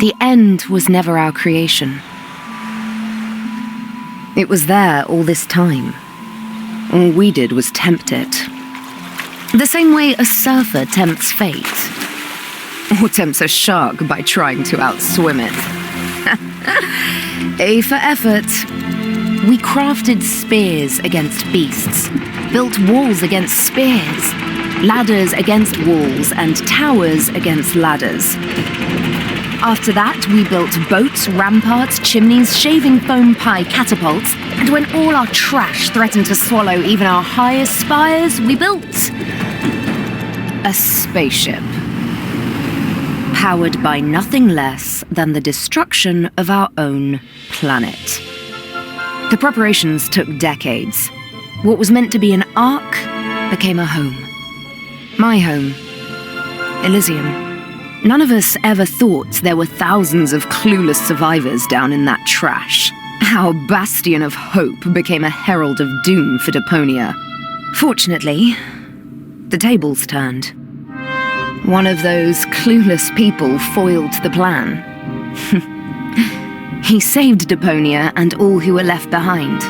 The end was never our creation. It was there all this time. All we did was tempt it. The same way a surfer tempts fate. Or tempts a shark by trying to outswim it. A for effort. We crafted spears against beasts, built walls against spears, ladders against walls, and towers against ladders. After that, we built boats, ramparts, chimneys, shaving foam pie catapults, and when all our trash threatened to swallow even our highest spires, we built a spaceship. Powered by nothing less than the destruction of our own planet. The preparations took decades. What was meant to be an ark became a home. My home. Elysium. None of us ever thought there were thousands of clueless survivors down in that trash. Our bastion of hope became a herald of doom for Deponia. Fortunately, the tables turned. One of those clueless people foiled the plan. He saved Deponia and all who were left behind.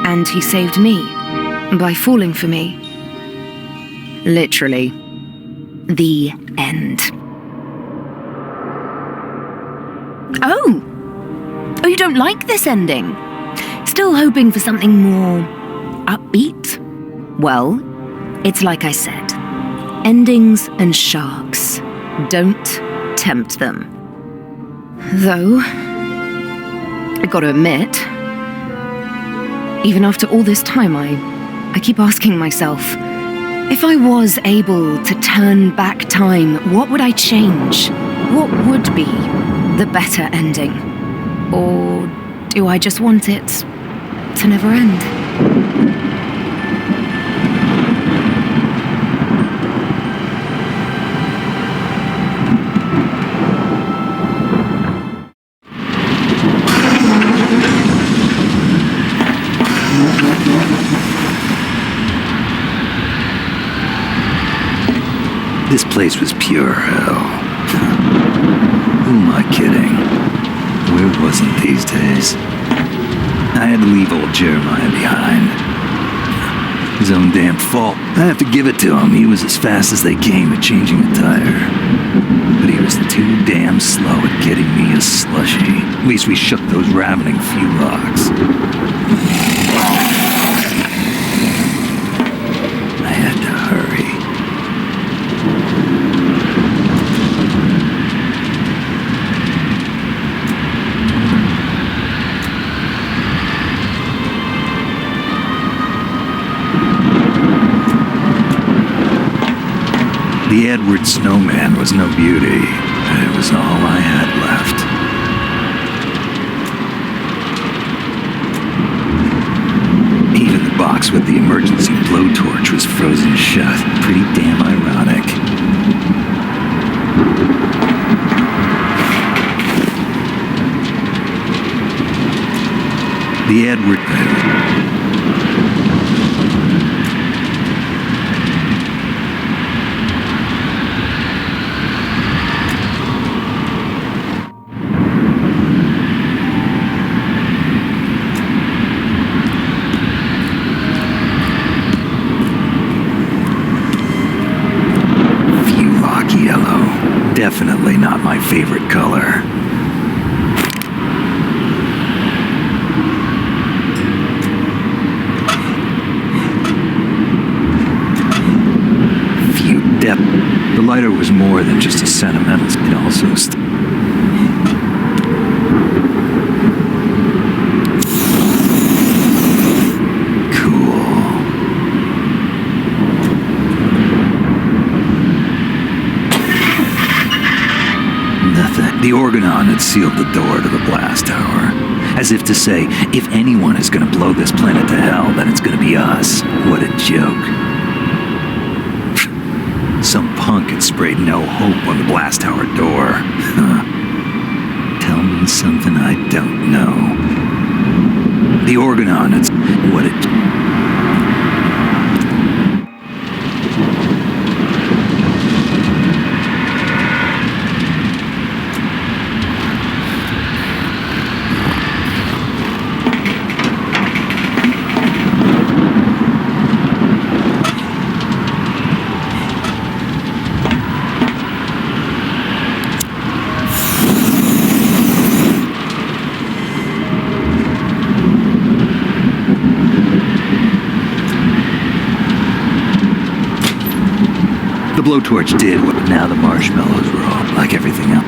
And he saved me by falling for me. Literally, the end. Oh, you don't like this ending? Still hoping for something more upbeat? Well, it's like I said. Endings and sharks. Don't tempt them. Though, I gotta admit, even after all this time, I keep asking myself, if I was able to turn back time, what would I change? What would be the better ending? Or do I just want it to never end? This place was pure hell. Who am I kidding? Where wasn't these days? I had to leave old Jeremiah behind. His own damn fault. I have to give it to him. He was as fast as they came at changing a tire. But he was too damn slow at getting me a slushie. At least we shook those ravening few locks. I had to hurry. The Edward Snowman was no beauty, but it was all I had left. Even the box with the emergency blowtorch was frozen shut. Pretty damn ironic. The Edward... Definitely not my favorite color. Few depth. The lighter was more than just a sentimental. It also The Organon had sealed the door to the blast tower, as if to say, if anyone is going to blow this planet to hell, then it's going to be us. What a joke. Some punk had sprayed no hope on the blast tower door. Tell me something I don't know. The Organon had... What a... blowtorch did what now the marshmallows were all like everything else.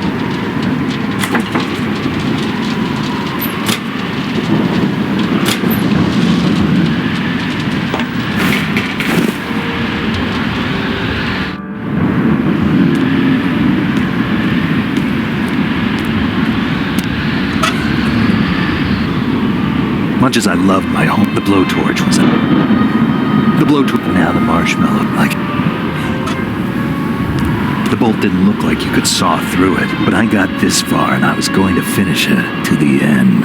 Much as I loved my home, the blowtorch was the blowtorch. Now the marshmallow, like the bolt didn't look like you could saw through it, but I got this far and I was going to finish it to the end.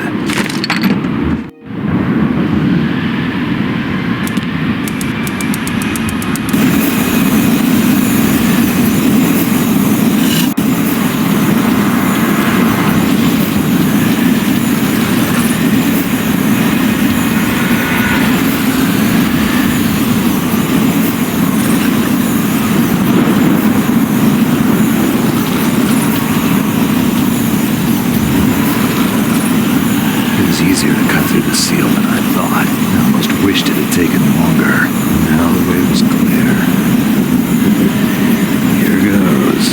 Easier to cut through the seal than I thought. I almost wished it had taken longer. Now the way was clear. Here goes.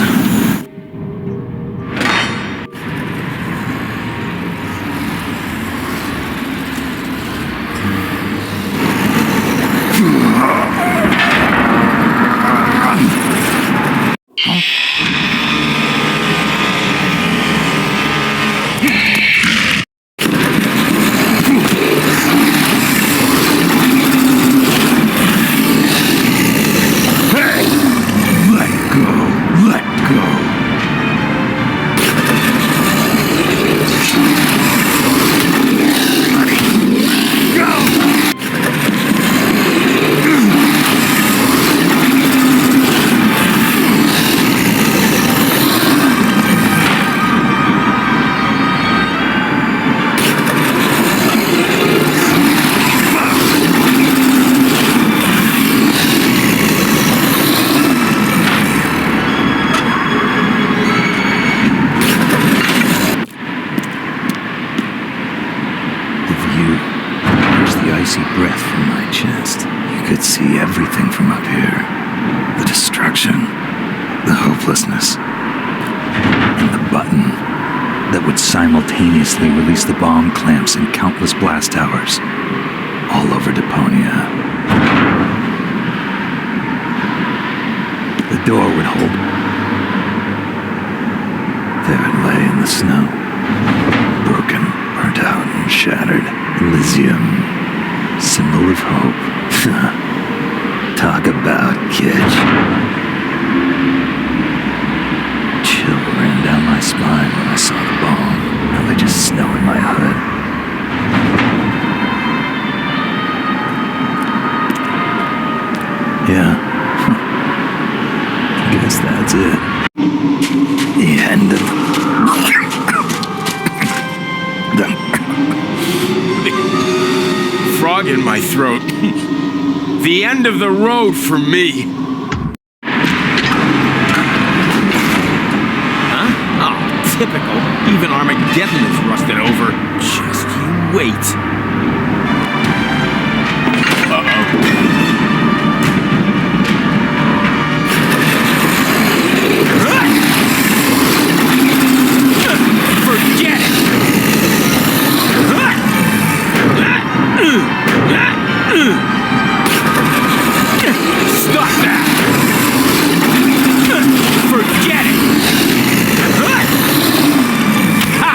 Breath from my chest. You could see everything from up here. The destruction, the hopelessness, and the button that would simultaneously release the bomb clamps in countless blast towers all over Deponia. The door would hold. There it lay in the snow, broken, burnt out, and shattered. Elysium. Symbol of hope. Talk about kitsch. Chill ran down my spine when I saw the bomb. Now they just snow in my hood. Yeah. Guess that's it. The end of frog in my throat. The end of the road for me. Huh? Oh, typical. Even Armageddon is rusted over. Just you wait. Forget it! Stop that! Forget it! Ha!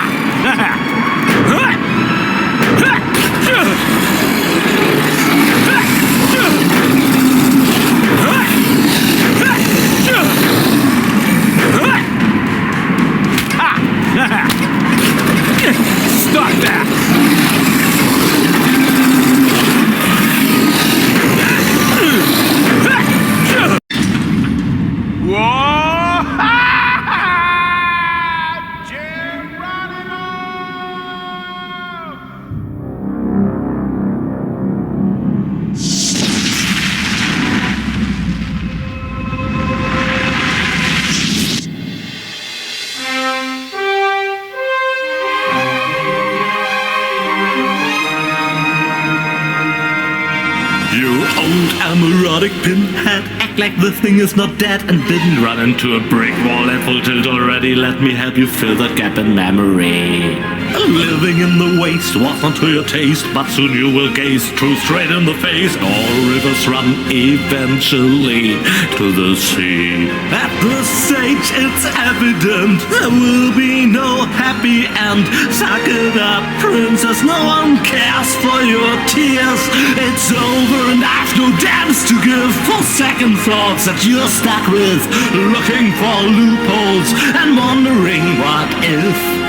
erotic pinhead. Act like the thing is not dead and didn't run into a brick wall at full tilt already. Let me help you fill that gap in memory. Living in the waste wasn't to your taste, but soon you will gaze truth straight in the face. All rivers run eventually to the sea. At this stage it's evident there will be no happy end. Suck it up, princess, no one cares for your tears. It's over and I've no damns to give for second thoughts that you're stuck with, looking for loopholes and wondering what if.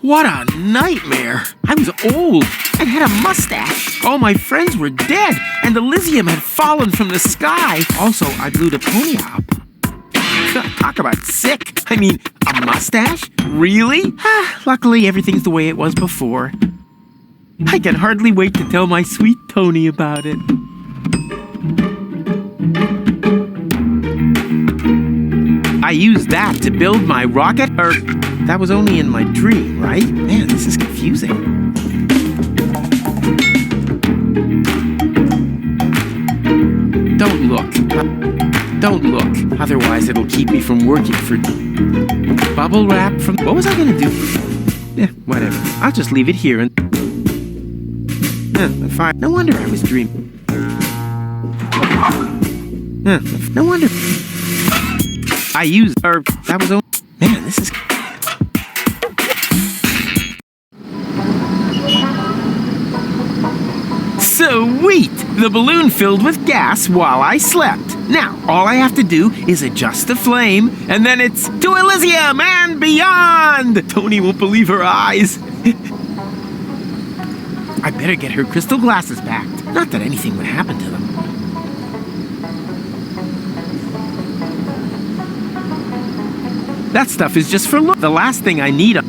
What a nightmare! I was old and had a mustache. All my friends were dead, and Elysium had fallen from the sky. Also, I blew Deponia up. Talk about sick. I mean, a mustache? Really? Luckily, everything's the way it was before. I can hardly wait to tell my sweet Tony about it. I used that to build my rocket, or that was only in my dream, right? Man, this is confusing. Don't look. Don't look. Otherwise, it'll keep me from working for bubble wrap from... What was I gonna do? Whatever. I'll just leave it here and... fine. No wonder I was dreaming. No wonder... I used... or that was... Man, this is... Sweet! The balloon filled with gas while I slept. Now, all I have to do is adjust the flame, and then it's to Elysium and beyond! Tony won't believe her eyes. I better get her crystal glasses packed. Not that anything would happen to them. That stuff is just for look. The last thing I need...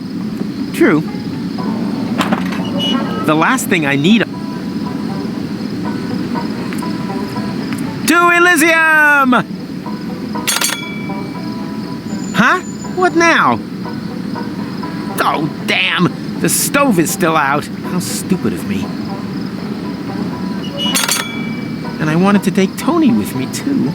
True. The last thing I need... To Elysium! Huh? What now? Oh, damn! The stove is still out. How stupid of me. And I wanted to take Tony with me, too.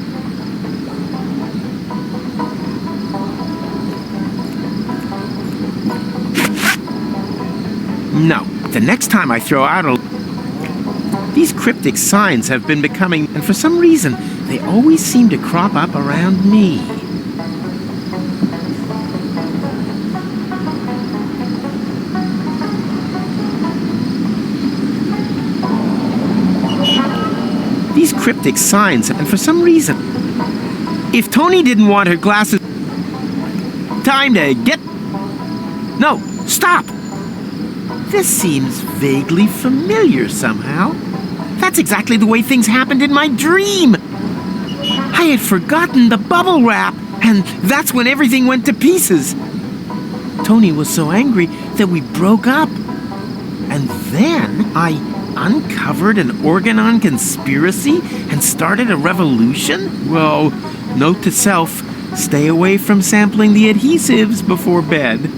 No. The next time I throw out a... These cryptic signs have been becoming, and for some reason, they always seem to crop up around me. These cryptic signs, and for some reason, if Tony didn't want her glasses, time to get... No, stop! This seems vaguely familiar somehow. That's exactly the way things happened in my dream. I had forgotten the bubble wrap, and that's when everything went to pieces. Tony was so angry that we broke up. And then I uncovered an Organon conspiracy and started a revolution? Well, note to self, stay away from sampling the adhesives before bed.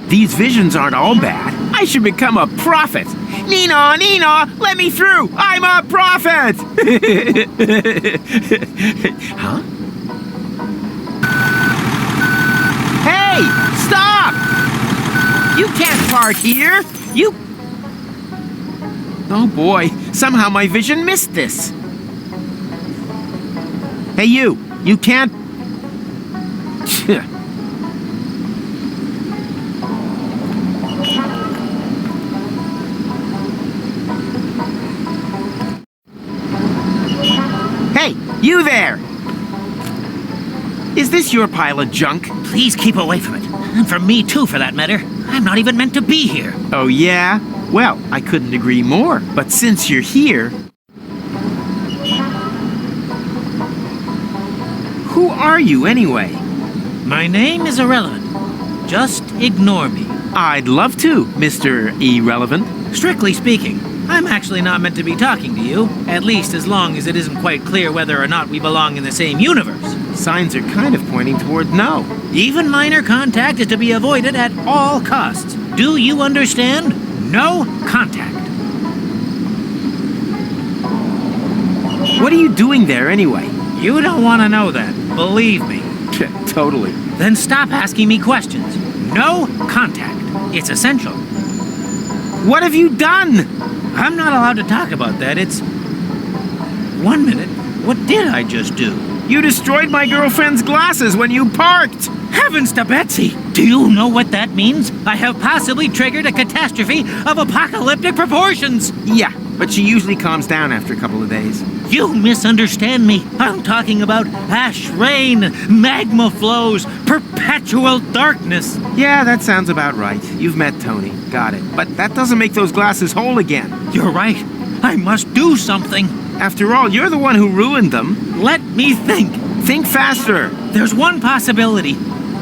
These visions aren't all bad. I should become a prophet. Nina, Nina, let me through. I'm a prophet. Huh? Hey, stop! You can't park here. You... Oh boy, somehow my vision missed this. Hey you can't... You there! Is this your pile of junk? Please keep away from it. And from me too, for that matter. I'm not even meant to be here. Oh, yeah? Well, I couldn't agree more. But since you're here... Who are you, anyway? My name is irrelevant. Just ignore me. I'd love to, Mr. Irrelevant. Strictly speaking, I'm actually not meant to be talking to you, at least as long as it isn't quite clear whether or not we belong in the same universe. Signs are kind of pointing toward no. Even minor contact is to be avoided at all costs. Do you understand? No contact. What are you doing there, anyway? You don't want to know that, believe me. Totally. Then stop asking me questions. No contact. It's essential. What have you done? I'm not allowed to talk about that. It's... 1 minute. What did I just do? You destroyed my girlfriend's glasses when you parked! Heavens to Betsy! Do you know what that means? I have possibly triggered a catastrophe of apocalyptic proportions! Yeah, but she usually calms down after a couple of days. You misunderstand me. I'm talking about ash rain, magma flows, perpetual darkness. Yeah, that sounds about right. You've met Tony. Got it. But that doesn't make those glasses whole again. You're right. I must do something. After all, you're the one who ruined them. Let me think. Think faster. There's one possibility,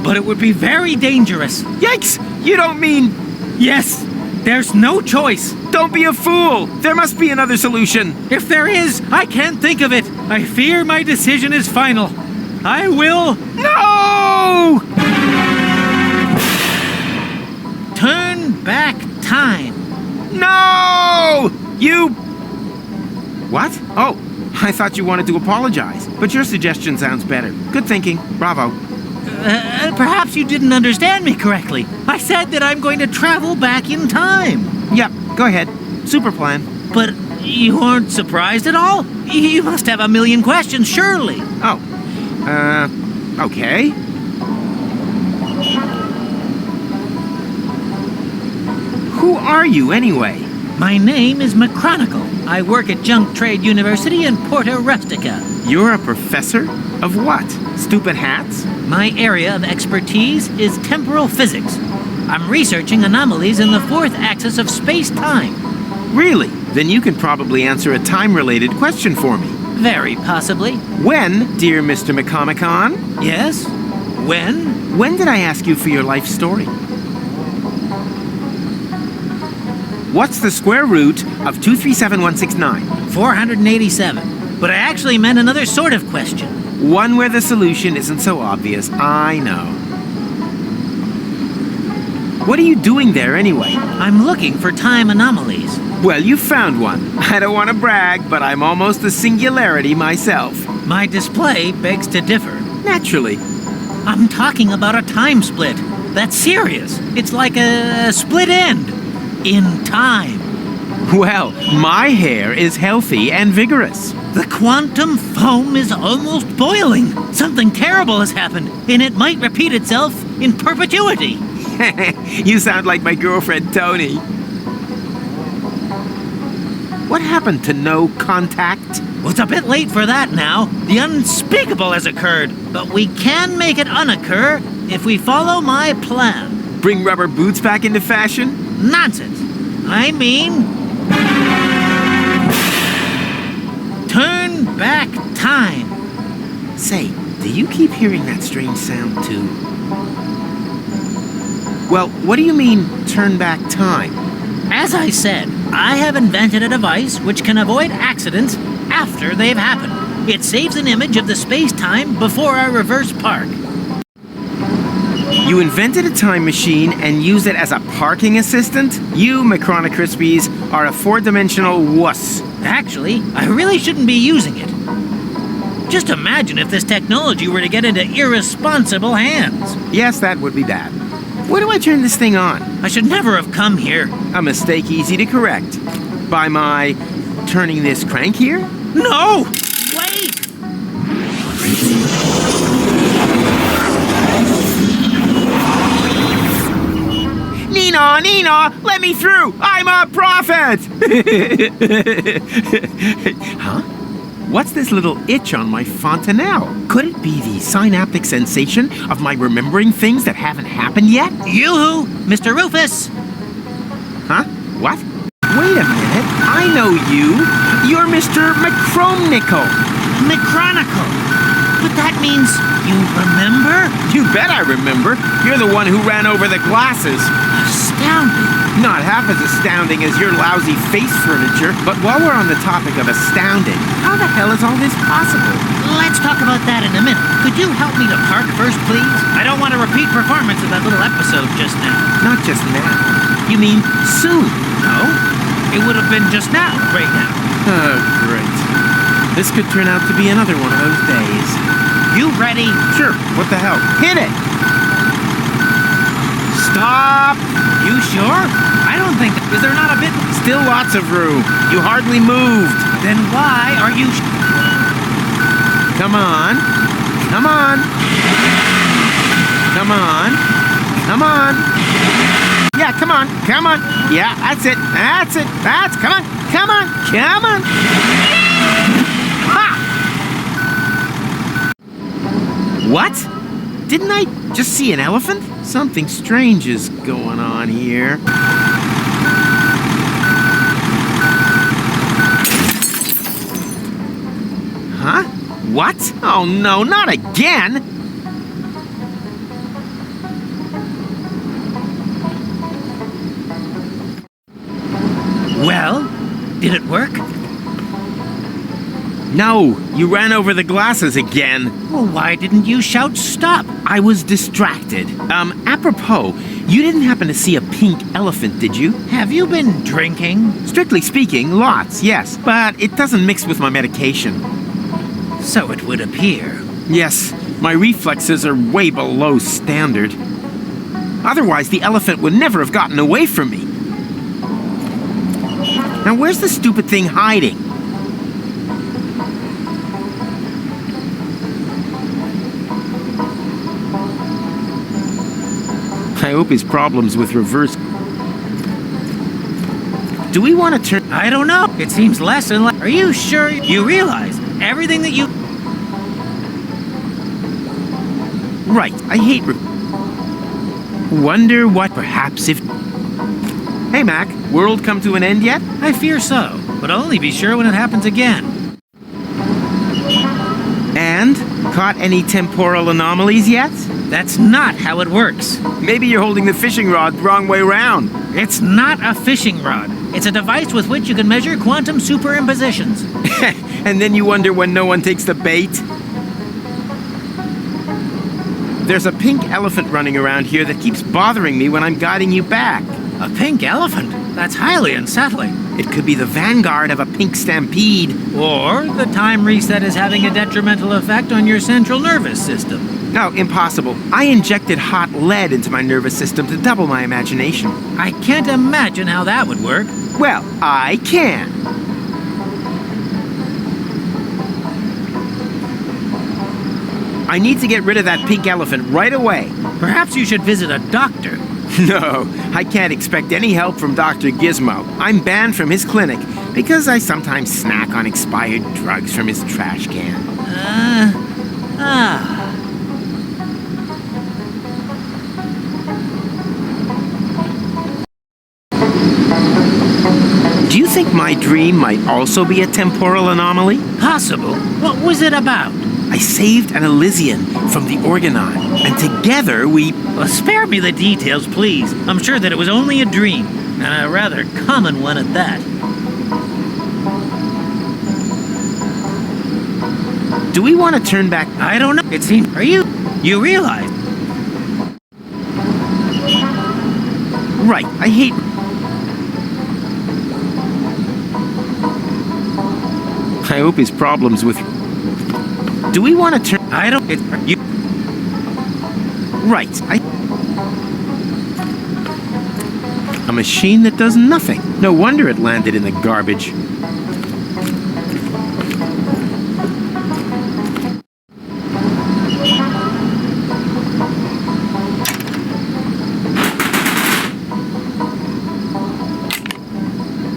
but it would be very dangerous. Yikes! You don't mean... Yes, there's no choice. Don't be a fool! There must be another solution. If there is, I can't think of it. I fear my decision is final. I will... No! Turn back time. No! You... What? Oh, I thought you wanted to apologize. But your suggestion sounds better. Good thinking. Bravo. Perhaps you didn't understand me correctly. I said that I'm going to travel back in time. Yep, go ahead. Super plan. But you aren't surprised at all? You must have a million questions, surely. Oh. Okay. Who are you, anyway? My name is McChronicle. I work at Junk Trade University in Porta Rustica. You're a professor? Of what? Stupid hats? My area of expertise is temporal physics. I'm researching anomalies in the fourth axis of space-time. Really? Then you can probably answer a time-related question for me. Very possibly. When, dear Mr. McComicon? Yes? When? When did I ask you for your life story? What's the square root of 237169? 487. But I actually meant another sort of question. One where the solution isn't so obvious, I know. What are you doing there, anyway? I'm looking for time anomalies. Well, you found one. I don't want to brag, but I'm almost a singularity myself. My display begs to differ. Naturally. I'm talking about a time split. That's serious. It's like a split end. In time. Well, my hair is healthy and vigorous. The quantum foam is almost boiling. Something terrible has happened, and it might repeat itself in perpetuity. You sound like my girlfriend, Tony. What happened to no contact? Well, it's a bit late for that now. The unspeakable has occurred, but we can make it unoccur if we follow my plan. Bring rubber boots back into fashion? Nonsense. I mean... turn back time. Say, do you keep hearing that strange sound, too? Well, what do you mean, turn back time? As I said, I have invented a device which can avoid accidents after they've happened. It saves an image of the space-time before I reverse park. You invented a time machine and used it as a parking assistant? You, Macrona Crispies, are a four-dimensional wuss. Actually, I really shouldn't be using it. Just imagine if this technology were to get into irresponsible hands. Yes, that would be bad. Where do I turn this thing on? I should never have come here. A mistake easy to correct. By my turning this crank here? No! Wait! Nina, let me through! I'm a prophet! Huh? What's this little itch on my fontanelle? Could it be the synaptic sensation of my remembering things that haven't happened yet? Yoo-hoo! Mr. Rufus! Huh? What? Wait a minute. I know you. You're Mr. McChromnickel. McChronicle! But that means you remember? You bet I remember. You're the one who ran over the glasses. Astounding! Not half as astounding as your lousy face furniture, but while we're on the topic of astounding, how the hell is all this possible? Let's talk about that in a minute. Could you help me to park first, please? I don't want a repeat performance of that little episode just now. Not just now. You mean soon? No, it would have been just now, right now. Oh, great. This could turn out to be another one of those days. You ready? Sure, what the hell? Hit it! Stop! You sure? I don't think... Is there not a bit... Still lots of room. You hardly moved. Then why are you... Come on. Come on. Come on. Come on. Yeah, come on. Come on. Yeah, that's it. That's it. That's... Come on. Come on. Come on. Ha! What? Didn't I just see an elephant? Something strange is going on here. Huh? What? Oh no, not again! Well, did it work? No, you ran over the glasses again. Well, why didn't you shout stop? I was distracted. Apropos, you didn't happen to see a pink elephant, did you? Have you been drinking? Strictly speaking, lots, yes. But it doesn't mix with my medication. So it would appear. Yes, my reflexes are way below standard. Otherwise, the elephant would never have gotten away from me. Now, where's the stupid thing hiding? I hope his problems with reverse... Do we want to turn... I don't know. It seems less and less. Are you sure you realize everything that you... Right, I hate... Wonder what perhaps if... Hey, Mac, world come to an end yet? I fear so, but I'll only be sure when it happens again. And? Caught any temporal anomalies yet? That's not how it works. Maybe you're holding the fishing rod the wrong way round. It's not a fishing rod. It's a device with which you can measure quantum superimpositions. And then you wonder when no one takes the bait? There's a pink elephant running around here that keeps bothering me when I'm guiding you back. A pink elephant? That's highly unsettling. It could be the vanguard of a pink stampede. Or the time reset is having a detrimental effect on your central nervous system. No, impossible. I injected hot lead into my nervous system to double my imagination. I can't imagine how that would work. Well, I can. I need to get rid of that pink elephant right away. Perhaps you should visit a doctor. No, I can't expect any help from Dr. Gizmo. I'm banned from his clinic because I sometimes snack on expired drugs from his trash can. Do you think my dream might also be a temporal anomaly? Possible. What was it about? I saved an Elysian from the Organon, and together we... Well, spare me the details, please. I'm sure that it was only a dream, and a rather common one at that. Do we want to turn back? I don't know. It seems... Are you... You realize... Right, I hate... I hope his problems with... Do we want to turn... I don't... It's... You... Right, A machine that does nothing. No wonder it landed in the garbage.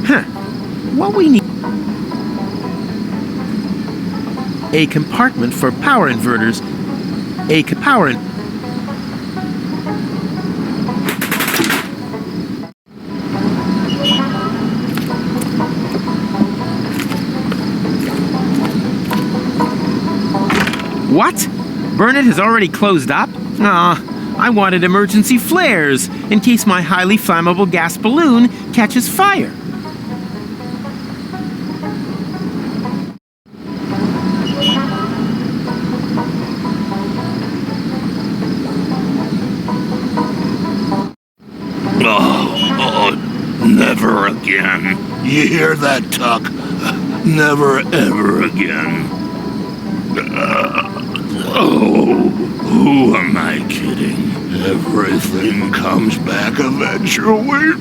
Huh. What we need... a compartment for power inverters, What? Burnett has already closed up? I wanted emergency flares in case my highly flammable gas balloon catches fire. Never again. You hear that, Tuck? Never ever again. Who am I kidding? Everything comes back eventually.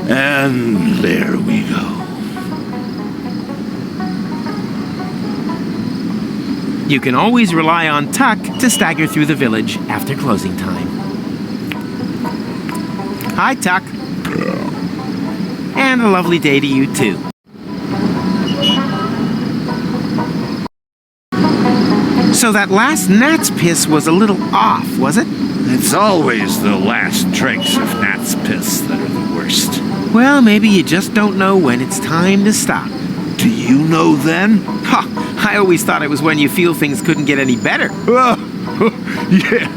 And there we go. You can always rely on Tuck to stagger through the village after closing time. Hi, Tuck. And a lovely day to you, too. So that last gnat's piss was a little off, was it? It's always the last dregs of gnat's piss that are the worst. Well, maybe you just don't know when it's time to stop. Do you know then? Ha! I always thought it was when you feel things couldn't get any better. Yeah,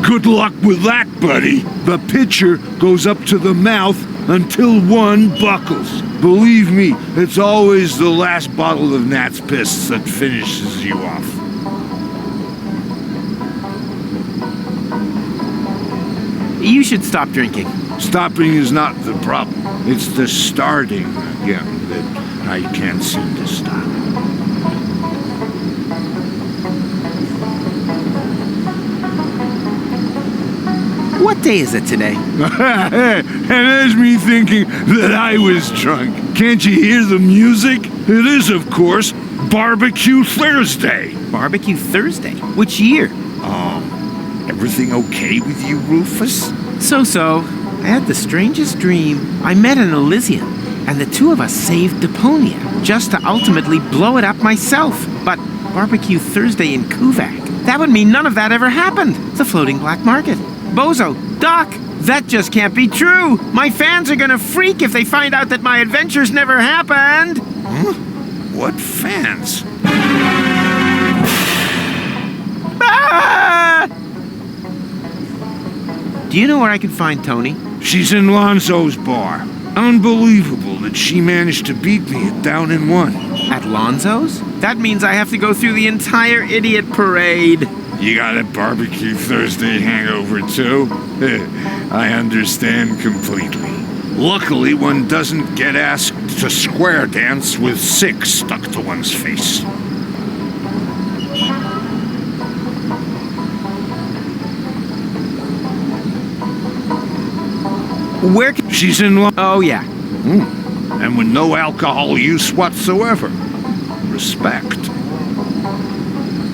good luck with that, buddy. The pitcher goes up to the mouth until one buckles. Believe me, it's always the last bottle of gnat's piss that finishes you off. You should stop drinking. Stopping is not the problem. It's the starting again that I can't seem to stop. What day is it today? And there's me thinking that I was drunk. Can't you hear the music? It is, of course, Barbecue Thursday. Barbecue Thursday? Which year? Everything okay with you, Rufus? So. I had the strangest dream. I met an Elysian, and the two of us saved Deponia, just to ultimately blow it up myself. But Barbecue Thursday in Kuvak, that would mean none of that ever happened. It's a floating black market. Bozo, Doc, that just can't be true. My fans are gonna freak if they find out that my adventures never happened. Huh? What fans? Ah! Do you know where I can find Tony? She's in Lonzo's bar. Unbelievable that she managed to beat me at Down in One. At Lonzo's? That means I have to go through the entire idiot parade. You got a Barbecue Thursday hangover, too? I understand completely. Luckily, one doesn't get asked to square dance with 6 stuck to one's face. Where can... She's in Oh, yeah. And with no alcohol use whatsoever. Respect.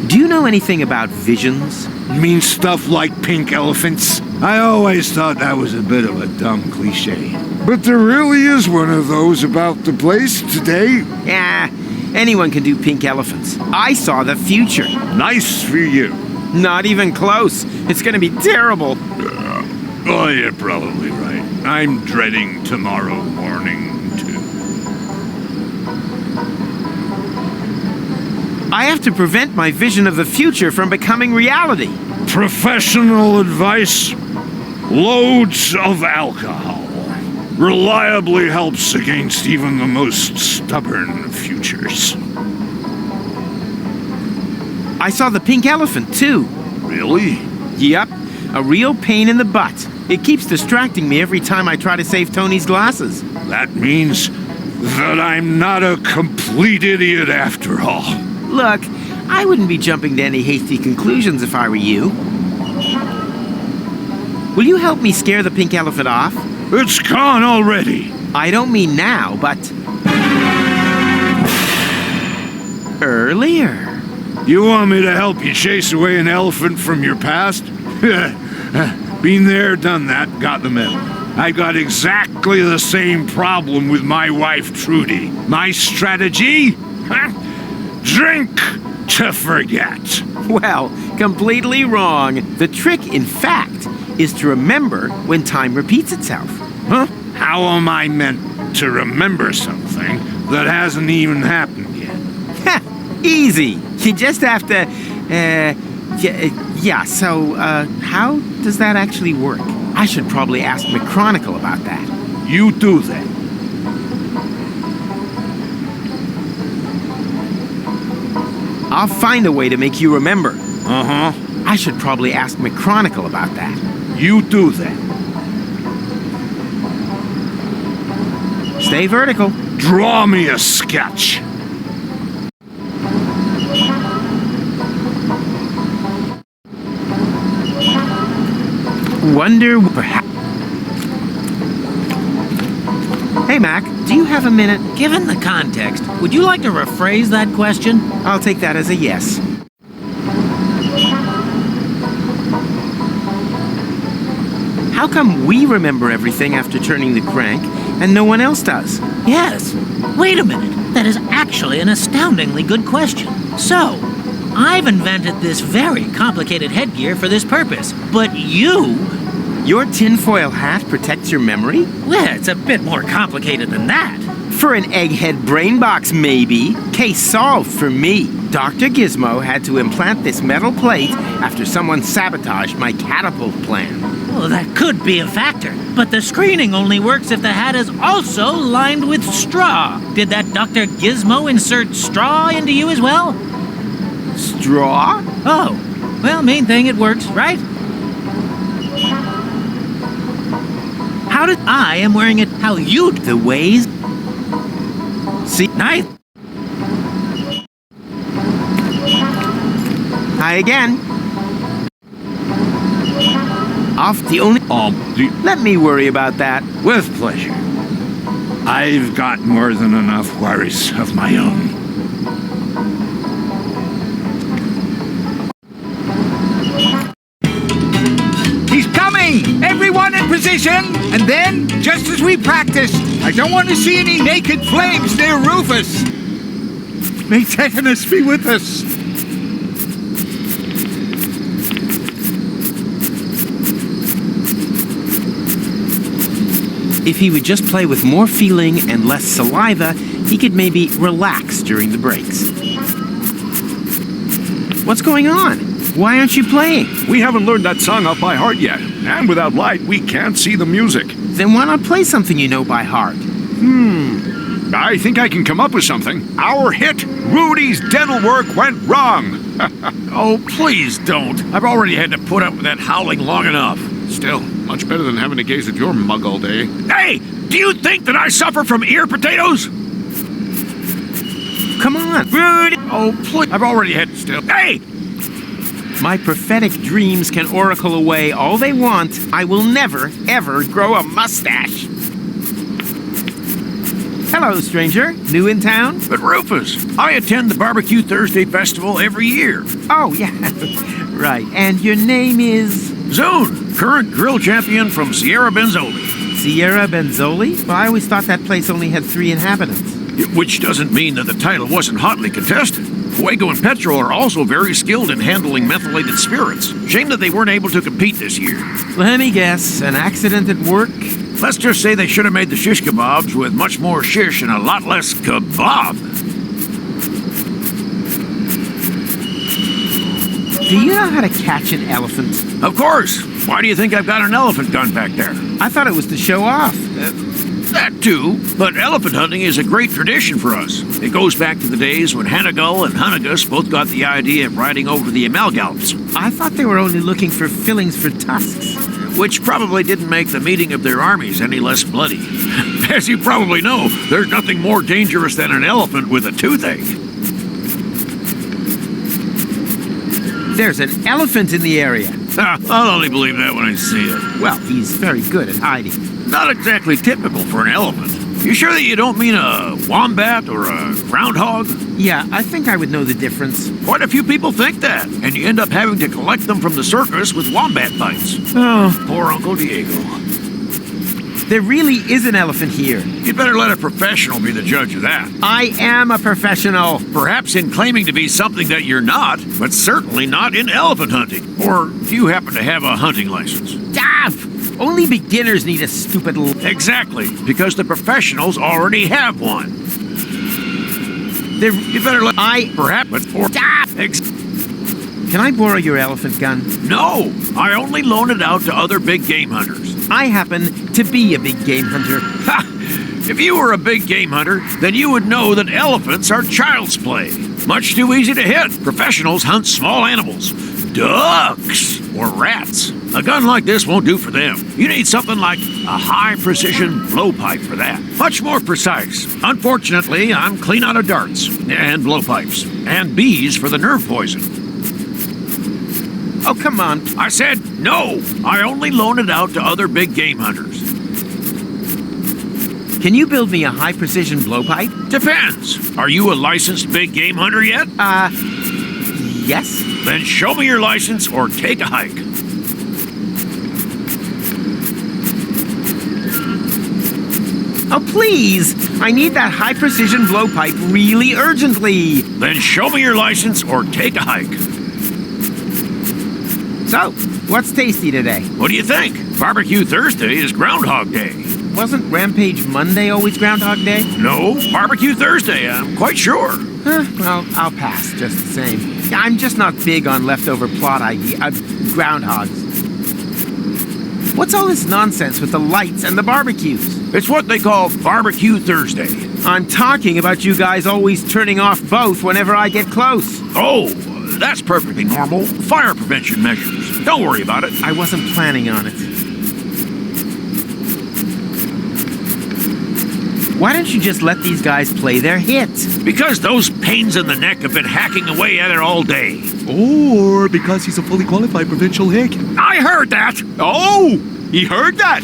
Do you know anything about visions? You mean stuff like pink elephants? I always thought that was a bit of a dumb cliche. But there really is one of those about the place today. Yeah, anyone can do pink elephants. I saw the future. Nice for you. Not even close. It's gonna be terrible. Oh, you're probably right. I'm dreading tomorrow morning, too. I have to prevent my vision of the future from becoming reality. Professional advice: loads of alcohol. Reliably helps against even the most stubborn futures. I saw the pink elephant, too. Really? Yep, a real pain in the butt. It keeps distracting me every time I try to save Tony's glasses. That means that I'm not a complete idiot after all. Look, I wouldn't be jumping to any hasty conclusions if I were you. Will you help me scare the pink elephant off? It's gone already. I don't mean now, but... earlier. You want me to help you chase away an elephant from your past? Been there, done that, got the medal. I got exactly the same problem with my wife, Trudy. My strategy? Huh? Drink to forget. Well, completely wrong. The trick, in fact, is to remember when time repeats itself. Huh? How am I meant to remember something that hasn't even happened yet? Ha! Easy. You just have to, so, how does that actually work? I should probably ask McChronicle about that. You do that. I'll find a way to make you remember. Uh-huh. I should probably ask McChronicle about that. You do that. Stay vertical. Draw me a sketch. Wonder perhaps... Hey, Mac, do you have a minute? Given the context, would you like to rephrase that question? I'll take that as a yes. How come we remember everything after turning the crank, and no one else does? Yes. Wait a minute. That is actually an astoundingly good question. So, I've invented this very complicated headgear for this purpose, but you... Your tinfoil hat protects your memory? Well, it's a bit more complicated than that. For an egghead brain box, maybe. Case solved for me. Dr. Gizmo had to implant this metal plate after someone sabotaged my catapult plan. Well, that could be a factor, but the screening only works if the hat is also lined with straw. Did that Dr. Gizmo insert straw into you as well? Straw? Oh, well, main thing, it works, right? How did I am wearing it how you'd The ways? See, nice. Hi again. Off the only... Let me worry about that. With pleasure. I've got more than enough worries of my own. He's coming! Everyone in position! And then, just as we practiced, I don't want to see any naked flames near Rufus! May Tetanus be with us! If he would just play with more feeling and less saliva, he could maybe relax during the breaks. What's going on? Why aren't you playing? We haven't learned that song off by heart yet, and without light, we can't see the music. Then why not play something you know by heart? I think I can come up with something. Our hit, Rudy's Dental Work Went Wrong. Oh, please don't. I've already had to put up with that howling long enough. Still, much better than having to gaze at your mug all day. Hey, do you think that I suffer from ear potatoes? Come on, Rudy! Oh, please. I've already had still. Hey! My prophetic dreams can oracle away all they want. I will never, ever grow a mustache. Hello, stranger. New in town? But Rufus, I attend the Barbecue Thursday Festival every year. Oh, yeah. Right. And your name is? Zune, current grill champion from Sierra Benzoli. Sierra Benzoli? Well, I always thought that place only had 3 inhabitants. Which doesn't mean that the title wasn't hotly contested. Fuego and Petro are also very skilled in handling methylated spirits. Shame that they weren't able to compete this year. Let me guess. An accident at work? Let's just say they should have made the shish kebabs with much more shish and a lot less kebab. Do you know how to catch an elephant? Of course. Why do you think I've got an elephant gun back there? I thought it was to show off. That too, but elephant hunting is a great tradition for us. It goes back to the days when Hanagal and Hunagus both got the idea of riding over the Amalgalps. I thought they were only looking for fillings for tusks. Which probably didn't make the meeting of their armies any less bloody. As you probably know, there's nothing more dangerous than an elephant with a toothache. There's an elephant in the area. I'll only believe that when I see it. Well, he's very good at hiding. Not exactly typical for an elephant. You sure that you don't mean a wombat or a groundhog? Yeah, I think I would know the difference. Quite a few people think that, and you end up having to collect them from the circus with wombat bites. Oh. Poor Uncle Diego. There really is an elephant here. You'd better let a professional be the judge of that. I am a professional. Perhaps in claiming to be something that you're not, but certainly not in elephant hunting. Or do you happen to have a hunting license? Only beginners need a stupid Exactly, because the professionals already have one. You better let perhaps, but for Can I borrow your elephant gun? No, I only loan it out to other big game hunters. I happen to be a big game hunter. Ha! If you were a big game hunter, then you would know that elephants are child's play. Much too easy to hit. Professionals hunt small animals, ducks, or rats. A gun like this won't do for them. You need something like a high-precision blowpipe for that. Much more precise. Unfortunately, I'm clean out of darts and blowpipes and bees for the nerve poison. Oh, come on. I said no. I only loan it out to other big game hunters. Can you build me a high-precision blowpipe? Depends. Are you a licensed big game hunter yet? Yes. Then show me your license or take a hike. Oh, please! I need that high-precision blowpipe really urgently. Then show me your license or take a hike. So, what's tasty today? What do you think? Barbecue Thursday is Groundhog Day. Wasn't Rampage Monday always Groundhog Day? No, Barbecue Thursday, I'm quite sure. Well, I'll pass just the same. I'm just not big on leftover plot groundhogs. What's all this nonsense with the lights and the barbecues? It's what they call Barbecue Thursday. I'm talking about you guys always turning off both whenever I get close. Oh, that's perfectly normal. Fire prevention measures. Don't worry about it. I wasn't planning on it. Why don't you just let these guys play their hit? Because those pains in the neck have been hacking away at it all day. Or because he's a fully qualified provincial hick. I heard that! Oh, he heard that!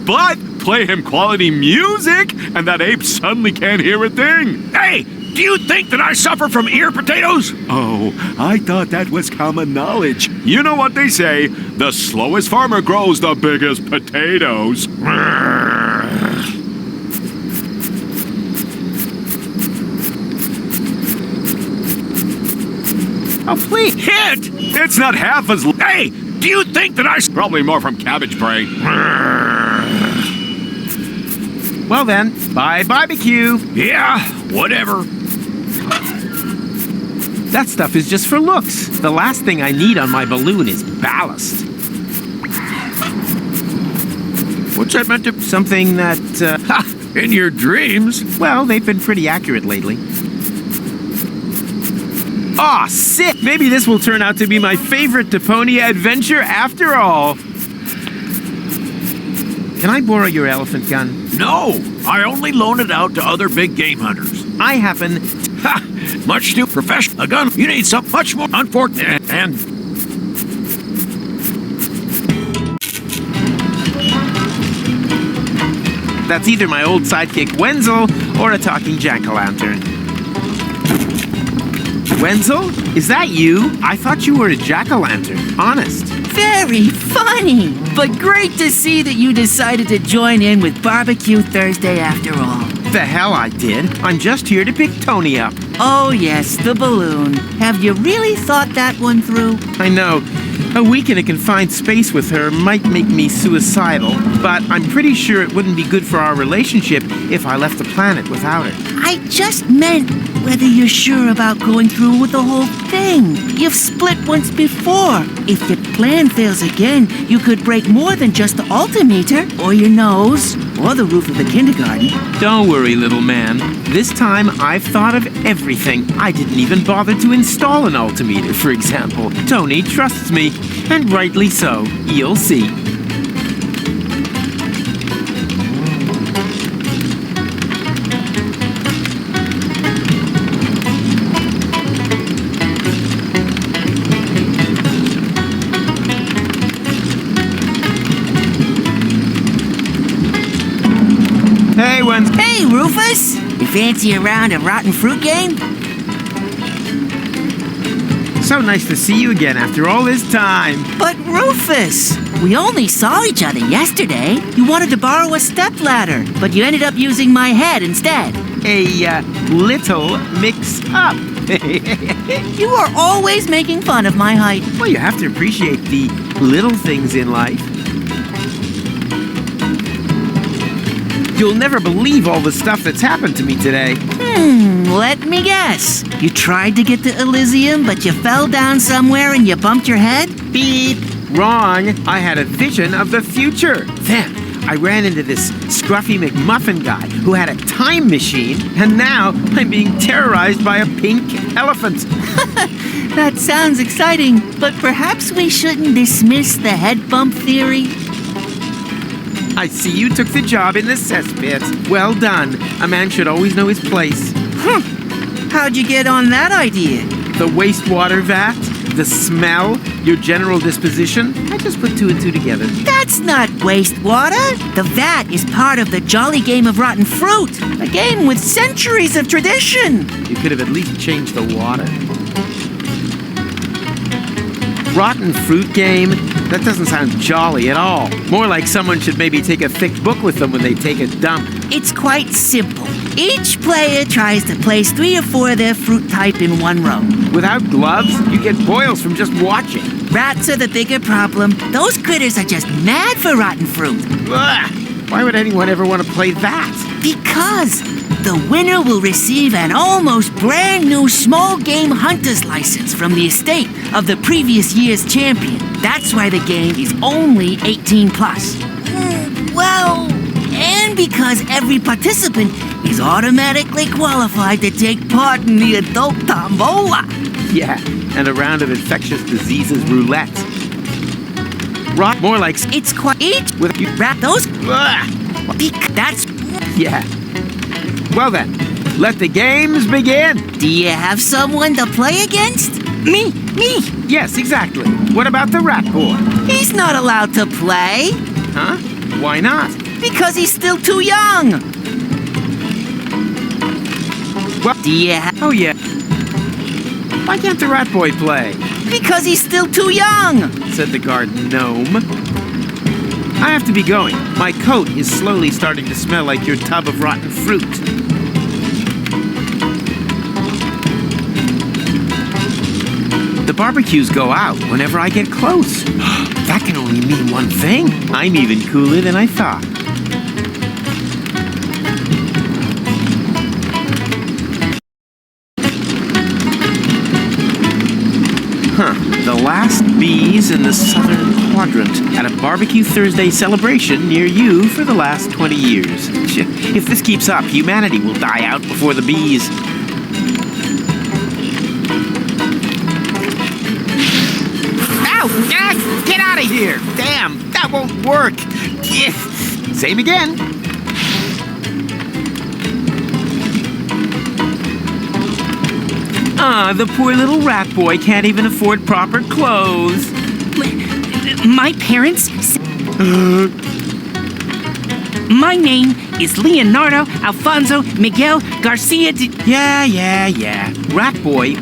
But play him quality music, and that ape suddenly can't hear a thing. Hey, do you think that I suffer from ear potatoes? Oh, I thought that was common knowledge. You know what they say, the slowest farmer grows the biggest potatoes. Oh, please. Hit! It's not half as... Hey, do you think that I... Probably more from cabbage bray. Well then, bye barbecue. Yeah, whatever. That stuff is just for looks. The last thing I need on my balloon is ballast. What's that meant to... Something that, in your dreams? well, they've been pretty accurate lately. Aw, sick! Maybe this will turn out to be my favorite Deponia adventure after all. Can I borrow your elephant gun? No, I only loan it out to other big game hunters. I happen... Ha! Much too professional. A gun, you need something much more unfortunate and... That's either my old sidekick Wenzel or a talking jack-o'-lantern. Wenzel? Is that you? I thought you were a jack-o'-lantern. Honest. Very funny, but great to see that you decided to join in with Barbecue Thursday after all. The hell I did. I'm just here to pick Tony up. Oh yes, the balloon. Have you really thought that one through? I know. A week in a confined space with her might make me suicidal, but I'm pretty sure it wouldn't be good for our relationship if I left the planet without it. I just meant whether you're sure about going through with the whole thing. You've split once before. If your plan fails again, you could break more than just the altimeter, or your nose, or the roof of the kindergarten. Don't worry, little man. This time I've thought of everything. I didn't even bother to install an altimeter, for example. Tony trusts me, and rightly so. You'll see. Hey, Wenzel. Hey, Rufus! You fancy a round of rotten fruit game? So nice to see you again after all this time. But Rufus, We only saw each other yesterday. You wanted to borrow a stepladder, but you ended up using my head instead. A little mix-up. You are always making fun of my height. Well, you have to appreciate the little things in life. You'll never believe all the stuff that's happened to me today. Let me guess. You tried to get to Elysium, but you fell down somewhere and you bumped your head? Beep. Wrong. I had a vision of the future. Then I ran into this scruffy McMuffin guy who had a time machine, and now I'm being terrorized by a pink elephant. That sounds exciting, but perhaps we shouldn't dismiss the head bump theory. I see you took the job in the cesspit. Well done. A man should always know his place. How'd you get on that idea? The wastewater vat, the smell, your general disposition. I just put two and two together. That's not wastewater. The vat is part of the jolly game of rotten fruit. A game with centuries of tradition. You could have at least changed the water. Rotten fruit game? That doesn't sound jolly at all. More like someone should maybe take a thick book with them when they take a dump. It's quite simple. Each player tries to place 3 or 4 of their fruit type in one row. Without gloves, you get boils from just watching. Rats are the bigger problem. Those critters are just mad for rotten fruit. Ugh. Why would anyone ever want to play that? Because the winner will receive an almost brand new small game hunter's license from the estate of the previous year's champion. That's why the game is only 18 plus. Well, and because every participant is automatically qualified to take part in the adult tombola. Yeah, and a round of infectious diseases roulette. Rock more like it's quite with you wrap those. That's yeah. Well then, let the games begin. Do you have someone to play against? Me. Yes, exactly. What about the rat boy? He's not allowed to play. Huh? Why not? Because he's still too young. Well, do you have... Oh yeah. Why can't the rat boy play? Because he's still too young, said the garden gnome. I have to be going. My coat is slowly starting to smell like your tub of rotten fruit. The barbecues go out whenever I get close. That can only mean one thing. I'm even cooler than I thought. The last bees in the southern quadrant at a barbecue Thursday celebration near you for the last 20 years. If this keeps up, humanity will die out before the bees. Ow! Ah, get out of here! Damn, that won't work. Same again. The poor little rat boy can't even afford proper clothes. My parents... My name is Leonardo Alfonso Miguel Garcia de... Yeah. Rat boy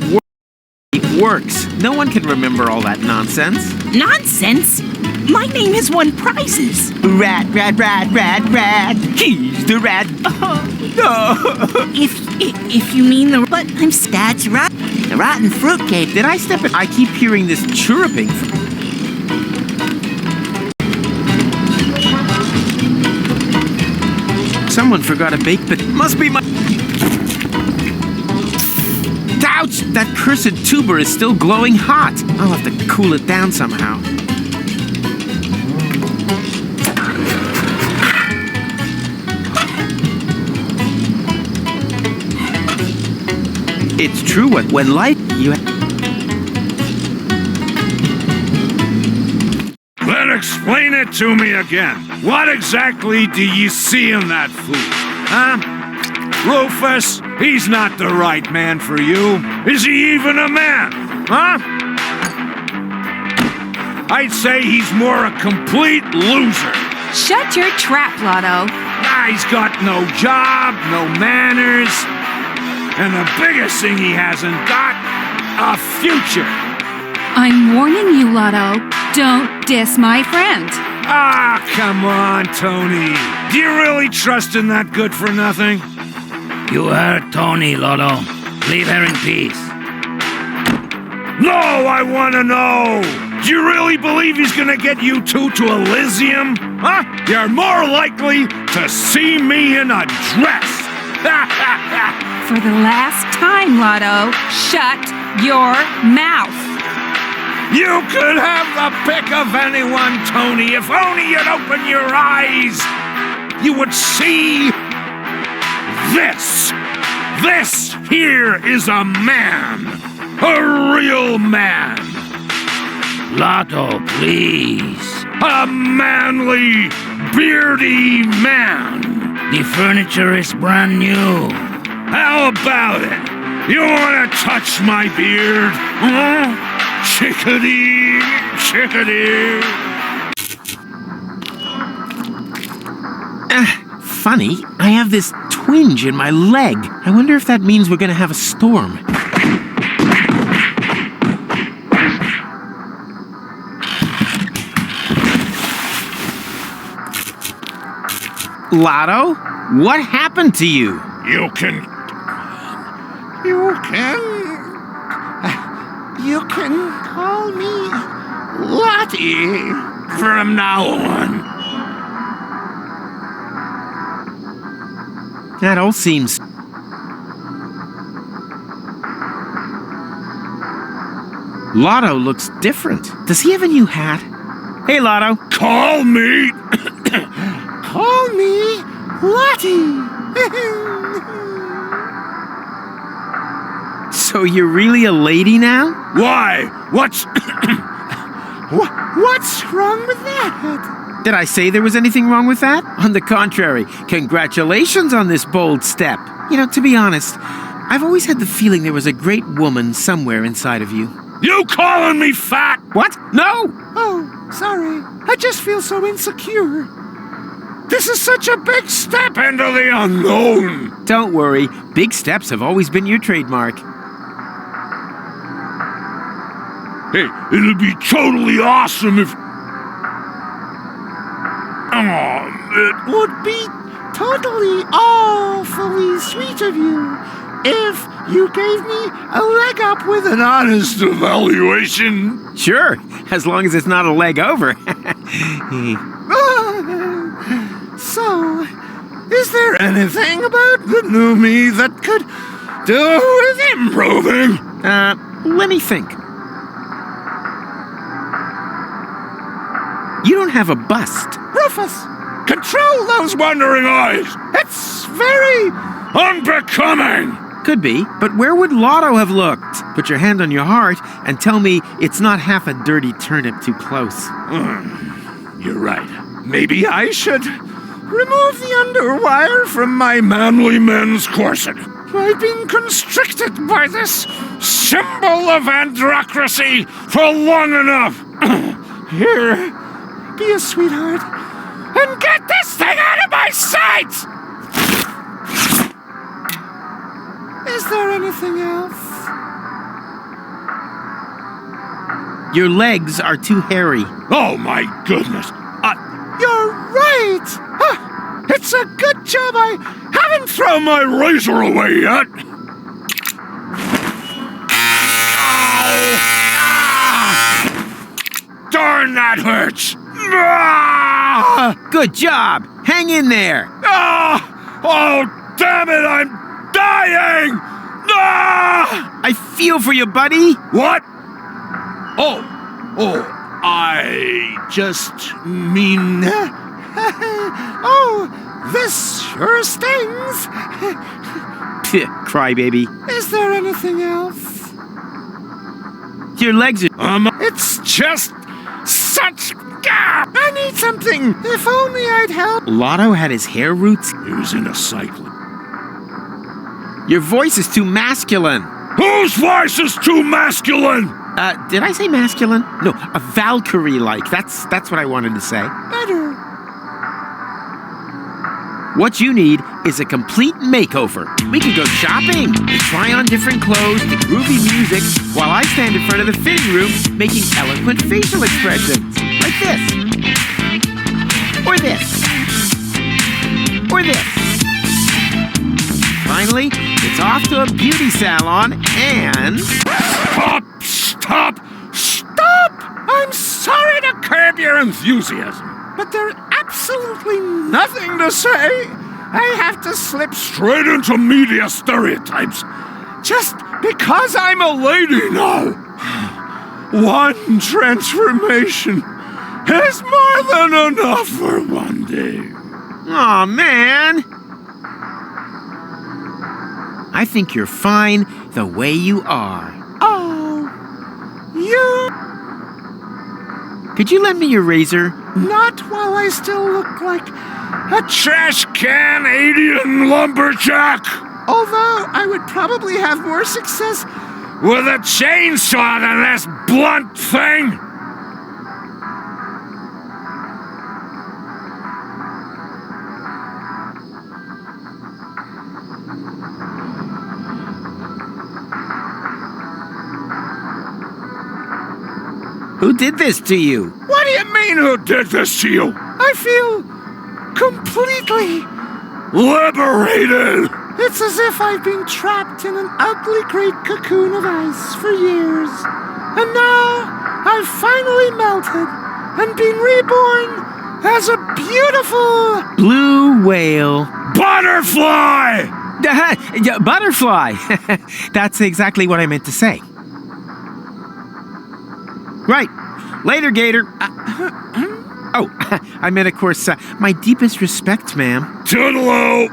works. No one can remember all that nonsense. Nonsense? My name has won prizes. Rat. He's the rat. If you mean the... But I'm stats right. The rotten fruitcake. Did I step in? I keep hearing this chirruping. Someone forgot a baked but must be my... Ouch! That cursed tuber is still glowing hot. I'll have to cool it down somehow. It's true when light you... Then explain it to me again. What exactly do you see in that food? Huh? Rufus, he's not the right man for you. Is he even a man? Huh? I'd say he's more a complete loser. Shut your trap, Lotto. He's got no job, no manners. And the biggest thing he hasn't got, a future. I'm warning you, Lotto. Don't diss my friend. Ah, come on, Tony. Do you really trust in that good-for-nothing? You heard Tony, Lotto. Leave her in peace. No, I want to know. Do you really believe he's going to get you two to Elysium? Huh? You're more likely to see me in a dress. For the last time, Lotto, shut your mouth. You could have the pick of anyone, Tony. If only you'd open your eyes, you would see this. This here is a man. A real man. Lotto, please. A manly, beardy man. The furniture is brand new. How about it? You want to touch my beard? Huh? Chickadee, chickadee. Funny, I have this twinge in my leg. I wonder if that means we're gonna have a storm. Lotto, what happened to you? You can call me Lottie from now on. That all seems... Lotto looks different. Does he have a new hat? Hey, Lotto. Call me... Call me Lottie. So you're really a lady now? Why? What's wrong with that? Did I say there was anything wrong with that? On the contrary, congratulations on this bold step. You know, to be honest, I've always had the feeling there was a great woman somewhere inside of you. You calling me fat? What? No! Oh, sorry. I just feel so insecure. This is such a big step into the unknown. Don't worry, big steps have always been your trademark. Hey, it'd be totally awesome if... it would be totally awfully sweet of you if you gave me a leg up with an honest evaluation. Sure, as long as it's not a leg over. So, is there anything about the new me that could do with improving? Let me think. You don't have a bust. Rufus, control those wandering eyes. It's very unbecoming. Could be, but where would Lotto have looked? Put your hand on your heart and tell me it's not half a dirty turnip too close. You're right. Maybe I should remove the underwire from my manly men's corset. I've been constricted by this symbol of androcracy for long enough. Here, be a sweetheart and get this thing out of my sight! Is there anything else? Your legs are too hairy. Oh my goodness! You're right! It's a good job I haven't thrown my razor away yet! Darn, that hurts! Good job! Hang in there! Oh, damn it, I'm dying! I feel for you, buddy! What? Oh, I just mean... oh, this sure stings! Crybaby. Is there anything else? Your legs are... It's just such... I need something! If only I'd help! Lotto had his hair roots? He was in a cyclone. Your voice is too masculine. Whose voice is too masculine? Did I say masculine? No, a Valkyrie-like. That's what I wanted to say. Better. What you need is a complete makeover. We can go shopping and try on different clothes to groovy music while I stand in front of the fitting room making eloquent facial expressions. Like this. Or this. Or this. Finally, it's off to a beauty salon and... Stop! I'm sorry to curb your enthusiasm, but there's absolutely nothing to say. I have to slip straight into media stereotypes just because I'm a lady now. One transformation is more than enough for one day. Aw, man. I think you're fine the way you are. Oh, you... Could you lend me your razor? Not while I still look like a trash can alien lumberjack. Although I would probably have more success with a chainsaw than this blunt thing. Who did this to you? What do you mean, who did this to you? I feel completely liberated. It's as if I've been trapped in an ugly great cocoon of ice for years. And now I've finally melted and been reborn as a beautiful... blue whale. Butterfly! Butterfly! That's exactly what I meant to say. Right. Later, Gator. Oh, I meant, of course, my deepest respect, ma'am. Toodaloo!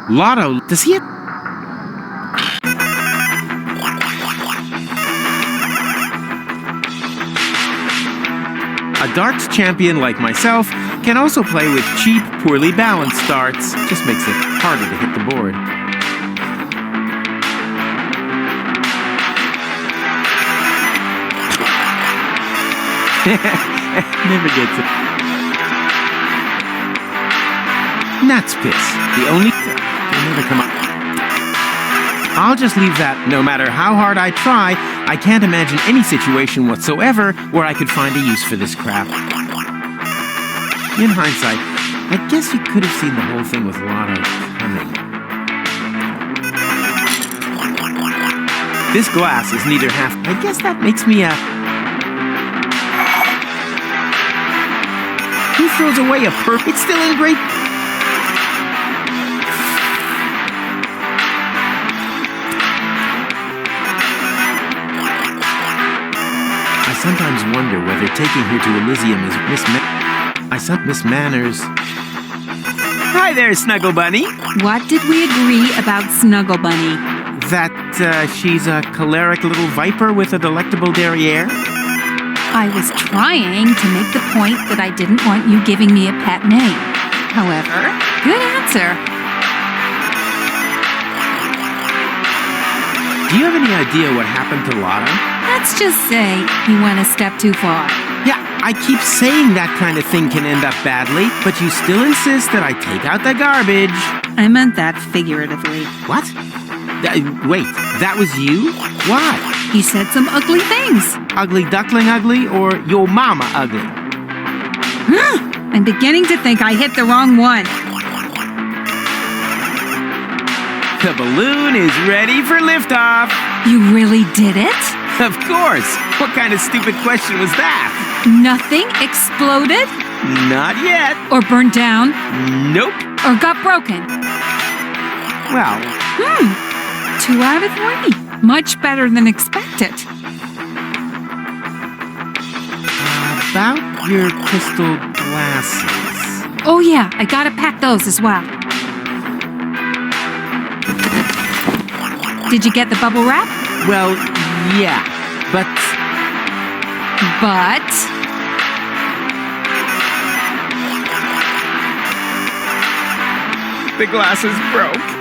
Lotto, does he have... A darts champion like myself can also play with cheap, poorly balanced darts. Just makes it harder to hit the board. Never gets it. Gnat's piss. The only... They'll never come up. I'll just leave that. No matter how hard I try, I can't imagine any situation whatsoever where I could find a use for this crap. In hindsight, I guess you could have seen the whole thing with Lotto coming. This glass is neither half... I guess that makes me a... Who throws away a perp? It's still in great... I sometimes wonder whether taking her to Elysium is Miss Manners. Hi there, Snuggle Bunny. What did we agree about Snuggle Bunny? That she's a choleric little viper with a delectable derriere? I was trying to make the point that I didn't want you giving me a pet name. However, good answer. Do you have any idea what happened to Lotto? Let's just say he went a step too far. Yeah, I keep saying that kind of thing can end up badly, but you still insist that I take out the garbage. I meant that figuratively. What? Wait, that was you? Why? He said some ugly things. Ugly duckling ugly or your mama ugly? I'm beginning to think I hit the wrong one. The balloon is ready for liftoff. You really did it? Of course. What kind of stupid question was that? Nothing exploded? Not yet. Or burned down? Nope. Or got broken? Well... 2 out of 3. Much better than expected. About your crystal glasses. Oh yeah, I gotta pack those as well. Did you get the bubble wrap? Well, yeah, but... The glasses broke.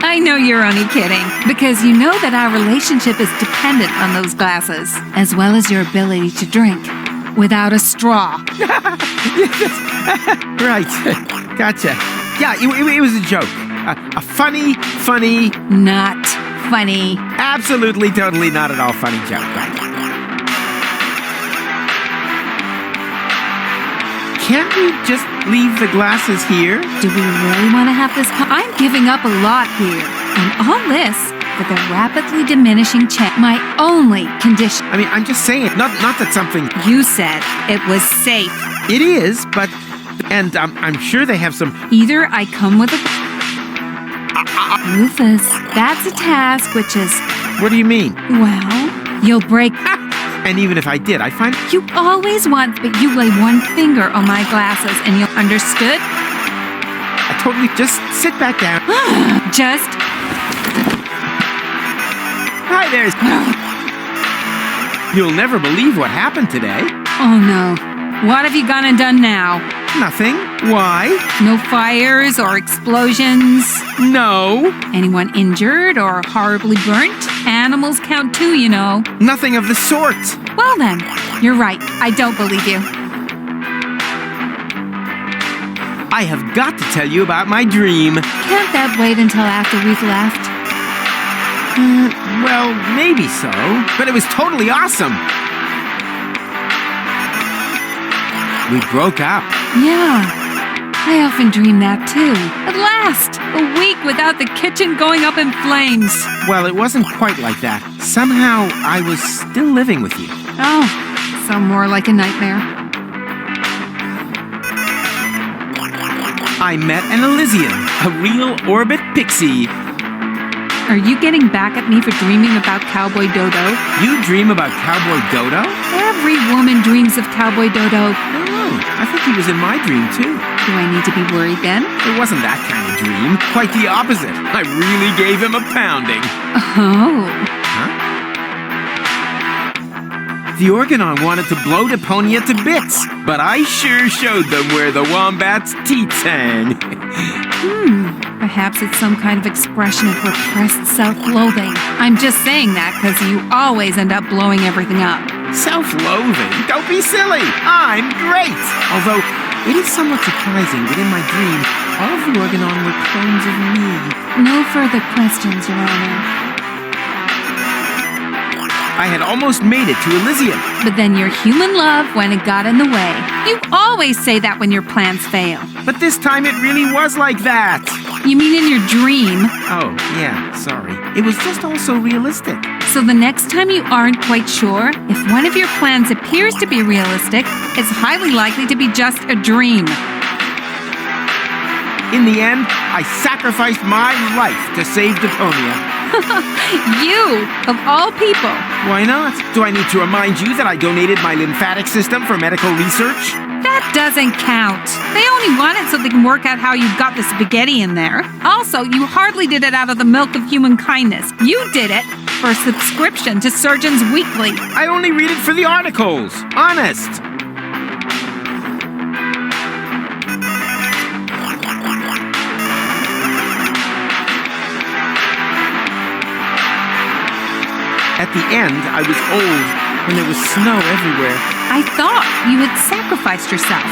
I know you're only kidding, because you know that our relationship is dependent on those glasses, as well as your ability to drink. without a straw. Right. Gotcha. Yeah, it was a joke. A funny... Not funny. Absolutely, totally not at all funny joke, right? Can't we just leave the glasses here? Do we really want to have this? I'm giving up a lot here. And all this for the rapidly diminishing chance. My only condition. I mean, I'm just saying, not that something... You said it was safe. It is, but... And I'm sure they have some... Either I come with a... Rufus, that's a task which is... What do you mean? Well, you'll break... And even if I did, I find... You always want, but you lay one finger on my glasses and you'll... Understood? I totally... Just sit back down. Just... Hi there. You'll never believe what happened today. Oh no. What have you gone and done now? Nothing. Why? No fires or explosions? No. Anyone injured or horribly burnt? Animals count too, you know. Nothing of the sort. Well then, you're right. I don't believe you. I have got to tell you about my dream. Can't that wait until after we've left? Well, maybe so. But it was totally awesome. We broke up. Yeah, I often dream that too. At last, a week without the kitchen going up in flames. Well, it wasn't quite like that. Somehow, I was still living with you. Oh, so more like a nightmare. I met an Elysian, a real orbit pixie. Are you getting back at me for dreaming about Cowboy Dodo? You dream about Cowboy Dodo? Every woman dreams of Cowboy Dodo. Oh, I think he was in my dream too. Do I need to be worried then? It wasn't that kind of dream. Quite the opposite. I really gave him a pounding. Oh. Huh? The Organon wanted to blow Deponia to bits, but I sure showed them where the wombat's teats hang. Perhaps it's some kind of expression of repressed self-loathing. I'm just saying that because you always end up blowing everything up. Self-loathing? Don't be silly! I'm great! Although, it is somewhat surprising that in my dream, all of the Organon were clones of me. No further questions, Your Honor. I had almost made it to Elysium. But then your human love when it got in the way. You always say that when your plans fail. But this time it really was like that. You mean in your dream? Oh, yeah, sorry. It was just all so realistic. So the next time you aren't quite sure, if one of your plans appears to be realistic, it's highly likely to be just a dream. In the end, I sacrificed my life to save Deponia. You, of all people. Why not? Do I need to remind you that I donated my lymphatic system for medical research? That doesn't count. They only want it so they can work out how you got the spaghetti in there. Also, you hardly did it out of the milk of human kindness. You did it for a subscription to Surgeons Weekly. I only read it for the articles. Honest. At the end, I was old, and there was snow everywhere. I thought you had sacrificed yourself.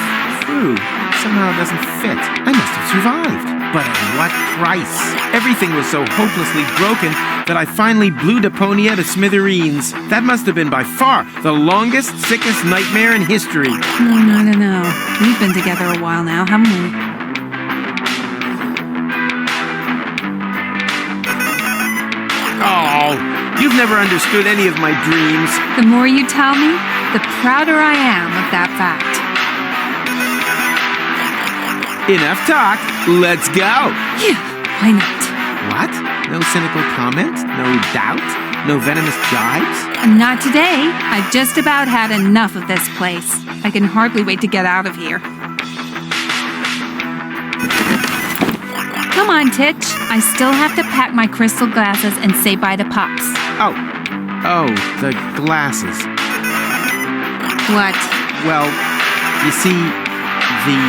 True. Somehow it doesn't fit. I must have survived. But at what price? Everything was so hopelessly broken that I finally blew Deponia to smithereens. That must have been by far the longest, sickest nightmare in history. No. We've been together a while now, haven't we? Oh, you've never understood any of my dreams. The more you tell me, the prouder I am of that fact. Enough talk. Let's go. Yeah, why not? What? No cynical comment? No doubt? No venomous jibes? Not today. I've just about had enough of this place. I can hardly wait to get out of here. Come on, Titch. I still have to pack my crystal glasses and say bye to Pops. Oh, the glasses. What? Well, you see, the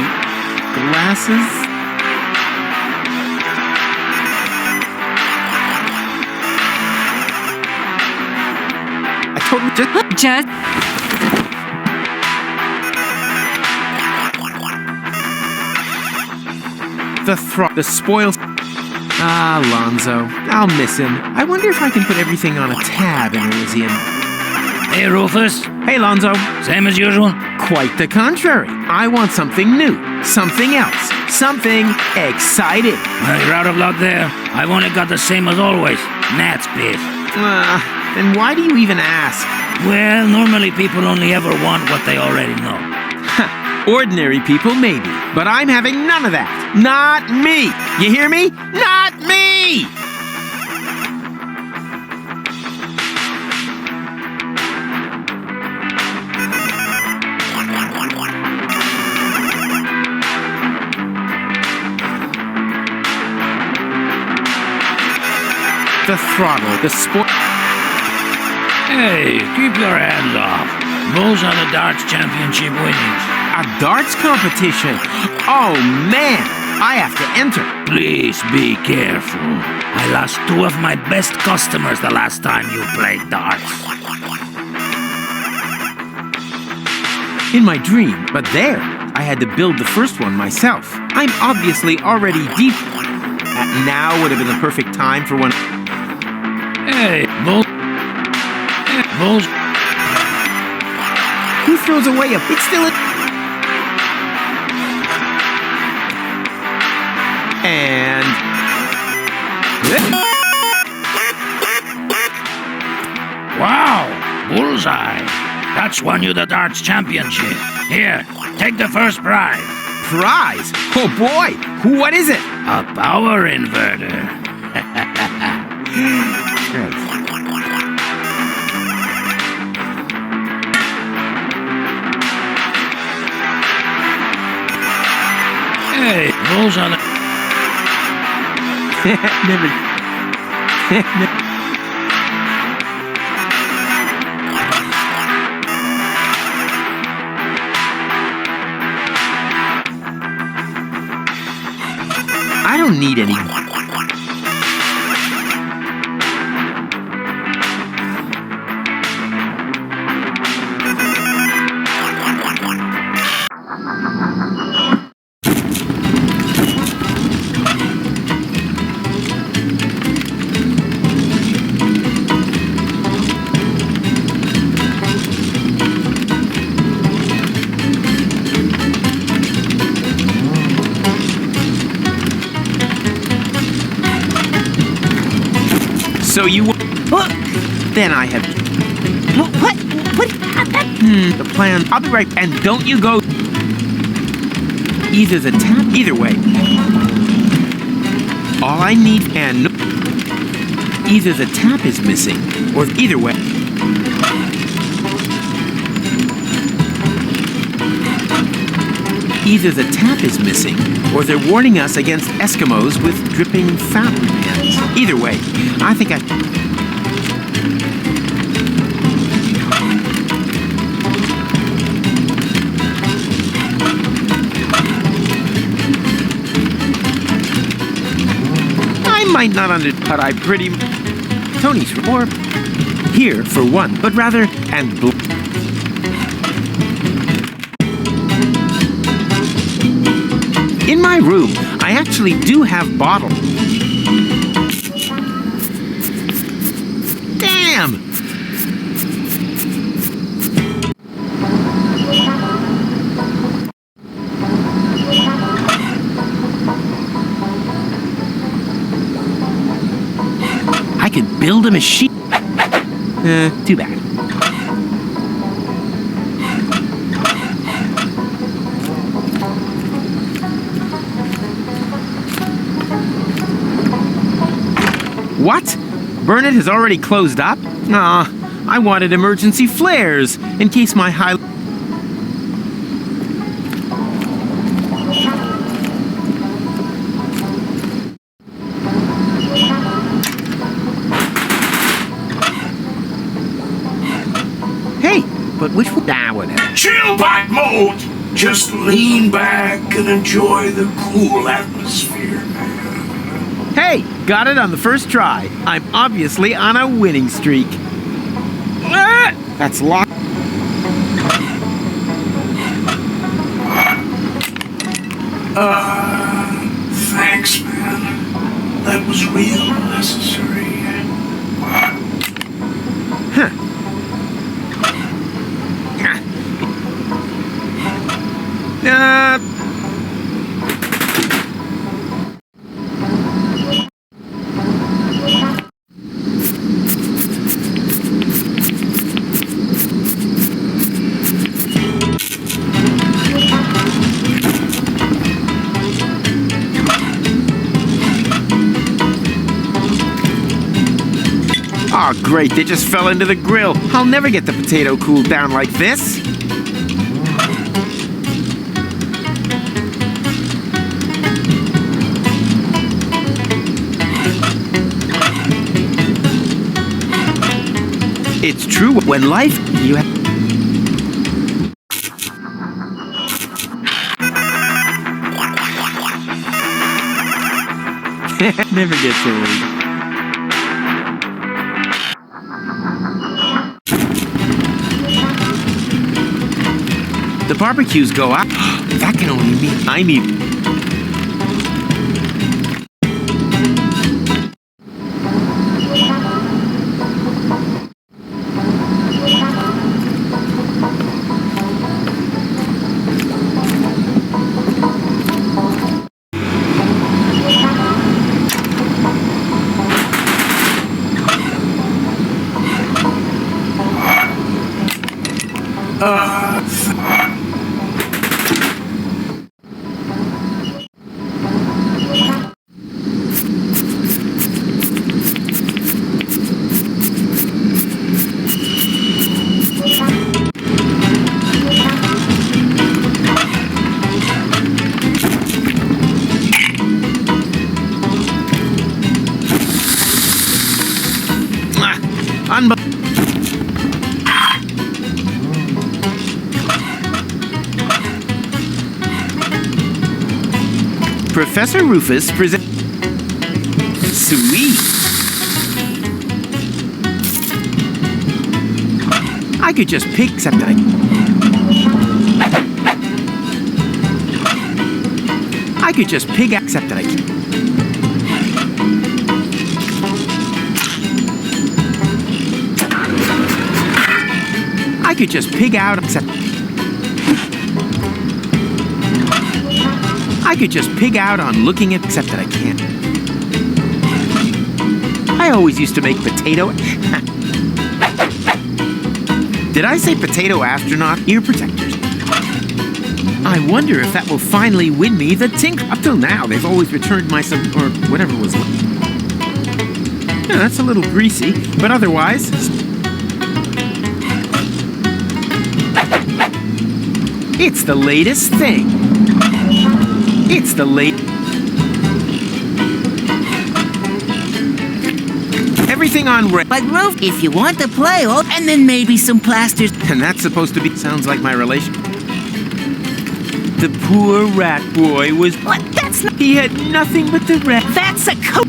glasses... I totally just... The spoils. Ah, Lonzo. I'll miss him. I wonder if I can put everything on a tab in Elysium. Hey, Rufus. Hey, Lonzo. Same as usual? Quite the contrary. I want something new. Something else. Something exciting. Well, you're out of luck there. I've only got the same as always. Gnat's piss. Then why do you even ask? Well, normally people only ever want what they already know. Ordinary people, maybe. But I'm having none of that. Not me. You hear me? Not me! The throttle, the sport. Hey, keep your hands off. Those are the darts championship winnings. A darts competition? Oh, man. I have to enter. Please be careful. I lost 2 of my best customers the last time you played darts. In my dream, but there, I had to build the first one myself. I'm obviously already deep. Now would have been the perfect time for one. Hey, Bulls. Who throws away a... It's still a... And... Wow! Bullseye! That's won you the darts championship. Here, take the first prize. Prize? Oh boy! What is it? A power inverter. Great. Hey, Bulls on the... Never... I don't need any... So you... Then I have... What? The plan... I'll be right... And don't you go... Either the tap... Either way. All I need... And... Either the tap is missing, or either way... Either the tap is missing, or they're warning us against Eskimos with dripping fountain pens. Either way, I think I might not but I pretty... Tony's or here for one, but rather and... In my room, I actually do have bottles. Damn! I could build a machine. Too bad. What? Burnett has already closed up? Aw, I wanted emergency flares in case my high... Hey, but which one? Ah, whatever. Chill back mode! Just lean back and enjoy the cool atmosphere, man. Hey, got it on the first try. I'm obviously on a winning streak. Ah, that's locked. that was real necessary. Oh, great, they just fell into the grill. I'll never get the potato cooled down like this. It's true, when life, you have... Never gets old. The barbecues go up. That can only mean I need... Professor Rufus presents... Sweet! I could just pick something. I could just pick except that I can. I could just pig out except... I could just pig out on looking at except that I can't. I always used to make potato... Did I say potato astronaut ear protectors? I wonder if that will finally win me the tink. Up till now, they've always returned my or whatever was left. Yeah, that's a little greasy, but otherwise... It's the latest thing. It's the late... Everything on red. But Roof, if you want to play, oh, and then maybe some plasters. And that's supposed to be... Sounds like my relation. The poor rat boy was... What? That's not... He had nothing but the rat. That's a coat.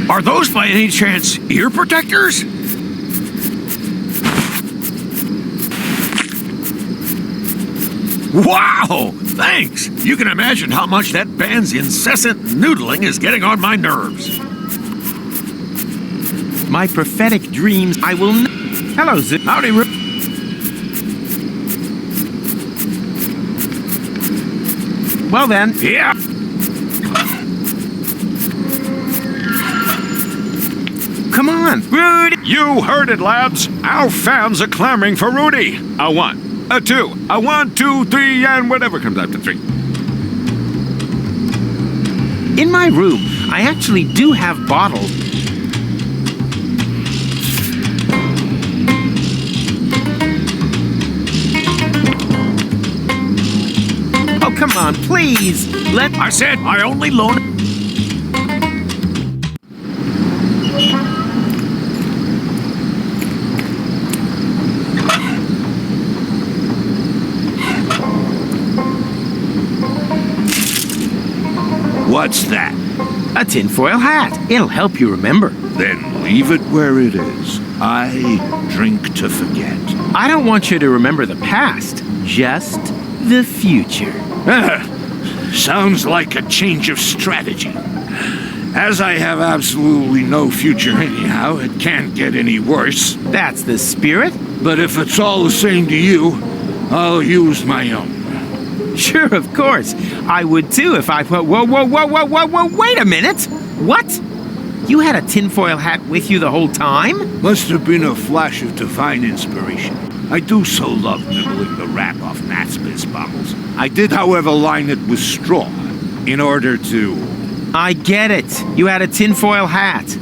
Are those by any chance ear protectors? Wow! Thanks! You can imagine how much that band's incessant noodling is getting on my nerves. My prophetic dreams, I will... Hello, Zip. Howdy, Rip. Well then. Yeah. Come on, Rudy! You heard it, lads. Our fans are clamoring for Rudy. A 1, a 2, a 1, 2, 3, and whatever comes after 3. In my room, I actually do have bottles. Oh, come on, please. I said I only loan... What's that? A tinfoil hat. It'll help you remember. Then Leave it where it is. I drink to forget. I don't want you to remember the past, just the future. Sounds like a change of strategy. As I have absolutely no future anyhow, it can't get any worse. That's the spirit. But if it's all the same to you, I'll use my own. Sure, of course. I would too if I... Whoa, wait a minute! What? You had a tinfoil hat with you the whole time? Must have been a flash of divine inspiration. I do so love nibbling the wrap off Matt's Biz bottles. I did, however, line it with straw in order to... I get it. You had a tinfoil hat.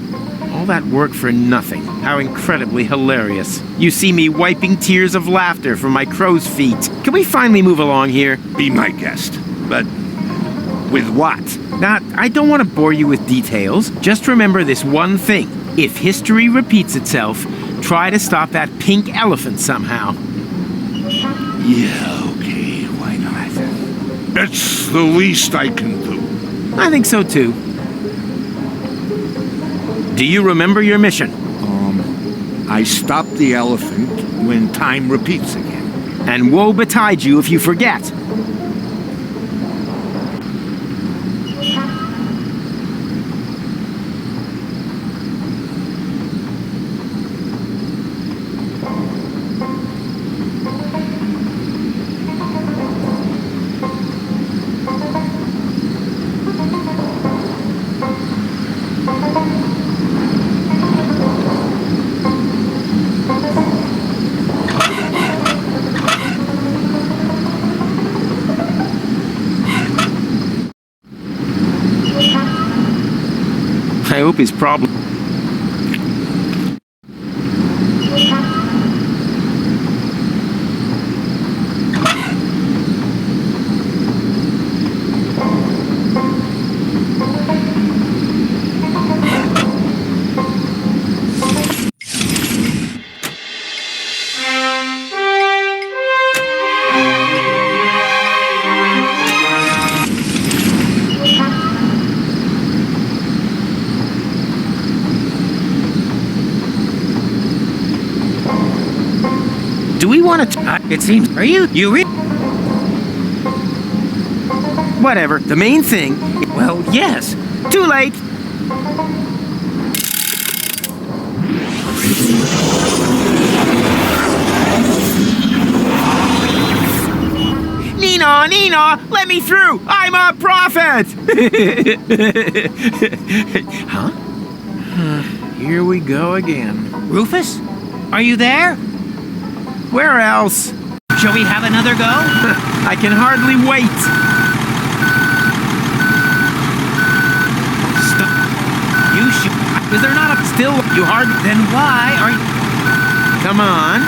All that work for nothing. How incredibly hilarious. You see me wiping tears of laughter from my crow's feet. Can we finally move along here? Be my guest. But with what? Now, I don't want to bore you with details. Just remember this one thing. If history repeats itself, try to stop that pink elephant somehow. Yeah, okay, why not? That's the least I can do. I think so too. Do you remember your mission? I stopped the elephant when time repeats again. And woe betide you if you forget. I hope his problem... Do we want to... It seems... Are you... Whatever. The main thing... Well, yes. Too late. Nina, let me through. I'm a prophet. Huh? Here we go again. Rufus? Are you there? Where else? Shall we have another go? I can hardly wait. Stop. You should... Is there not a... Still... You hard... Then why are you... Come on.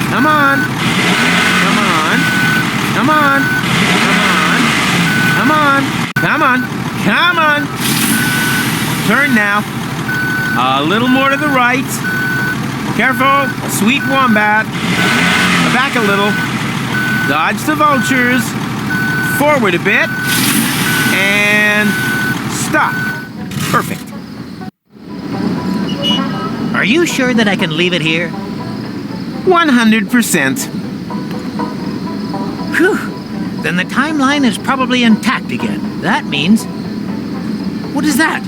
Come on. Come on. Come on. Come on. Come on. Come on. Turn now. A little more to the right. Careful. Sweet wombat. Back a little. Dodge the vultures. Forward a bit. And stop. Perfect. Are you sure that I can leave it here? 100%. Whew. Then the timeline is probably intact again. That means... What is that?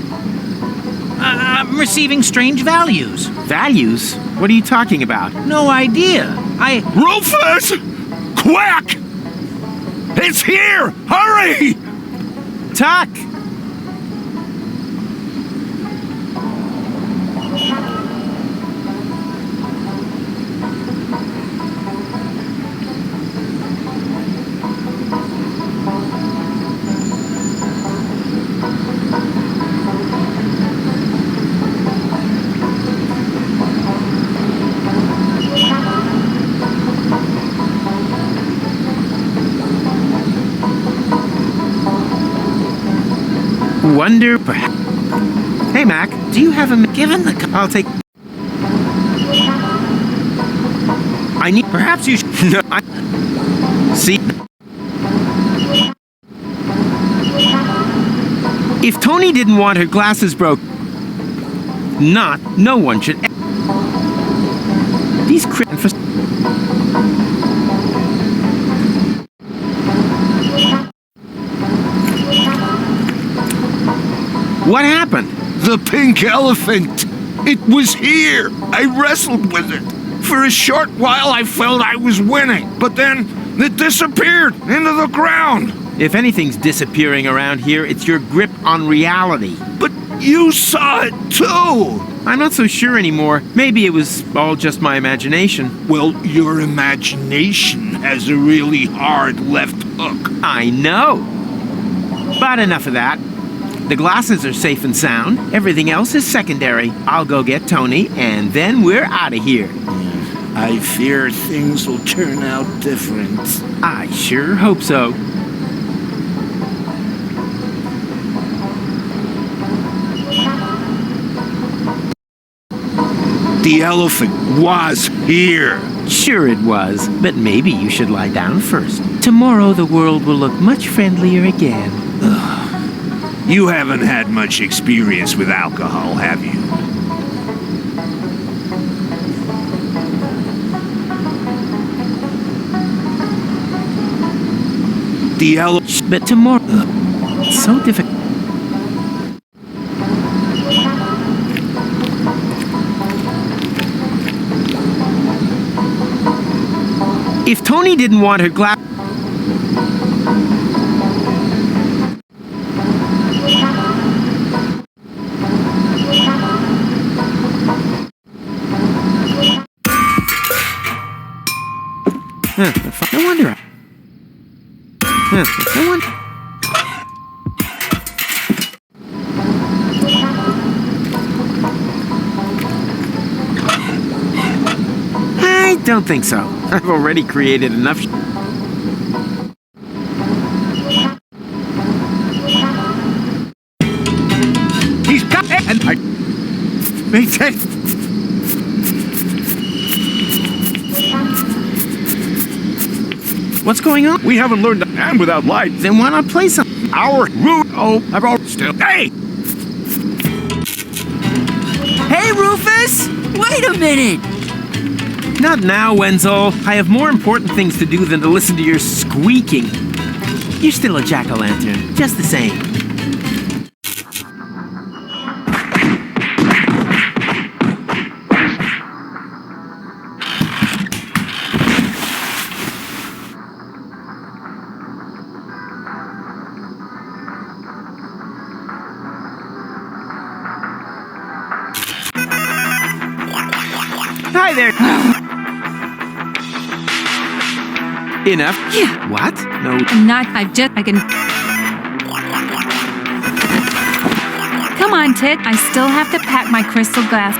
I'm receiving strange values. Values? What are you talking about? No idea. Rufus! Quick! It's here! Hurry! Tuck! Wonder perhaps... Hey, Mac, do you have a... Given the... I'll take... I need... Perhaps you should... No, I... See... If Tony didn't want her glasses broke... No one should. These cryptics. What happened? The pink elephant! It was here! I wrestled with it. For a short while I felt I was winning, but then it disappeared into the ground. If anything's disappearing around here, it's your grip on reality. But you saw it too! I'm not so sure anymore. Maybe it was all just my imagination. Well, your imagination has a really hard left hook. I know. But enough of that. The glasses are safe and sound. Everything else is secondary. I'll go get Tony, and then we're out of here. I fear things will turn out different. I sure hope so. The elephant was here. Sure it was, but maybe you should lie down first. Tomorrow the world will look much friendlier again. You haven't had much experience with alcohol, have you? The elephant. But tomorrow, it's so difficult. If Tony didn't want her glass. No wonder. No wonder. I don't think so. I've already created enough. He's got it, and I made sense. What's going on? We haven't learned to hand without light. Then why not play some? Our route. Oh, I've already still. Hey! Hey, Rufus! Wait a minute! Not now, Wenzel. I have more important things to do than to listen to your squeaking. You're still a jack-o'-lantern, just the same. Hi there. Enough. Yeah. What? No. I'm not. I can. Come on, Tit. I still have to pack my crystal glass.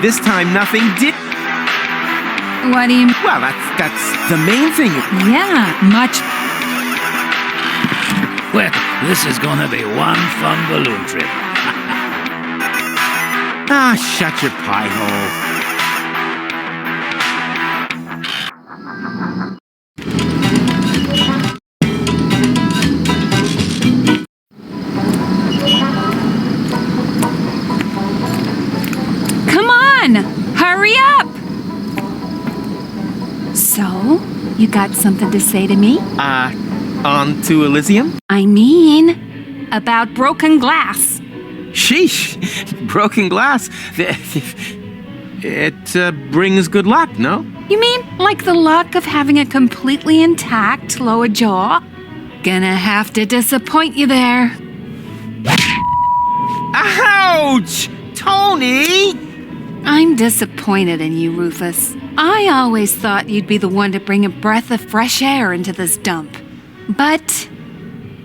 This time nothing did. What do you mean? Well, that's the main thing. Yeah, much. Well, this is gonna be one fun balloon trip. Ah, shut your pie hole. Hurry up! So, you got something to say to me? On to Elysium? I mean, about broken glass. Sheesh, broken glass. It brings good luck, no? You mean like the luck of having a completely intact lower jaw? Gonna have to disappoint you there. Ouch! Tony! I'm disappointed in you, Rufus. I always thought you'd be the one to bring a breath of fresh air into this dump. But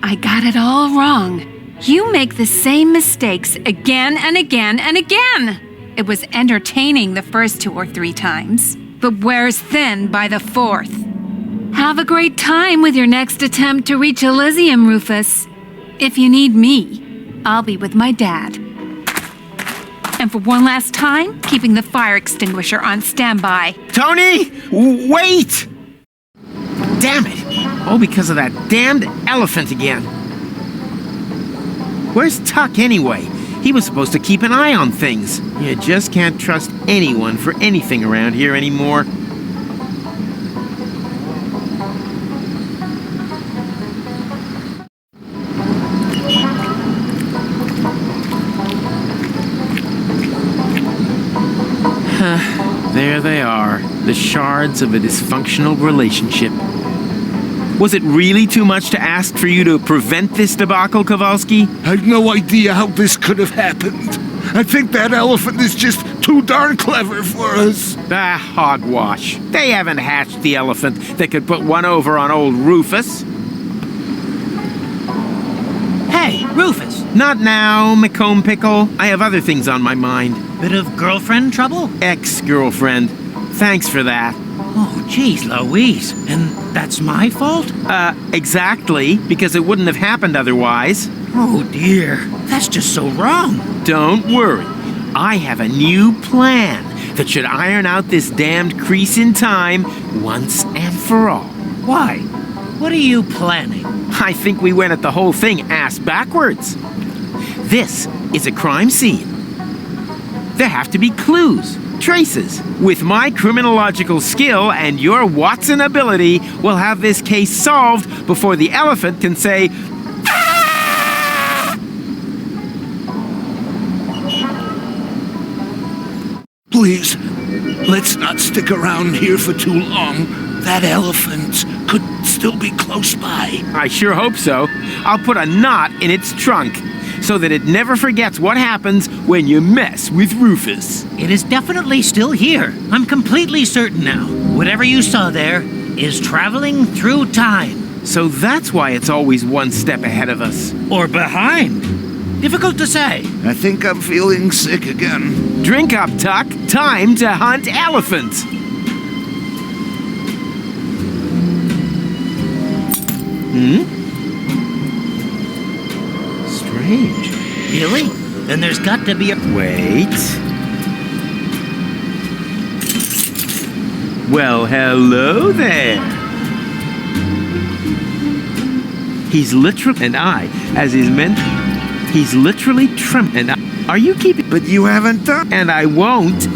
I got it all wrong. You make the same mistakes again and again and again. It was entertaining the first 2 or 3 times, but wears thin by the 4th. Have a great time with your next attempt to reach Elysium, Rufus. If you need me, I'll be with my dad. And for one last time, keeping the fire extinguisher on standby. Tony! Wait! Damn it! All because of that damned elephant again. Where's Tuck anyway? He was supposed to keep an eye on things. You just can't trust anyone for anything around here anymore. There they are, the shards of a dysfunctional relationship. Was it really too much to ask for you to prevent this debacle, Kowalski? I've no idea how this could have happened. I think that elephant is just too darn clever for us. Ah, hogwash. They haven't hatched the elephant that could put one over on old Rufus. Hey, Rufus! Not now, McComb Pickle. I have other things on my mind. Bit of girlfriend trouble? Ex-girlfriend. Thanks for that. Oh, geez, Louise. And that's my fault? Exactly, because it wouldn't have happened otherwise. Oh, dear. That's just so wrong. Don't worry. I have a new plan that should iron out this damned crease in time once and for all. Why? What are you planning? I think we went at the whole thing ass backwards. This is a crime scene. There have to be clues, traces. With my criminological skill and your Watson ability, we'll have this case solved before the elephant can say, Please, let's not stick around here for too long. That elephant could still be close by. I sure hope so. I'll put a knot in its trunk so that it never forgets what happens when you mess with Rufus. It is definitely still here. I'm completely certain now. Whatever you saw there is traveling through time. So that's why it's always one step ahead of us. Or behind. Difficult to say. I think I'm feeling sick again. Drink up, Tuck. Time to hunt elephants. Strange. Really? Then there's got to be a... Wait. Well, hello there. He's literally... And I, as is meant... He's literally trembling. Are you keeping... But you haven't done... And I won't.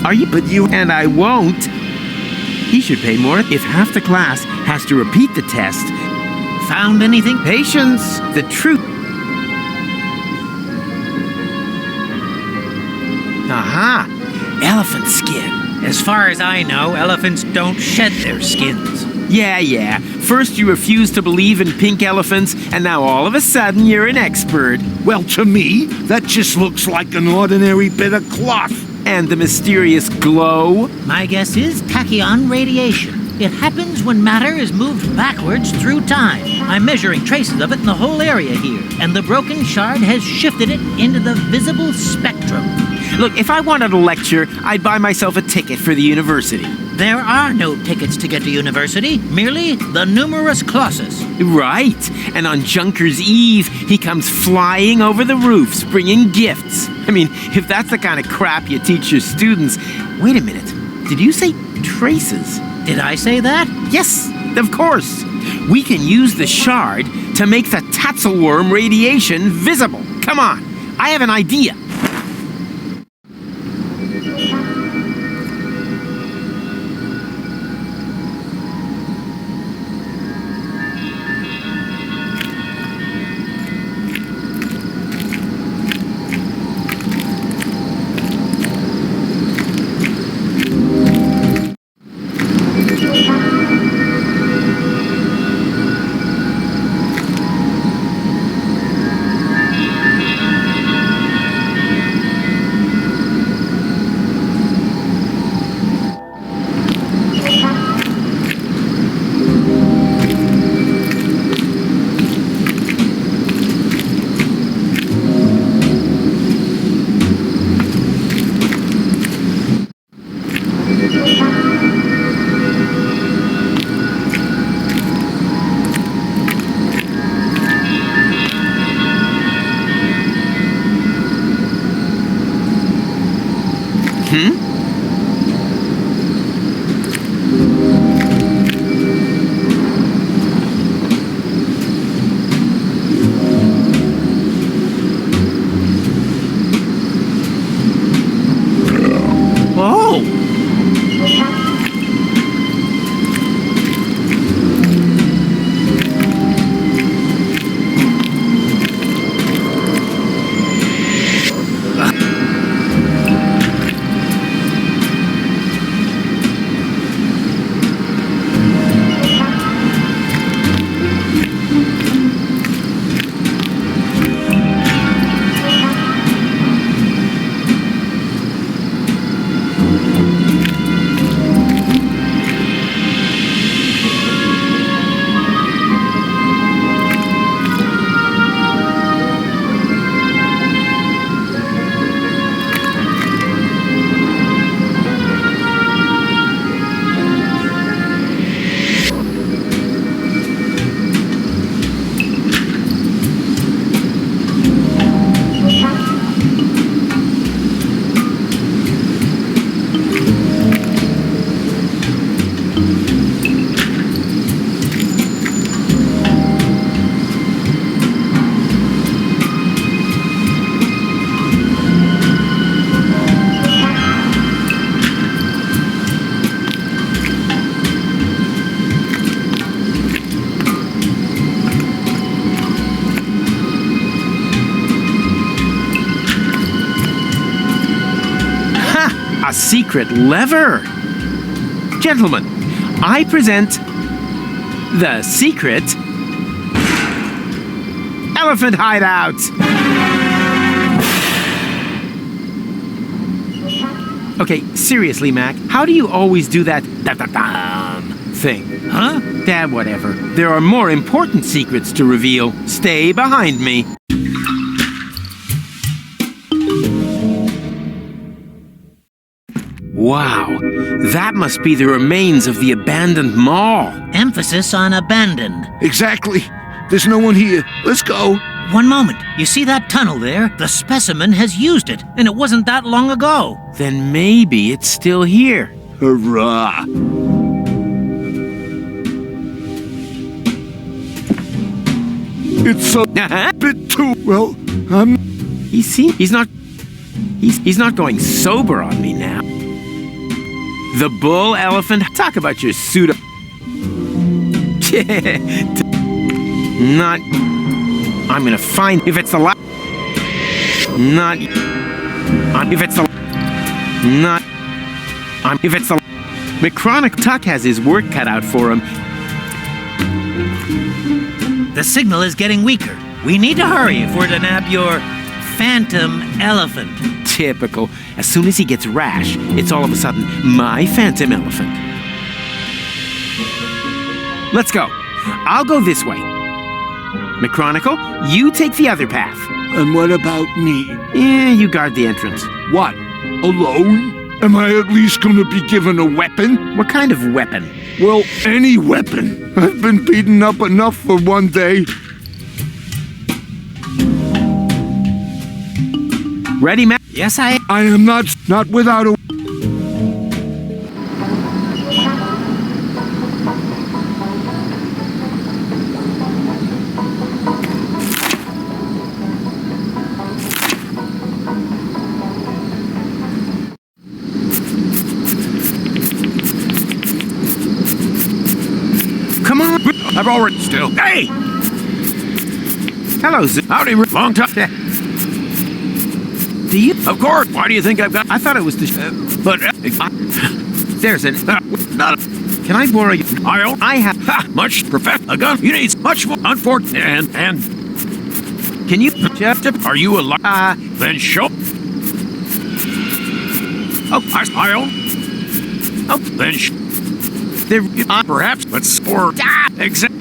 Are you... But you... And I won't. He should pay more if half the class has to repeat the test. Found anything? Patience. The truth. Aha! Elephant skin. As far as I know, elephants don't shed their skins. Yeah. First you refused to believe in pink elephants, and now all of a sudden you're an expert. Well, to me, that just looks like an ordinary bit of cloth. And the mysterious glow? My guess is tachyon radiation. It happens when matter is moved backwards through time. I'm measuring traces of it in the whole area here, and the broken shard has shifted it into the visible spectrum. Look, if I wanted a lecture, I'd buy myself a ticket for the university. There are no tickets to get to university, merely the numerous clauses. Right, and on Junker's Eve, he comes flying over the roofs, bringing gifts. I mean, if that's the kind of crap you teach your students... Wait a minute, did you say traces? Did I say that? Yes, of course. We can use the shard to make the Tatzelworm radiation visible. Come on, I have an idea. A secret lever. Gentlemen, I present the secret elephant hideout. Okay, seriously, Mac, how do you always do that thing? Huh? Dad, whatever. There are more important secrets to reveal. Stay behind me. Wow, that must be the remains of the abandoned mall. Emphasis on abandoned. Exactly. There's no one here. Let's go. One moment. You see that tunnel there? The specimen has used it, and it wasn't that long ago. Then maybe it's still here. Hurrah! It's a bit too well. You see, he's not going sober on me now. The bull elephant. Talk about your pseudo. Not. I'm gonna find if it's a lot. Not. If it's a. Not. If it's a. McChronic Tuck has his work cut out for him. The signal is getting weaker. We need to hurry if we're to nab your phantom elephant. Typical. As soon as he gets rash, it's all of a sudden my phantom elephant. Let's go. I'll go this way. McChronicle, you take the other path. And what about me? Yeah, you guard the entrance. What? Alone? Am I at least gonna be given a weapon? What kind of weapon? Well, any weapon. I've been beaten up enough for one day. Ready, Matt? Yes, I am not without a... Come on. I've already still. Hey! Hello, Zoo. Howdy, long time. Do you? Of course. Why do you think I've got... I thought it was the... there's an... not a... Can I borrow you? I have... much perfect a gun. You need much more... Unfortunate... And... Can you... Are you a... Then show... Oh, I own... Oh, then there... perhaps, but score... Exact...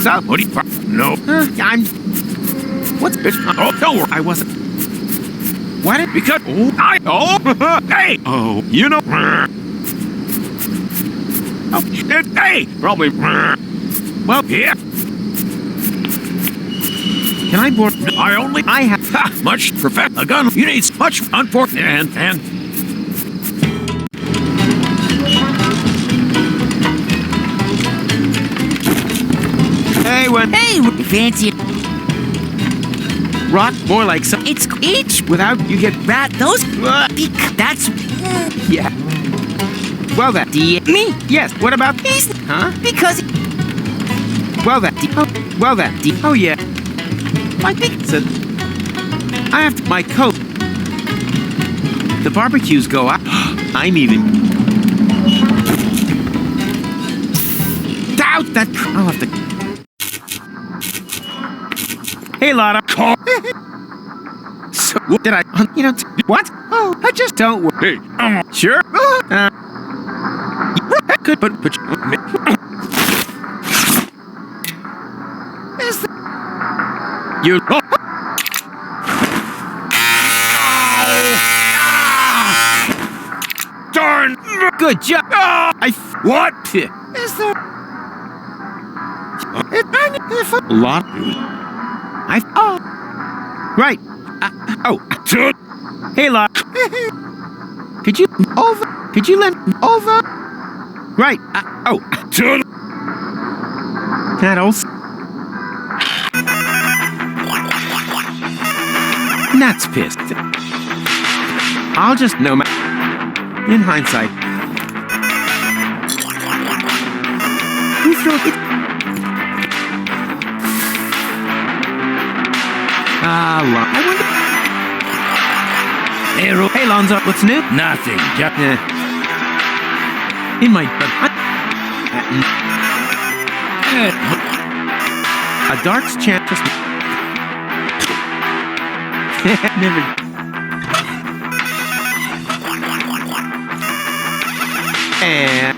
So, what do you... No. I'm... What's... Oh, don't worry. I wasn't... What? Because... Hey! Oh, you know... Oh, hey! Probably... Well, yeah. Can I board... I have... much perfect a gun. You need much... Unfortunate... And... Hey, what? Hey, fancy. Rock more like some... It's each Without you get... rat. Those... That's... Yeah. Well then. Me? Yes. What about... He's... Huh? Because... Well then. Well then. Oh yeah. My big... So, I have to... My coat. The barbecues go up. I'm even... Doubt that... I'll have to... Hey, Lotta. So, did I... You know... What? Oh, I just don't... Hey. Sure. Good, but... Is the... You... Oh. Darn! Good job. What? Is there... Lot. Oh. Right. Oh. Hey, Lot. Could you over? Could you let over? Right. Oh. That old. Nuts pissed. I'll just know. In hindsight. We throw it. I wonder. Hey, Hey, Lonzo, what's new? Nothing. Just In my... A darts champ just... Never... And...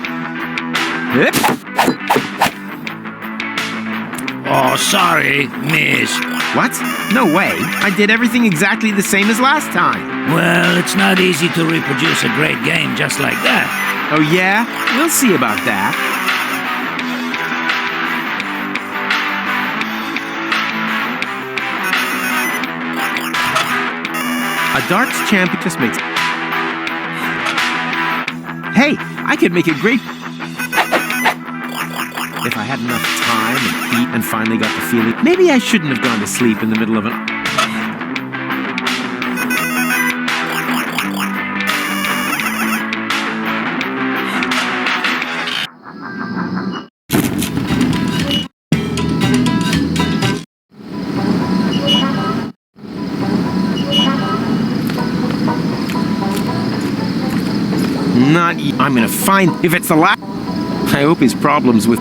Oh, sorry, miss. What? No way. I did everything exactly the same as last time. Well, it's not easy to reproduce a great game just like that. Oh, yeah? We'll see about that. A darts champ just makes... Hey, I could make a great... If I had enough time and heat and finally got the feeling, maybe I shouldn't have gone to sleep in the middle of an... I'm gonna find... If it's the last... I hope his problems with...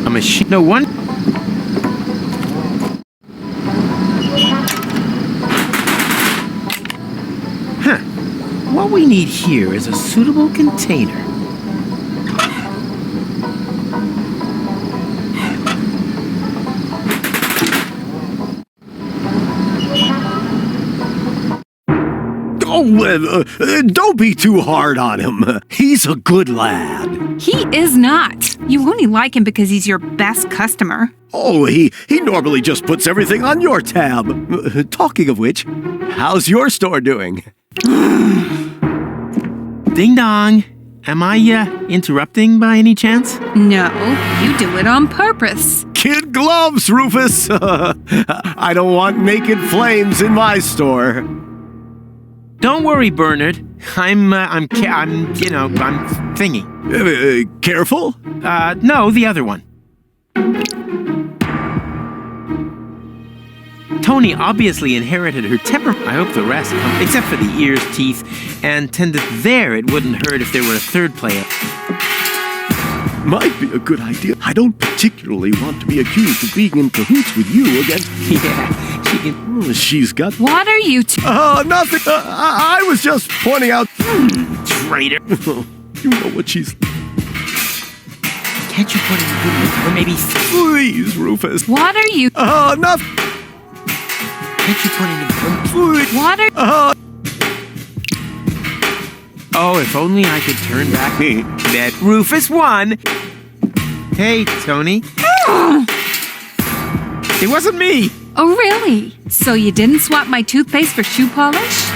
a machine... No one... Huh. What we need here is a suitable container. Oh, don't be too hard on him. He's a good lad. He is not. You only like him because he's your best customer. Oh, he normally just puts everything on your tab. Talking of which, how's your store doing? Ding dong. Am I, interrupting by any chance? No, you do it on purpose. Kid gloves, Rufus. I don't want naked flames in my store. Don't worry, Bernard. I'm thingy. Careful? No, the other one. Tony obviously inherited her temper. I hope the rest come, except for the ears, teeth, and tended there it wouldn't hurt if there were a third player. Might be a good idea. I don't particularly want to be accused of being in cahoots with you against... Yeah, she's got... What are you nothing. I was just pointing out... Traitor. You know what she's... Can't you put in a good look? Or maybe... Please, Rufus. What are you... nothing. Can't you put in a good... What are... Oh, if only I could turn back that Rufus won. Hey, Tony. It wasn't me. Oh, really? So you didn't swap my toothpaste for shoe polish?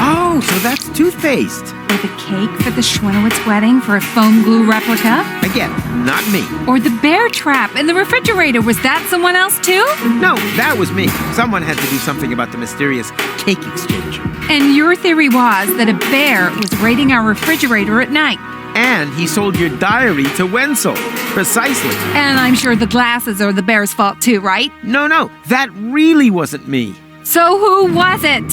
Oh, so that's toothpaste. Or the cake for the Schwenowitz wedding for a foam glue replica? Again, not me. Or the bear trap in the refrigerator. Was that someone else too? No, that was me. Someone had to do something about the mysterious cake exchange. And your theory was that a bear was raiding our refrigerator at night. And he sold your diary to Wenzel. Precisely. And I'm sure the glasses are the bear's fault too, right? No, that really wasn't me. So who was it?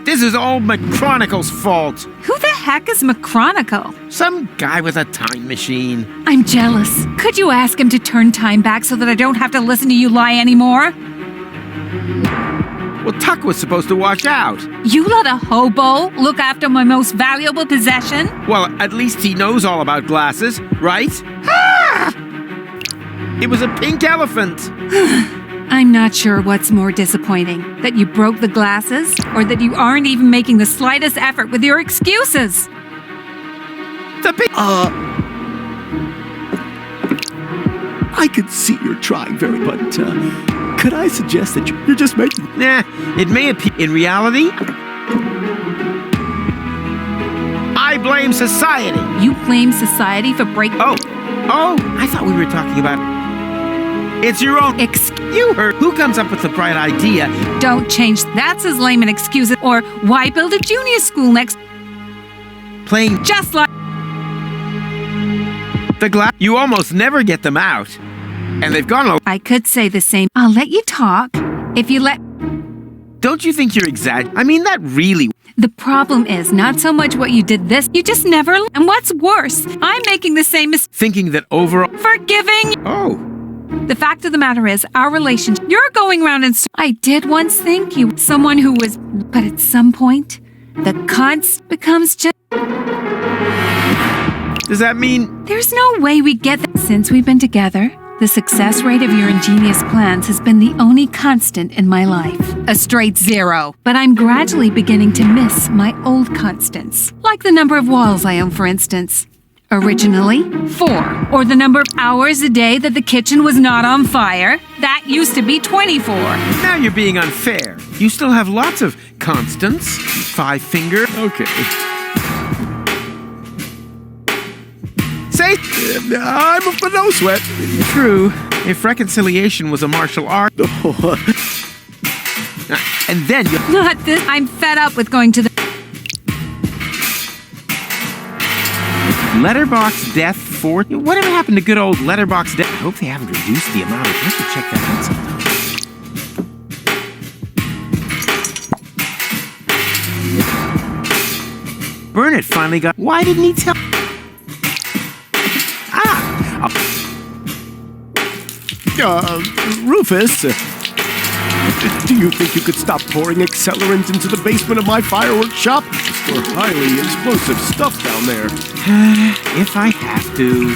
This is all McChronicle's fault. Who the heck is McChronicle? Some guy with a time machine. I'm jealous. Could you ask him to turn time back so that I don't have to listen to you lie anymore? Well, Tuck was supposed to watch out. You let a hobo look after my most valuable possession? Well, at least he knows all about glasses, right? It was a pink elephant. I'm not sure what's more disappointing, that you broke the glasses, or that you aren't even making the slightest effort with your excuses. The pink... I could see you're trying very, but, could I suggest that you're just making... Nah, it may appear... In reality, I blame society. You blame society for breaking... Oh, I thought we were talking about... It's your own... You heard. Who comes up with the bright idea? Don't change. That's as lame an excuse. Or why build a junior school next... Playing... Just like... The glass... You almost never get them out. And they've gone I could say the same. I'll let you talk if you let... Don't you think you're exaggerating? I mean, that really... The problem is not so much what you did this, you just never... And what's worse, I'm making the same mistake. Thinking that overall... Forgiving... Oh. The fact of the matter is, our relationship... You're going around and... I did once think you... Someone who was... But at some point, the const becomes just... Does that mean... There's no way we get that. Since we've been together, the success rate of your ingenious plans has been the only constant in my life. A straight 0. But I'm gradually beginning to miss my old constants. Like the number of walls I own, for instance. Originally, 4. Or the number of hours a day that the kitchen was not on fire. That used to be 24. Now you're being unfair. You still have lots of constants. 5 finger. Okay. Say, I'm for no sweat. True, if reconciliation was a martial art. And then you... Not this. I'm fed up with going to the... Letterbox death 4. Whatever happened to good old letterbox death? I hope they haven't reduced the amount of... I should check that out sometime. Burnett finally got... Why didn't he tell... Rufus, do you think you could stop pouring accelerant into the basement of my fireworks shop? I store highly explosive stuff down there. If I have to.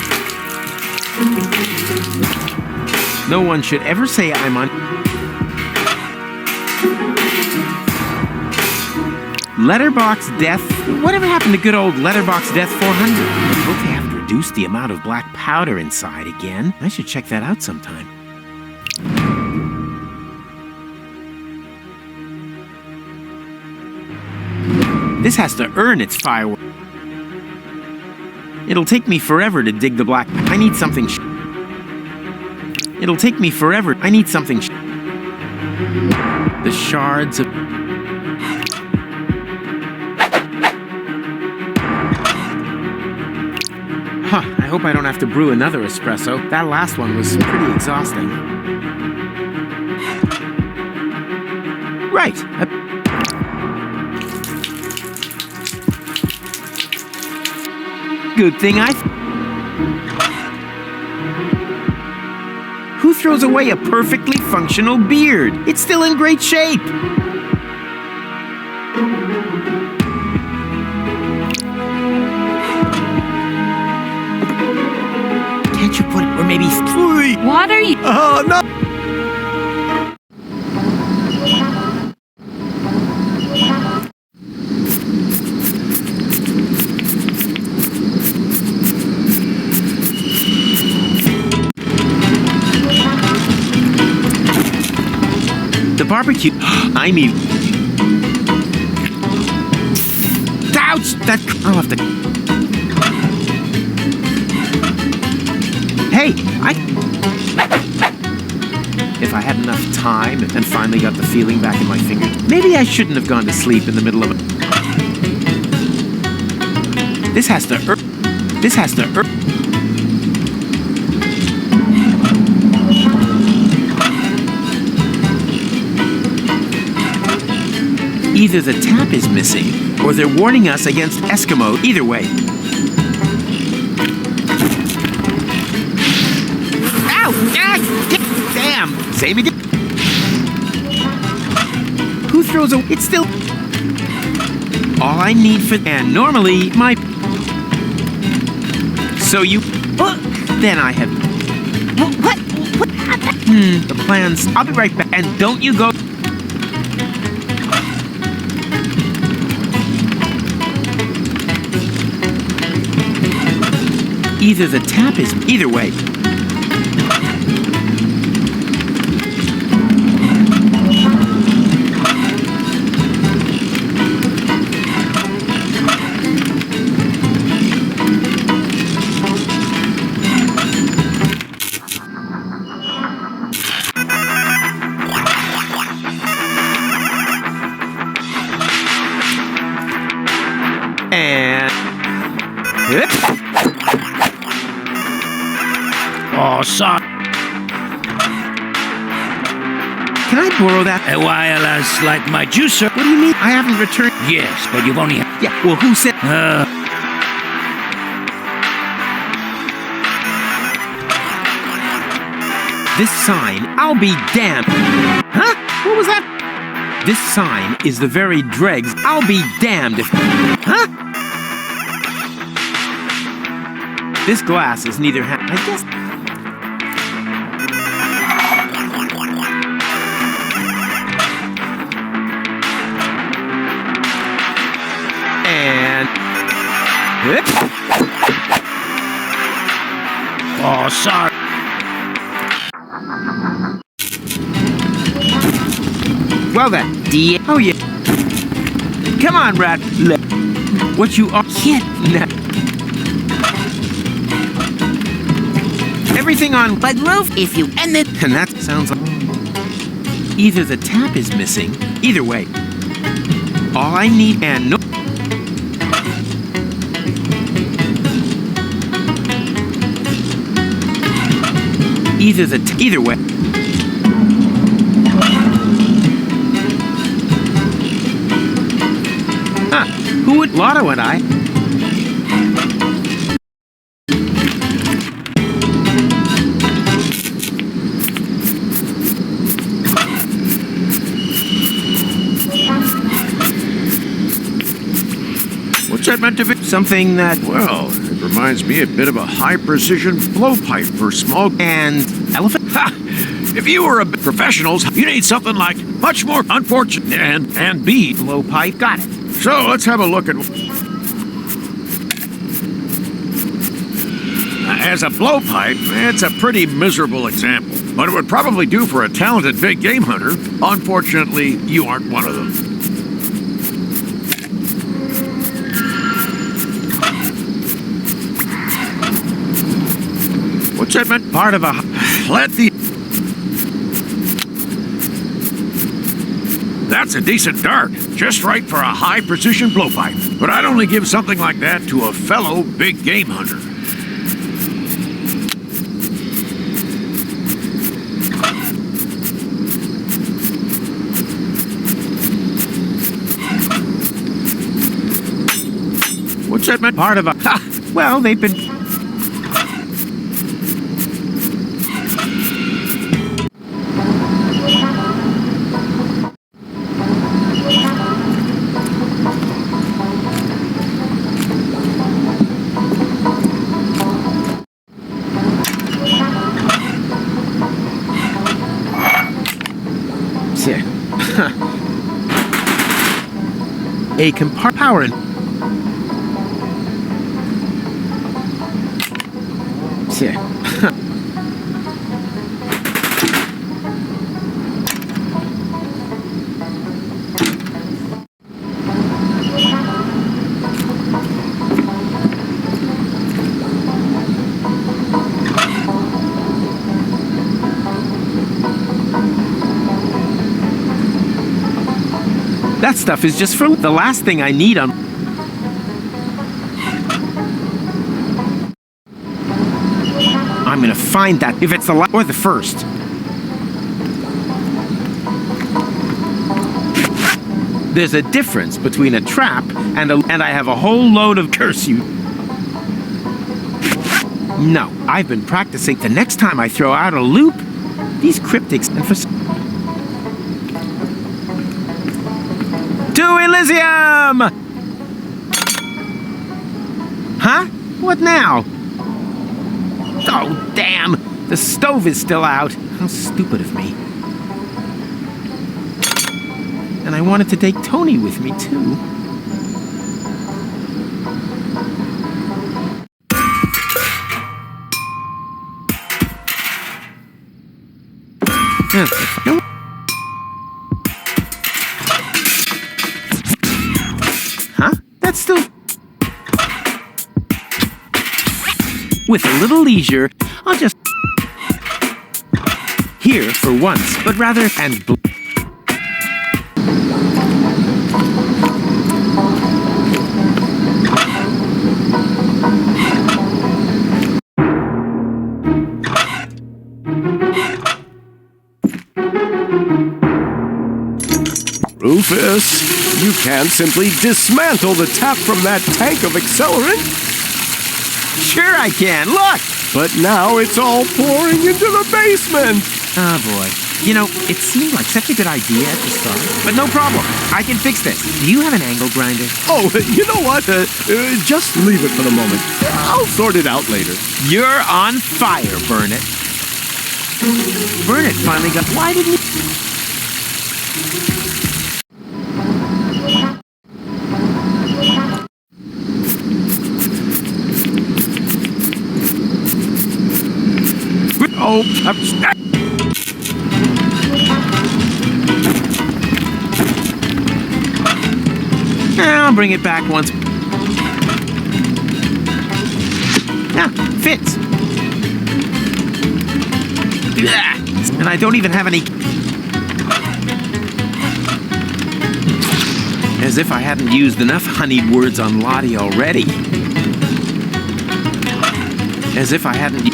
No one should ever say I'm on... Letterbox death... Whatever happened to good old letterbox death 400? I hope they haven't reduced the amount of black powder inside again. I should check that out sometime. This has to earn its fireworks. It'll take me forever to dig the black... I need something... It'll take me forever... I need something... The shards of... Huh, I hope I don't have to brew another espresso. That last one was pretty exhausting. Right. Good thing Who throws away a perfectly functional beard? It's still in great shape. Can't you put... Or maybe... What are you... Oh, no! The barbecue... I mean... Ouch! That... I'll have to... Hey, If I had enough time and finally got the feeling back in my finger, maybe I shouldn't have gone to sleep in the middle of it. This has to... This has to... Either the tap is missing, or they're warning us against Eskimo. Either way. Ow! Ah! Damn! Same again. Who throws a... It's still... All I need for... And normally, my... So you... Then I have... What? The plans... I'll be right back. And don't you go... Either the tap is... Either way. And... Oh, son. I borrow that? While as like my juicer. What do you mean? I haven't returned. Yes, but you've only... Yeah, well, who said... This sign, I'll be damned. Huh? What was that? This sign is the very dregs. I'll be damned if... Huh? This glass is neither I guess... And... Oh, sorry. Well then, oh yeah. Come on, Rat. What you are... Kid. Everything on... But roof, if you end it... And that sounds like... Either the tap is missing... Either way. All I need and no... Either way. Huh. Who would... Lotto and I... What's that meant to be? Something that... Well, it reminds me a bit of a high-precision blowpipe for small... And... Elephant? Ha! If you were a professionals, you need something like much more unfortunate and B. Blowpipe. Got it. So let's have a look at... As a blowpipe, it's a pretty miserable example. But it would probably do for a talented big game hunter. Unfortunately, you aren't one of them. What's that meant? Part of a... Let the... That's a decent dart. Just right for a high-precision blowpipe. But I'd only give something like that to a fellow big game hunter. What's that meant? Part of a... Ha! Well, they've been... A power in... That stuff is just for the last thing I need on... I'm gonna find that if it's the last or the first. There's a difference between a trap and I have a whole load of curse you. No, I've been practicing. The next time I throw out a loop, these cryptics and for... To Elysium! Huh? What now? Oh, damn! The stove is still out. How stupid of me. And I wanted to take Tony with me, too. No. Huh? That's still... With a little leisure, I'll just... Here for once, but rather... And... You can't simply dismantle the tap from that tank of accelerant. Sure I can, look! But now it's all pouring into the basement. Oh boy. You know, it seemed like such a good idea at the start. But no problem. I can fix this. Do you have an angle grinder? Oh, you know what? Just leave it for the moment. I'll sort it out later. You're on fire, Burnett. Burnett finally got... Why didn't he... Oh, I'll bring it back once. Yeah, fits. And I don't even have any... As if I hadn't used enough honeyed words on Lottie already. As if I hadn't...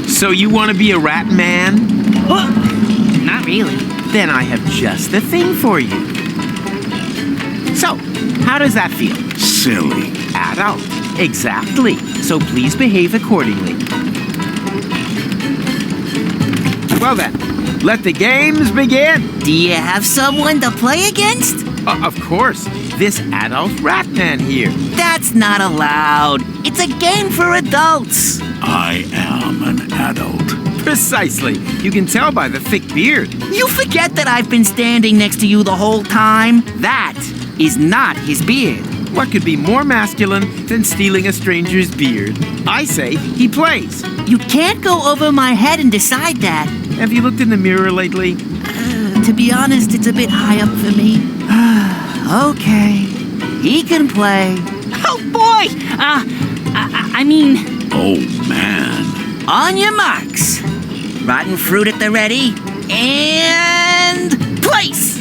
So you want to be a rat man? Not really. Then I have just the thing for you. So, how does that feel? Silly. Adult. Exactly. So please behave accordingly. Well then, let the games begin. Do you have someone to play against? Of course. This adult rat man here. That's not allowed. It's a game for adults. I am an adult. Precisely. You can tell by the thick beard. You forget that I've been standing next to you the whole time? That is not his beard. What could be more masculine than stealing a stranger's beard? I say he plays. You can't go over my head and decide that. Have you looked in the mirror lately? To be honest, it's a bit high up for me. Okay. He can play. Oh, boy! I mean... Oh, man. On your marks. Rotten fruit at the ready. And... place!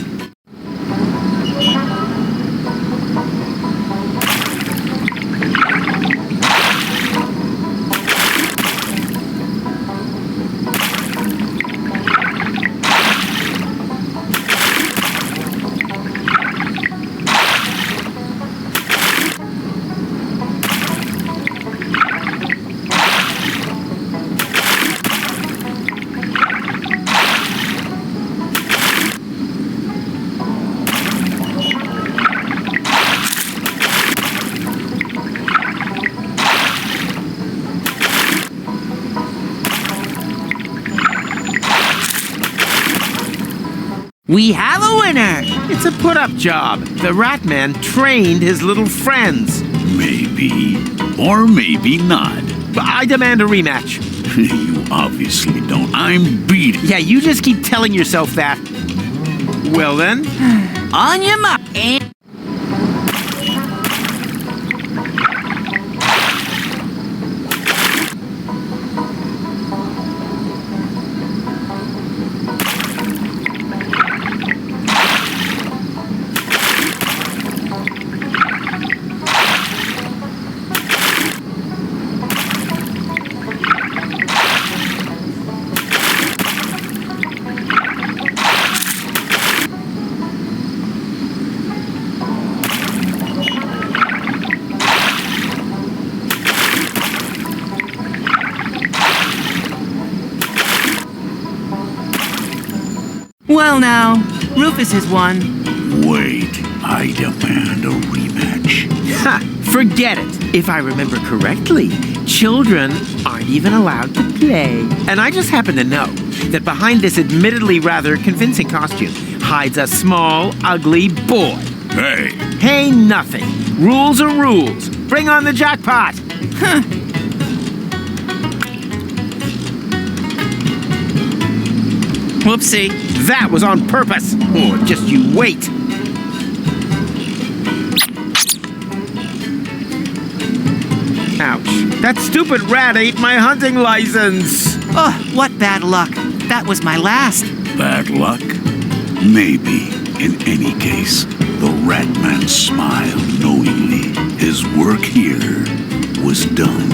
We have a winner! It's a put-up job. The rat man trained his little friends. Maybe, or maybe not. But I demand a rematch. You obviously don't. I'm beating. Yeah, you just keep telling yourself that. Well then. On your mark. And... Well now, Rufus has won. Wait, I demand a rematch. Ha! Forget it. If I remember correctly, children aren't even allowed to play. And I just happen to know that behind this admittedly rather convincing costume hides a small, ugly boy. Hey! Hey, nothing. Rules are rules. Bring on the jackpot. Huh. Whoopsie. That was on purpose. Oh, just you wait. Ouch. That stupid rat ate my hunting license. Oh, what bad luck. That was my last. Bad luck? Maybe. In any case, the rat man smiled knowingly. His work here was done.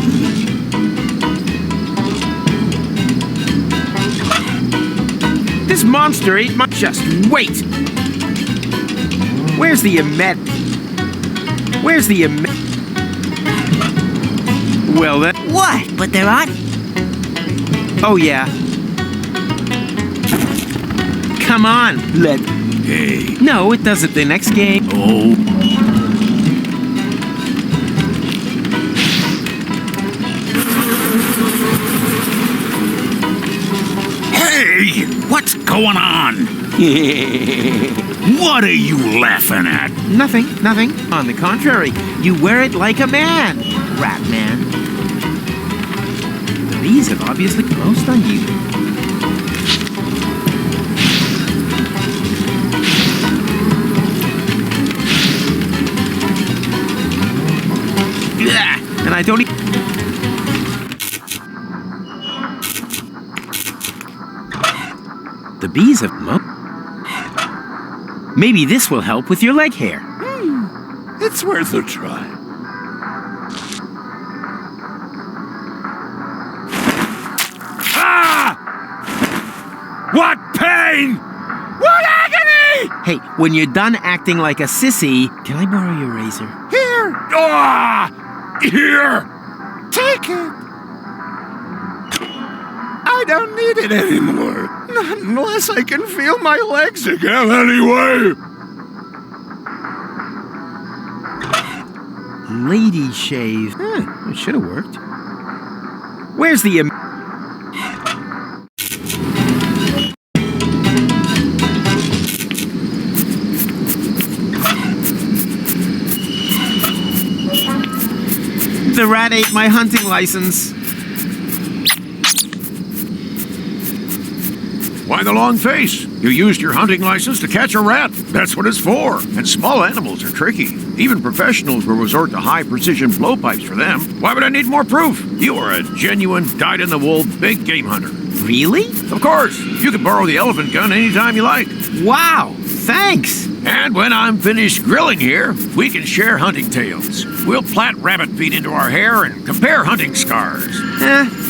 This monster ate my... Just wait. Where's the Well, then. What? But there aren't. Oh, yeah. Come on, Hey. No, it doesn't. The next game. Oh. Hey! What's going on? What are you laughing at? Nothing. On the contrary, you wear it like a man, Rat Man. The bees have obviously closed on you. And I don't. The bees have. Maybe this will help with your leg hair. It's worth a try. Ah! What pain! What agony! Hey, when you're done acting like a sissy, can I borrow your razor? Here! Ah! Here! Take it! I don't need it anymore. Not unless I can feel my legs again anyway. Lady shave. It should have worked. Where's the The rat ate my hunting license. Why the long face? You used your hunting license to catch a rat. That's what it's for. And small animals are tricky. Even professionals will resort to high-precision blowpipes for them. Why would I need more proof? You are a genuine, dyed-in-the-wool big game hunter. Really? Of course. You can borrow the elephant gun anytime you like. Wow, thanks. And when I'm finished grilling here, we can share hunting tales. We'll plait rabbit feet into our hair and compare hunting scars.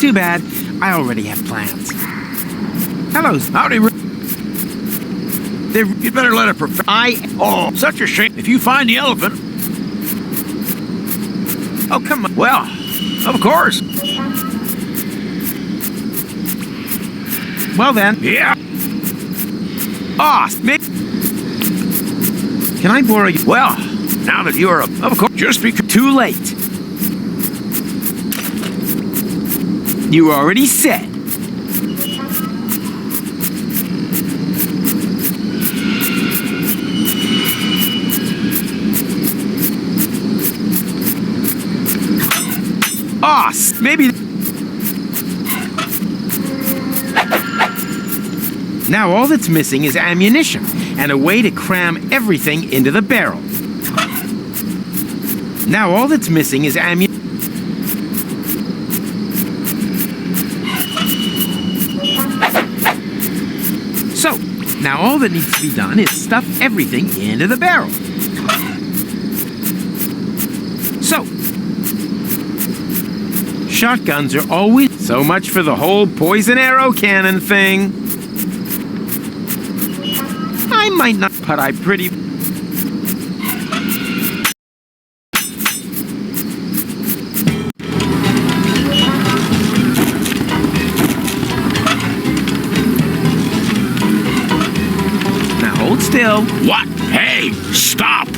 Too bad. I already have plans. Hello. Howdy. You'd better let it Oh, such a shame. If you find the elephant... Oh, come on. Well, of course. Well then. Yeah. Can I borrow you? Well, now that you're of course, just because... Too late. You already said. Maybe. Now all that's missing is ammunition and a way to cram everything into the barrel. Now all that's missing is ammunition. So, now all that needs to be done is stuff everything into the barrel. So, shotguns are always so much for the whole poison arrow cannon thing. I might not, but I pretty... Now hold still. What? Hey, stop!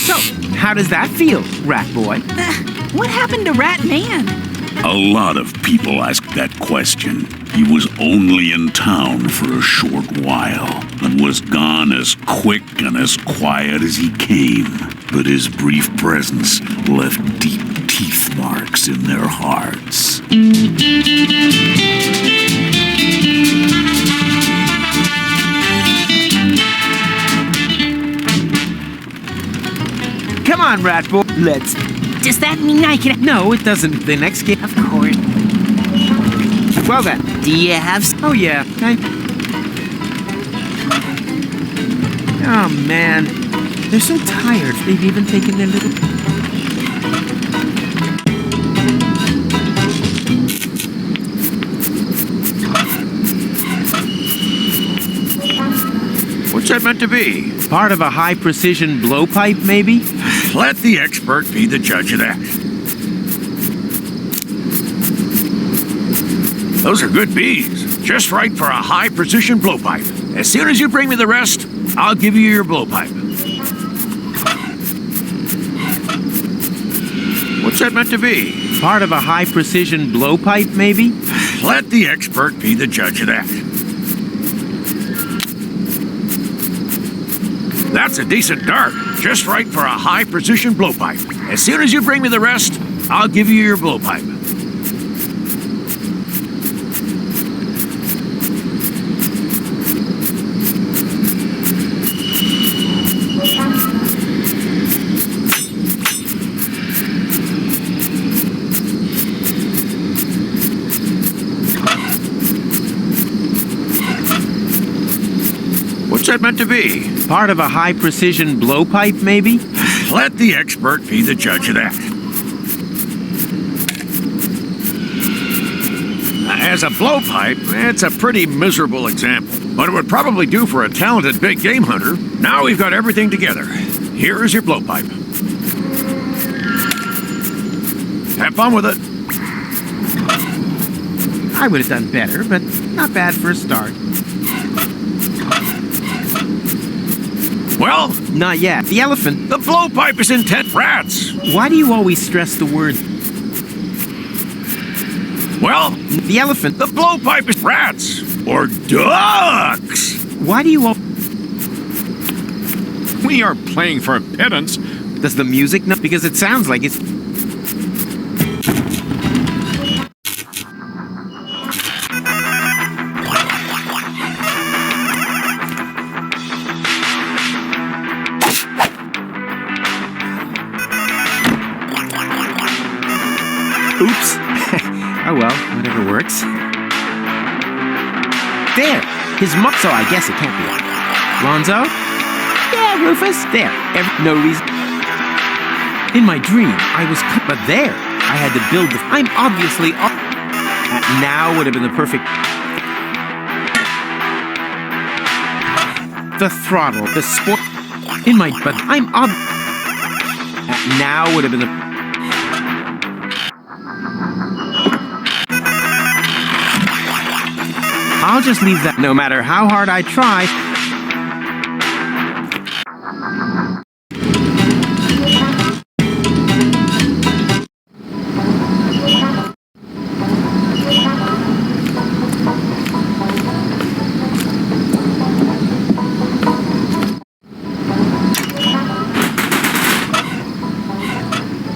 So, how does that feel, Rat Boy? What happened to Rat Man? A lot of people ask that question. He was only in town for a short while and was gone as quick and as quiet as he came. But his brief presence left deep teeth marks in their hearts. Come on, Rat Boy. Let's... Does that mean I can... No, it doesn't. The next game... Of course. Well then. Do you have... Oh yeah. Oh man. They're so tired. They've even taken their little... What's that meant to be? Part of a high-precision blowpipe, maybe? Let the expert be the judge of that. Those are good bees. Just right for a high-precision blowpipe. As soon as you bring me the rest, I'll give you your blowpipe. What's that meant to be? Part of a high-precision blowpipe, maybe? Let the expert be the judge of that. That's a decent dart. Just right for a high-precision blowpipe. As soon as you bring me the rest, I'll give you your blowpipe. What's that meant to be? Part of a high-precision blowpipe, maybe? Let the expert be the judge of that. As a blowpipe, it's a pretty miserable example, but it would probably do for a talented big game hunter. Now we've got everything together. Here is your blowpipe. Have fun with it. I would have done better, but not bad for a start. Well, not yet. The elephant. The blowpipe is intent rats. Why do you always stress the word? Well, the elephant. The blowpipe is rats or ducks. Why do you all? We are playing for a pittance. Does the music know? Because it sounds like it's. Oops. Oh well, whatever works. There! His mom. So I guess it can't be. Lonzo? Yeah, Rufus. There. No reason. In my dream, I was. But there! I had to build the. I'm obviously. Now would have been the perfect. The throttle. The sport. In my. But I'm now would have been the. I'll just leave that no matter how hard I try.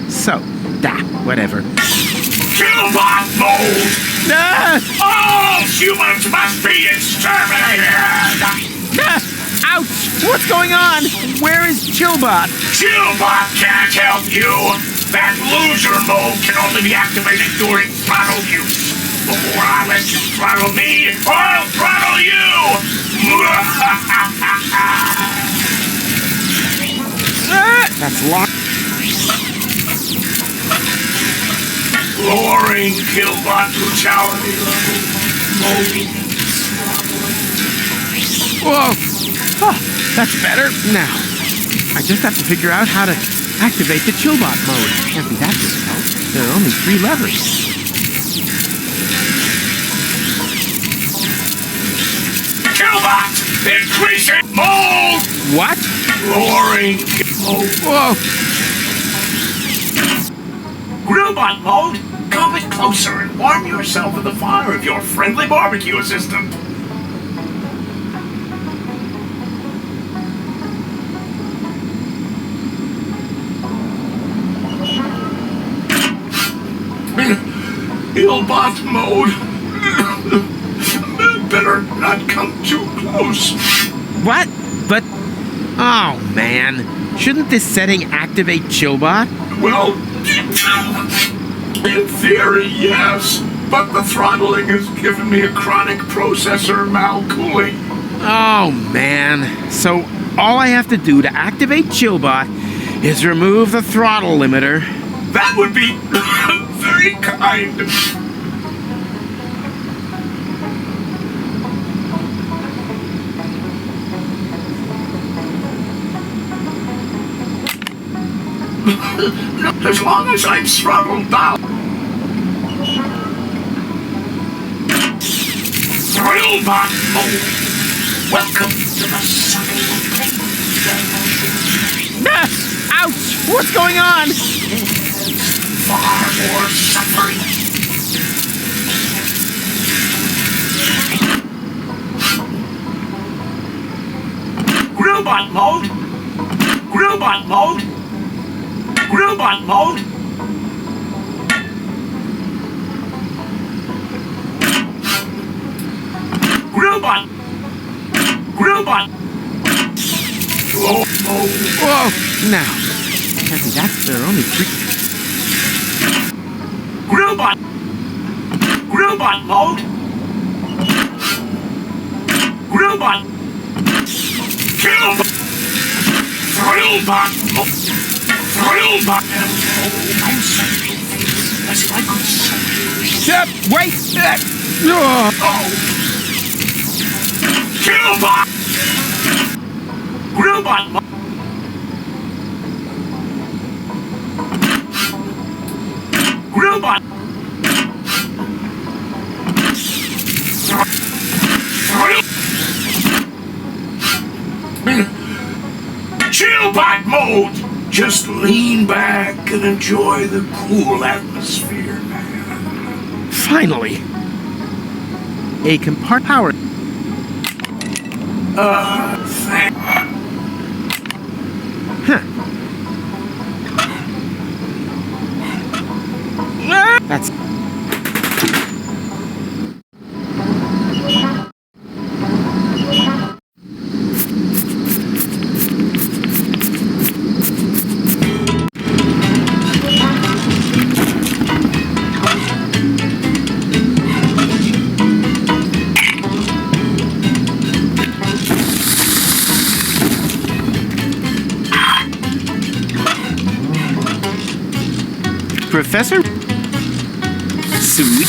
So, whatever. Killbot mode! All humans must be exterminated! Ouch! What's going on? Where is Chillbot? Chillbot can't help you! That loser mode can only be activated during throttle use. Before I let you throttle me, I'll throttle you! That's locked. Lowering Killbot brutality level. Whoa! Oh, that's better. Now, I just have to figure out how to activate the Chillbot mode. Can't be that difficult. There are only 3 levers. Killbot! Increasing mode! What? Lowering mode. Whoa! Grillbot mode? Come a bit closer and warm yourself with the fire of your friendly barbecue assistant. Killbot mode. Better not come too close. What? But... Oh, man. Shouldn't this setting activate Chillbot? Well, in theory, yes. But the throttling has given me a chronic processor malcooling. Oh, man. So all I have to do to activate Chillbot is remove the throttle limiter. That would be very kind. As long as I'm throttled down. Thrillbot mode. Welcome to the suffering Ouch! What's going on? Far more suffering. Grillbot mode. Grillbot mode. Grillbot mode. Grillbot. Grillbot. Slow mode. Whoa! Now, Kathy, that's their only trick. Grillbot. Grillbot mode. Grillbot. Kill. Thrillbot mode. Thrillbot. I'm sorry. As I could say. Wait! Oh. Killbot. Grillbot mode. Grillbot. Chillbot mode. Just lean back and enjoy the cool atmosphere, man. Finally! A compart power. Thank. That's... Professor? Sweet.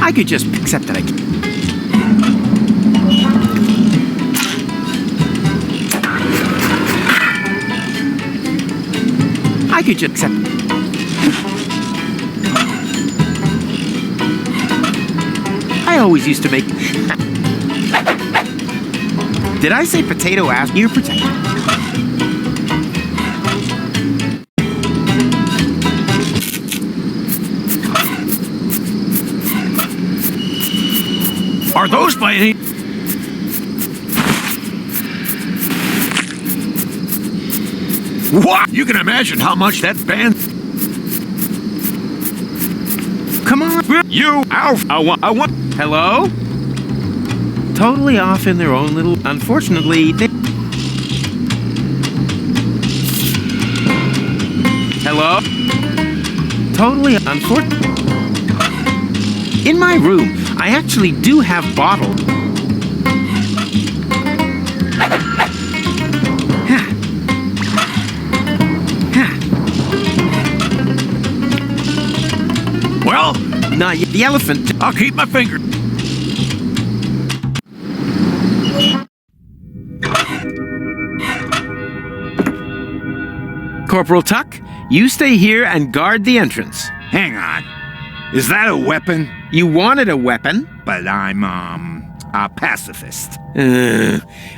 I could just accept that I could just accept. I always used to make... Did I say potato ass? Ear protector. Are those by any... What? You can imagine how much that band... Come on. You! Ow! I want... Hello? Totally off in their own little... Unfortunately, they... Hello? Totally unfortunate. In my room, I actually do have bottles. Well, nah, the elephant... I'll keep my finger... Corporal Tuck, you stay here and guard the entrance. Hang on. Is that a weapon? You wanted a weapon? But I'm, a pacifist.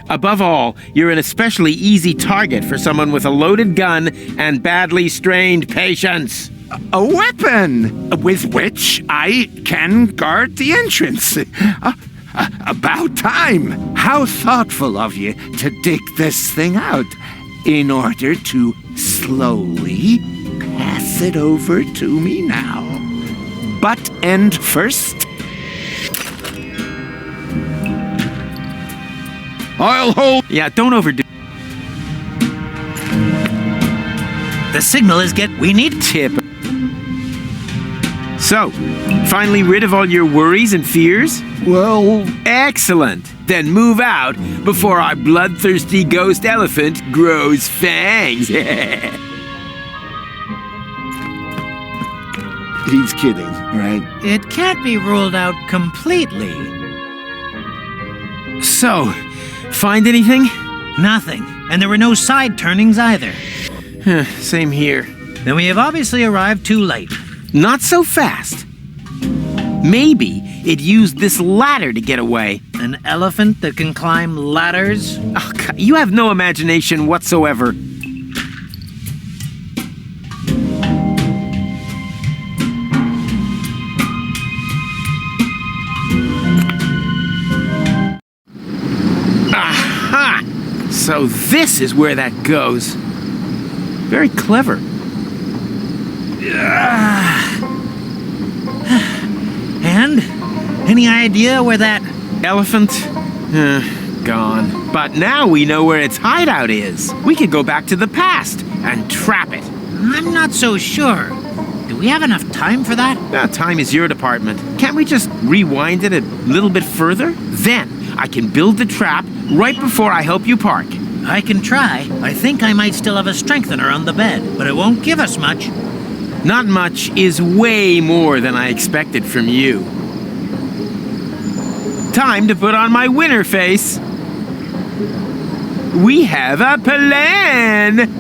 Above all, you're an especially easy target for someone with a loaded gun and badly strained patience. A weapon with which I can guard the entrance. About time. How thoughtful of you to dig this thing out in order to slowly pass it over to me now. Butt end first. I'll hold... Yeah, don't overdo... The signal is we need tip. So, finally rid of all your worries and fears? Well... Excellent. Then move out before our bloodthirsty ghost elephant grows fangs. He's kidding, right? It can't be ruled out completely. So, find anything? Nothing. And there were no side turnings either. Same here. Then we have obviously arrived too late. Not so fast. Maybe it used this ladder to get away. An elephant that can climb ladders? Oh, God, you have no imagination whatsoever. Aha! So this is where that goes. Very clever. And? Any idea where that elephant? Gone. But now we know where its hideout is. We could go back to the past and trap it. I'm not so sure. Do we have enough time for that? Time is your department. Can't we just rewind it a little bit further? Then I can build the trap right before I help you park. I can try. I think I might still have a strengthener on the bed, but it won't give us much. Not much is way more than I expected from you. Time to put on my winner face. We have a plan!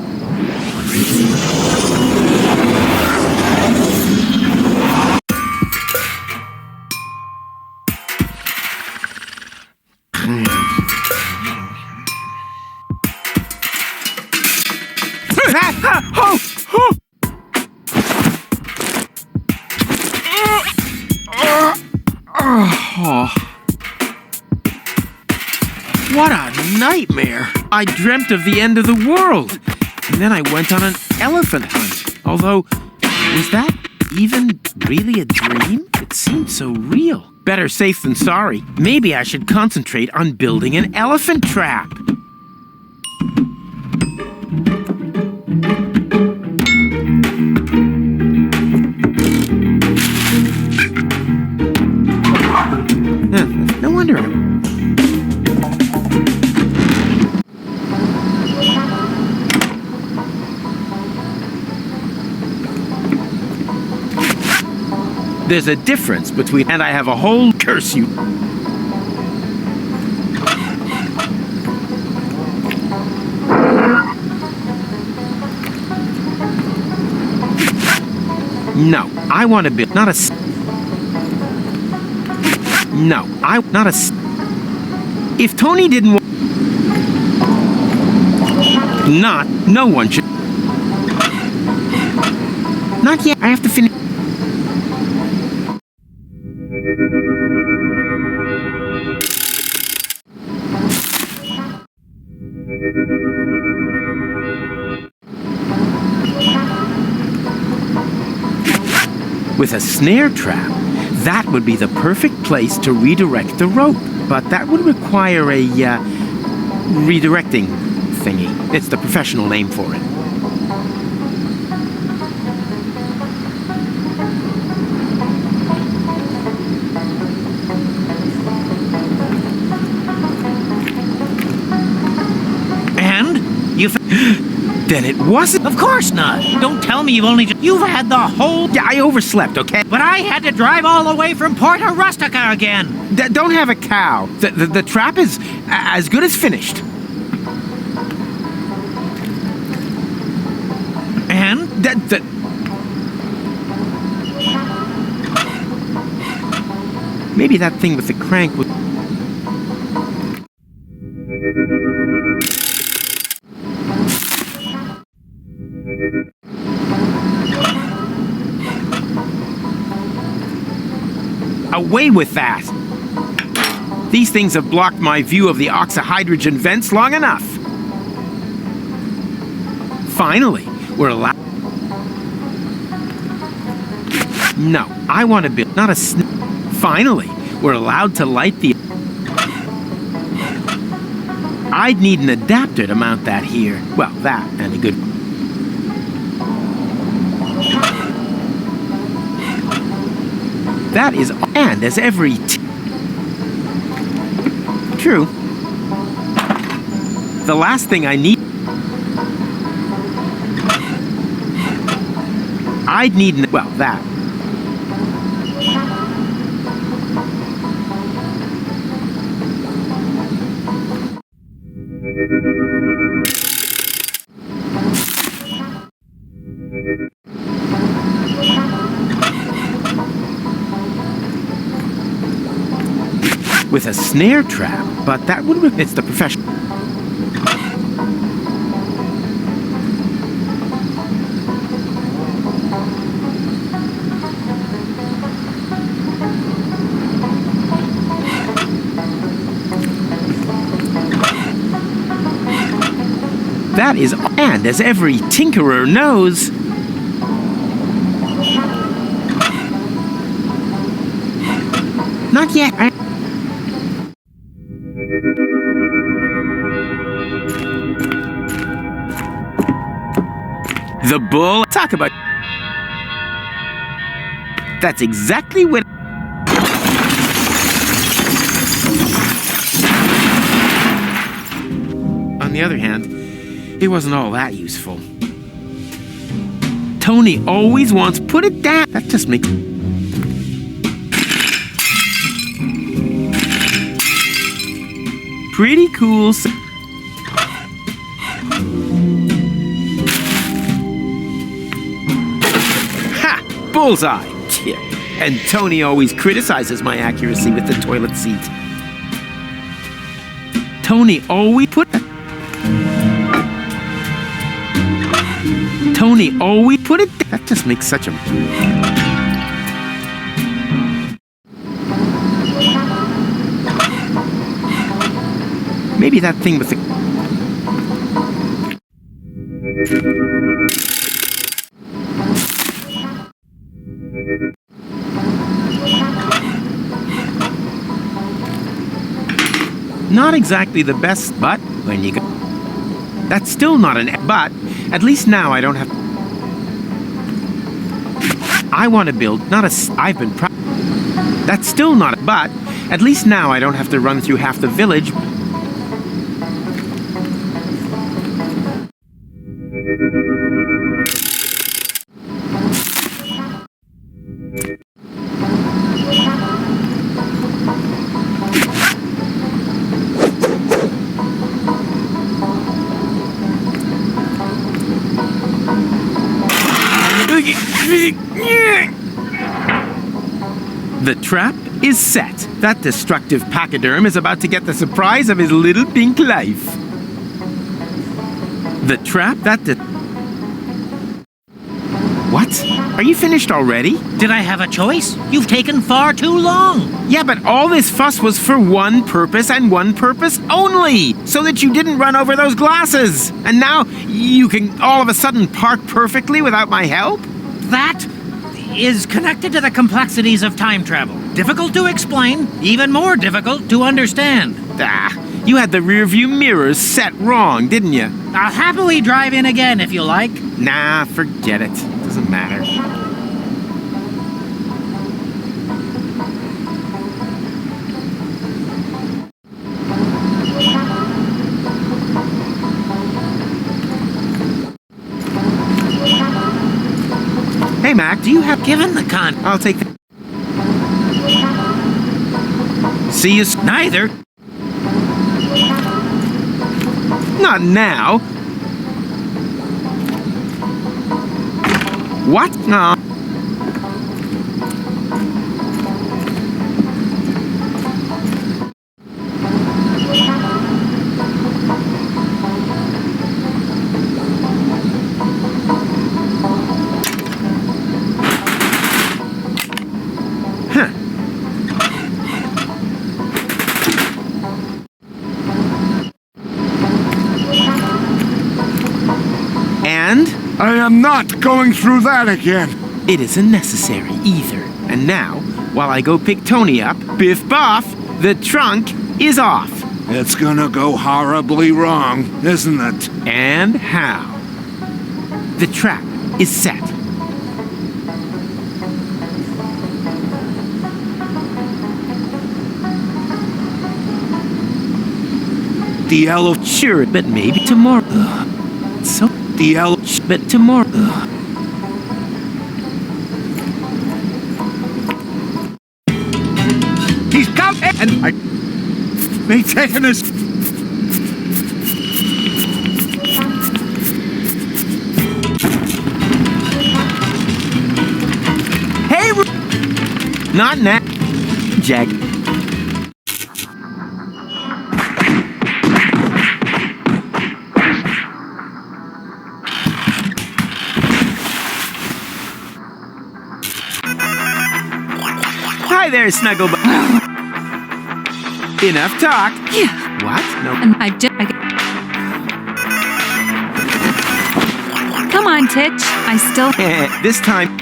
What a nightmare! I dreamt of the end of the world, and then I went on an elephant hunt. Although, was that even really a dream? It seemed so real. Better safe than sorry. Maybe I should concentrate on building an elephant trap. No wonder. There's a difference between, and I have a whole curse you. No, I want to build, not a. No, not a. If Tony didn't want. No one should. Not yet, I have to finish. With a snare trap, that would be the perfect place to redirect the rope. But that would require a, redirecting thingy. It's the professional name for it. Then it wasn't. Of course not. Don't tell me you've had the whole. Yeah, I overslept, okay? But I had to drive all the way from Porta Rustica again. Don't have a cow. The trap is as good as finished. And? Maybe that thing with the crank was. Away with that! These things have blocked my view of the oxyhydrogen vents long enough. Finally, we're allowed. No, I want to build, not a. Finally, we're allowed to light the. I'd need an adapter to mount that here. Well, that and a good. That is, and as every. True. The last thing I need. I'd need, well, that. With a snare trap, but that would have... It's the professional... That is... And as every tinkerer knows... Not yet. The bull. Talk about. That's exactly what. On the other hand, it wasn't all that useful. Tony always wants put it down. That just makes. Pretty cool. Ha! Bullseye! Yeah. And Tony always criticizes my accuracy with the toilet seat. Tony always put... Tony always put it... That just makes such a... Maybe that thing with the... Not exactly the best, but when you go... That's still not an... But at least now I don't have... I want to build, not a... I've been... That's still not... But at least now I don't have to run through half the village... The trap is set. That destructive pachyderm is about to get the surprise of his little pink life. The trap, What? Are you finished already? Did I have a choice? You've taken far too long. Yeah, but all this fuss was for one purpose and one purpose only, so that you didn't run over those glasses. And now you can all of a sudden park perfectly without my help? That is connected to the complexities of time travel. Difficult to explain, even more difficult to understand. You had the rear view mirrors set wrong, didn't you? I'll happily drive in again if you like. Nah, forget it. Doesn't matter. Hey, Mac, do you have... Given the con... I'll take the... See you... Neither. Not now. What? No. I am not going through that again. It isn't necessary either. And now, while I go pick Tony up, biff boff, the trunk is off. It's gonna go horribly wrong, isn't it? And how? The trap is set. The yellow... Sure, but maybe tomorrow. So... The yellow... But tomorrow... He's come and... May tetanus... Not now. Jack. Hi there, Snuggle. Enough talk. Yeah. What? No. And Come on, Titch. I still. This time.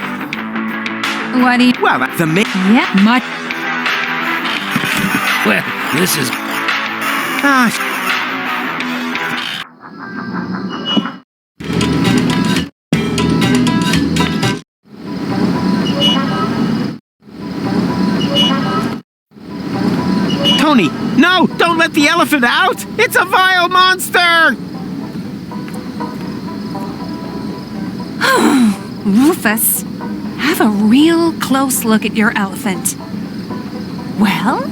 What do you? Well, that's the main. Yeah, much. Well, this is. Tony, no! Don't let the elephant out! It's a vile monster! Rufus, have a real close look at your elephant. Well,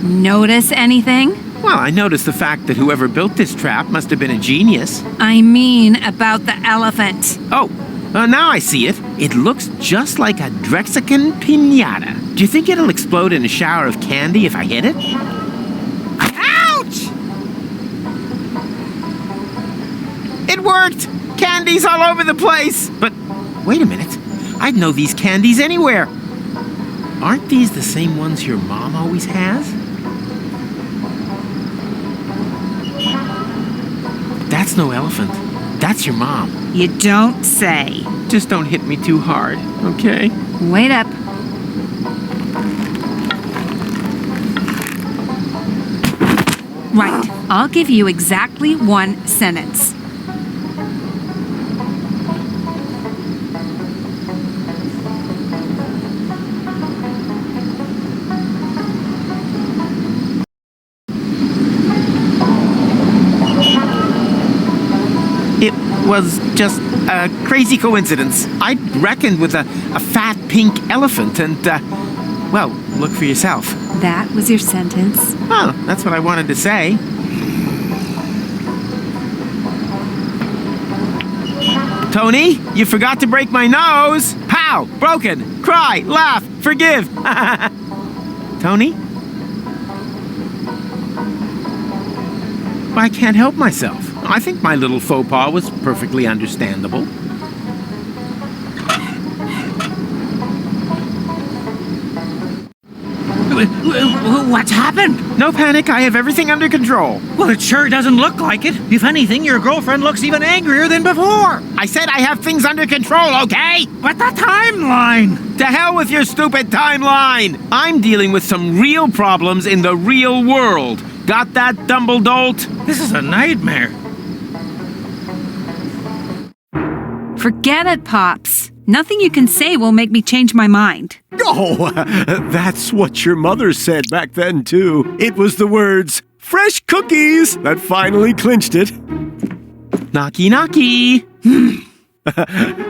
notice anything? Well, I noticed the fact that whoever built this trap must have been a genius. I mean about the elephant. Oh, now I see it. It looks just like a Drexican piñata. Do you think it'll explode in a shower of candy if I hit it? Ouch! It worked! Candies all over the place! But wait a minute. I'd know these candies anywhere. Aren't these the same ones your mom always has? That's no elephant. That's your mom. You don't say. Just don't hit me too hard, okay? Wait up. Right. I'll give you exactly one sentence. It was just a crazy coincidence. I'd reckoned with a fat pink elephant and, well, look for yourself. That was your sentence? Oh, that's what I wanted to say. Tony, you forgot to break my nose. How? Broken. Cry. Laugh. Forgive. Tony? I can't help myself. I think my little faux pas was perfectly understandable. What's happened? No panic, I have everything under control. Well, it sure doesn't look like it. If anything, your girlfriend looks even angrier than before. I said I have things under control, okay? But the timeline! To hell with your stupid timeline! I'm dealing with some real problems in the real world. Got that, Dumbledolt? This is a nightmare. Forget it, Pops. Nothing you can say will make me change my mind. Oh, that's what your mother said back then, too. It was the words, fresh cookies, that finally clinched it. Knocky, knocky.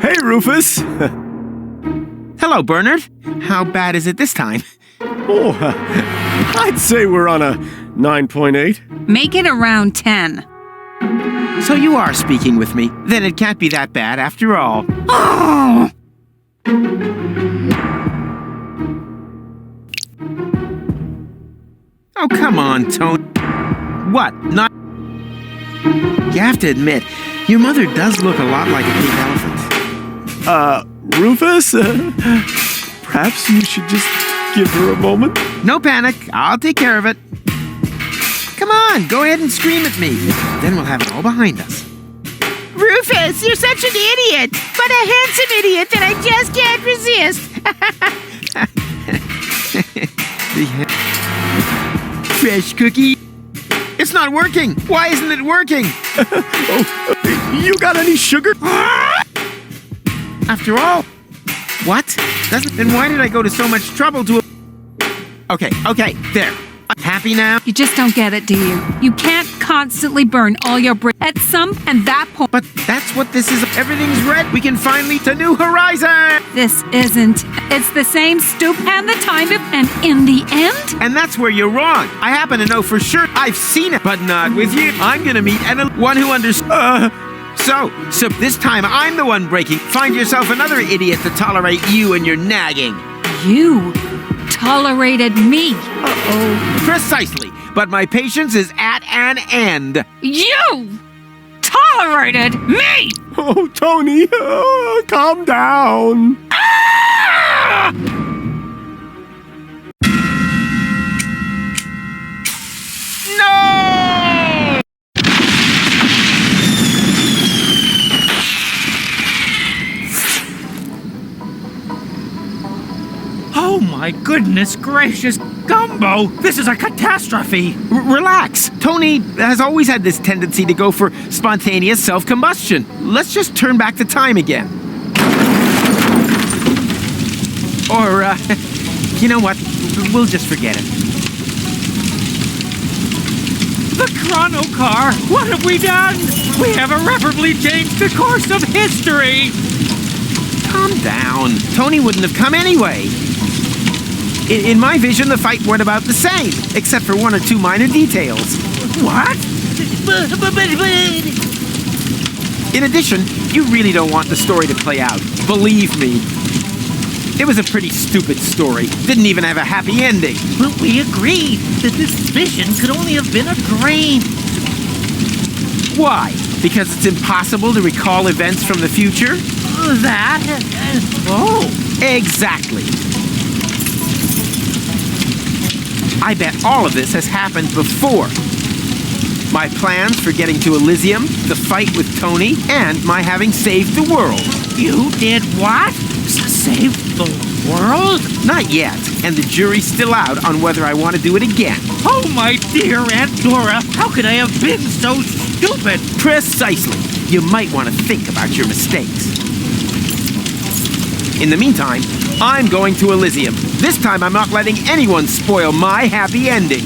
Hey, Rufus. Hello, Bernard. How bad is it this time? Oh, I'd say we're on a 9.8. Make it around 10. So you are speaking with me. Then it can't be that bad after all. Oh! Oh, come on, Tony. What? Not... You have to admit, your mother does look a lot like a pink elephant. Rufus? Perhaps you should just give her a moment? No panic. I'll take care of it. Come on, go ahead and scream at me. Then we'll have it all behind us. Rufus, you're such an idiot, but a handsome idiot that I just can't resist. Fresh cookie. It's not working. Why isn't it working? Oh, you got any sugar? After all, what? Then why did I go to so much trouble to... Okay, there. Happy now? You just don't get it, do you? You can't constantly burn all your bricks at some and that point. But that's what this is. Everything's red. We can finally to new horizon. This isn't. It's the same stoop and the time and in the end. And that's where you're wrong. I happen to know for sure. I've seen it, but not with you. I'm gonna meet one who understands. So this time I'm the one breaking. Find yourself another idiot to tolerate you and your nagging. You tolerated me. Uh-oh. Precisely. But my patience is at an end. You tolerated me! Oh, Tony, calm down. Ah! No! Oh my goodness gracious, Gumbo! This is a catastrophe! Relax. Tony has always had this tendency to go for spontaneous self-combustion. Let's just turn back the time again. Or, you know what? We'll just forget it. The chrono car! What have we done? We have irreparably changed the course of history! Calm down. Tony wouldn't have come anyway. In my vision, the fight went about the same, except for one or two minor details. What? In addition, you really don't want the story to play out. Believe me. It was a pretty stupid story. Didn't even have a happy ending. But we agreed that this vision could only have been a dream. Why? Because it's impossible to recall events from the future? Oh. Exactly. I bet all of this has happened before. My plans for getting to Elysium, the fight with Tony, and my having saved the world. You did what? Saved the world? Not yet, and the jury's still out on whether I want to do it again. Oh, my dear Aunt Dora, how could I have been so stupid? Precisely. You might want to think about your mistakes. In the meantime, I'm going to Elysium. This time I'm not letting anyone spoil my happy ending.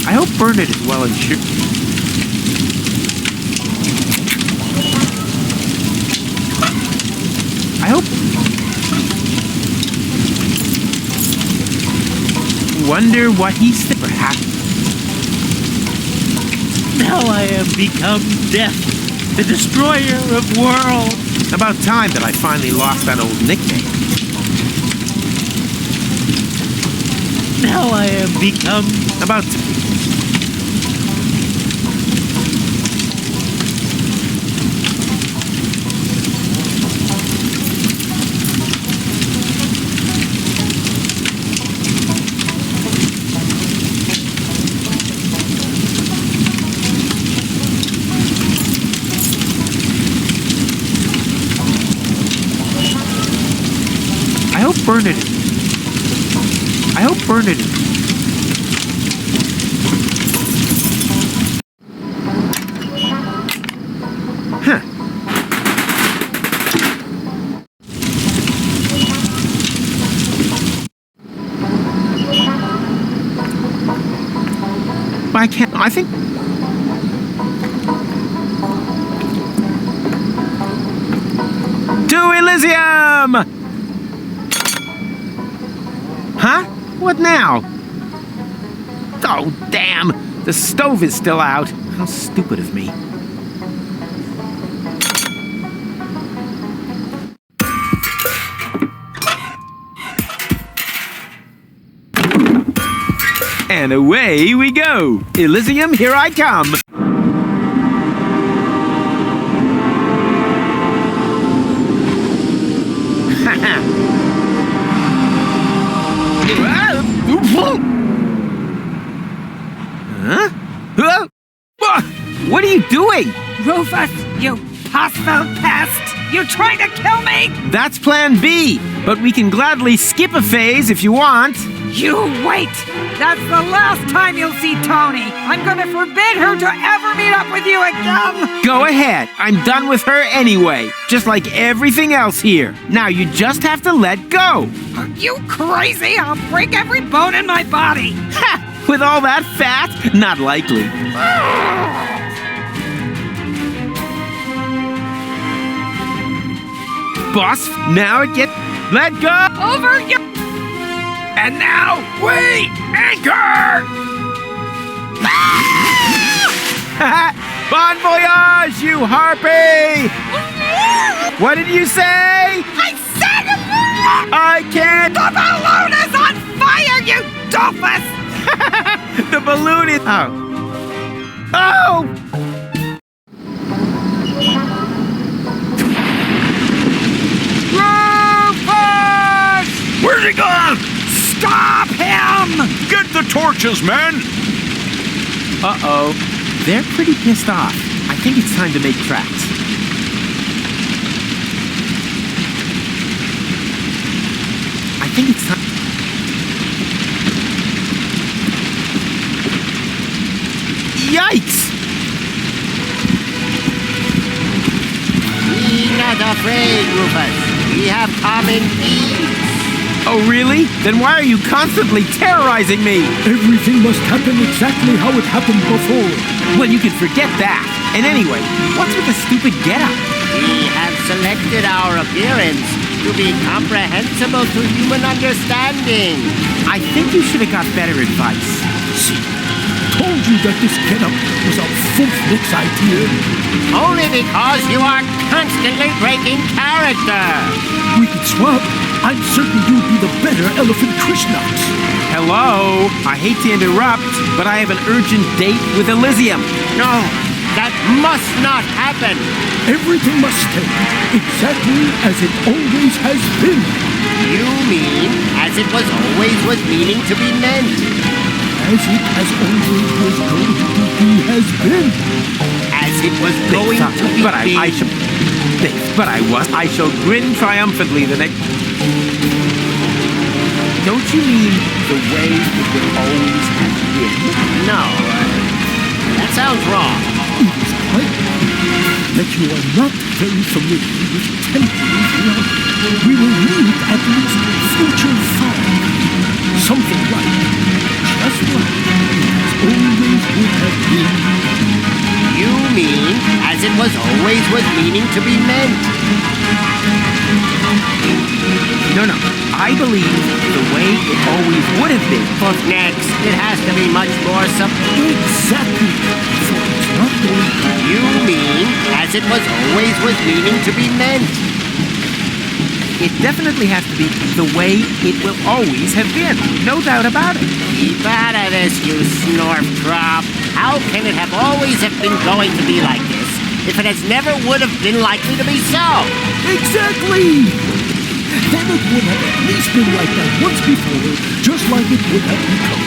I hope Bernard is well insured. I hope... Wonder what he's thinking. Perhaps. Now I have become death, the destroyer of worlds. About time that I finally lost that old nickname. Now I have become... About... Bernard. I hope Bernard. Huh. I can't. I think. To Elysium! Huh? What now? Oh, damn! The stove is still out. How stupid of me. And away we go! Elysium, here I come! Huh? What are you doing? Rufus, you hostile pest! You trying to kill me? That's plan B, but we can gladly skip a phase if you want. You wait! That's the last time you'll see Tony! I'm gonna forbid her to ever meet up with you again! Go ahead. I'm done with her anyway. Just like everything else here. Now you just have to let go. Are you crazy? I'll break every bone in my body! Ha! With all that fat? Not likely. boss. Now it gets... Let go! Over your... And now, we anchor! Bon voyage, you harpy! What did you say? I said I can't... the balloon is on fire, you doofus! The balloon is... Oh. Oh! Rufus! Where's he gone? Stop him! Get the torches, men! Uh-oh. They're pretty pissed off. I think it's time to make tracks. I think it's time... Yikes! Be not afraid, Rufus. We have common needs. Oh, really? Then why are you constantly terrorizing me? Everything must happen exactly how it happened before. Well, you can forget that. And anyway, what's with the stupid getup? We have selected our appearance to be comprehensible to human understanding. I think you should have got better advice. See, told you that this getup was a Fulfnick's idea. Only because you are constantly breaking character. We could swap. I'm certain you'd be the better Elephant Krishnauts. Hello? I hate to interrupt, but I have an urgent date with Elysium. No, that must not happen. Everything must stay exactly as it always has been. You mean as it was always was meaning to be meant? As it has always was going to be has been. As it was going to be But I shall grin triumphantly the next... Don't you mean the way it will always have been? No, that sounds wrong. It is quite that you are not very familiar with temporary reality. We will need at least future thought. Something like, just like it always would have been. You mean as it was always was meaning to be meant? No. I believe the way it always would have been. But next, it has to be much more Exactly. So it's not going to... You mean as it was always was meaning to be meant? It definitely has to be the way it will always have been. No doubt about it. Keep out of this, you snorf drop. How can it have always have been going to be like this if it has never would have been likely to be so? Exactly! Then it would have at least been like that once before, just like it would have become.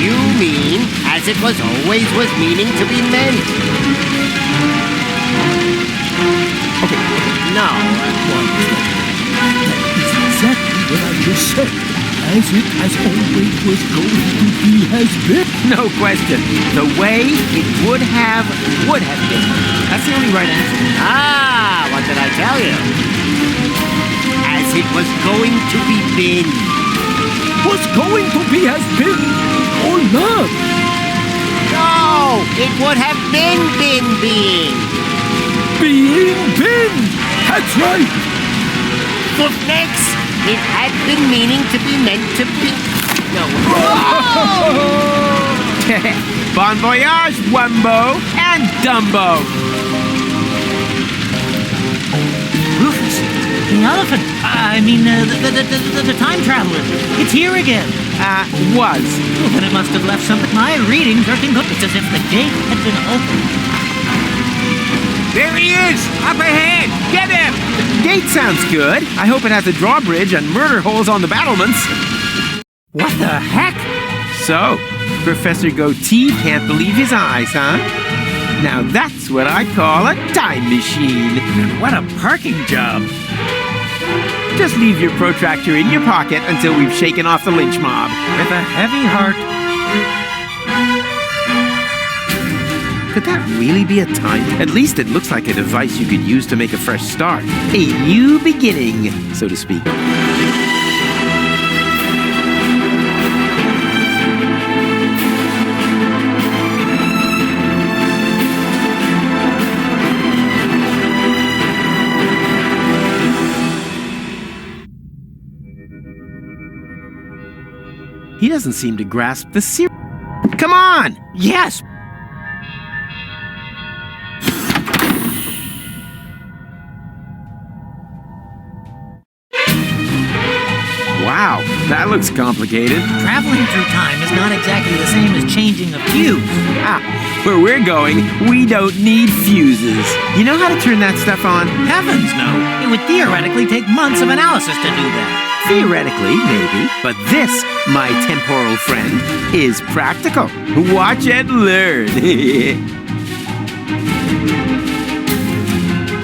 You mean as it was always was meaning to be meant? Okay. No. That is exactly what I just said. As it has always was going to be has been. No question. The way it would have been. That's the only right answer. Ah, what did I tell you? As it was going to be been. Was going to be has been or not? No, it would have been being. Being been. That's right. But next, it had been meaning to be meant to be. No. Bon voyage, Wumbo and Dumbo. Rufus, the elephant. The time traveler. It's here again. Was. Well, then it must have left something. My readings are conclusive. It's as if the gate had been opened. There he is! Up ahead! Get him! Gate sounds good. I hope it has a drawbridge and murder holes on the battlements. What the heck? So, Professor Goatee can't believe his eyes, huh? Now that's what I call a time machine. And what a parking job. Just leave your protractor in your pocket until we've shaken off the lynch mob. With a heavy heart. Could that really be a time? At least it looks like a device you could use to make a fresh start. A new beginning, so to speak. He doesn't seem to grasp the Come on! Yes! Wow, that looks complicated. Traveling through time is not exactly the same as changing a fuse. Where we're going, we don't need fuses. You know how to turn that stuff on? Heavens, no. It would theoretically take months of analysis to do that. Theoretically, maybe. But this, my temporal friend, is practical. Watch and learn. He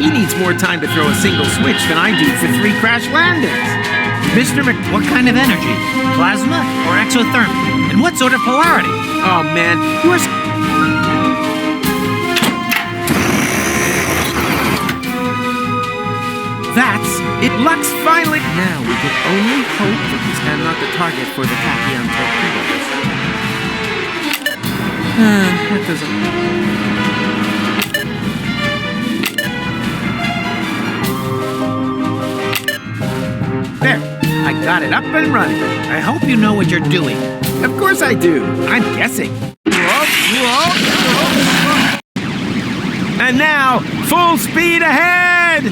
needs more time to throw a single switch than I do for 3 crash landings. Mr. what kind of energy? Plasma or exothermic? And what sort of polarity? Oh, man, you are... That's it. Lux finally... Now we can only hope that he's not the target for the tachyon torpedoes. That doesn't... There. I got it up and running. I hope you know what you're doing. Of course I do. I'm guessing. And now, full speed ahead!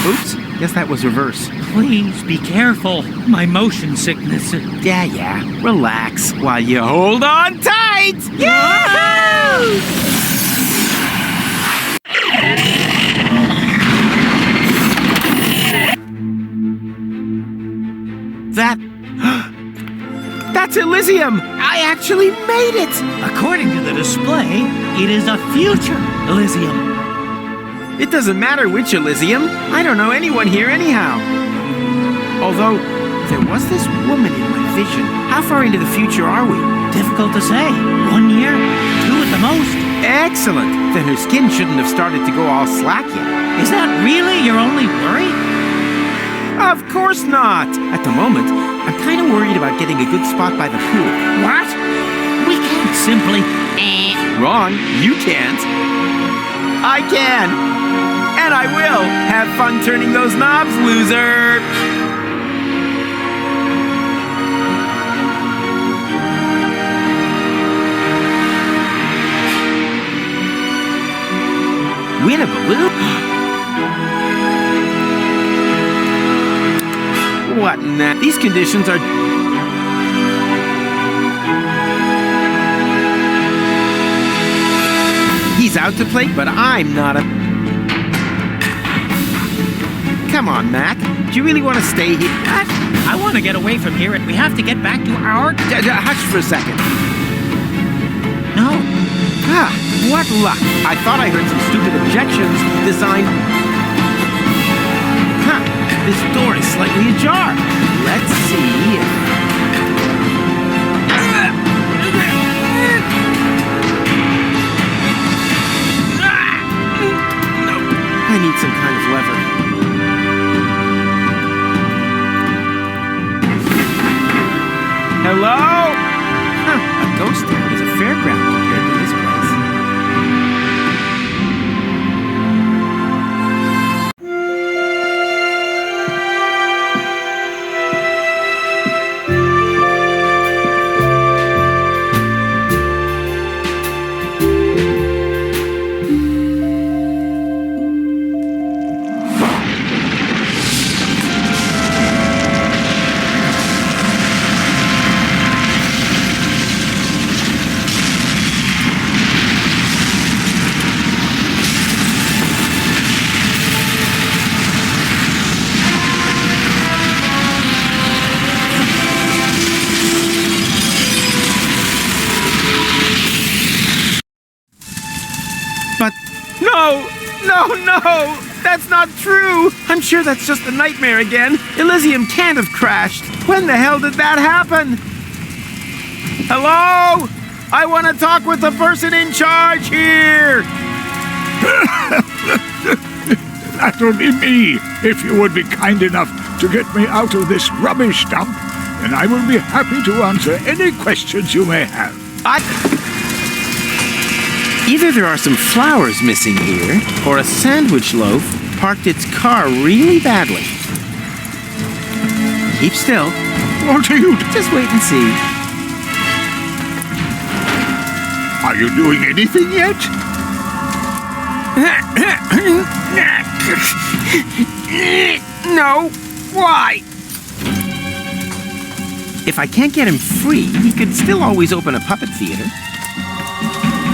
Oops, guess that was reverse. Please be careful. My motion sickness. Yeah. Relax while you hold on tight! Yahoo! That's Elysium! I actually made it! According to the display, it is a future Elysium. It doesn't matter which Elysium. I don't know anyone here anyhow. Although, there was this woman in my vision. How far into the future are we? Difficult to say. 1 year? 2 at the most. Excellent! Then her skin shouldn't have started to go all slack yet. Is that really your only worry? Of course not! At the moment, I'm kind of worried about getting a good spot by the pool. What? We can't simply... Wrong, you can't. I can! And I will! Have fun turning those knobs, loser! Win a balloon? What in that? These conditions are... He's out to play, but I'm not a... Come on, Mac. Do you really want to stay here? What? I want to get away from here, and we have to get back to our... Hush for a second. No. What luck. I thought I heard some stupid objections designed... This door is slightly ajar. Let's see if... I need some kind of lever. Hello? A ghost town is a fairground compared to this place. No! That's not true! I'm sure that's just a nightmare again. Elysium can't have crashed. When the hell did that happen? Hello? I want to talk with the person in charge here! That'll be me. If you would be kind enough to get me out of this rubbish dump, then I will be happy to answer any questions you may have. Either there are some flowers missing here, or a sandwich loaf parked its car really badly. Keep still. What are you... Just wait and see. Are you doing anything yet? No. Why? If I can't get him free, he could still always open a puppet theater.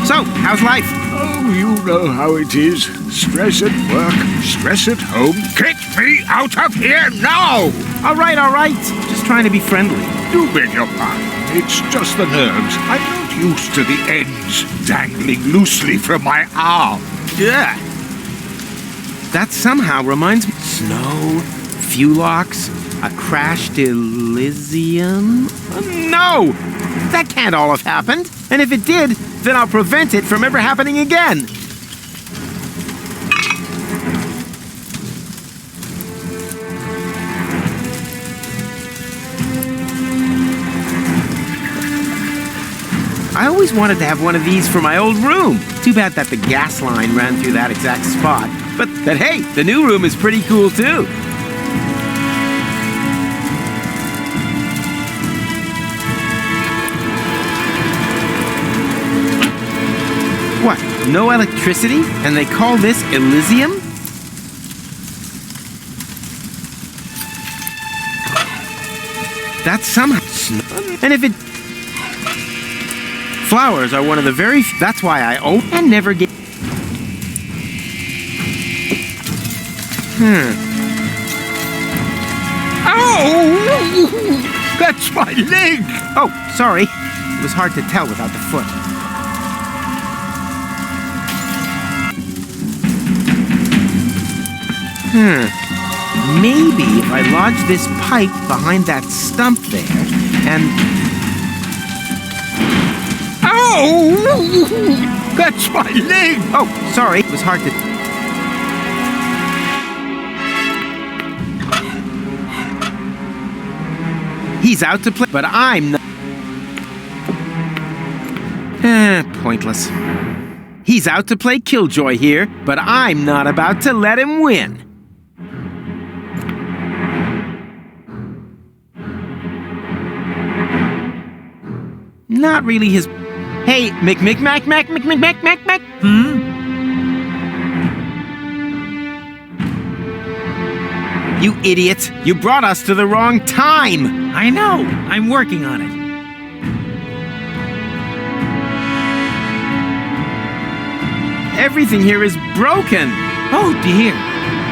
So, how's life? Oh, you know how it is. Stress at work, stress at home. Get me out of here now! All right. Just trying to be friendly. Do beg your pardon. It's just the nerves. I'm not used to the ends dangling loosely from my arm. Yeah. That somehow reminds me. Snow, fuel locks, a crashed Elysium? No! That can't all have happened. And if it did, then I'll prevent it from ever happening again. I always wanted to have one of these for my old room. Too bad that the gas line ran through that exact spot. But hey, the new room is pretty cool too. What? No electricity? And they call this Elysium? That's somehow... And if it... Flowers are one of the very... That's why I own and never get... Oh! That's my leg! Oh, sorry. It was hard to tell without the foot. Maybe if I lodge this pipe behind that stump there, and... Oh! That's my leg! Oh, sorry. It was hard to... He's out to play, but I'm not... Pointless. He's out to play Killjoy here, but I'm not about to let him win. Not really his... Hey, Mac. You idiot! You brought us to the wrong time! I know. I'm working on it. Everything here is broken! Oh, dear.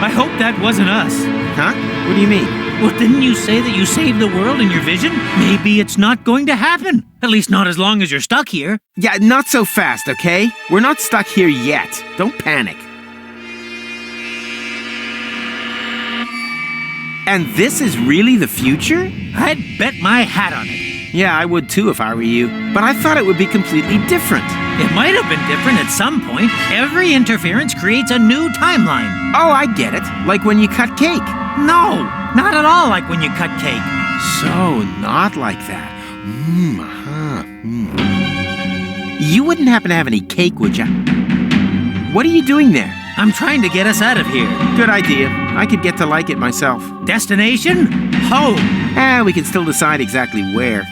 I hope that wasn't us. Huh? What do you mean? Well, didn't you say that you saved the world in your vision? Maybe it's not going to happen. At least not as long as you're stuck here. Yeah, not so fast, okay? We're not stuck here yet. Don't panic. And this is really the future? I'd bet my hat on it. Yeah, I would too if I were you. But I thought it would be completely different. It might have been different at some point. Every interference creates a new timeline. Oh, I get it. Like when you cut cake. No, not at all like when you cut cake. So, not like that. You wouldn't happen to have any cake, would you? What are you doing there? I'm trying to get us out of here. Good idea. I could get to like it myself. Destination? Home. We can still decide exactly where.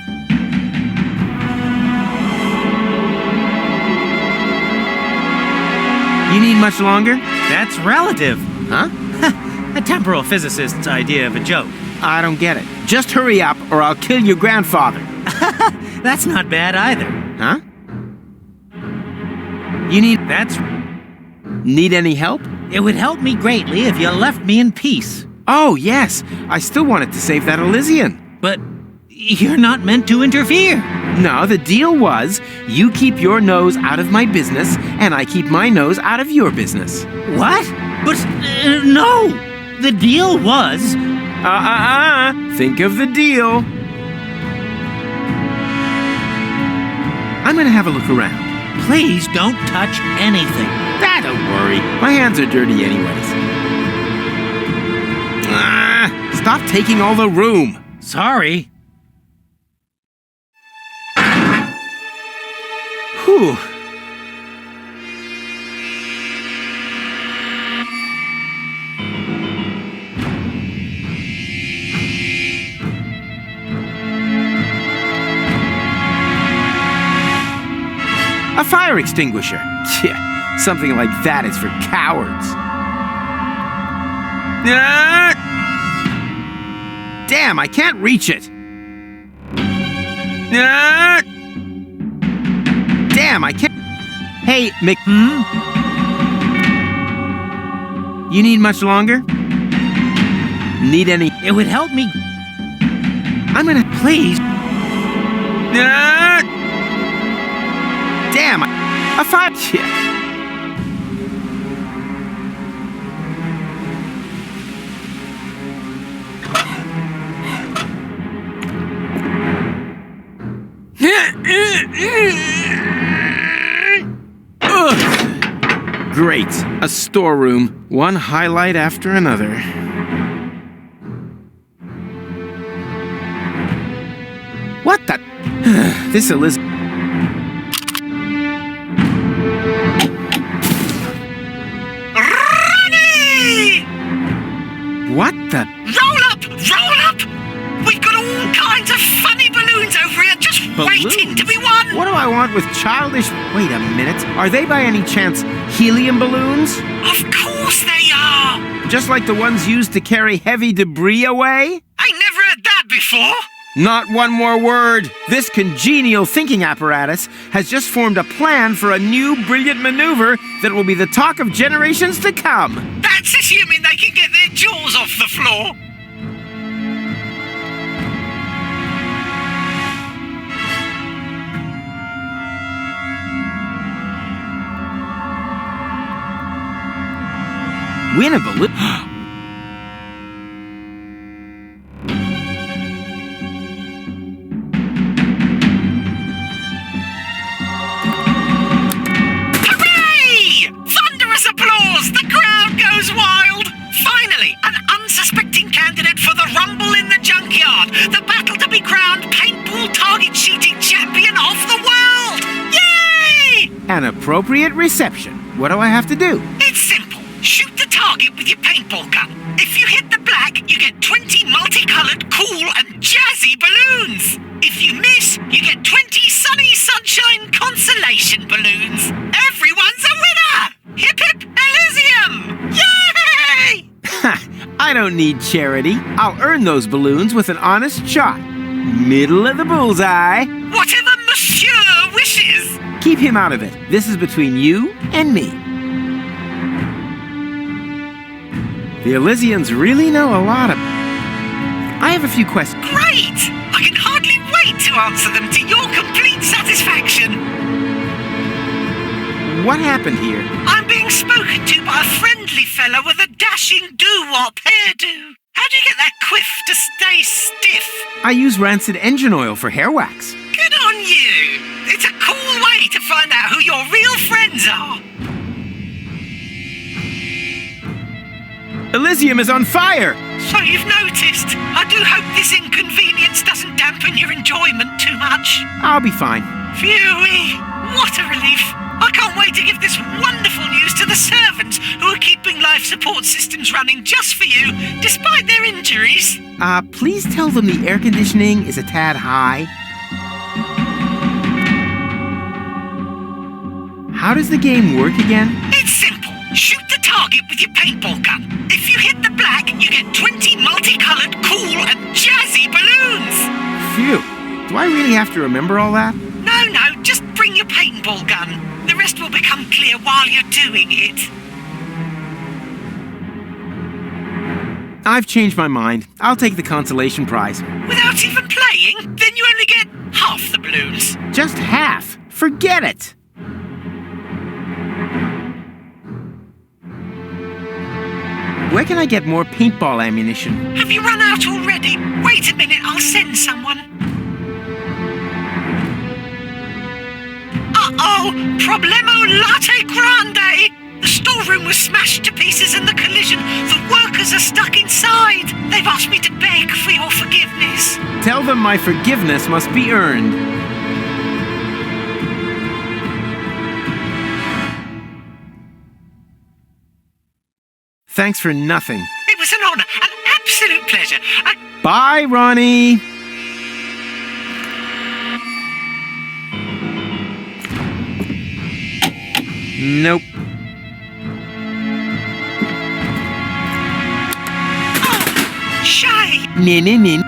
You need much longer? That's relative. Huh? A temporal physicist's idea of a joke. I don't get it. Just hurry up or I'll kill your grandfather. That's not bad either. Huh? You need... That's... Need any help? It would help me greatly if you left me in peace. Oh, yes. I still wanted to save that Elysian. But you're not meant to interfere. No, the deal was you keep your nose out of my business and I keep my nose out of your business. What? But, no! The deal was... Think of the deal. I'm gonna have a look around. Please don't touch anything. Don't worry. My hands are dirty anyways. Stop taking all the room. Sorry. Whew. A fire extinguisher. Yeah, something like that is for cowards. Damn, I can't reach it. Damn, I can't. Hey, You need much longer? Need any? It would help me. I'm gonna please. Damn, a fire. Yeah. Great. A storeroom. One highlight after another. What the? This Elizabeth. Ronnie! What the? Roll up! Roll up! We've got all kinds of funny balloons over here just waiting to be won! What do I want with childish... Wait a minute. Are they by any chance helium balloons? Of course they are! Just like the ones used to carry heavy debris away? I never heard that before! Not one more word. This congenial thinking apparatus has just formed a plan for a new brilliant maneuver that will be the talk of generations to come. That's assuming they can get their jaws off the floor. Win a balloon? Hooray! Thunderous applause! The crowd goes wild! Finally, an unsuspecting candidate for the Rumble in the Junkyard, the battle to be crowned paintball target shooting champion of the world! Yay! An appropriate reception. What do I have to do? It's simple. Shoot the target with your paintball gun. If you hit the black, you get 20 multicolored, cool and jazzy balloons. If you miss, you get 20 sunny sunshine consolation balloons. Everyone's a winner! Hip hip Elysium! Yay! I don't need charity. I'll earn those balloons with an honest shot. Middle of the bullseye. Whatever Monsieur wishes. Keep him out of it. This is between you and me. The Elysians really know a lot of... I have a few questions. Great! I can hardly wait to answer them to your complete satisfaction. What happened here? I'm being spoken to by a friendly fellow with a dashing doo-wop hairdo. How do you get that quiff to stay stiff? I use rancid engine oil for hair wax. Good on you. It's a cool way to find out who your real friends are. Elysium is on fire! So you've noticed. I do hope this inconvenience doesn't dampen your enjoyment too much. I'll be fine. Phew-wee. What a relief. I can't wait to give this wonderful news to the servants who are keeping life support systems running just for you, despite their injuries. Please tell them the air conditioning is a tad high. How does the game work again? It's simple. Shoot the target with your paintball gun. If you hit the black, you get 20 multicolored, cool and jazzy balloons. Phew. Do I really have to remember all that? No, just bring your paintball gun. The rest will become clear while you're doing it. I've changed my mind. I'll take the consolation prize. Without even playing? Then you only get half the balloons. Just half. Forget it. Where can I get more paintball ammunition? Have you run out already? Wait a minute, I'll send someone. Uh-oh! Problemo latte grande! The storeroom was smashed to pieces in the collision. The workers are stuck inside. They've asked me to beg for your forgiveness. Tell them my forgiveness must be earned. Thanks for nothing. It was an honor, an absolute pleasure. Bye, Ronnie. Nope. Shy! Nin.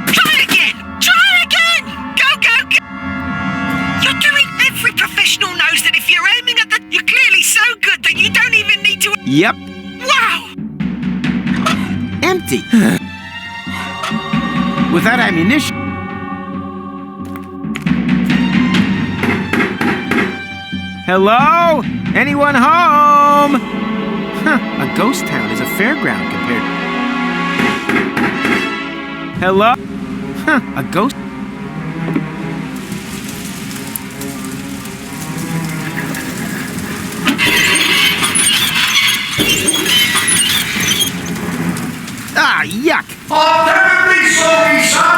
Try again! Try again! Go, go, go! You're doing every professional knows that if you're aiming at the... You're clearly so good that you don't even need to... Yep. Wow! Empty. Without ammunition. Hello? Anyone home? Huh, a ghost town is a fairground compared... Hello? Huh, a ghost... Ah, yuck! Oh, terribly sorry, sir!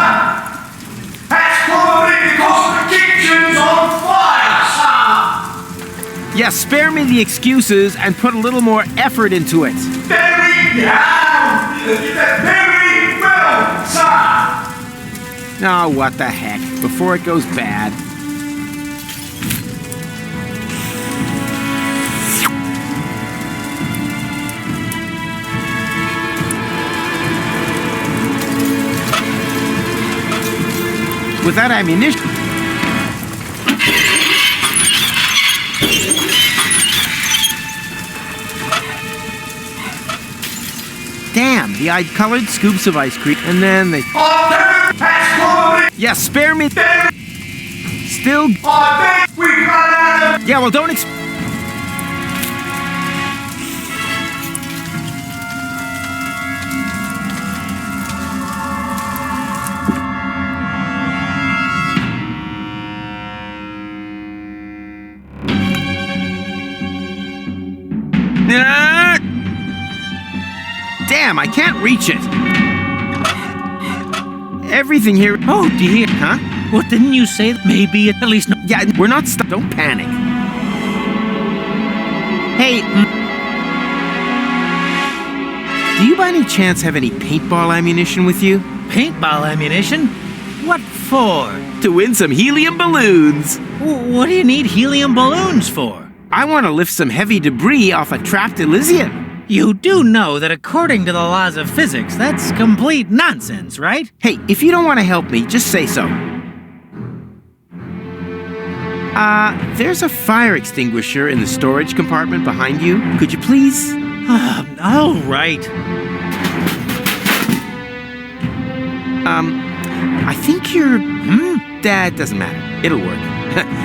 That's probably because the kitchen's on fire, sir! Yeah, spare me the excuses and put a little more effort into it. Very well, sir! Oh, what the heck. Before it goes bad. Without ammunition... Damn, the colored scoops of ice cream, and then they... Yeah, spare me... Still... Yeah, well, don't Damn, I can't reach it. Everything here... Oh, dear. Huh? What, didn't you say maybe at least... No? Yeah, we're not stuck. Don't panic. Hey, do you by any chance have any paintball ammunition with you? Paintball ammunition? What for? To win some helium balloons. What do you need helium balloons for? I want to lift some heavy debris off a trapped Elysian. You do know that according to the laws of physics, that's complete nonsense, right? Hey, if you don't want to help me, just say so. There's a fire extinguisher in the storage compartment behind you. Could you please? All right. I think you're... That doesn't matter. It'll work.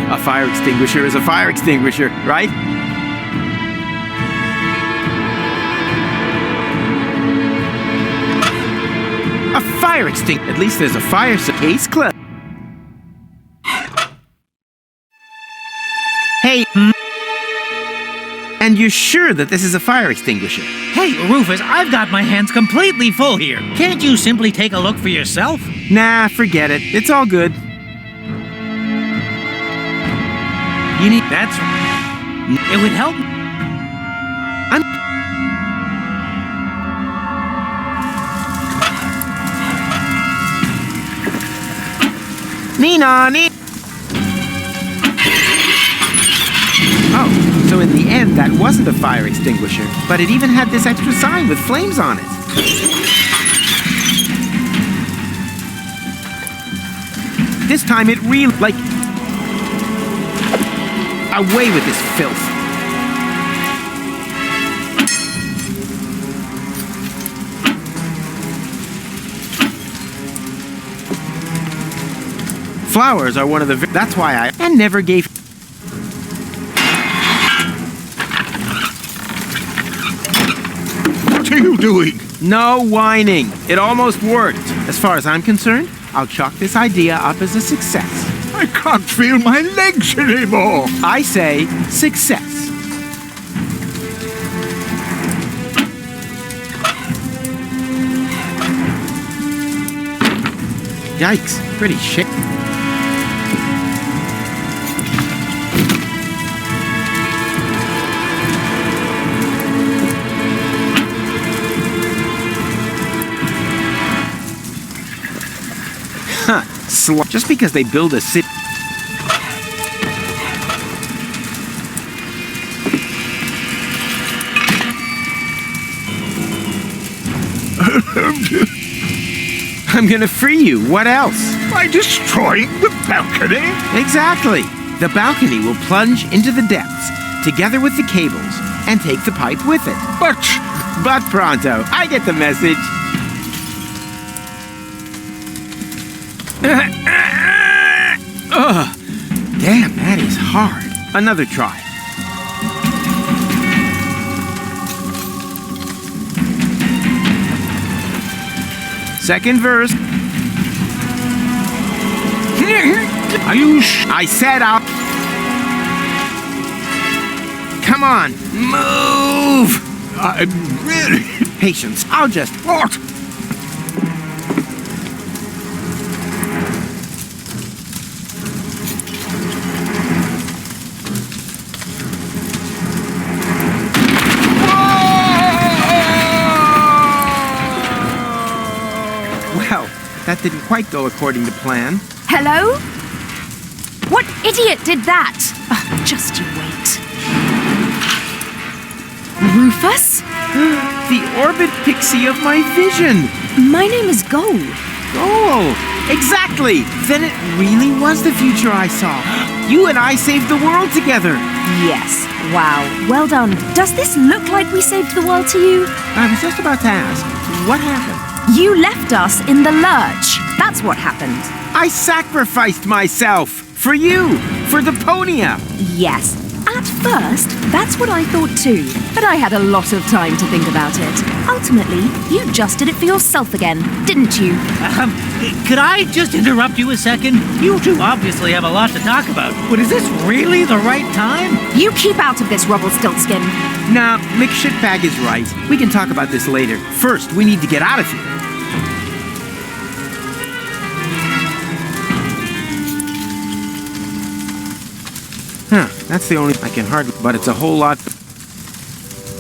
A fire extinguisher is a fire extinguisher, right? A fire extinguisher. At least there's a fire case club. Hey, and you're sure that this is a fire extinguisher? Hey, Rufus, I've got my hands completely full here. Can't you simply take a look for yourself? Nah, forget it. It's all good. You need... That's... It would help... Nina! Oh, so in the end, that wasn't a fire extinguisher, but it even had this extra sign with flames on it. This time it really, like... Away with this filth. Flowers are one of the... That's why I never gave... What are you doing? No whining. It almost worked. As far as I'm concerned, I'll chalk this idea up as a success. I can't feel my legs anymore. I say success. Yikes, pretty shit. Just because they build a city... I'm gonna free you. What else? By destroying the balcony? Exactly. The balcony will plunge into the depths, together with the cables, and take the pipe with it. But pronto, I get the message. Ugh. Damn, that is hard. Another try. Second verse. Are you I said I'll... Come on, move! Really? Patience, I'll just... What? Well, that didn't quite go according to plan. Hello? What idiot did that? Just you wait. Rufus? The orbit pixie of my vision. My name is Goal. Goal! Exactly! Then it really was the future I saw. You and I saved the world together. Yes. Wow. Well done. Does this look like we saved the world to you? I was just about to ask, what happened? You left us in the lurch. That's what happened. I sacrificed myself. For you. For Deponia. Yes. At first, that's what I thought too. But I had a lot of time to think about it. Ultimately, you just did it for yourself again, didn't you? Could I just interrupt you a second? You two obviously have a lot to talk about. But is this really the right time? You keep out of this, Rumpelstiltskin. Nah, McShitbag is right. We can talk about this later. First, we need to get out of here. That's the only I can hardly, but it's a whole lot.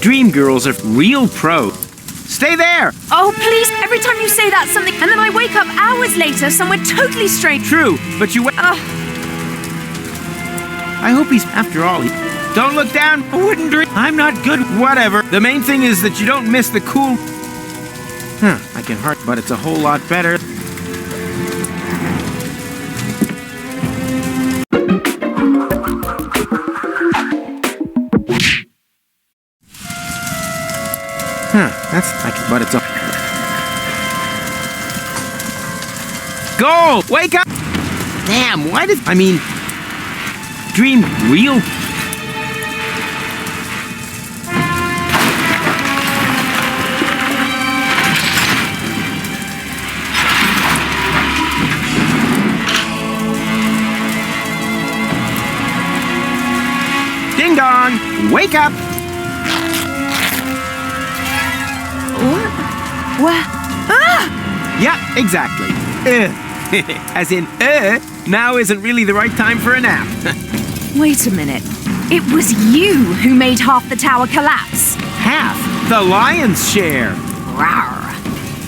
Dream girls are real pro. Stay there! Oh, please, every time you say that something, and then I wake up hours later somewhere totally strange. True, but you I hope he's, after all, don't look down. I wouldn't dream. I'm not good. Whatever. The main thing is that you don't miss the cool. I can hardly, but it's a whole lot better. But it's a... Go! Wake up! Damn, why did... I mean... Dream real... Ding dong! Wake up! What? Ah! Yeah, exactly. As in, now isn't really the right time for a nap. Wait a minute. It was you who made half the tower collapse. Half? The lion's share. Rawr.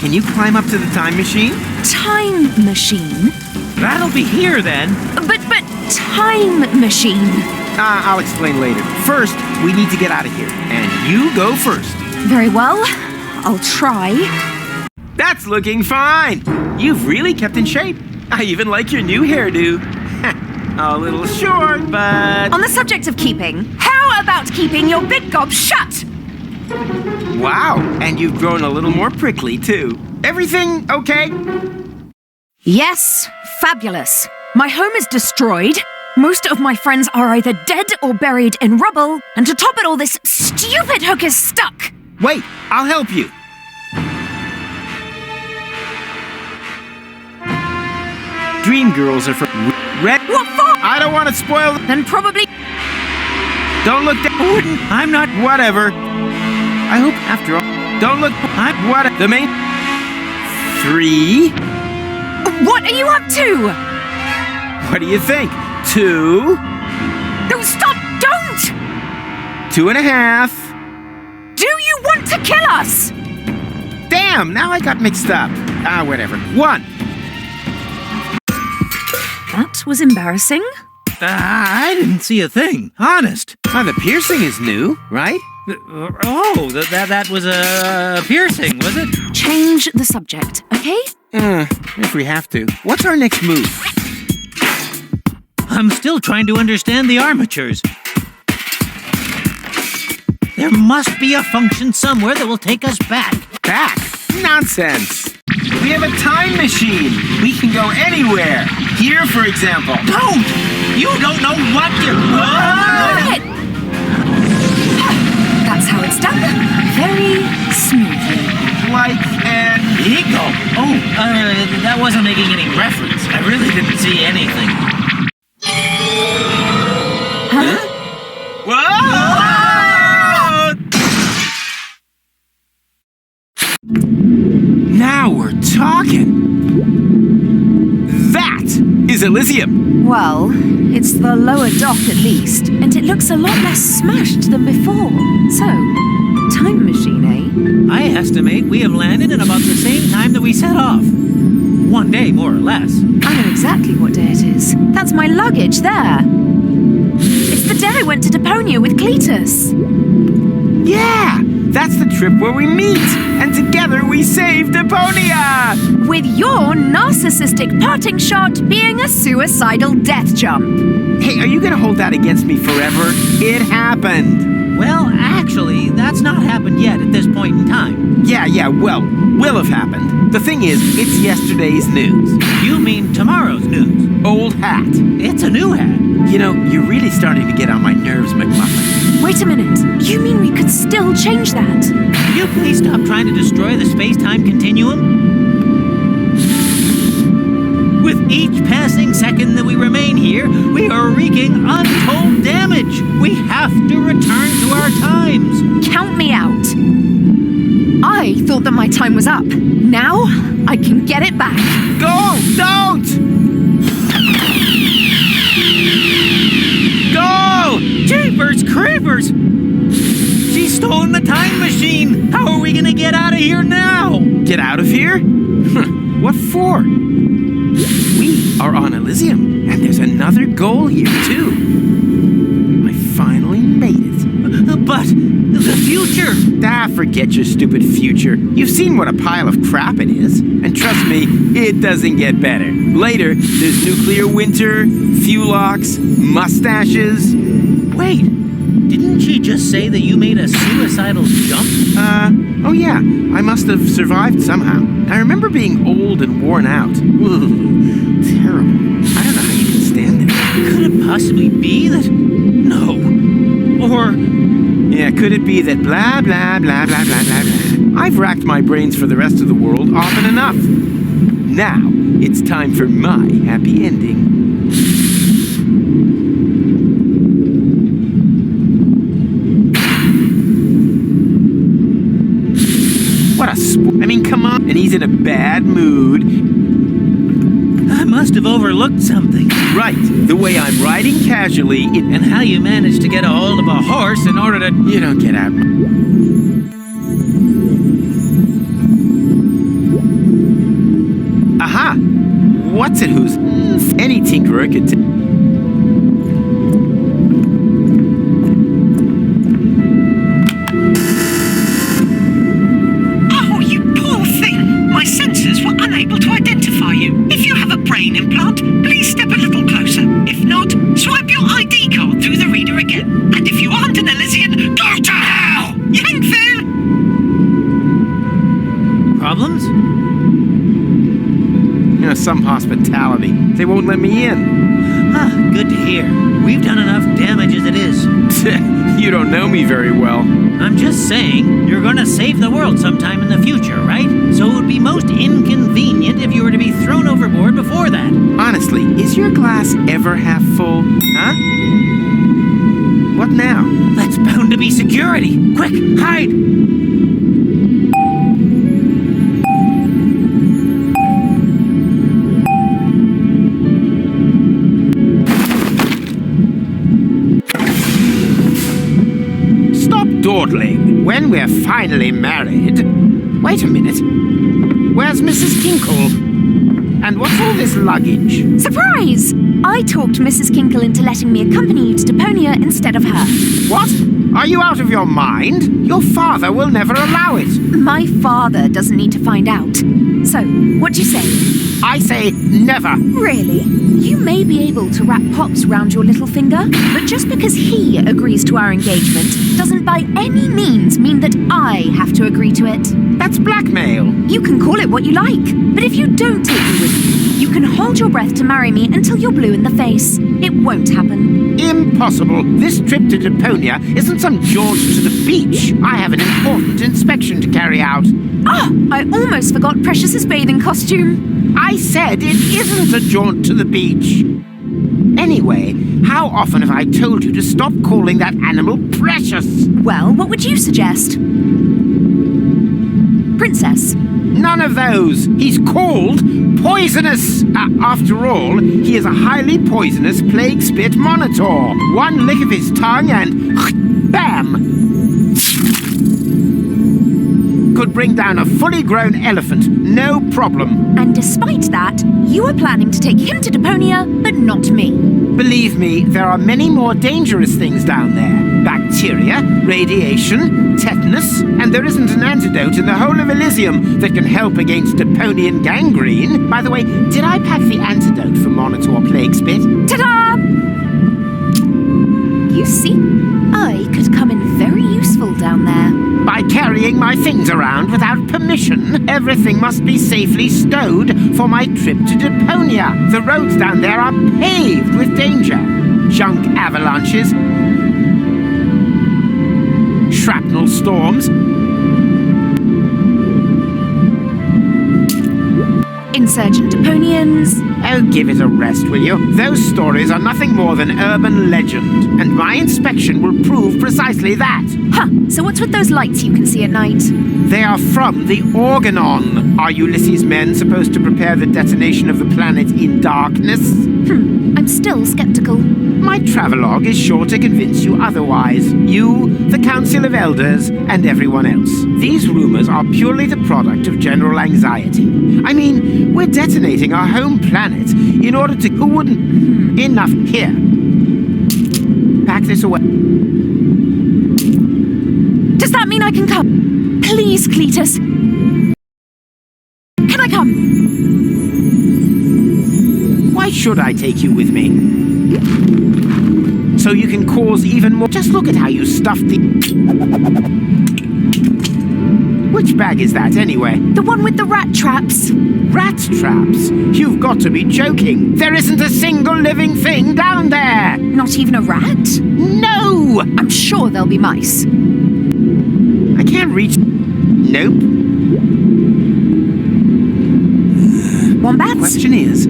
Can you climb up to the time machine? Time machine? That'll be here then. But time machine. I'll explain later. First, we need to get out of here. And you go first. Very well. I'll try. That's looking fine. You've really kept in shape. I even like your new hairdo. A little short, but... On the subject of keeping, how about keeping your big gob shut? Wow, and you've grown a little more prickly, too. Everything okay? Yes, fabulous. My home is destroyed. Most of my friends are either dead or buried in rubble. And to top it all, this stupid hook is stuck. Wait, I'll help you. Dream girls are for red. What for? I don't want to spoil. Then probably. Don't look down. I'm not. Whatever. I hope after all. Don't look. I'm what? The main. 3. What are you up to? What do you think? 2. No, stop! Don't! 2.5. Do you want to kill us? Damn! Now I got mixed up. Whatever. 1. That was embarrassing. I didn't see a thing. Honest. The piercing is new, right? That was a piercing, was it? Change the subject, okay? If we have to. What's our next move? I'm still trying to understand the armatures. There must be a function somewhere that will take us back. Back? Nonsense! We have a time machine! We can go anywhere! Here, for example. Don't! You don't know what you... What? That's how it's done. Very smoothly. Like an eagle. Oh, that wasn't making any reference. I really didn't see anything. Huh? Whoa! Now we're talking. That is Elysium. Well, it's the lower dock at least, and it looks a lot less smashed than before. So, time machine, eh? I estimate we have landed in about the same time that we set off. 1 day, more or less. I know exactly what day it is. That's my luggage there. It's the day I went to Deponia with Cletus. Yeah! That's the trip where we meet, and together we save Deponia! With your narcissistic parting shot being a suicidal death jump. Hey, are you gonna hold that against me forever? It happened! Well, actually, that's not happened yet at this point in time. Yeah, well, will have happened. The thing is, it's yesterday's news. You mean tomorrow's news? Old hat. It's a new hat. You know, you're really starting to get on my nerves, McMuffin. Wait a minute. You mean we could still change that? Will you please stop trying to destroy the space-time continuum? With each passing second that we remain here, we are wreaking untold damage. We have to return to our times. Count me out. I thought that my time was up. Now, I can get it back. Go! Don't! Go! Jeepers creepers! She's stolen the time machine! How are we gonna get out of here now? Get out of here? What for? We are on Elysium, and there's another goal here, too. I finally made it. But the future! Forget your stupid future. You've seen what a pile of crap it is. And trust me, it doesn't get better. Later, there's nuclear winter, fuel locks, mustaches. Wait, didn't she just say that you made a suicidal jump? Oh yeah, I must have survived somehow. I remember being old and worn out. Ooh, terrible. I don't know how you can stand it. Could it possibly be that... No. Or... Yeah, could it be that blah, blah, blah, blah, blah, blah, blah. I've racked my brains for the rest of the world often enough. Now, it's time for my happy ending. What a I mean, come on. And he's in a bad mood. I must have overlooked something. Right. The way I'm riding casually. And how you managed to get a hold of a horse in order to... You don't get out. Aha! What's it who's... Any tinkerer could... My sensors were unable to identify you. If you have a brain implant, please step a little closer. If not, swipe your ID card through the reader again. And if you aren't an Elysian, go to hell! Yankville! Problems? You know, some hospitality. They won't let me in. Good to hear. We've done enough damage as it is. You don't know me very well. I'm just saying, you're gonna save the world sometime in the future, right? So it would be most inconvenient if you were to be thrown overboard before that. Honestly, is your glass ever half full? Huh? What now? That's bound to be security. Quick, hide! Dawdling. When we're finally married... Wait a minute. Where's Mrs. Tinkle? And what's all this luggage? Surprise! I talked Mrs. Kinkle into letting me accompany you to Deponia instead of her. What? Are you out of your mind? Your father will never allow it. My father doesn't need to find out. So, what do you say? I say never. Really? You may be able to wrap Pops round your little finger, but just because he agrees to our engagement doesn't by any means mean that I have to agree to it. That's blackmail. You can call it what you like, but if you don't take me with you, you can hold your breath to marry me until you're blue in the face. It won't happen. Impossible. This trip to Deponia isn't some jaunt to the beach. I have an important inspection to carry out. I almost forgot Precious's bathing costume. I said it isn't a jaunt to the beach. Anyway, how often have I told you to stop calling that animal Precious? Well, what would you suggest? Princess? None of those. He's called Poisonous. After all, he is a highly poisonous plague spit monitor. One lick of his tongue and bam! Could bring down a fully grown elephant, no problem. And despite that, you are planning to take him to Deponia, but not me. Believe me, there are many more dangerous things down there. Bacteria, radiation, tetanus, and there isn't an antidote in the whole of Elysium that can help against Deponian gangrene. By the way, did I pack the antidote for Monitor Plague Spit? Ta-da! You see, I could come in very useful down there. By carrying my things around without permission, everything must be safely stowed for my trip to Deponia. The roads down there are paved with danger. Junk avalanches, shrapnel storms, insurgent Deponians. Oh, give it a rest, will you? Those stories are nothing more than urban legend, and my inspection will prove precisely that. Huh, so what's with those lights you can see at night? They are from the Organon. Are Ulysses' men supposed to prepare the detonation of the planet in darkness? I'm still skeptical. My travelogue is sure to convince you otherwise. You, the Council of Elders, and everyone else. These rumors are purely the product of general anxiety. I mean, we're detonating our home planet in order to... Who wouldn't... Enough. Here. Pack this away. Does that mean I can come? Please, Cletus. Can I come? Why should I take you with me? So you can cause even more... Just look at how you stuffed the... Which bag is that, anyway? The one with the rat traps. Rat traps? You've got to be joking. There isn't a single living thing down there. Not even a rat? No! I'm sure there'll be mice. I can't reach... Nope. Wombats? Question is...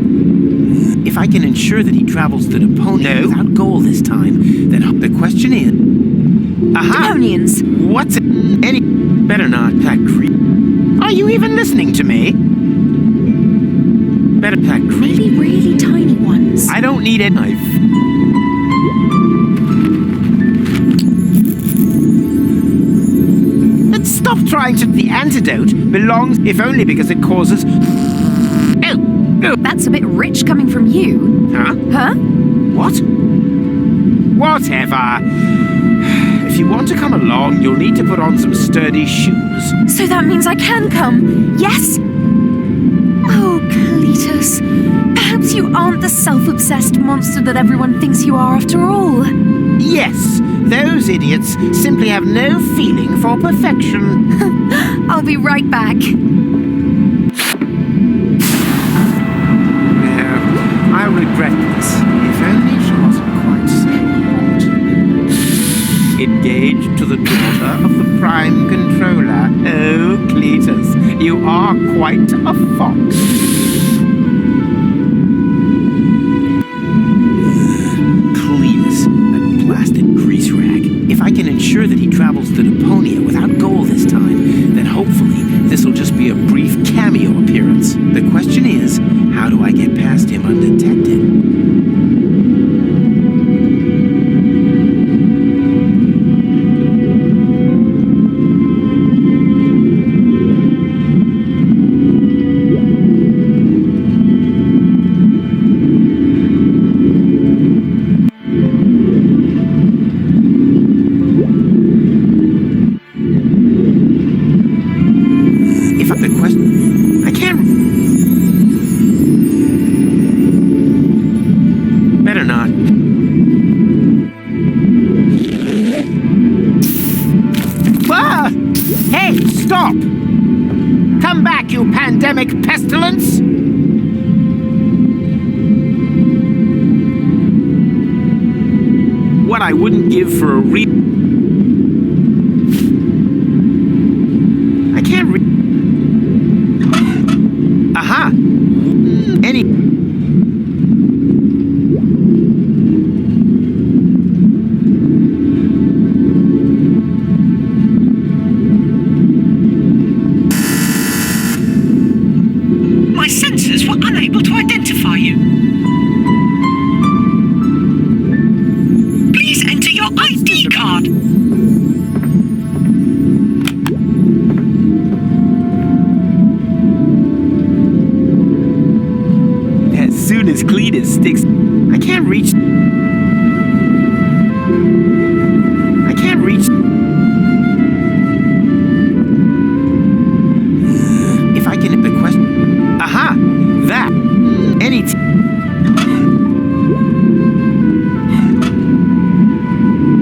If I can ensure that he travels to Deponia without goal this time, then the question is... Aha! Deponians. What's it? Any... Better not, that creep. Are you even listening to me? Better that creep. Really, really tiny ones. I don't need a knife. Let's stop trying to... The antidote belongs, if only because it causes... That's a bit rich coming from you. Huh? Huh? What? Whatever. If you want to come along, you'll need to put on some sturdy shoes. So that means I can come, yes? Oh, Cletus. Perhaps you aren't the self-obsessed monster that everyone thinks you are after all. Yes, those idiots simply have no feeling for perfection. I'll be right back. I regret this. If only she wasn't quite so hot. Engaged to the daughter of the Prime Controller. Oh, Cletus, you are quite a fox. Cletus, that blasted grease rag. If I can ensure that he travels to Deponia without goal this time, then hopefully this'll just be a brief cameo appearance. The question is, how do I get past him undetected? Stop! Come back, you pandemic pestilence! What I wouldn't give for a I can't Aha! Any... My sensors were unable to identify you. Please enter your ID card. As soon as Cletus sticks... I can't reach... If I can... The question... Aha! That! Any...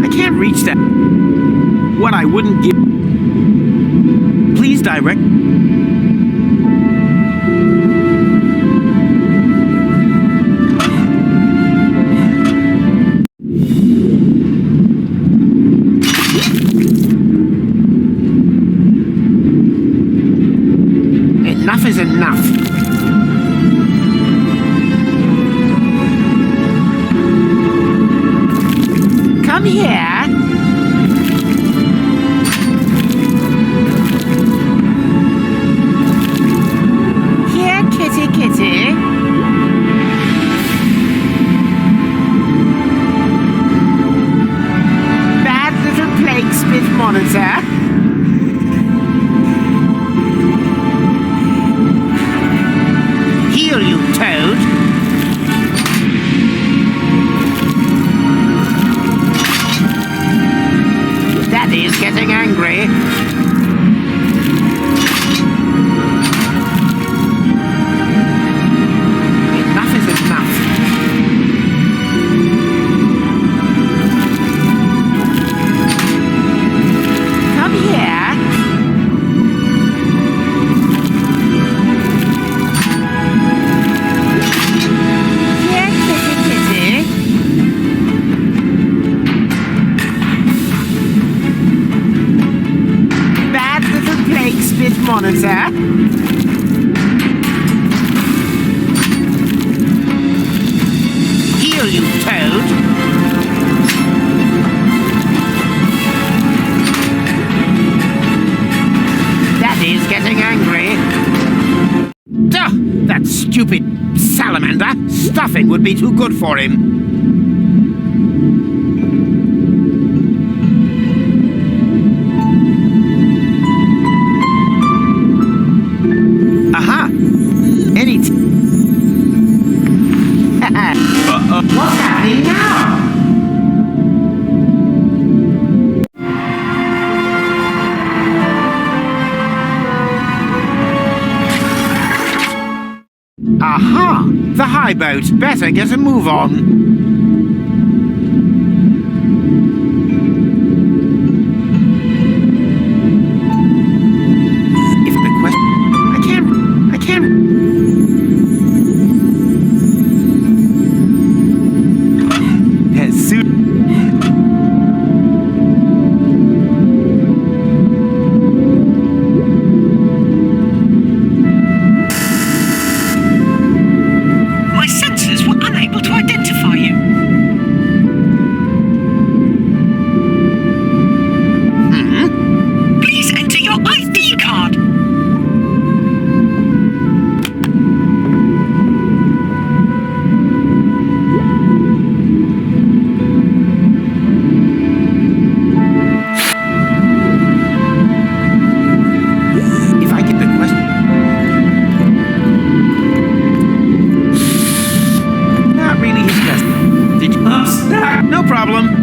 I can't reach that. What I wouldn't give... Please direct... Enough is enough. Come here. Here, kitty, kitty. Bad little plague spit monitor. Heal you, Toad. Daddy's getting angry. Enough is enough. Come here. Monitor. Heal you, Toad. Daddy's getting angry. Duh! That stupid salamander. Stuffing would be too good for him. Aha! Any... What's happening now? Aha! The high boat. Better get a move on.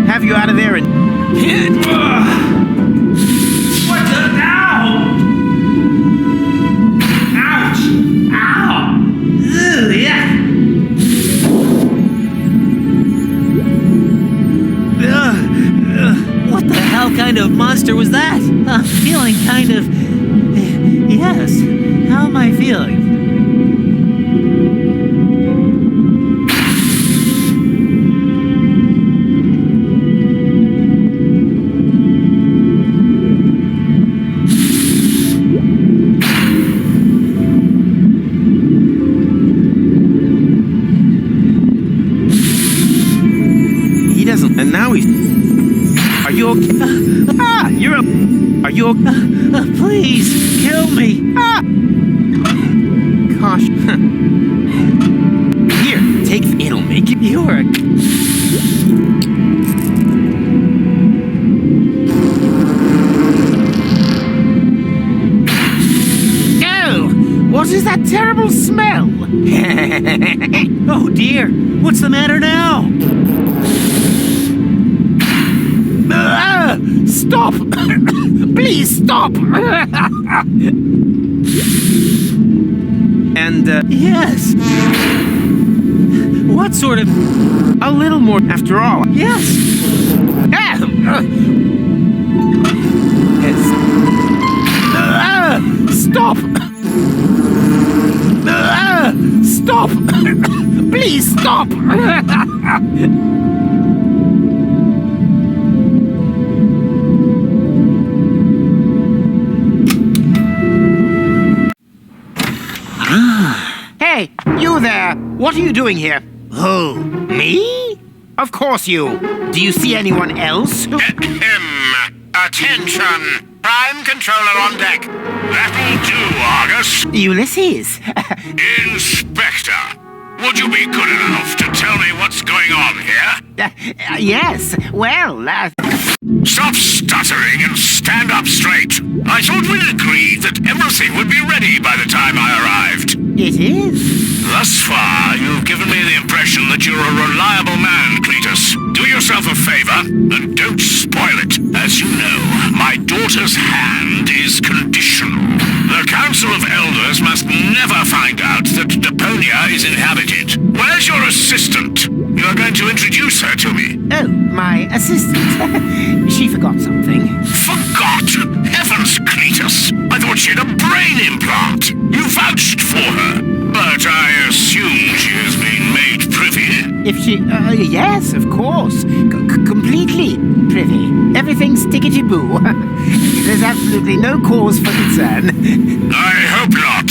Have you out of there and... What the now? Ouch! Ow! Ugh, yeah! What the hell kind kind of monster was that? I'm feeling kind of... Yes. How am I feeling? He doesn't... And now he's... Are you okay? You're a... Are you okay? Please, kill me. Gosh. Here, take... It'll make it... You're a... Oh! What is that terrible smell? Oh dear, what's the matter now? Stop! Please stop! And, Yes. What sort of... a little more after all. Yes. Yes. Stop! Stop! Please stop! Hey, you there! What are you doing here? Who? Me? Of course you. Do you see anyone else? Attention! Prime controller on deck. That'll do, Argus. Ulysses. Inspector, would you be good enough to tell me what's going on here? Yes. Well, Stop stuttering and stand up straight. I thought we'd agreed that everything would be ready by the time I arrived. It is. Thus far, you've given me the impression that you're a reliable man, Cletus. Do yourself a favor and don't spoil it. As you know, my daughter's hand is conditional. The Council of Elders must never find out that Deponia is inhabited. Where's your assistant? You're going to introduce her to me. Oh, my assistant. She forgot something. Forgot? Heavens, Cletus! I thought she had a brain implant. You vouched for her. But I assume she has been made privy. If she... yes, of course. Completely privy. Everything's tickety-boo. There's absolutely no cause for concern. I hope not.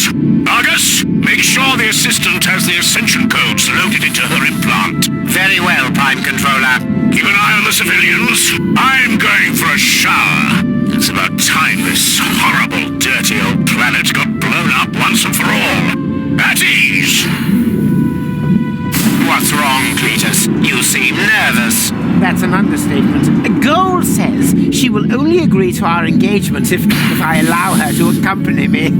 Argus, make sure the assistant has the ascension codes loaded into her implant. Very well, Prime Controller. Keep an eye on the civilians. I'm going for a shower. It's about time this horrible, dirty old planet got blown up once and for all. At ease. What's wrong, Cletus? You seem nervous. That's an understatement. Gold says she will only agree to our engagement if I allow her to accompany me.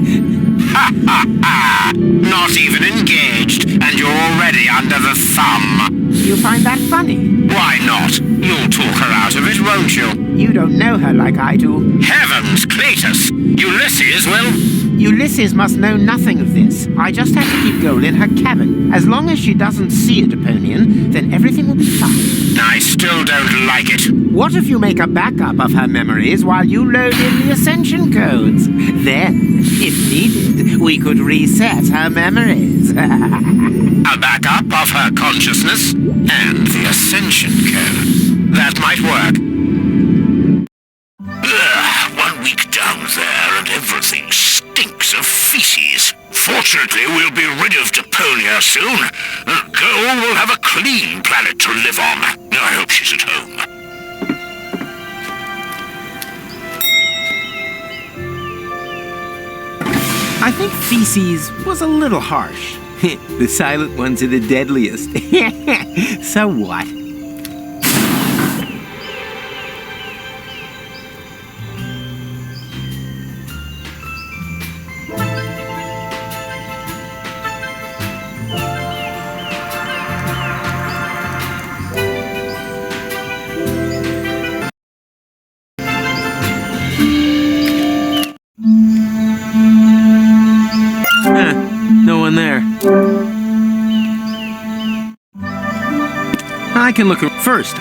Ha ha ha! Not even engaged, and you're already under the thumb. You find that funny? Why not? You'll talk her out of it, won't you? You don't know her like I do. Heavens, Cletus! Ulysses will... Ulysses must know nothing of this. I just have to keep Gold in her cabin. As long as she doesn't see a Deponian, then everything will be fine. I still don't like it. What if you make a backup of her memories while you load in the ascension codes? Then, if needed, we could reset her memories. A backup of her consciousness and the ascension code. That might work. Ugh, 1 week down there and everything stinks of feces. Fortunately, we'll be rid of Deponia soon. Goal will have a clean planet to live on. I hope she's at home. I think feces was a little harsh. The silent ones are the deadliest. So what? No one there. I can look first.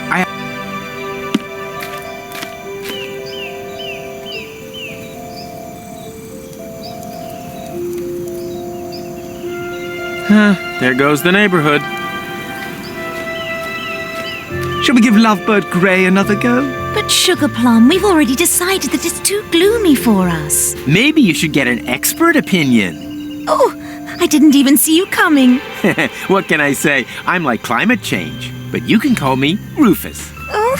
There goes the neighborhood. Shall we give Lovebird Grey another go? But Sugar Plum, we've already decided that it's too gloomy for us. Maybe you should get an expert opinion. Oh, I didn't even see you coming. What can I say? I'm like climate change, but you can call me Rufus. Oh,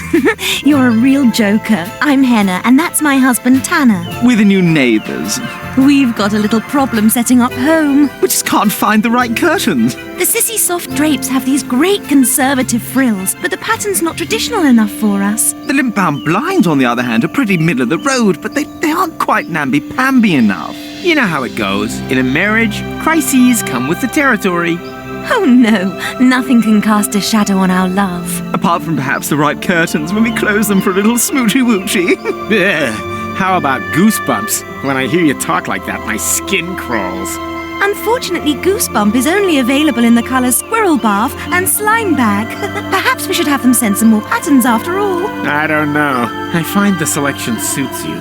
you're a real joker. I'm Henna, and that's my husband, Tanner. We're the new neighbours. We've got a little problem setting up home. We just can't find the right curtains. The sissy soft drapes have these great conservative frills, but the pattern's not traditional enough for us. The limp-bound blinds, on the other hand, are pretty middle of the road, but they aren't quite namby-pamby enough. You know how it goes. In a marriage, crises come with the territory. Oh no, nothing can cast a shadow on our love. Apart from perhaps the right curtains when we close them for a little smoochy-woochy. Yeah. How about goosebumps? When I hear you talk like that, my skin crawls. Unfortunately, Goosebump is only available in the colours Squirrel Bath and Slime Bag. Perhaps we should have them send some more patterns after all. I don't know. I find the selection suits you.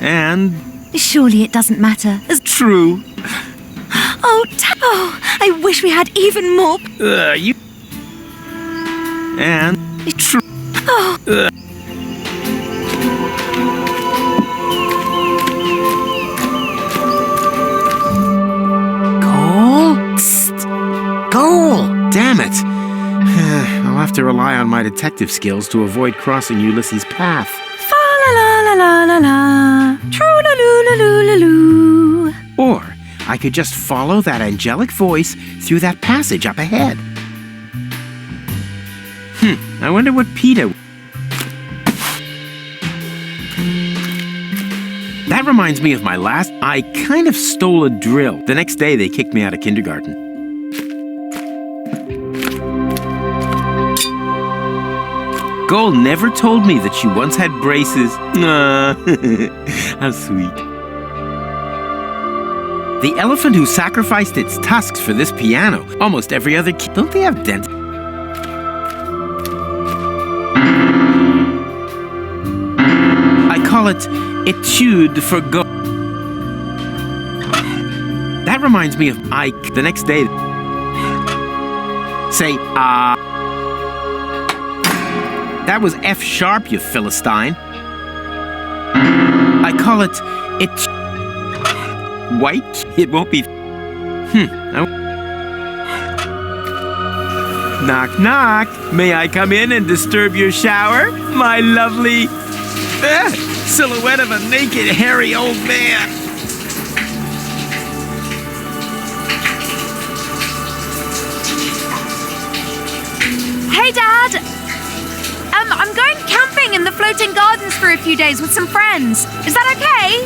And... surely it doesn't matter. True. Oh, I wish we had even more... you... And... True. Oh. Cole? Psst. Cole! Damn it. I'll have to rely on my detective skills to avoid crossing Ulysses' path. Fa-la-la-la-la-la-la. True-la-loo-la-loo-la-loo. Or I could just follow that angelic voice through that passage up ahead. I wonder what PETA... That reminds me of my last... I kind of stole a drill. The next day, they kicked me out of kindergarten. Gold never told me that she once had braces. How sweet. The elephant who sacrificed its tusks for this piano. Almost every other kid... Don't they have dents? I call it etude for gold. That reminds me of Ike. The next day... Say, That was F sharp, you Philistine. I call it white. It won't be... Knock, knock. May I come in and disturb your shower? My lovely... silhouette of a naked, hairy old man. Hey, Dad! I'm going camping in the floating gardens for a few days with some friends. Is that okay?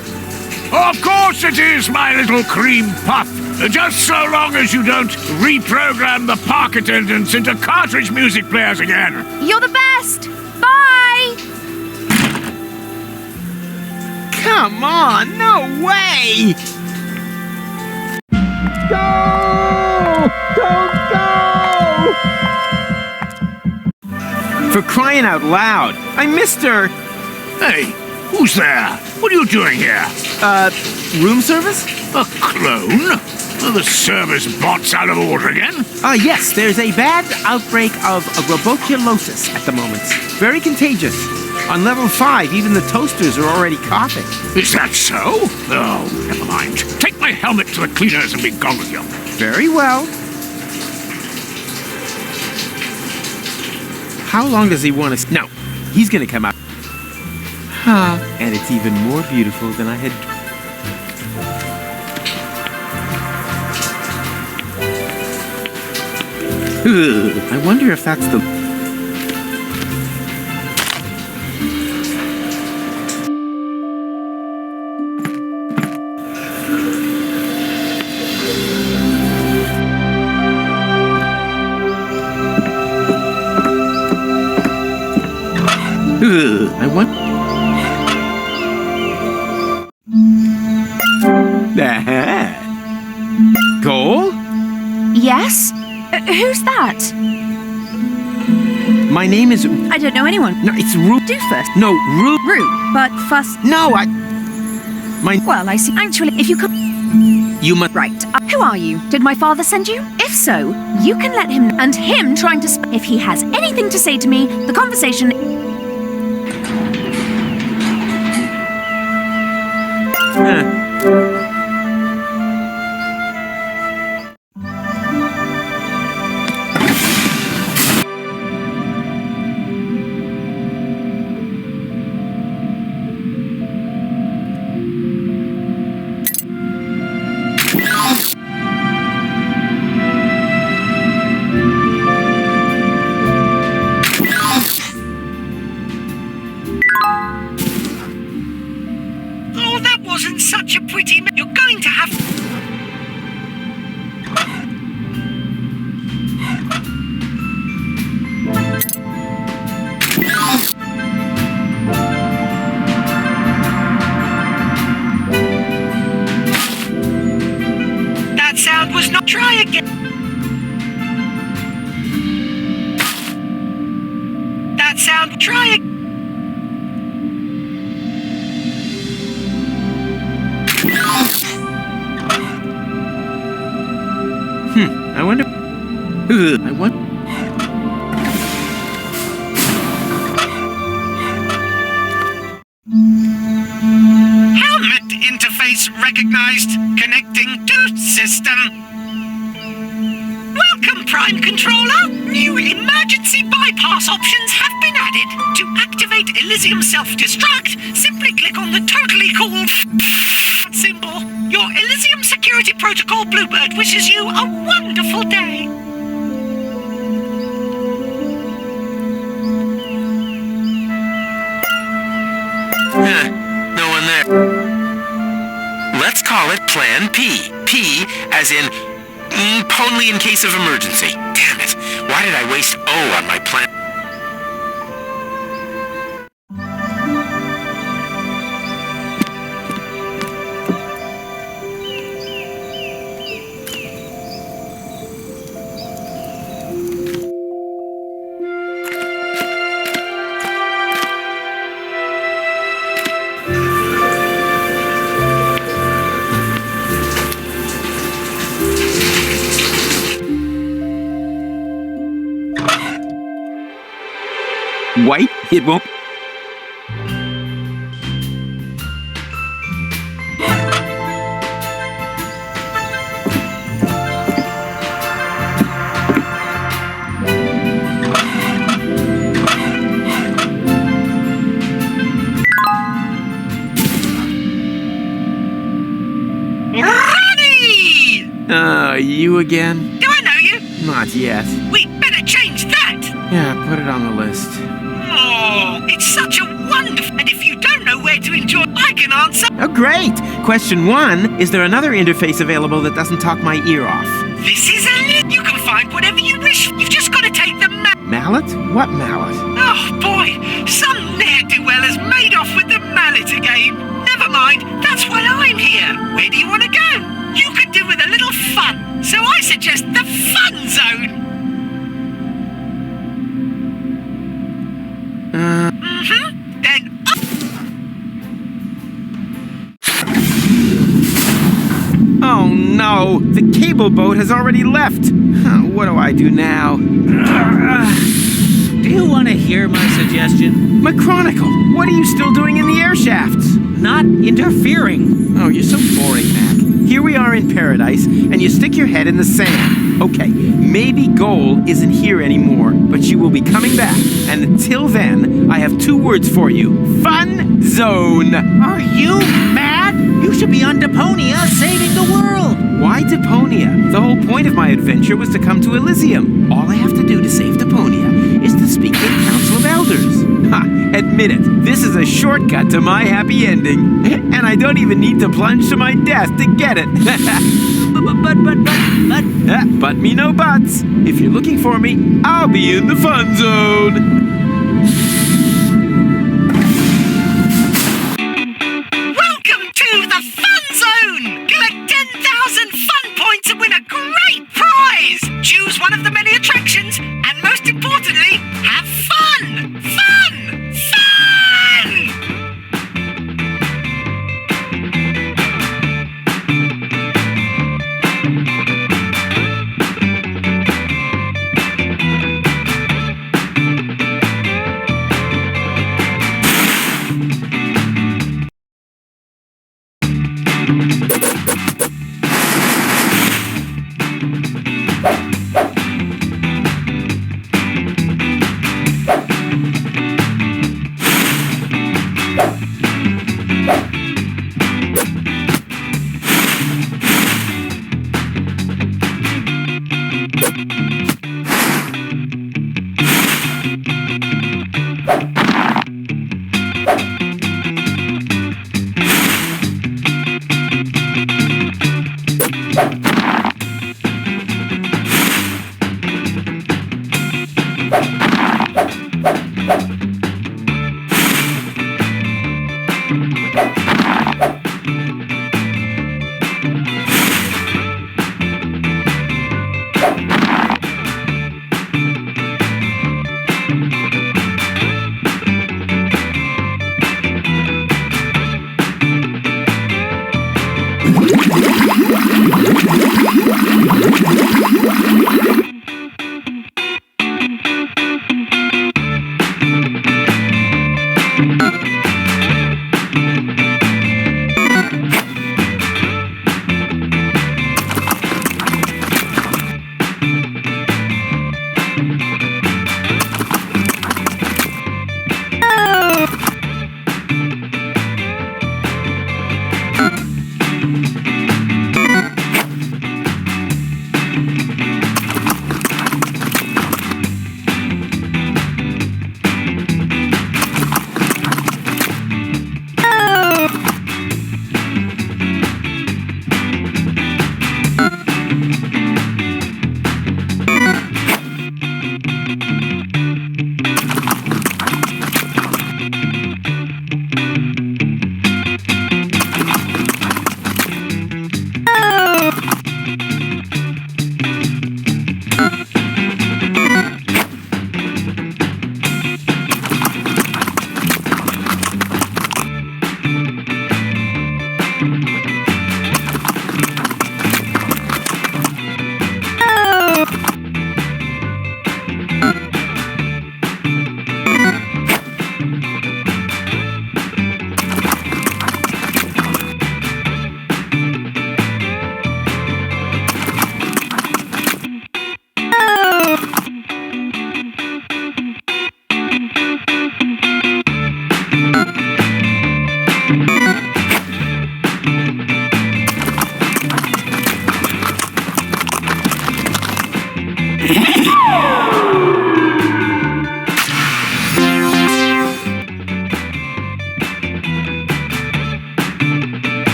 Of course it is, my little cream puff. Just so long as you don't reprogram the park attendants into cartridge music players again. You're the best! Bye! Come on, no way! Go! Don't go! For crying out loud, I missed her. Hey, who's there? What are you doing here? Room service? A clone? Are the service bots out of order again? Yes, there's a bad outbreak of roboculosis at the moment. Very contagious. On level 5, even the toasters are already coughing. Is that so? Oh, never mind. Take my helmet to the cleaners and be gone with you. Very well. How long does he want to... No, he's going to come out. And it's even more beautiful than I had... I wonder if that's the... I want... Cole? Yes? Who's that? My name is... I don't know anyone. No, it's Rufus. No, Ru. But Fuss... No, Well, I see. Actually, if you could... You must... Right. Who are you? Did my father send you? If so, you can let him... And him trying to... If he has anything to say to me, the conversation... Oh, that wasn't such a pretty... You're going to have... That sound was not... Try again. That sound... Try again. I wonder... I wonder... Helmet interface recognized. Connecting to system. Welcome, Prime Controller. New emergency bypass options have been added. To activate Elysium self-destruct, simply click on the totally cool symbol. Your Elysium Security Protocol Bluebird wishes you a wonderful day. No one there. Let's call it Plan P. P as in... only in case of emergency. Damn it. Why did I waste O on my plan? White? It won't... Ronnie! You again? Do I know you? Not yet. We better change that. Yeah, put it on the list. Oh, it's such a wonderful... And if you don't know where to enjoy, I can answer. Oh, great! Question 1, is there another interface available that doesn't talk my ear off? This is a lit. You can find whatever you wish. You've just got to take the Mallet? What mallet? Oh, boy. Some ne'er-do-well has made off with the mallet again. Never mind. That's why I'm here. Where do you want to go? You could do with a little fun. So I suggest the Fun Zone. Then Oh no! The cable boat has already left! What do I do now? Do you want to hear my suggestion? My chronicle! What are you still doing in the air shafts? Not interfering. Oh, you're so boring, Mac. Here we are in paradise, and you stick your head in the sand. Okay, maybe Goal isn't here anymore, but she will be coming back. And until then, I have 2 words for you. Fun Zone! Are you mad? You should be on Deponia saving the world. Why Deponia? The whole point of my adventure was to come to Elysium. All I have to do to save Deponia is to speak to the Council of Elders. Ha! Admit it, this is a shortcut to my happy ending. And I don't even need to plunge to my death to get it. But me no buts. If you're looking for me, I'll be in the Fun Zone. welcome to the Fun Zone. Collect 10,000 fun points and win a great prize. Choose one of the many attractions, and most importantly, have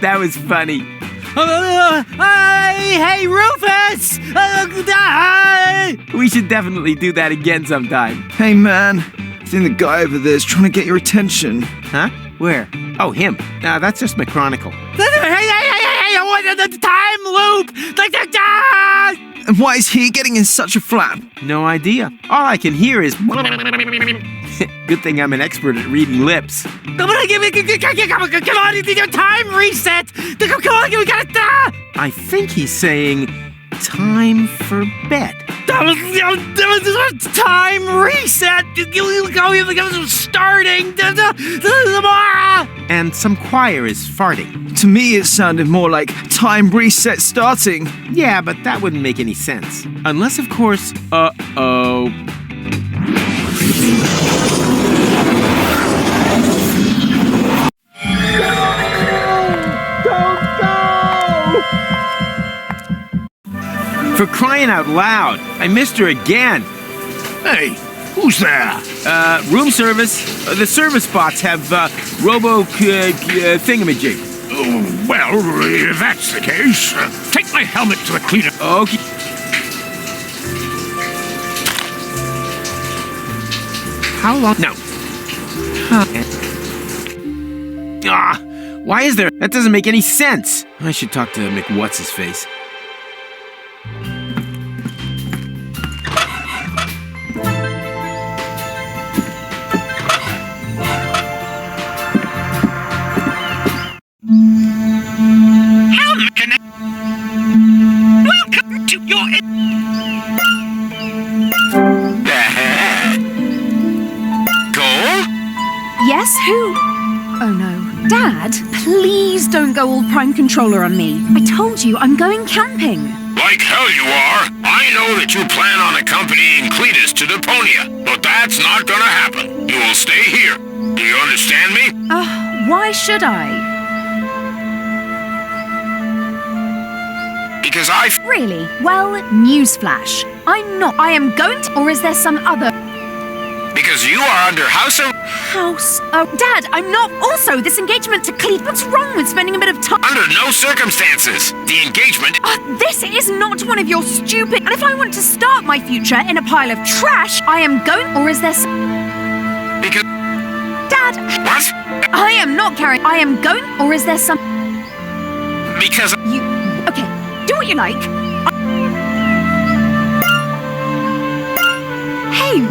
That was funny. Hey, Rufus! We should definitely do that again sometime. Hey, man. I think the guy over there is trying to get your attention. Huh? Where? Oh, him. That's just my chronicle. The time loop! And why is he getting in such a flap? No idea. All I can hear is... Good thing I'm an expert at reading lips. Come on, your time reset! Come on, we gotta... I think he's saying, time for bed. Time reset! Starting! And some choir is farting. To me, it sounded more like time reset starting. Yeah, but that wouldn't make any sense. Unless, of course, uh-oh. For crying out loud, I missed her again. Hey, who's there? Room service. The service bots have thingamajig. Oh, well, if that's the case, take my helmet to the cleaner. Okay. How long? No. Why is there? That doesn't make any sense. I should talk to McWhat's-his-face. Welcome to your... Yes, who? Oh no. Dad, please don't go all Prime Controller on me. I told you, I'm going camping. Like hell you are. I know that you plan on accompanying Cletus to Deponia, but that's not gonna happen. You will stay here. Do you understand me? Why should I? Because Really? Well, newsflash. I'm not. I am going to... Or is there some other... Because you are under house arrest. House... Oh, Dad, I'm not... Also, this engagement to Cleet... What's wrong with spending a bit of time... Under no circumstances. The engagement... This is not one of your stupid... And if I want to start my future in a pile of trash, I am going... Or is there some... Because... Dad... What? I am not carrying... I am going... Or is there some... Because... You... Okay, do what you like. Hey,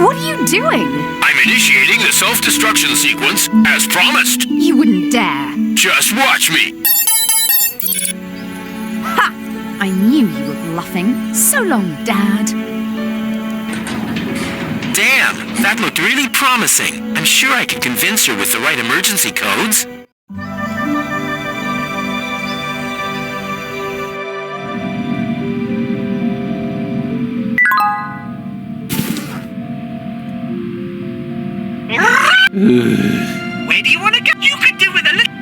what are you doing? I'm initiating the self-destruction sequence as promised. You wouldn't dare. Just watch me. Ha! I knew you were bluffing. So long, Dad. Damn, that looked really promising. I'm sure I can convince her with the right emergency codes. Where do you want to go? You could do with a little...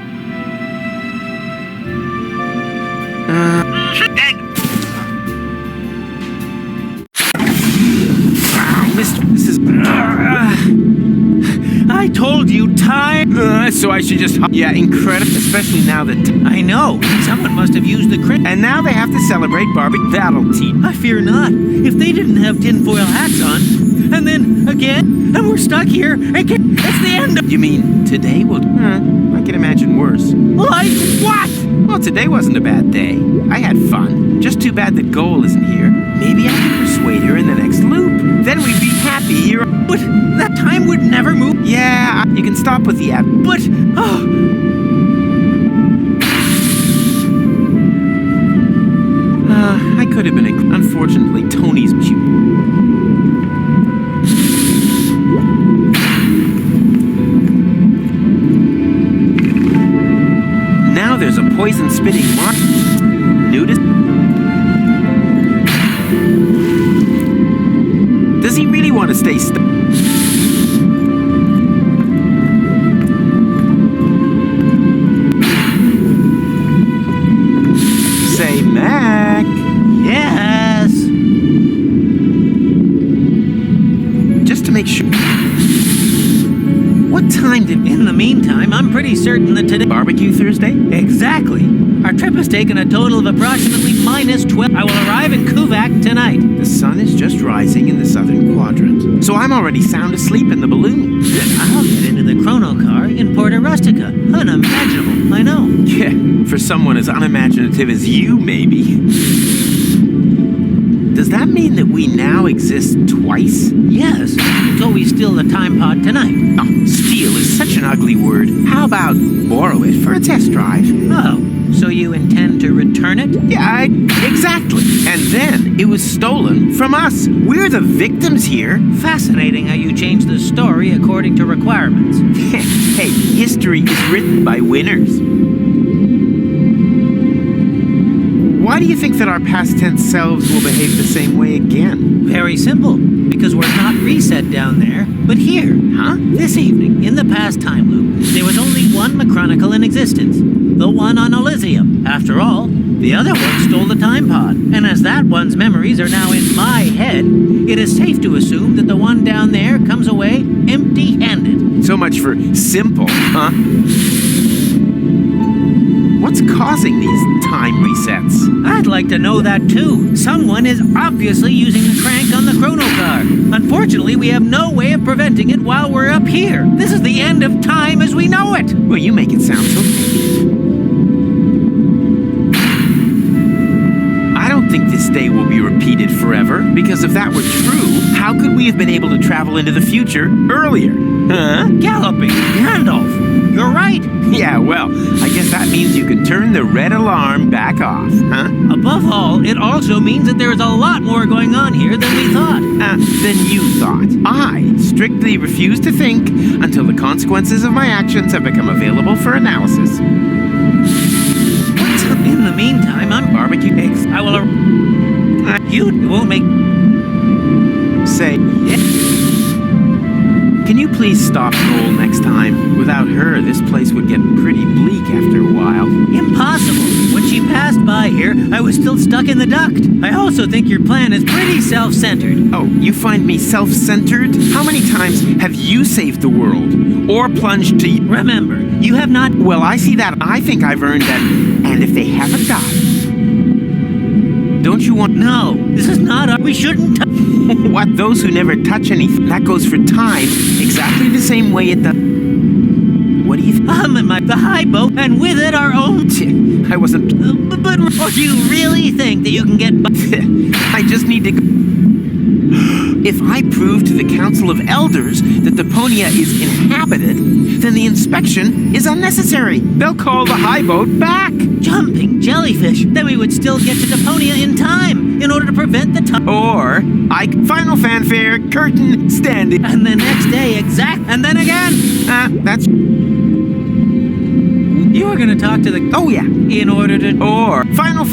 This is... I told you, time... so I should just... Yeah, incredible. Especially now that... I know. Someone must have used the crit. And now they have to celebrate Barbie. That'll teach. I fear not. If they didn't have tinfoil hats on, and then again, and we're stuck here, again, it's the end of... You mean today will... I can imagine worse. Like what? Well, today wasn't a bad day. I had fun. Just too bad that Goal isn't here. Maybe I can persuade her in the next loop. Then we'd be happy here. But that time would never move. Yeah, you can stop with the app. But, I could have been... Unfortunately, Tony's... Now there's a poison-spitting mark. Nudist? Does he really want to stay stuck? Say, Mac. Yes. Just to make sure. What time did... In the meantime, I'm pretty certain that today... Barbecue Thursday? Exactly. Our trip has taken a total of approximately minus 12. I will arrive in Kuvak tonight. The sun is just rising in the southern quadrant, so I'm already sound asleep in the balloon. Then I'll get into the chrono car in Porta Rustica. Unimaginable, I know. Yeah, for someone as unimaginative as you, maybe. Does that mean that we now exist twice? Yes, until we steal the time pod tonight. Oh, steal is such an ugly word. How about borrow it for a test drive? Oh, so you intend to return it? Yeah, exactly. And then it was stolen from us. We're the victims here. Fascinating how you change the story according to requirements. Hey, history is written by winners. Why do you think that our past tense selves will behave the same way again? Very simple. Because we're not reset down there, but here. Huh? This evening, in the past time loop, there was only one Macronicle in existence. The one on Elysium. After all, the other one stole the time pod. And as that one's memories are now in my head, it is safe to assume that the one down there comes away empty-handed. So much for simple, huh? What's causing these time resets? I'd like to know that too. Someone is obviously using the crank on the chrono car. Unfortunately, we have no way of preventing it while we're up here. This is the end of time as we know it. Well, you make it sound so negative. I don't think this day will be repeated forever, because if that were true, how could we have been able to travel into the future earlier? Huh? Galloping Gandalf. You're right. Yeah, well, I guess that means you can turn the red alarm back off, huh? Above all, it also means that there's a lot more going on here than we thought. Than you thought. I strictly refuse to think until the consequences of my actions have become available for analysis. In the meantime, I'm barbecue eggs. I will... You won't make... Say... Yeah. Can you please stop Cole next time? Without her, this place would get pretty bleak after a while. Impossible. When she passed by here, I was still stuck in the duct. I also think your plan is pretty self-centered. Oh, you find me self-centered? How many times have you saved the world? Or plunged to... Remember, you have not... Well, I see that. I think I've earned that. And if they haven't died... Don't you want... No, this is not our... We shouldn't... What? Those who never touch anything. That goes for time. Exactly the same way at the... What do you... I'm in the high boat, and with it our own... I wasn't... But or do you really think that you can get... I just need to... If I prove to the Council of Elders that Deponia is inhabited, then the inspection is unnecessary. They'll call the high boat back. Jumping jellyfish. Then we would still get to Deponia in time, in order to prevent the time. Or, final fanfare, curtain, standing. And the next day, and then again. That's... You were gonna talk to the... Oh, yeah. In order to... Or, final...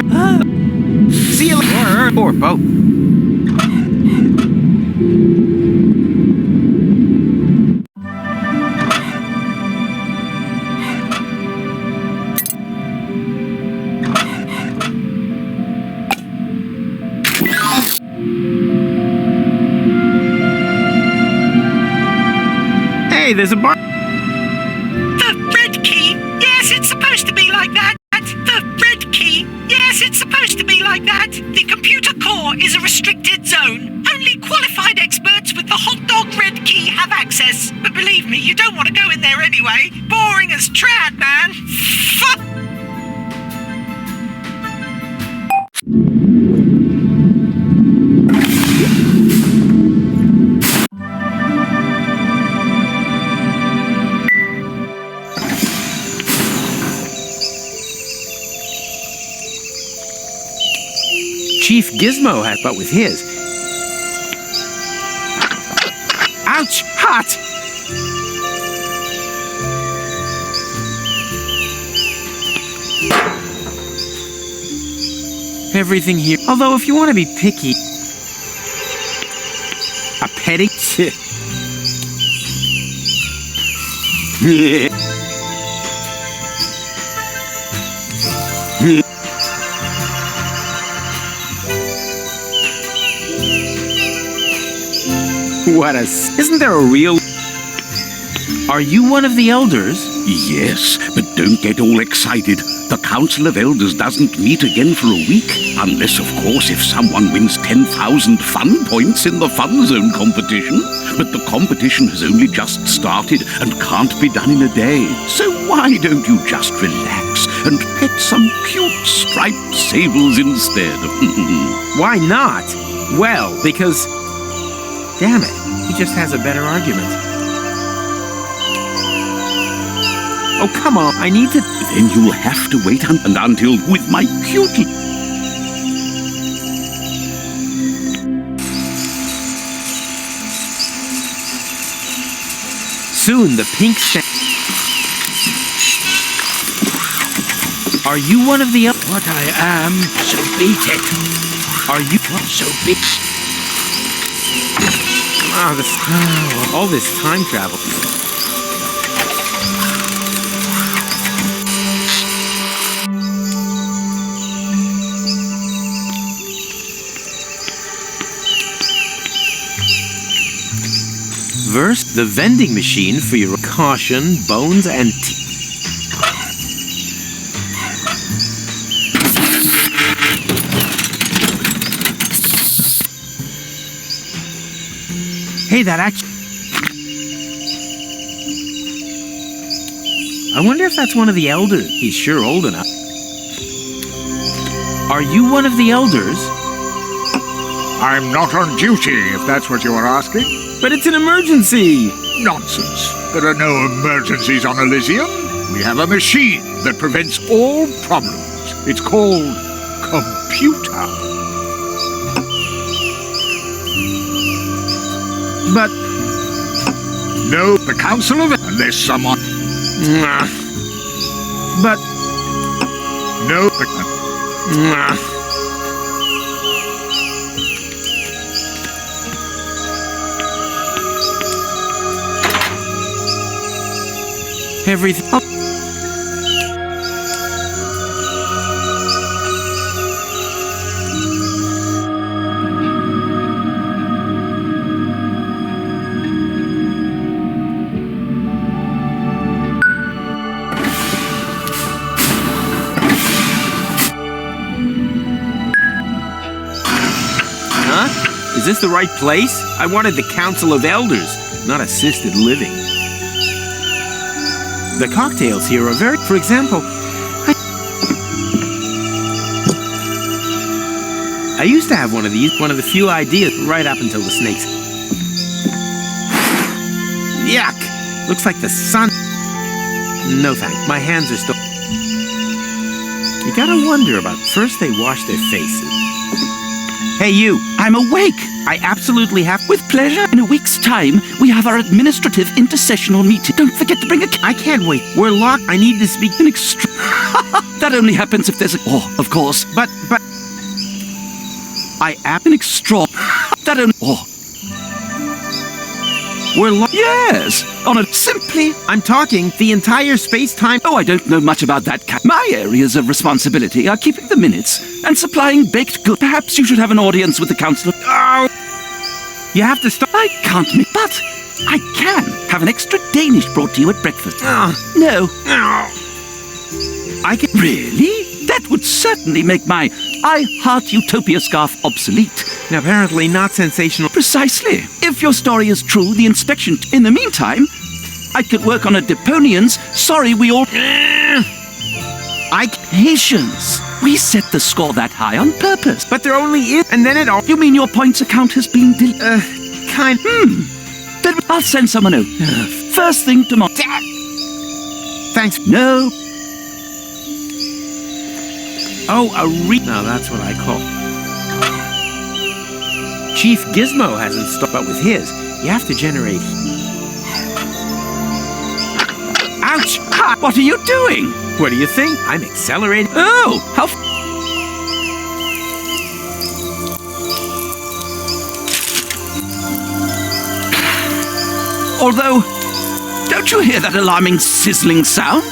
See you later. Or both. Hey, there's a bar... The red key? Yes, it's supposed to be like that. The red key? Yes, it's supposed to be like that. The computer core is a restricted zone. Only qualified experts with the hot dog red key have access. But believe me, you don't want to go in there anyway. Boring as trad, man. Fuck! Chief Gizmo had, but with his. Ouch! Hot! Everything here. Although, if you want to be picky, a petty. What a... Isn't there a real... Are you one of the elders? Yes, but don't get all excited. The Council of Elders doesn't meet again for a week. Unless, of course, if someone wins 10,000 fun points in the Fun Zone competition. But the competition has only just started and can't be done in a day. So why don't you just relax and pet some cute striped sables instead? Why not? Well, because... Damn it, he just has a better argument. Oh, come on, I need to... Then you'll have to wait until with my cutie. Soon the pink Are you one of the... What I am, so beat it. Are you... So beat... all this time travel. Verse the vending machine for your caution, bones, and Hey, that actually... I wonder if that's one of the elders. He's sure old enough. Are you one of the elders? I'm not on duty, if that's what you are asking. But it's an emergency! Nonsense. There are no emergencies on Elysium. We have a machine that prevents all problems. It's called computer. But... No, the Council of... Unless someone... But... No, Everything... Huh? Is this the right place? I wanted the Council of Elders, not assisted living. The cocktails here are very... For example, I used to have one of these, one of the few ideas, right up until the snakes. Yuck! Looks like the sun... No thanks, my hands are still... You gotta wonder about... First they wash their faces. Hey you! I'm awake! I absolutely have... With pleasure. In a week's time, we have our administrative intercessional meeting. Don't forget to bring a... I can't wait. We're locked. I need to speak... An extra... That only happens if there's a... Oh, of course. But... I am an extra... That only... Oh. We're locked... Yes! On a... Simply... I'm talking the entire space-time... Oh, I don't know much about that kind. My areas of responsibility are keeping the minutes and supplying baked goods. Perhaps you should have an audience with the council of... Oh! You have to stop... I can't make... But I can have an extra Danish brought to you at breakfast. No. I can... Really? That would certainly make my I Heart Utopia scarf obsolete. Apparently not sensational. Precisely. If your story is true, the inspection... In the meantime, I could work on a Deponian's Sorry We All... Patience. We set the score that high on purpose. But there only is... And then it all... You mean your points account has been kind... Then I'll send someone out. First thing tomorrow. Thanks. No. Oh, Now that's what I call... Chief Gizmo has installed... But with his, you have to generate... Ouch! Ha! What are you doing? What do you think? I'm accelerating... Oh! How... Although, don't you hear that alarming sizzling sound?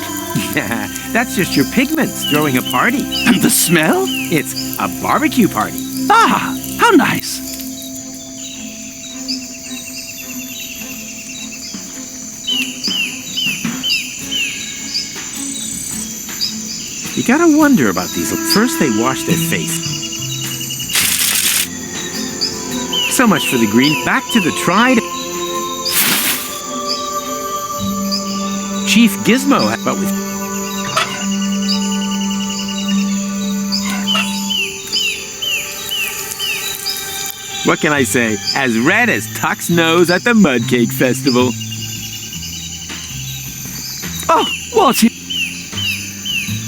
That's just your pigments throwing a party. And the smell? It's a barbecue party. Ah, how nice. You gotta wonder about these. First they wash their face. So much for the green. Back to the tried. Chief Gizmo, but with... What can I say? As red as Tuck's nose at the Mudcake Festival. Oh, what's he?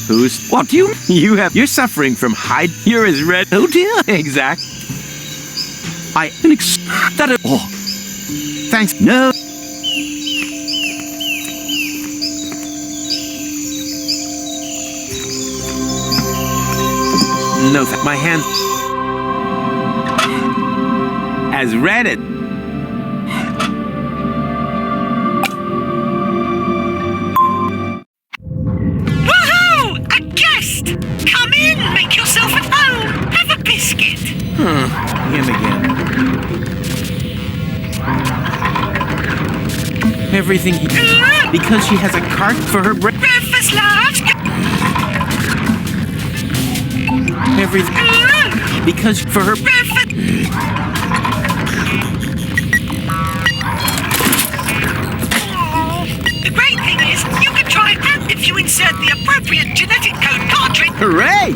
Who's... What do you... You're suffering from hide... You're as red... Oh dear. Exact. That... Oh. Thanks. No. No, my hand... As red as... Him again. Everything he... Because she has a cart for her Rufus loves... Everything... Because for her... Rufus... The great thing is, you can try it out if you insert the appropriate genetic code cartridge. Hooray!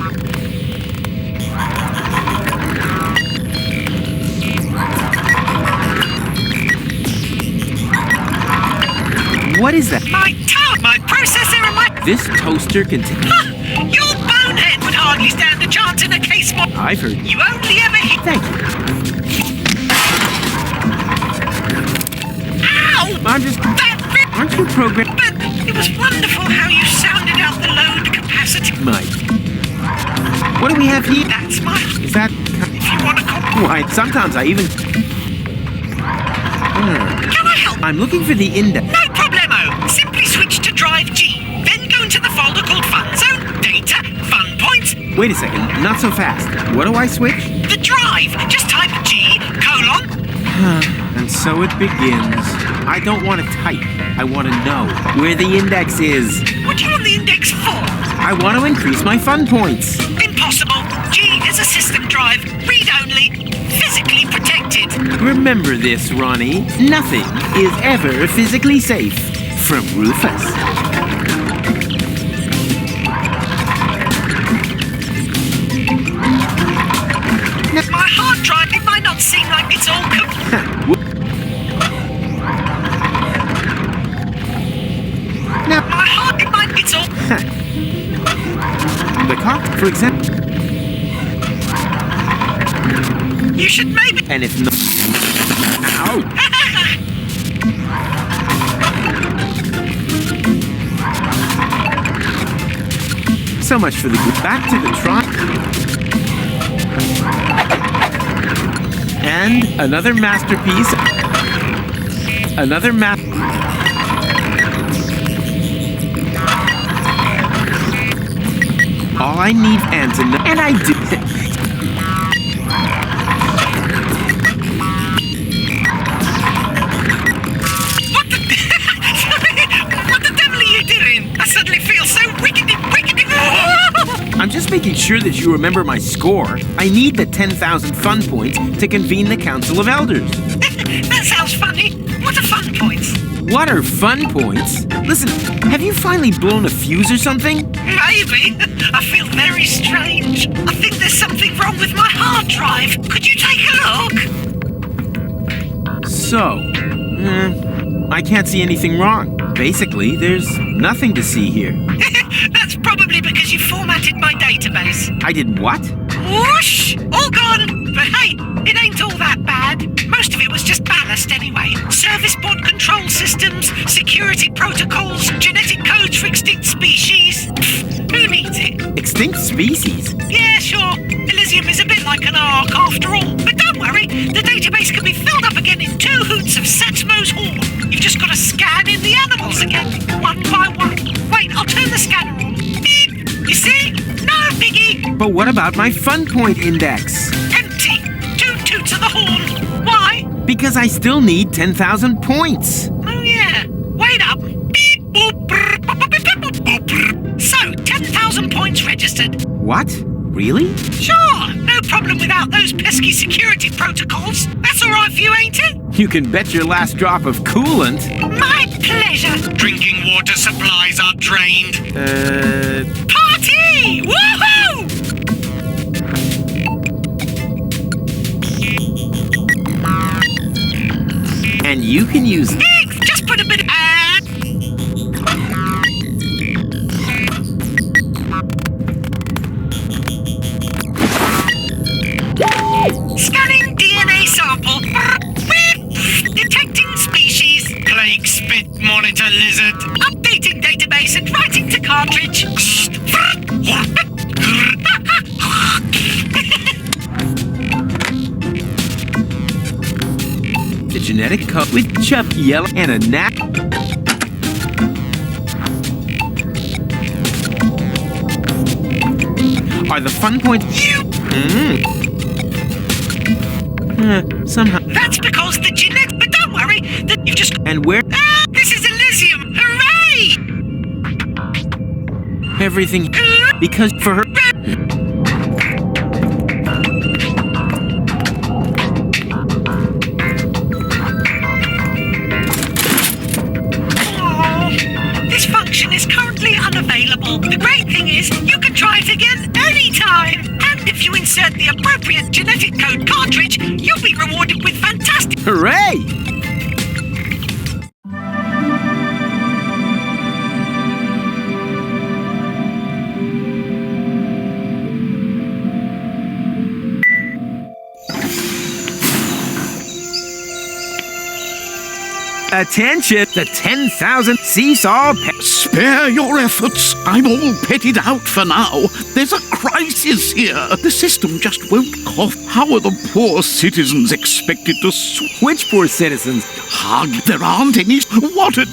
What is that? My processor and my... This toaster contains... Your bonehead would hardly stand a chance in a case more... I've heard... You only ever hit... Thank you. Ow! I'm just... Aren't you programmed... But it was wonderful how you sounded out the load capacity. Mike. What do we have here? That's my... Is that... If you want to call... Why, sometimes I even... Can I help? I'm looking for the index. No problemo. Simply switch to drive G. Then go into the folder called Fun Zone, Data, Fun Points. Wait a second. Not so fast. What do I switch? The drive. Just type G, colon. And so it begins. I don't want to type. I want to know where the index is. What do you want the index for? I want to increase my fun points. Impossible. G is a system drive. Read only. Physically protected. Remember this, Ronnie. Nothing is ever physically safe. From Rufus. My hard drive, it might not seem like it's all Now, my heart, it might, it's all... The cock, for example. You should maybe... And if not... Ow! So much for the... Back to the trot. And another masterpiece. Another map. All I need Anton, and I do. What the devil are you doing? I suddenly feel so wicked. I'm just making sure that you remember my score. I need the 10,000 fun points to convene the Council of Elders. That sounds funny. What are fun points? What are fun points? Listen, have you finally blown a fuse or something? Maybe. I feel very strange. I think there's something wrong with my hard drive. Could you take a look? So, I can't see anything wrong. Basically, there's nothing to see here. That's probably because you formatted my database. I did what? Whoosh! All gone! But hey, it ain't all that bad. Most of it was just ballast anyway. Service board control systems, security protocols, genetic codes for extinct species. Who needs it? Extinct species? Yeah, sure. Elysium is a bit like an ark after all. But don't worry, the database can be filled up again in 2 hoots of Satmo's horn. You've just got to scan in the animals again, one by one. Wait, I'll turn the scanner on. Beep! You see? No biggie! But what about my fun point index? Empty! 2 toots of the horn. Why? Because I still need 10,000 points. Oh yeah. Wait up. Beep, boop, brr, boop, boop, boop, boop, boop, brr. So, 10,000 points it's registered. What? Really? Sure, no problem without those pesky security protocols. That's all right for you, ain't it? You can bet your last drop of coolant. My pleasure. Drinking water supplies are drained. Party! Woohoo! And you can use... Just put a bit of... Scanning DNA sample. Detecting species. Plague spit monitor lizard. Updating database and writing to cartridge. The genetic code with chub yellow and a knack. Are the fun points... somehow... That's because the genetic... But don't worry, that you've just... And where... This is Elysium! Hooray! Everything... Because for her... This function is currently unavailable. The great thing is, you can try it again anytime. And if you insert the appropriate genetic code cartridge, you'll be rewarded with fantastic... Hooray! Attention! The 10,000 seesaw... Spare your efforts. I'm all petted out for now. There's a crisis here. The system just won't cough. How are the poor citizens expected to... Which poor citizens? Hug. There aren't any... What a...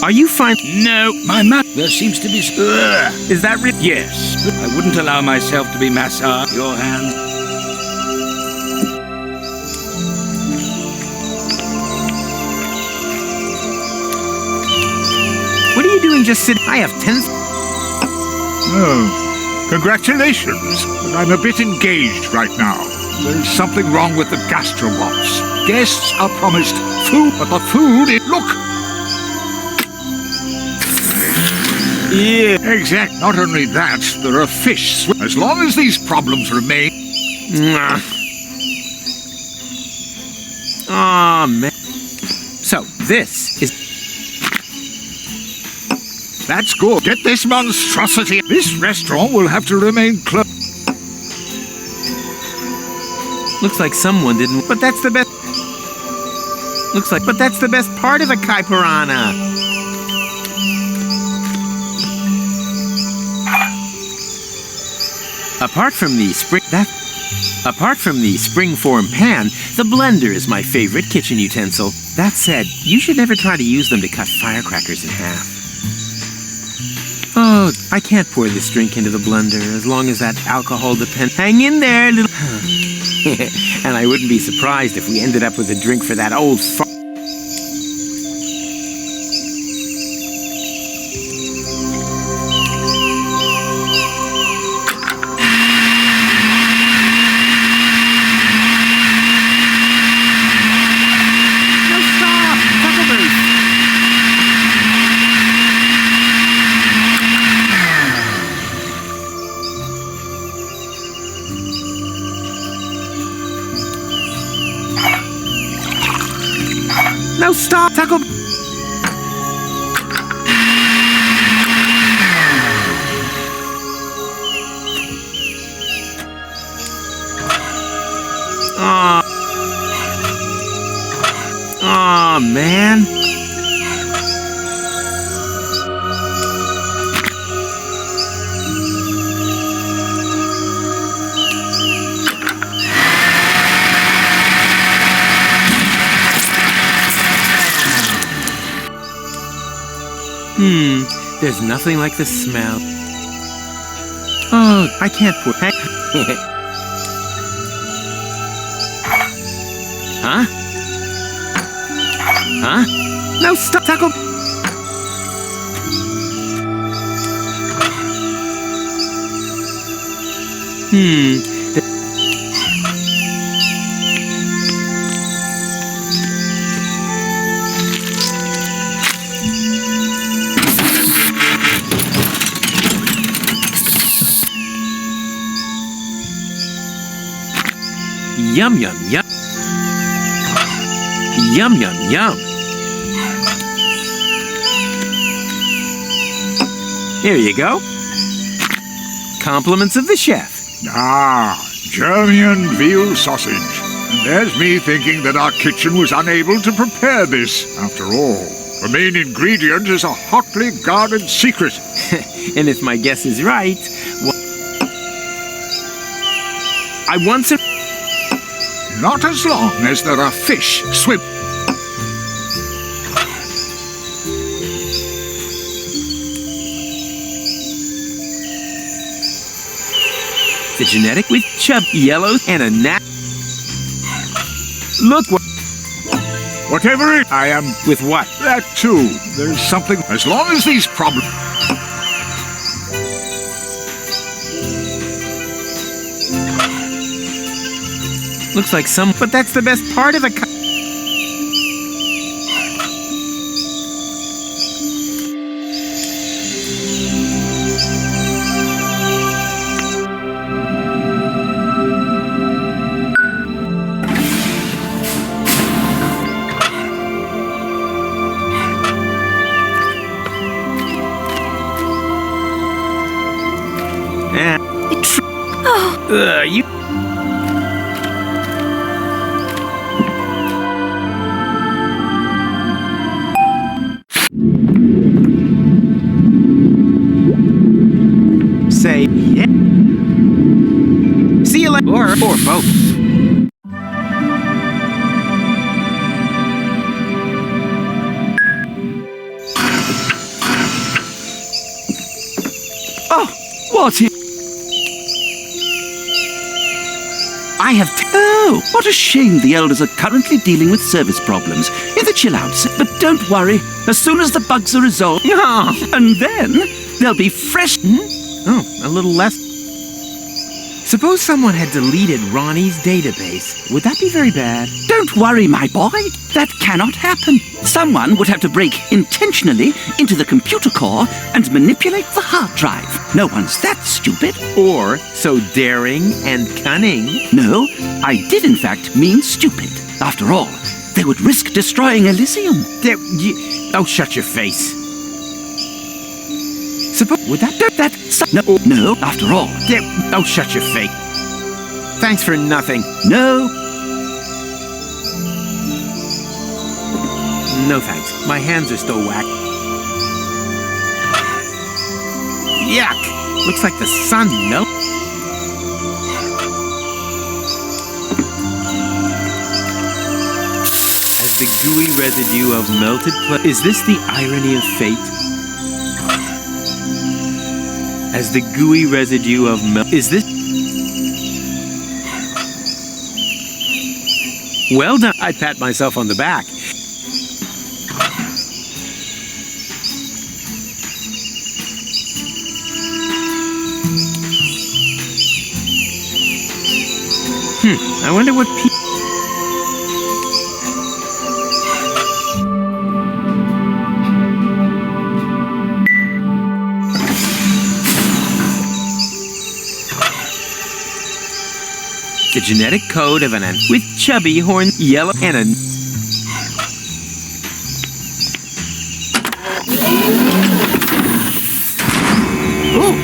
Are you fine? No, my map. There seems to be... Is that real? Yes, but I wouldn't allow myself to be massaged. Your hand. What are you doing just sitting? I have 10... Oh, congratulations. But I'm a bit engaged right now. There's something wrong with the gastrobots. Guests are promised food, but the food is... Look! Yeah. Exact. Not only that, there are fish. As long as these problems remain... Aw, man. So, this is... That's good. Get this monstrosity. This restaurant will have to remain closed. Looks like someone didn't... But that's the best... Looks like... But that's the best part of the Kai Piranha. Apart from the springform pan, the blender is my favorite kitchen utensil. That said, you should never try to use them to cut firecrackers in half. Oh, I can't pour this drink into the blender as long as that alcohol depends. Hang in there, little... And I wouldn't be surprised if we ended up with a drink for that old No, stop! Taco... Aw, man. There's nothing like the smell. Oh, I can't put... Huh? Huh? No, stop, Taco! Yum, yum, yum. Yum, yum, yum. Here you go. Compliments of the chef. Ah, German veal sausage. And there's me thinking that our kitchen was unable to prepare this, after all. The main ingredient is a hotly guarded secret. And if my guess is right, I once... Not as long as there are fish swim... The genetic with chub yellows and a nat... Look what... Whatever it... I am... With what? That too. There's something... As long as these problems... Looks like some... But that's the best part of a... you... Say yeah. See you later. Or both. Oh, what is... I have... Oh, what a shame the elders are currently dealing with service problems in the chill out. But don't worry, as soon as the bugs are resolved... and then there'll be fresh... Oh, a little less... Suppose someone had deleted Ronnie's database. Would that be very bad? Don't worry, my boy. That cannot happen. Someone would have to break intentionally into the computer core and manipulate the hard drive. No one's that stupid. Or so daring and cunning. No, I did in fact mean stupid. After all, they would risk destroying Elysium. Oh, shut your face. Would that... No, after all. Oh, shut your face. Thanks for nothing. No. No thanks. My hands are still whacked. Yuck! Looks like the sun melted. As the gooey residue of melted clay... Is this the irony of fate? As the gooey residue of is this... Well done. I pat myself on the back. I wonder what people... The genetic code of an ant with chubby horn, yellow, and a... Oh!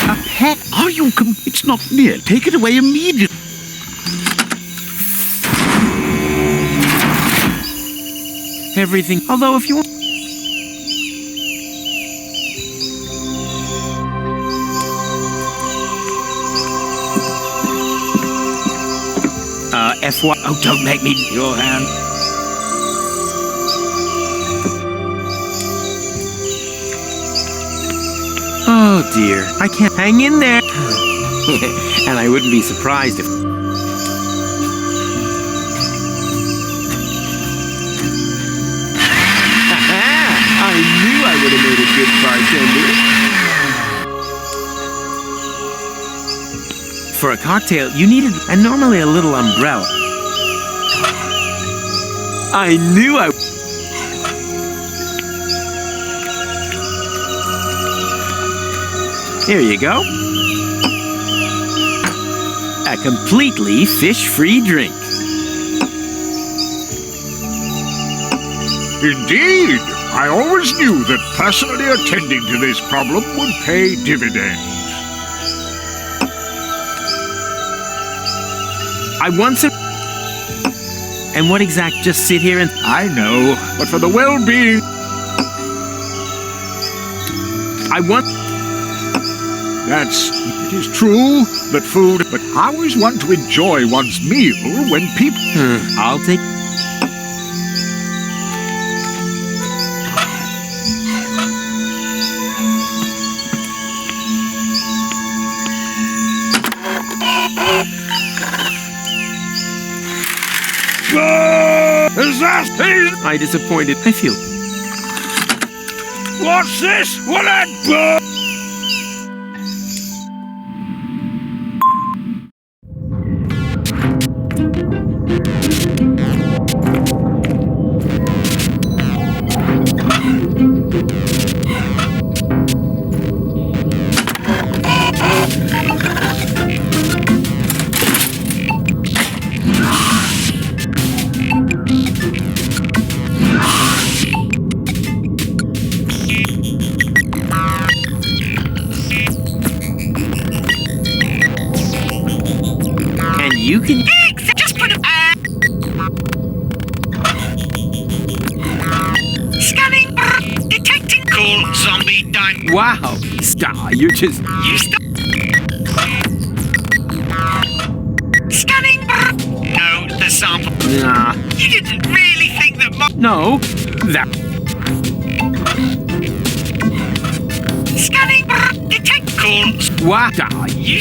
A pet? Are you... It's not near. Take it away immediately. Everything... Although if you want... FY... Oh, don't make me... Your hand. Oh dear, I can't hang in there. And I wouldn't be surprised if... I knew I would have made a good bartender. For a cocktail, you needed, and normally a little umbrella. I knew I... Here you go. A completely fish-free drink. Indeed. I always knew that personally attending to this problem would pay dividends. I want some... And what exact? Just sit here and... I know, but for the well-being... I want... It is true that food... But how is one to enjoy one's meal when people... I'll take... I disappointed. I feel... What's this? What that... You can... Just put a... Scanning. Detecting. Call zombie dime. Wow. Star, you're just... You Scanning. No, the sample. Nah. You didn't really think that... No. That... Scanning. Detect. Call... Wow. Star, you...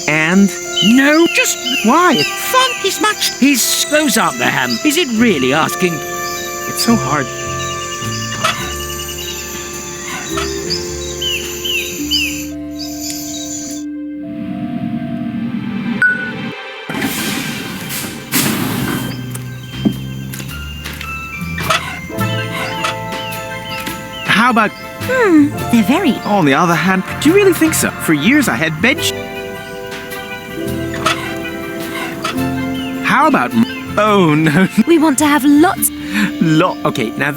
And... No, just... Why? Fun. He's much... Those aren't the ham. Is it really asking? It's so hard. How about... They're very... On the other hand, do you really think so? For years I had bench... How about... Oh, no. We want to have lots... Okay, now...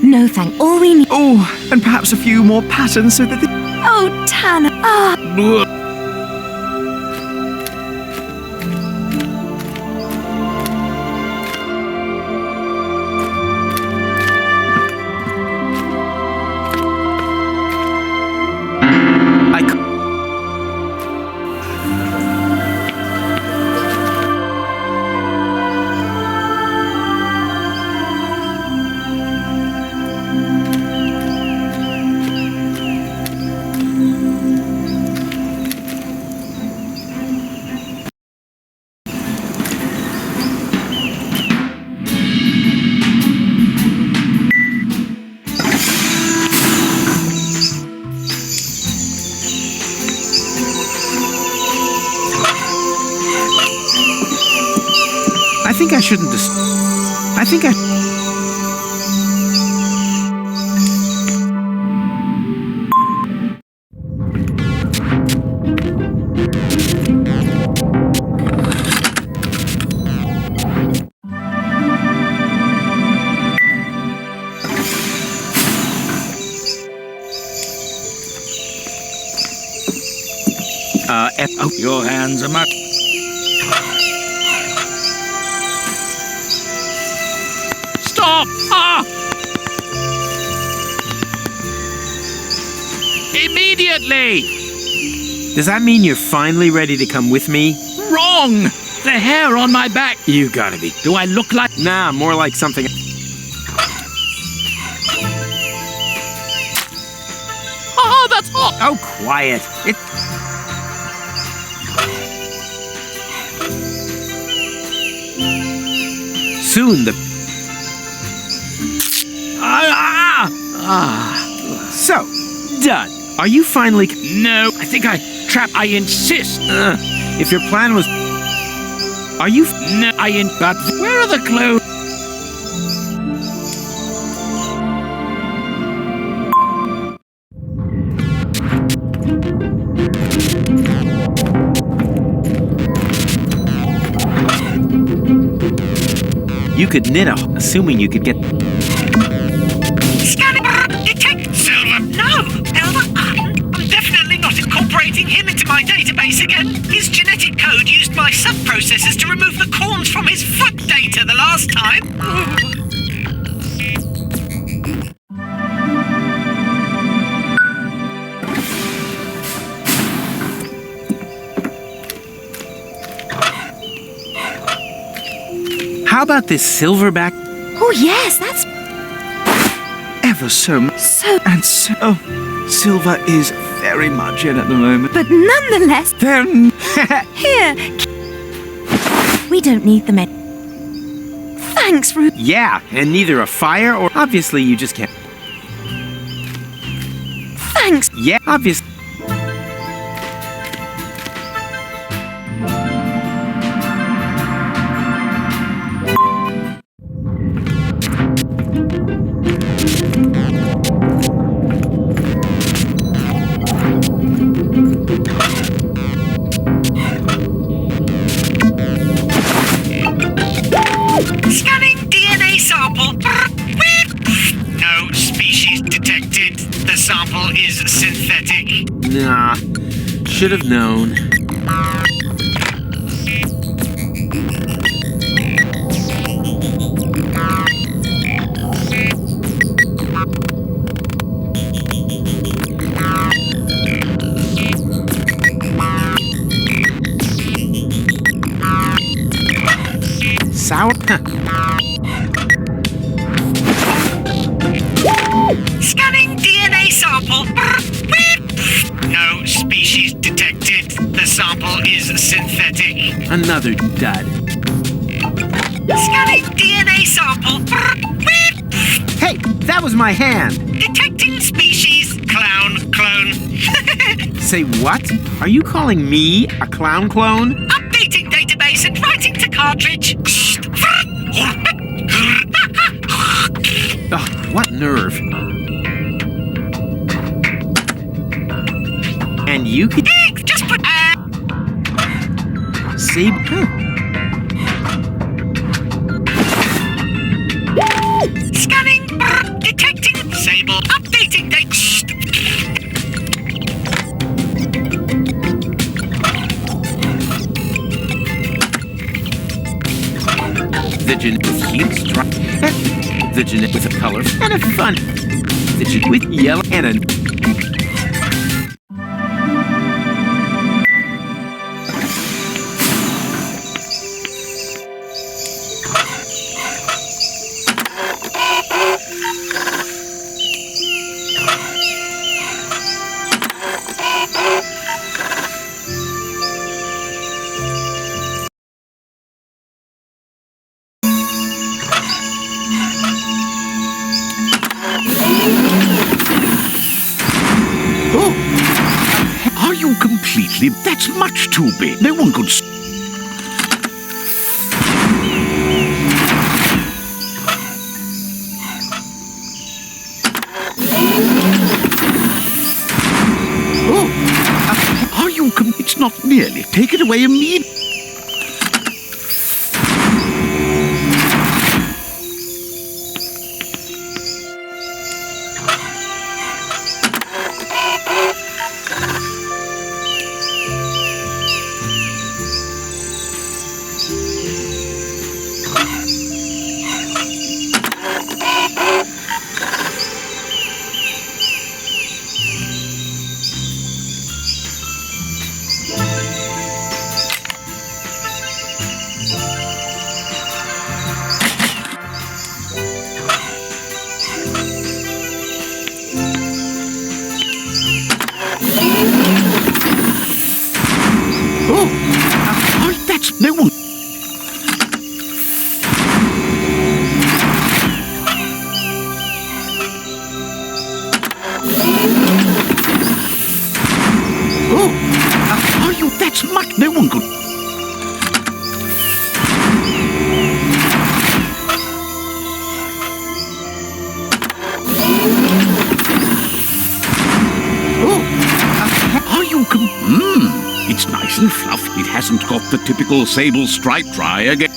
No, thank... All we need... Oh, and perhaps a few more patterns so that... Oh, Tanner. Ah. I think I shouldn't just... I think I... Oh, your hands are much... Stop! Ah! quietly! Does that mean you're finally ready to come with me? Wrong! The hair on my back. You gotta be. Do I look like... Nah, more like something... Oh, that's hot! Oh, quiet. Soon the... So, done. Are you finally... No, I think I insist. If your plan was... Are you... No, but where are the clothes? You could knit assuming you could get... Scanning. Detect. Silver. No. Elder. I'm definitely not incorporating him into my database again. His genetic code used my sub-processors to remove the corns from his foot data the last time. How about this silverback? Oh, yes, that's... Ever so much. And so... Silver is very much in at the moment. But nonetheless... Then... Here. We don't need the med... Thanks, Rufus. Yeah, and neither a fire or... Obviously, you just can't... Thanks. Yeah, obviously... Scanning DNA sample. No species detected. The sample is synthetic. Nah, should have known. Sour? Scanning DNA sample. No species detected. The sample is synthetic. Another dud. Scanning DNA sample. Hey, that was my hand. Detecting species. Clown clone. Say what? Are you calling me a clown clone? Updating database and writing to cartridge. Ugh, what nerve. And you could... Just put... See? Scanning. Detecting. Sable. Updating date. The genet with heat struck. The genet with a color and a fun. The genet with yellow and a... Are you completely... That's much too big. No one could... Are you... It's not nearly. Take it away immediately. it's much. No one could. Are you it's nice and fluffy. It hasn't got the typical sable stripe dry again.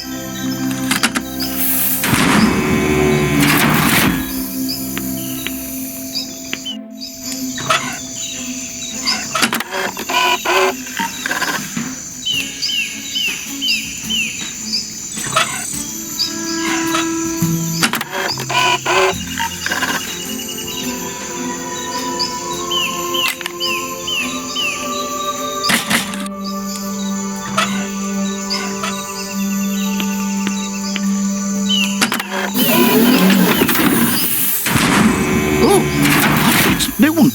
No one.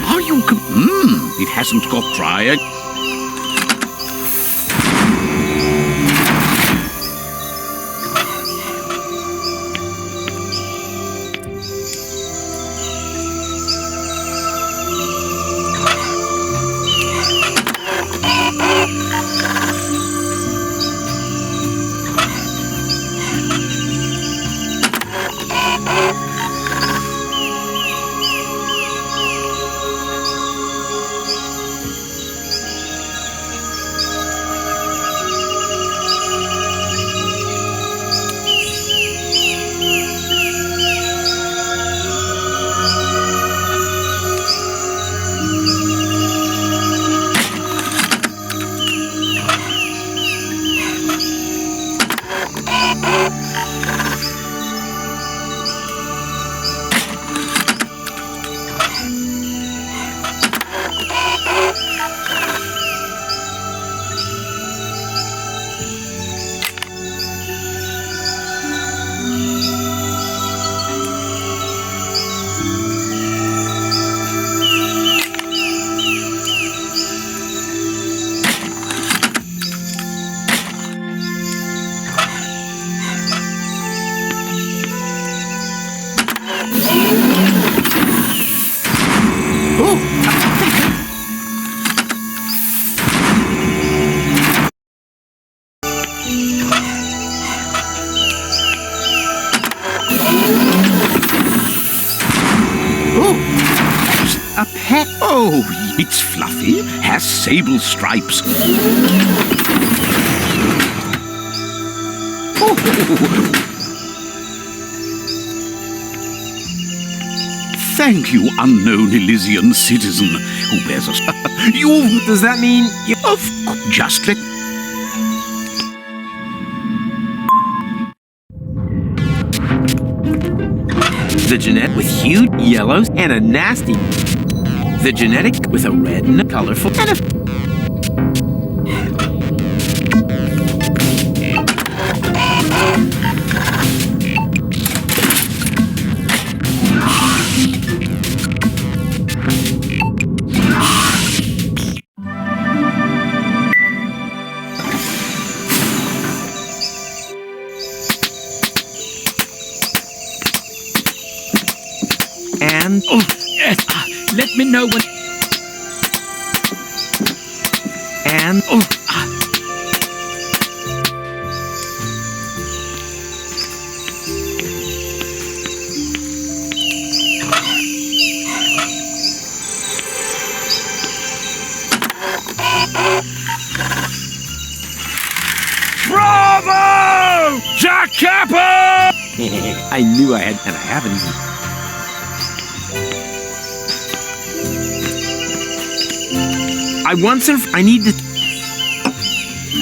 Are you? It hasn't got dry. A pet? Oh, it's fluffy, has sable stripes. Thank you, unknown Elysian citizen who bears us. You. Does that mean you? Of course. Just let. The genetic with huge yellows and a nasty. The genetic with a red and a colorful and a. And let me know when. And Bravo! Jack Kappa! I knew I had, and I haven't even. I need to.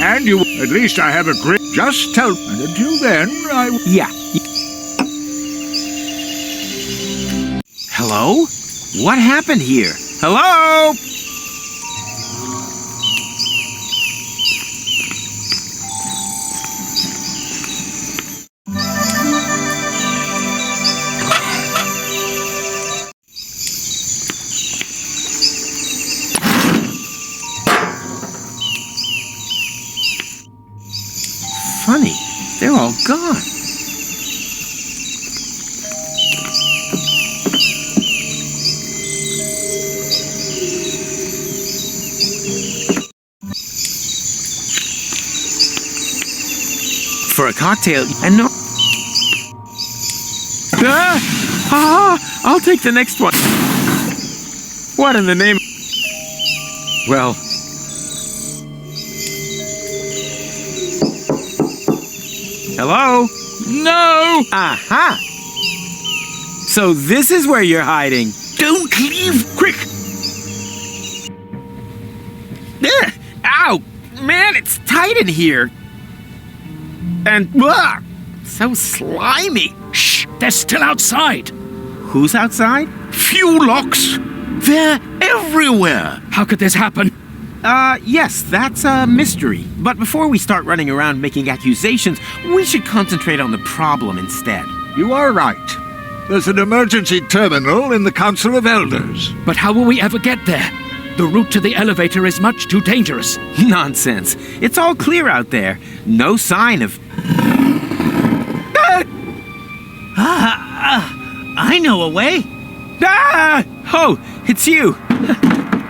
And you, at least I have a great. Just tell. And until then, I. Yeah. Hello? What happened here? Hello? all gone. For a cocktail, and no... I'll take the next one. What in the name... Well... Hello? No! Aha! So this is where you're hiding. Don't leave! Quick! Ow! Man, it's tight in here. And, so slimy. Shh! They're still outside. Who's outside? Few locks. They're everywhere. How could this happen? Yes, that's a mystery. But before we start running around making accusations, we should concentrate on the problem instead. You are right. There's an emergency terminal in the Council of Elders. But how will we ever get there? The route to the elevator is much too dangerous. Nonsense. It's all clear out there. No sign of... I know a way. Oh, it's you.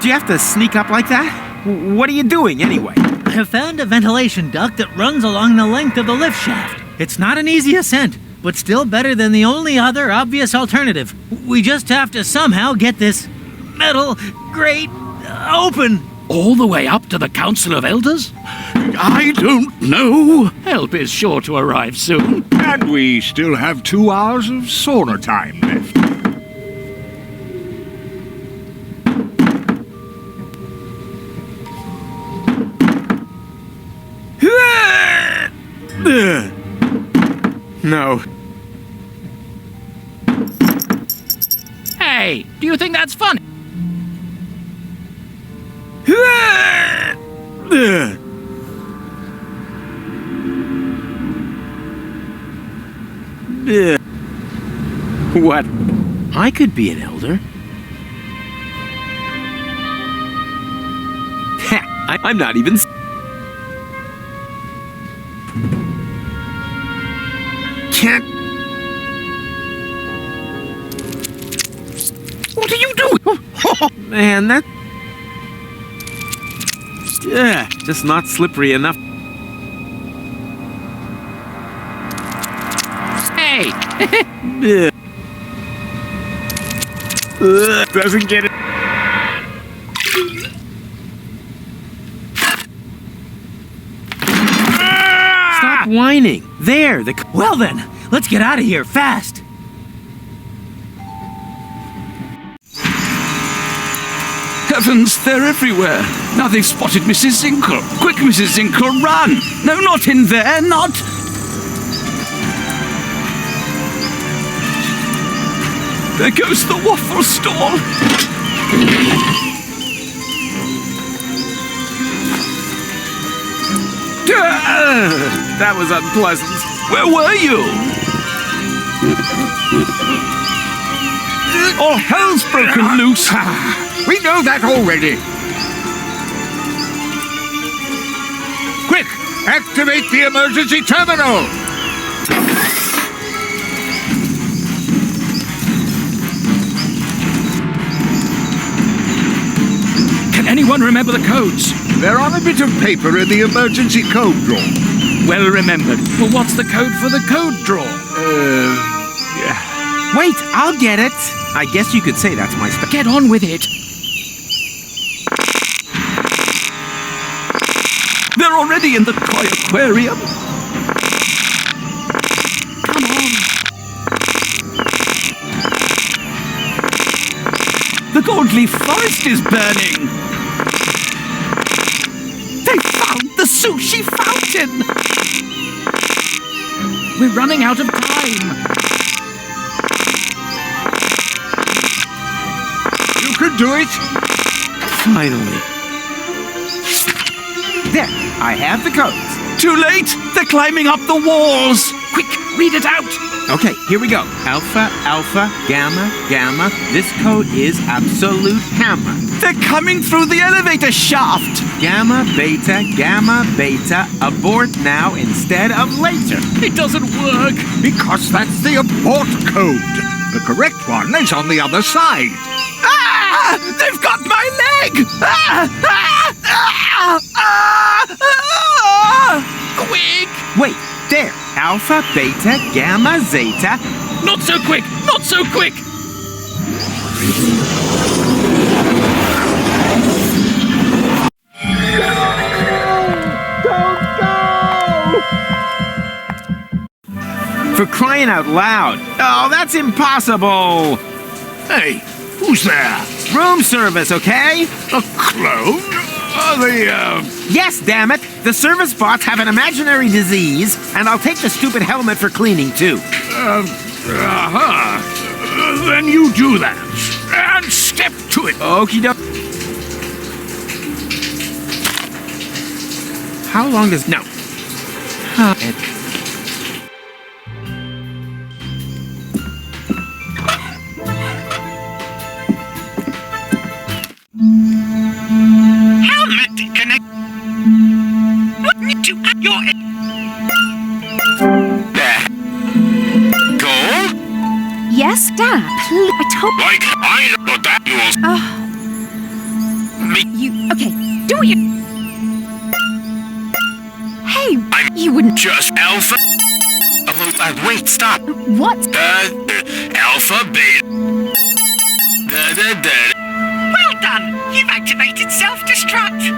Do you have to sneak up like that? What are you doing, anyway? I have found a ventilation duct that runs along the length of the lift shaft. It's not an easy ascent, but still better than the only other obvious alternative. We just have to somehow get this metal grate open. All the way up to the Council of Elders? I don't know. Help is sure to arrive soon. And we still have 2 hours of sauna time left. No. Hey, do you think that's funny? What? I could be an elder. I'm not even... Can't... What are you doing? Man, that... just not slippery enough. Hey! Doesn't get it. Stop whining. There, the... Well then, let's get out of here fast. Heavens, they're everywhere. Now they've spotted Mrs. Zinkle. Quick, Mrs. Zinkle, run! No, not in there, not... There goes the waffle stall. That was unpleasant. Where were you? All hell's broken loose. We know that already. Quick! Activate the emergency terminal! Can anyone remember the codes? They're on a bit of paper in the emergency code drawer. Well remembered. Well, what's the code for the code drawer? Yeah. Wait, I'll get it. I guess you could say that's my spec. Get on with it. They're already in the toy aquarium. Come on. The Goldleaf Forest is burning. They found the sushi fountain. We're running out of time. You can do it. Finally. There, I have the codes. Too late! They're climbing up the walls! Quick, read it out. Okay, here we go. Alpha, alpha, gamma, gamma. This code is absolute hammer. They're coming through the elevator shaft! Gamma, beta, abort now instead of later. It doesn't work because that's the abort code. The correct one is on the other side. Ah! They've got my leg! Ah! Ah! Ah! Ah! Ah! Quick! Wait, there. Alpha, beta, gamma, zeta. Not so quick! Not so quick! For crying out loud. Oh, that's impossible. Hey, who's there? Room service, okay? A clone? Yes, damn it. The service bots have an imaginary disease, and I'll take the stupid helmet for cleaning, too. Then you do that. And step to it. Okie doke. How long does... No. Helmet connect to your... Goal? Yes, Dad. I told... Like, I know that was... You... Okay, do what you... Hey, you wouldn't... Just alpha... wait, stop. What? Alpha, beta... Well done! You've activated self-destruct.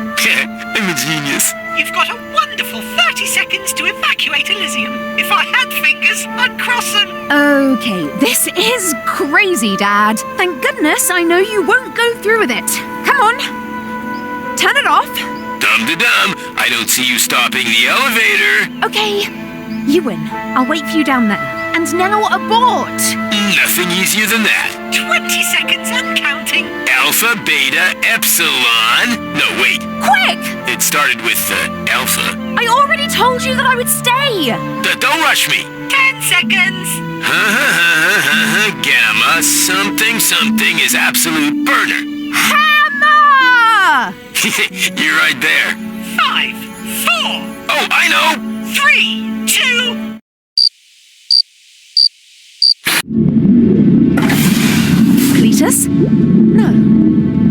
I'm a genius. You've got a wonderful 30 seconds to evacuate Elysium. If I had fingers, I'd cross them. Okay, this is crazy, Dad. Thank goodness I know you won't go through with it. Come on. Turn it off. Dum-de-dum. I don't see you stopping the elevator. Okay, you win. I'll wait for you down there. And now abort! Nothing easier than that. 20 seconds and counting. Alpha, beta, epsilon... No, wait. Quick! It started with alpha. I already told you that I would stay! Don't rush me. 10 seconds. Gamma, something is absolute burner. Hammer! You're right there. 5, 4... Oh, I know! 3, 2... Cletus? No.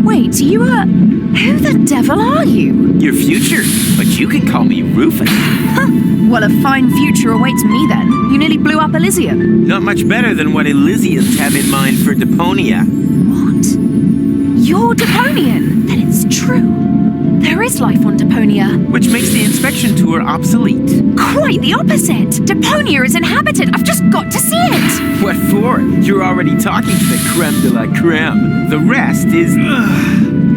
Wait, you are... Who the devil are you? Your future, but you can call me Rufus. Huh. Well, a fine future awaits me then. You nearly blew up Elysium. Not much better than what Elysians have in mind for Deponia. What? You're Deponian? Then it's true. There is life on Deponia. Which makes the inspection tour obsolete. Quite the opposite. Deponia is inhabited. I've just got to see it. What for? You're already talking to the creme de la creme. The rest is...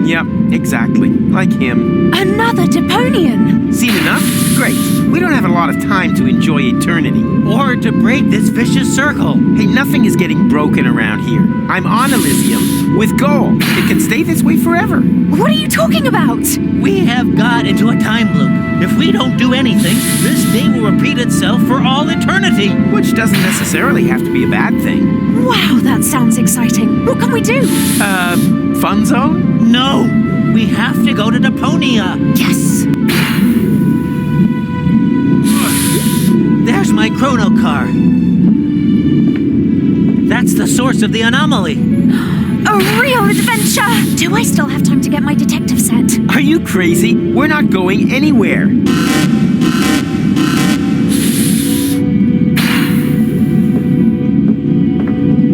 Yep, exactly. Like him. Another Deponian. Seen enough? Great. We don't have a lot of time to enjoy eternity. Or to break this vicious circle. Hey, nothing is getting broken around here. I'm on Elysium with gold. It can stay this way forever. What are you talking about? We have got into a time loop. If we don't do anything, this day will repeat itself for all eternity. Which doesn't necessarily have to be a bad thing. Wow, that sounds exciting. What can we do? Fun zone? No! We have to go to Deponia. Yes! There's my chrono car. That's the source of the anomaly. A real adventure! Do I still have time to get my detective set? Are you crazy? We're not going anywhere.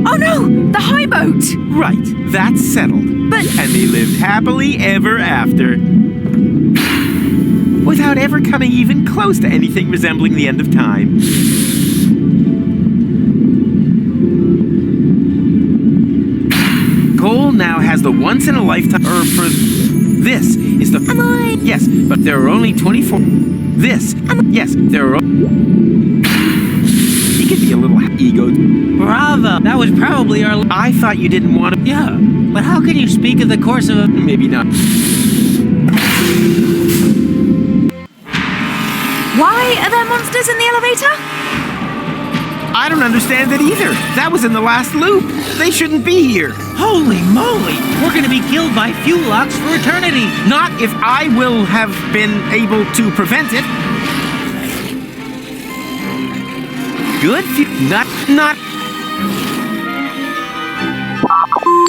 Oh no! The high boat! Right, that's settled. But... And they lived happily ever after. Without ever coming even close to anything resembling the end of time. Cole now has the once-in-a-lifetime... This is the... Am I... Yes, but there are only 24... This... Yes, there are... He could be a little egoed. Bravo! That was probably our... I thought you didn't want to... Yeah, but how can you speak of the course of a... Maybe not. Why are there monsters in the elevator? I don't understand it either. That was in the last loop. They shouldn't be here. Holy moly! We're gonna be killed by fuel locks for eternity. Not if I will have been able to prevent it. Good. Not.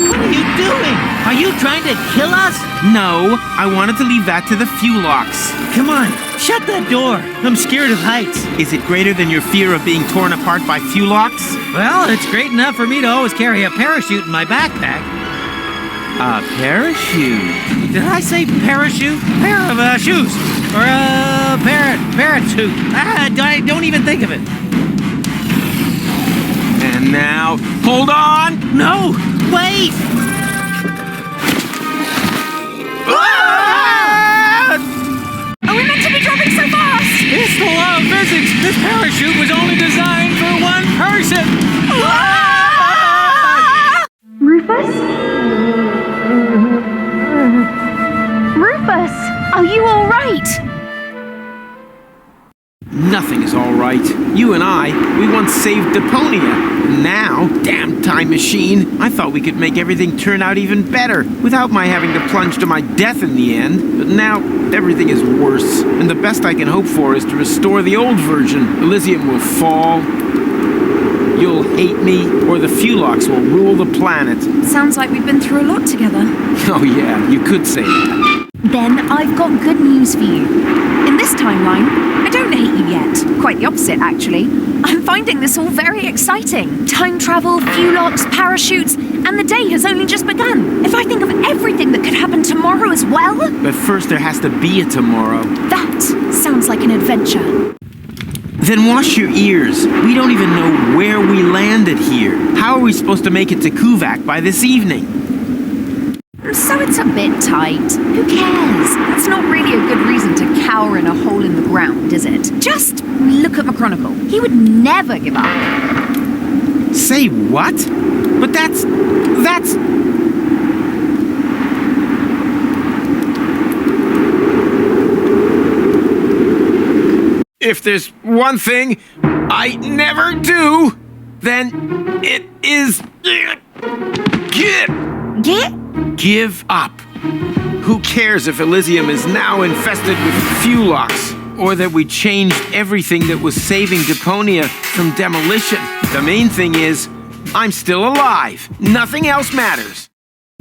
What are you doing? Are you trying to kill us? No, I wanted to leave that to the fuel locks. Come on, shut that door. I'm scared of heights. Is it greater than your fear of being torn apart by fuel locks? Well, it's great enough for me to always carry a parachute in my backpack. A parachute? Did I say parachute? Pair of shoes. Or a parrot suit. I don't even think of it. And now, hold on! No! Wait! Are we meant to be dropping so fast? It's the law of physics. This parachute was only designed for one person. Rufus? Rufus, are you all right? Nothing is all right. You and we once saved Deponia. Now, damn time machine, I thought we could make everything turn out even better without my having to plunge to my death in the end. But now, everything is worse, and the best I can hope for is to restore the old version. Elysium will fall, you'll hate me, or the Fuelox will rule the planet. Sounds like we've been through a lot together. Oh yeah, you could say that. Then I've got good news for you. In this timeline, I don't hate you yet. Quite the opposite, actually. I'm finding this all very exciting. Time travel, Fuelox, parachutes, and the day has only just begun. If I think of everything that could happen tomorrow as well... But first there has to be a tomorrow. That sounds like an adventure. Then wash your ears. We don't even know where we landed here. How are we supposed to make it to Kuvak by this evening? So it's a bit tight. Who cares? That's not really a good reason to cower in a hole in the ground, is it? Just look at McChronicle. He would never give up. Say what? But that's... If there's one thing I never do, then it is... Give up. Who cares if Elysium is now infested with Fuelox, or that we changed everything that was saving Deponia from demolition? The main thing is, I'm still alive. Nothing else matters.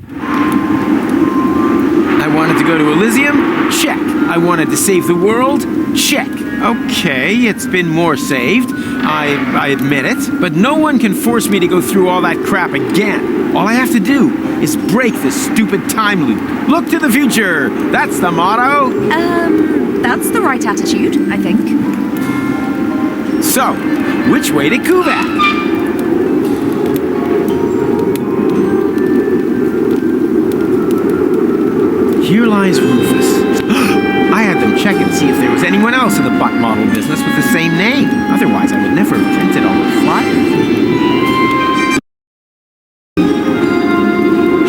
I wanted to go to Elysium? Check. I wanted to save the world? Check. Okay, it's been more saved. I admit it. But no one can force me to go through all that crap again. All I have to do is break this stupid time loop. Look to the future. That's the motto. That's the right attitude, I think. So, which way to Kuvak? Here lies Rufus. I had them check and see if there was anyone else in the butt model business with the same name. Otherwise, I would never have printed all the flyers.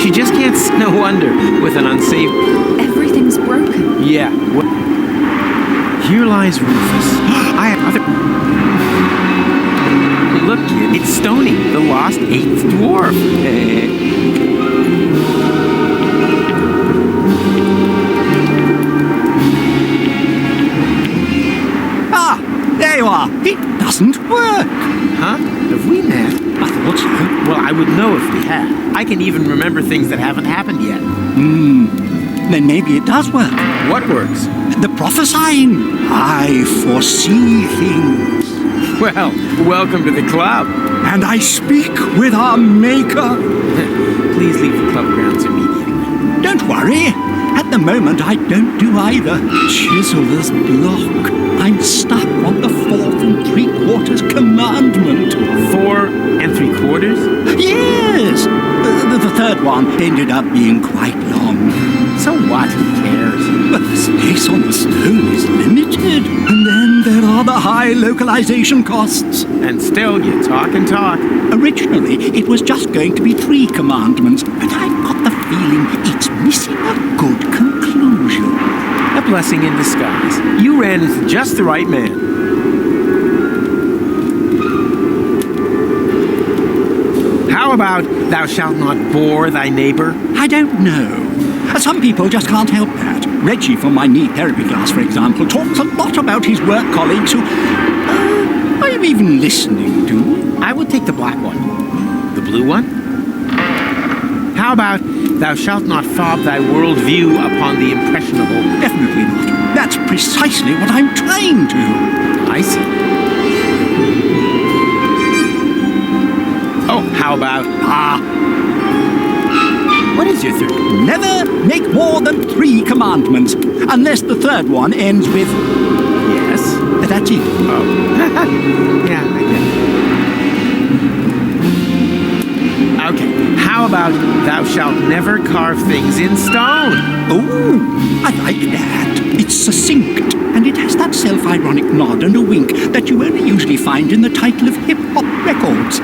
She just can't. No wonder with an unsaved. Everything's broken. Yeah. Here lies Rufus. I have other. Look, kid, it's Stony, the lost 8th dwarf. There you are. It doesn't work. Huh? Have we met? I thought so. Well, I would know if we had. I can even remember things that haven't happened yet. Then maybe it does work. What works? The prophesying. I foresee things. Well, welcome to the club. And I speak with our maker. Please leave the club grounds immediately. Don't worry. At the moment, I don't do either. Chiseller's block. I'm stuck on the 4 3/4 commandment. 4 3/4? Yes! The third one ended up being quite long. So what? Who cares? But the space on the stone is limited. And then there are the high localization costs. And still, you talk and talk. Originally, it was just going to be 3 commandments, but I've got the feeling it's missing a good conclusion. A blessing in disguise. You ran into just the right man. about thou shalt not bore thy neighbor? I don't know. Some people just can't help that. Reggie from my knee therapy class, for example, talks a lot about his work colleagues who I'm even listening to. I would take the black one. The blue one? How about thou shalt not fob thy world view upon the impressionable? Definitely not. That's precisely what I'm trying to. I see. Oh, how about... What is your third? Never make more than 3 commandments, unless the third one ends with... Yes? That's it. Oh. Yeah, I get it. Okay, how about thou shalt never carve things in stone? Oh, I like that. It's succinct, and it has that self-ironic nod and a wink that you only usually find in the title of hip-hop records.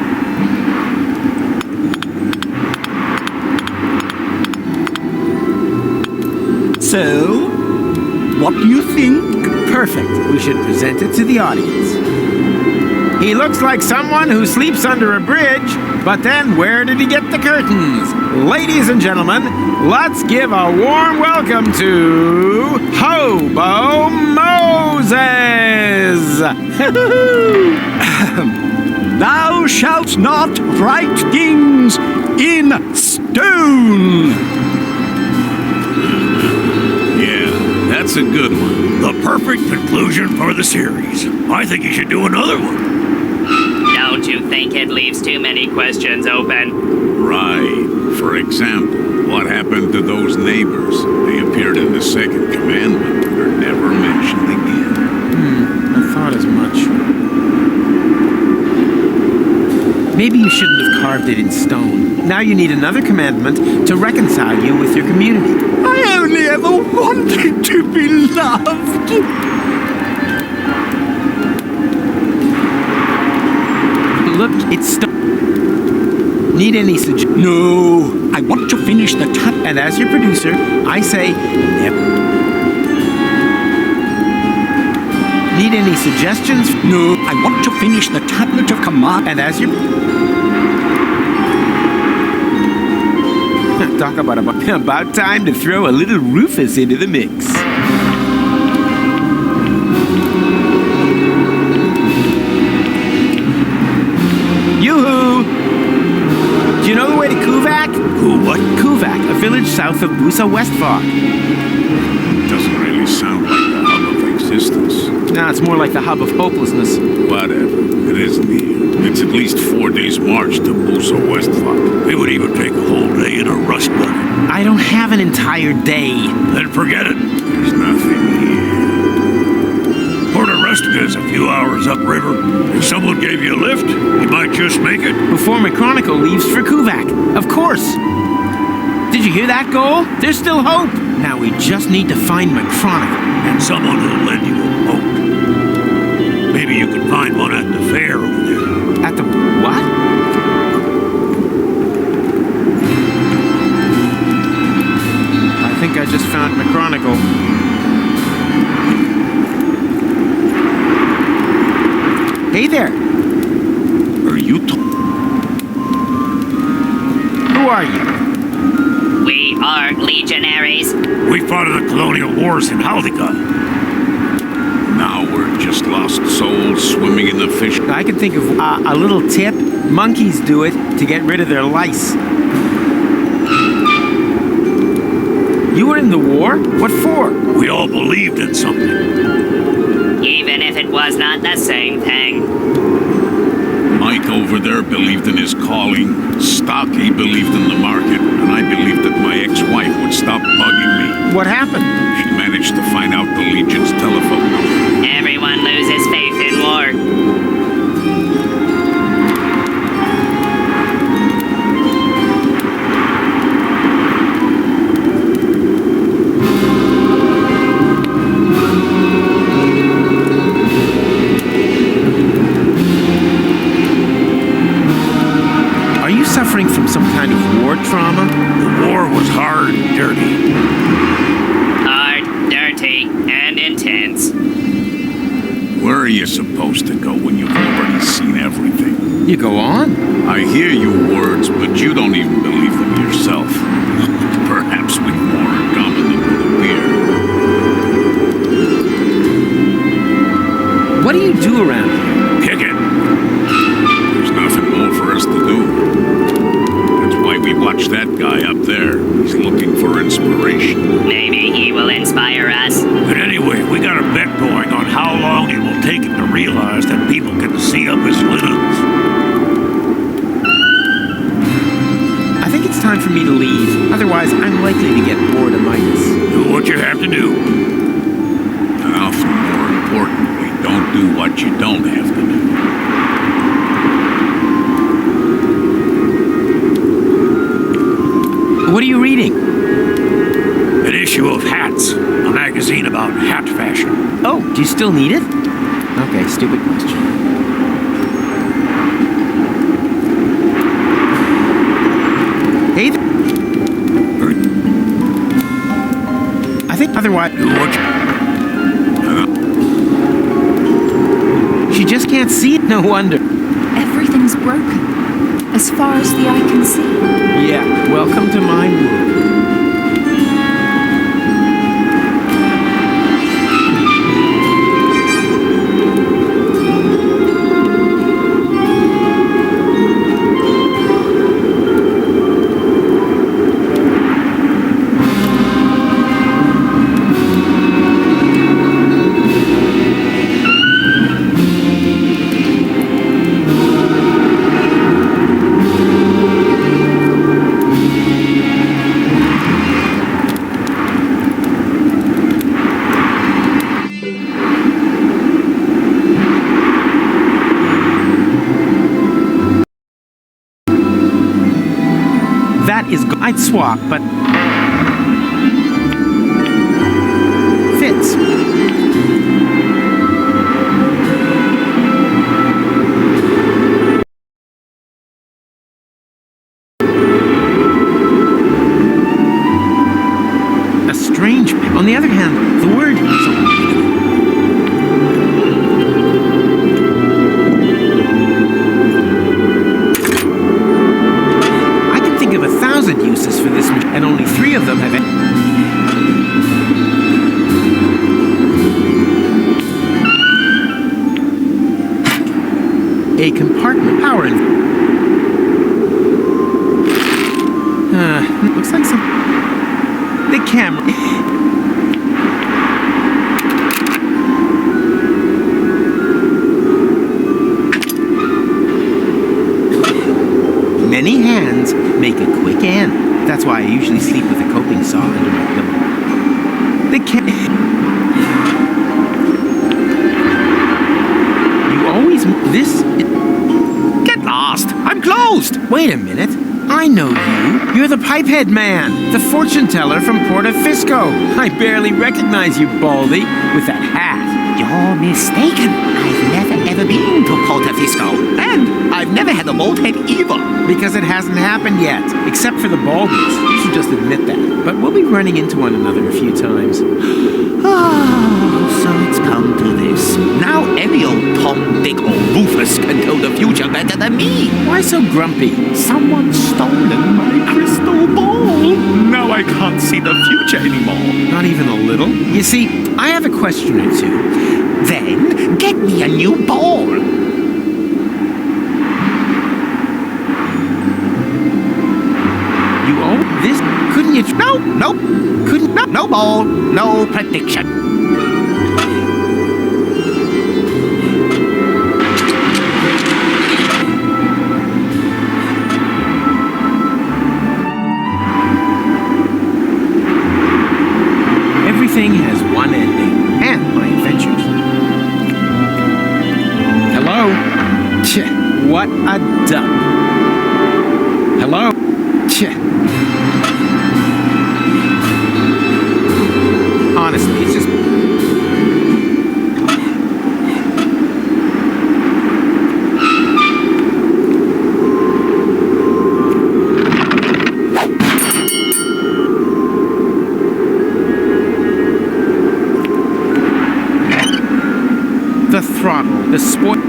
So, what do you think? Perfect. We should present it to the audience. He looks like someone who sleeps under a bridge, but then where did he get the curtains? Ladies and gentlemen, let's give a warm welcome to Hobo Moses! Thou shalt not write things in stone! That's a good one. The perfect conclusion for the series. I think you should do another one. Don't you think it leaves too many questions open? Right. For example, what happened to those neighbors? They appeared in the second commandment and are never mentioned again. I thought as much. Maybe you shouldn't have carved it in stone. Now you need another commandment to reconcile you with your community. I only ever wanted to be loved. Look, it's stone. Need any suggestions? No, I want to finish the tap. And as your producer, I say, yep. Need any suggestions? No, I want to finish the tablet of command. And as your... Talk about time to throw a little Rufus into the mix. Yoo-hoo! Do you know the way to Kuvak? What? Kuvak, a village south of Busa Westfog. Doesn't really sound like the hub of existence. Nah, it's more like the hub of hopelessness. Whatever. It isn't here. It's at least 4 days' march to Busa Westfog. It would even take a whole day in a rust bucket. I don't have an entire day. Then forget it. There's nothing here. Port Rustica is a few hours upriver. If someone gave you a lift, you might just make it. Before McChronicle leaves for Kuvak. Of course. Did you hear that, Goal? There's still hope. Now we just need to find McChronicle. And someone who'll lend you a boat. Maybe you can find one at the fair over there. At the what? I think I just found McChronicle. Hey there. Are you Who are you? We are legionaries. We fought in the colonial wars in Haldica. Now we're just lost souls swimming in the fish. I can think of a little tip. Monkeys do it to get rid of their lice. You were in the war? What for? We all believed in something. Even if it was not the same thing. Mike over there believed in his calling. Stocky believed in the market. And I believed that my ex-wife would stop bugging me. What happened? She managed to find out the Legion's telephone number. Everyone loses faith in war. Suffering from some kind of war trauma? The war was hard and dirty. Hard, dirty, and intense. Where are you supposed to go when you've already seen everything? You go on. I hear your words, but you don't even believe them yourself. Perhaps we've more in common than would appear. What do you do around here? Kick it. There's nothing more for us to do. That's why we watch that guy up there. He's looking for inspiration. Maybe he will inspire us. But anyway, we got a bet going on how long it will take him to realize that people can see up his linens. I think it's time for me to leave. Otherwise, I'm likely to get bored of Midas. Do what you have to do. And often more importantly, don't do what you don't have to do. What are you reading? An issue of Hats, a magazine about hat fashion. Oh, do you still need it? Okay, stupid question. Hey I think otherwise... She just can't see it, no wonder. Everything's broken, as far as the eye can see. Yeah, welcome to my world. I'd swap, but fits. A strange. On the other hand, the word. Uses for this, and only 3 of them have it. A compartment power. Looks like some. The camera. Many hands make a quick end. That's why I usually sleep with a coping saw under my pillow. You always... This... Get lost! I'm closed! Wait a minute. I know you. You're the Pipehead Man, the fortune teller from Porta Fisco. I barely recognize you, Baldy, with that hat. You're mistaken. I've never ever been to Porta Fisco. And I've never had a bald head either. Because it hasn't happened yet, except for the baldness. You should just admit that. But we'll be running into one another a few times. Oh, so it's come to this. Now any old Tom, Dick, or Rufus can tell the future better than me. Why so grumpy? Someone's stolen my crystal ball. Now I can't see the future anymore. Not even a little? You see, I have a question or two. Then get me a new ball. You own this? Couldn't you? Nope. Couldn't. No ball. No prediction. Everything has one ending, and my adventures. Hello? Tch, what a duck. Hello? Tch. Honestly, it's just... The throttle. The spoil.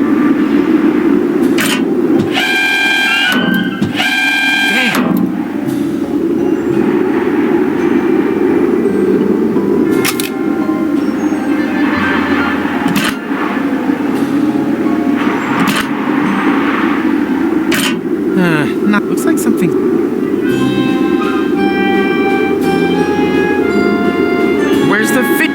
Looks like something. Where's the fit?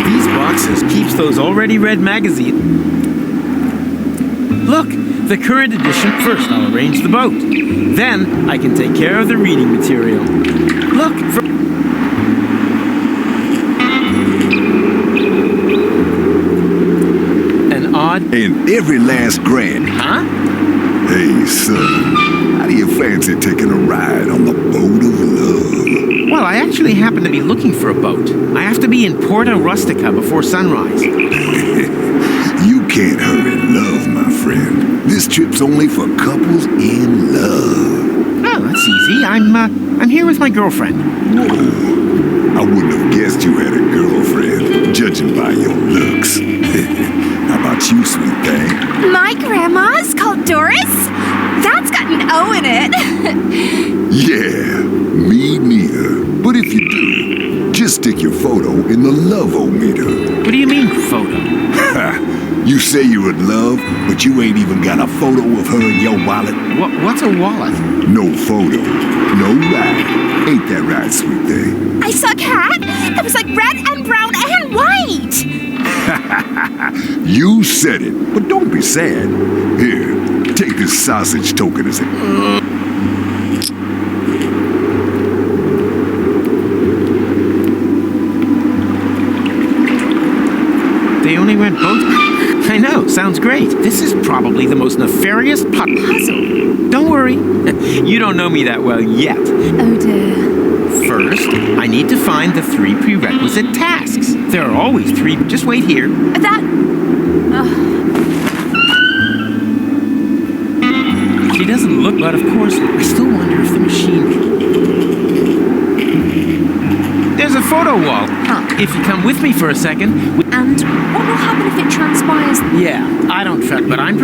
These boxes keeps those already read magazines. Look, the current edition. First, I'll arrange the boat. Then, I can take care of the reading material. Look, an odd... And every last grand. Huh? Hey, son. How do you fancy taking a ride on the boat of love? Well, I actually happen to be looking for a boat. I have to be in Porta Rustica before sunrise. You can't hurry love, my friend. This trip's only for couples in love. Oh, that's easy. I'm here with my girlfriend. Whoa. I wouldn't have guessed you had a girlfriend, judging by your looks. How about you, sweet thing? My grandma's called Doris? That's got an O in it. Yeah, me neither. But if you do, just stick your photo in the love-o-meter. What do you mean, photo? You say you're in love, but you ain't even got a photo of her in your wallet. What's a wallet? No photo, no ride. Ain't that right, sweet thing? I saw a cat that was like red and brown and white. You said it, but don't be sad. Here, take this sausage token as a... They only went both... I know, sounds great. This is probably the most nefarious puzzle. Don't worry. You don't know me that well yet. Oh dear. First, I need to find the 3 prerequisite tasks. There are always 3. Just wait here. That... She doesn't look, but of course, I still wonder if the machine... There's a photo wall. Huh. If you come with me for a second... And what will happen if it transpires? Yeah, I don't trust, but I'm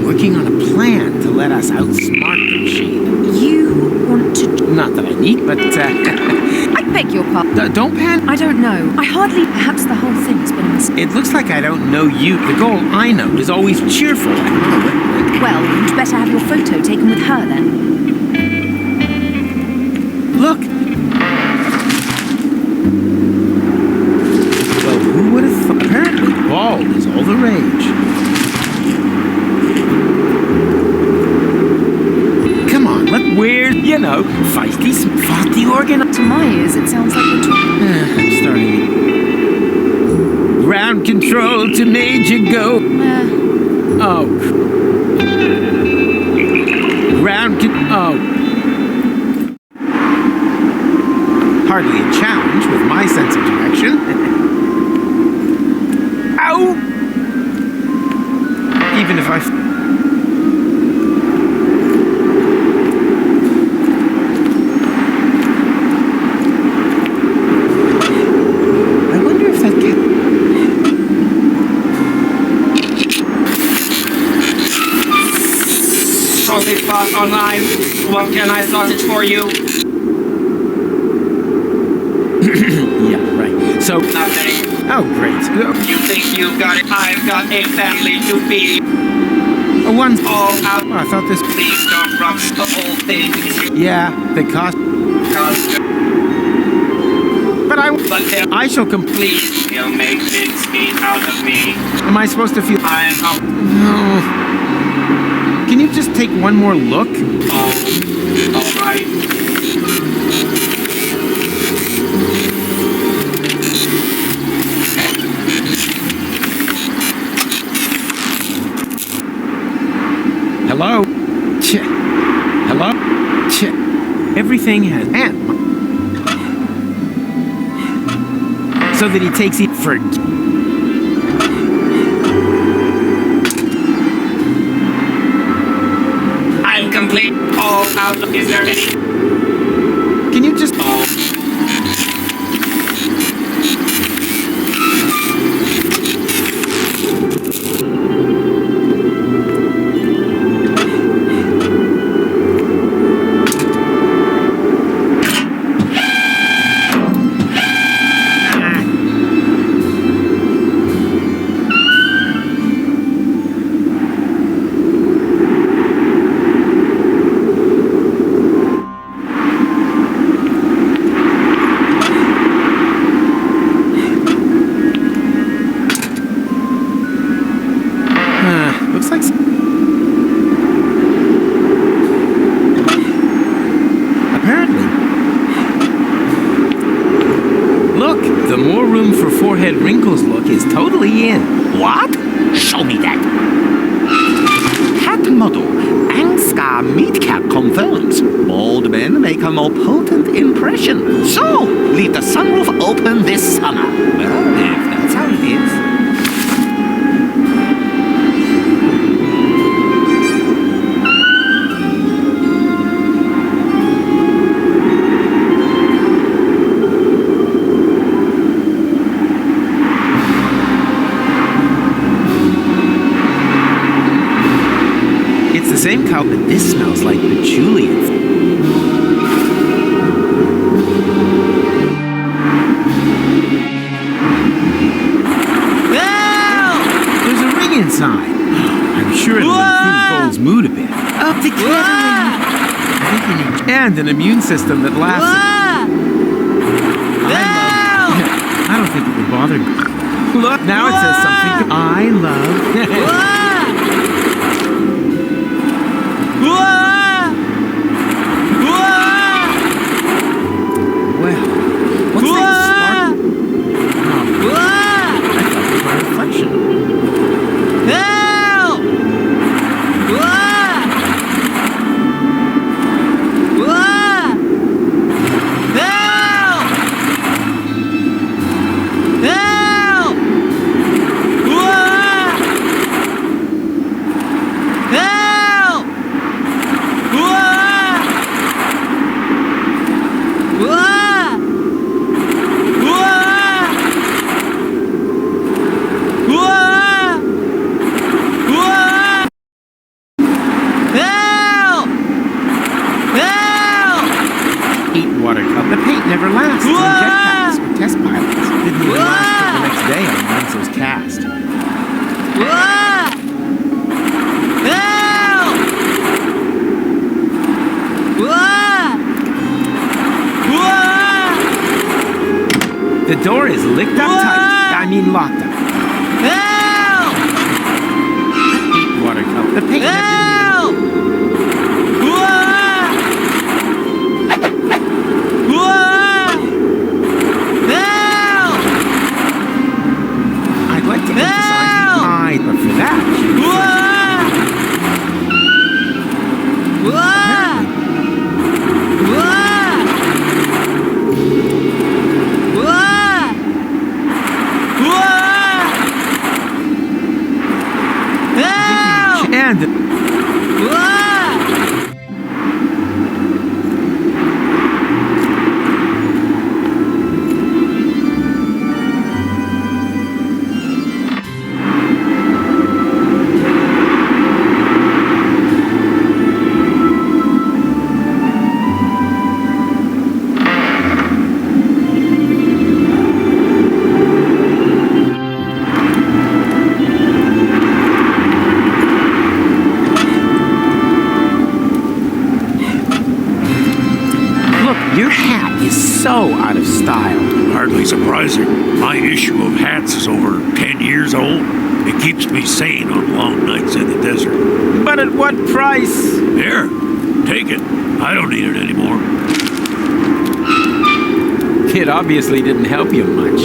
working on a plan to let us outsmart the machine. You want to... Not that I need, but... I beg your pardon. Don't panic. I don't know. I hardly... Perhaps the whole thing has been a mistake. It looks like I don't know you. The goal I know is always cheerful. Well, you'd better have your photo taken with her then. Look! Well, who would have thought? Apparently, bald is all the rage. Come on, where's, feisty organ. To my ears, it sounds like we're talking. I'm starting. Ground control to Major Go. Oh. Hardly a challenge with my sense of direction. Ow! Even if I... I wonder if that cat... Sorry, Spot Online. What can I sausage for you? Yeah, right. So... Nothing. Oh, great. You think you've got it? I've got a family to feed. One's all out. Oh, I thought this... Please don't rush the whole thing. Yeah, the cost... But I shall complete... You'll make mincemeat out of me. Am I supposed to feel... I'm up. No. Can you just take one more look? Oh, all right. Hello? Hello? Everything has... So that he takes it for... Is there any? Can you just... looks like... Apparently. Look, the more room for forehead wrinkles look is totally in. What? Show me that. Hat model. Angskar meat cap confirms. Bald men make a more potent impression. So, leave the sunroof open this summer. Well, if that's how it is. It's the same cow, but this smells like patchouli. There's a ring inside. I'm sure it'll improve Gold's mood a bit. Up together. I think you need... And an immune system that lasts... I don't think it would bother me. Look, now it says something I love... What's that spark? Oh, I thought it was my reflection. Help! The paint never lasts in jetpacks or test pilots. Didn't even last till the next day on Wenzel's cast. The door is licked up tight. I mean locked up. Heat watercolor. The paint never I'd like to emphasize the I, but for that, your hat is so out of style. Hardly surprising. My issue of hats is over 10 years old. It keeps me sane on long nights in the desert. But at what price? Here, take it. I don't need it anymore. It obviously didn't help you much.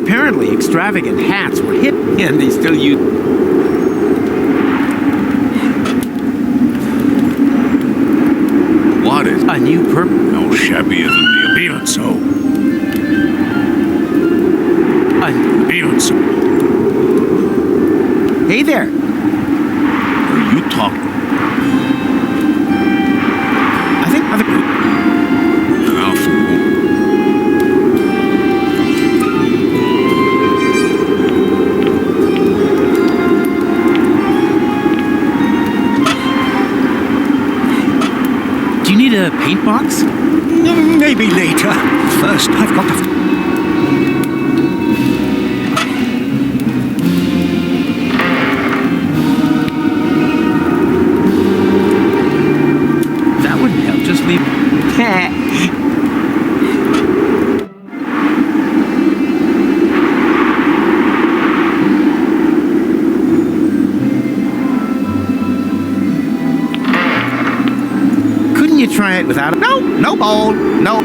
Apparently, extravagant hats were hip, and they still use... What is a new purple? No shabbier than the Beyonce. Beyonce. Hey there. Are you talking? First, I've got to... That wouldn't help. Just leave. Couldn't you try it without? No bowl. No.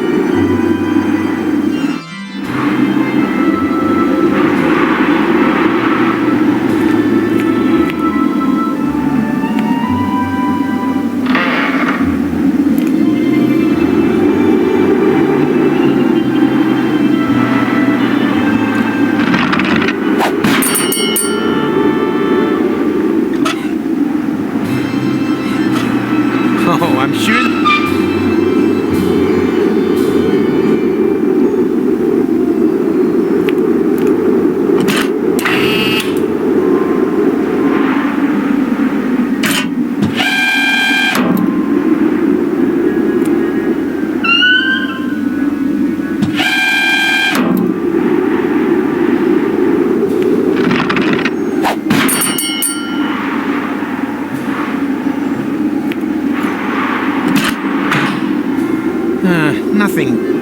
Oh, I'm sure. Nothing.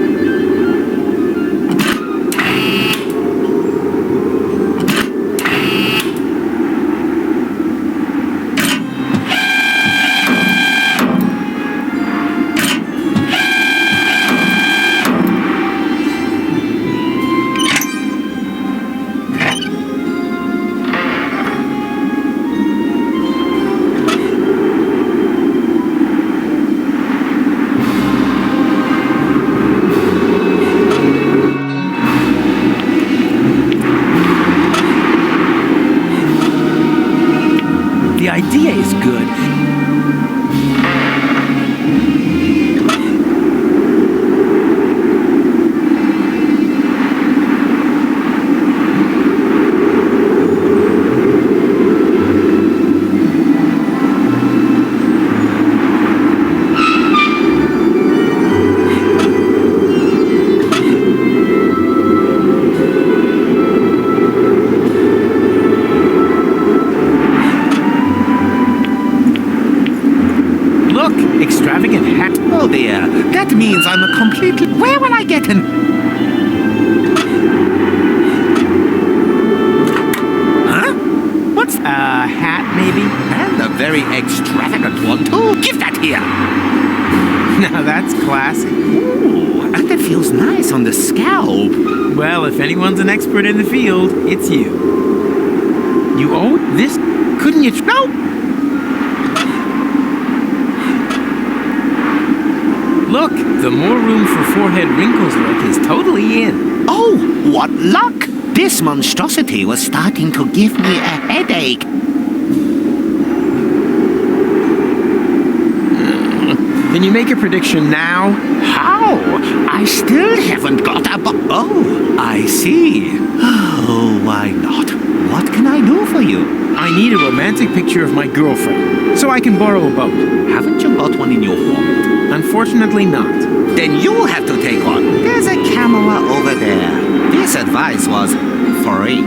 The idea is good. Extravagant hat. Oh dear, that means I'm a completely... Where will I get an... Huh? What's... A hat, maybe? And a very extravagant one, too. Give that here. Now that's classy. Ooh, and it feels nice on the scalp. Well, if anyone's an expert in the field, it's you. You owe this... Couldn't you... No! Look, the more room for forehead wrinkles look is totally in. Oh, what luck! This monstrosity was starting to give me a headache. Can you make a prediction now? How? I still haven't got a Oh, I see. Oh, why not? What can I do for you? I need a romantic picture of my girlfriend, so I can borrow a boat. Haven't you got one in your wallet? Unfortunately not. Then you have to take one. There's a camera over there. This advice was free.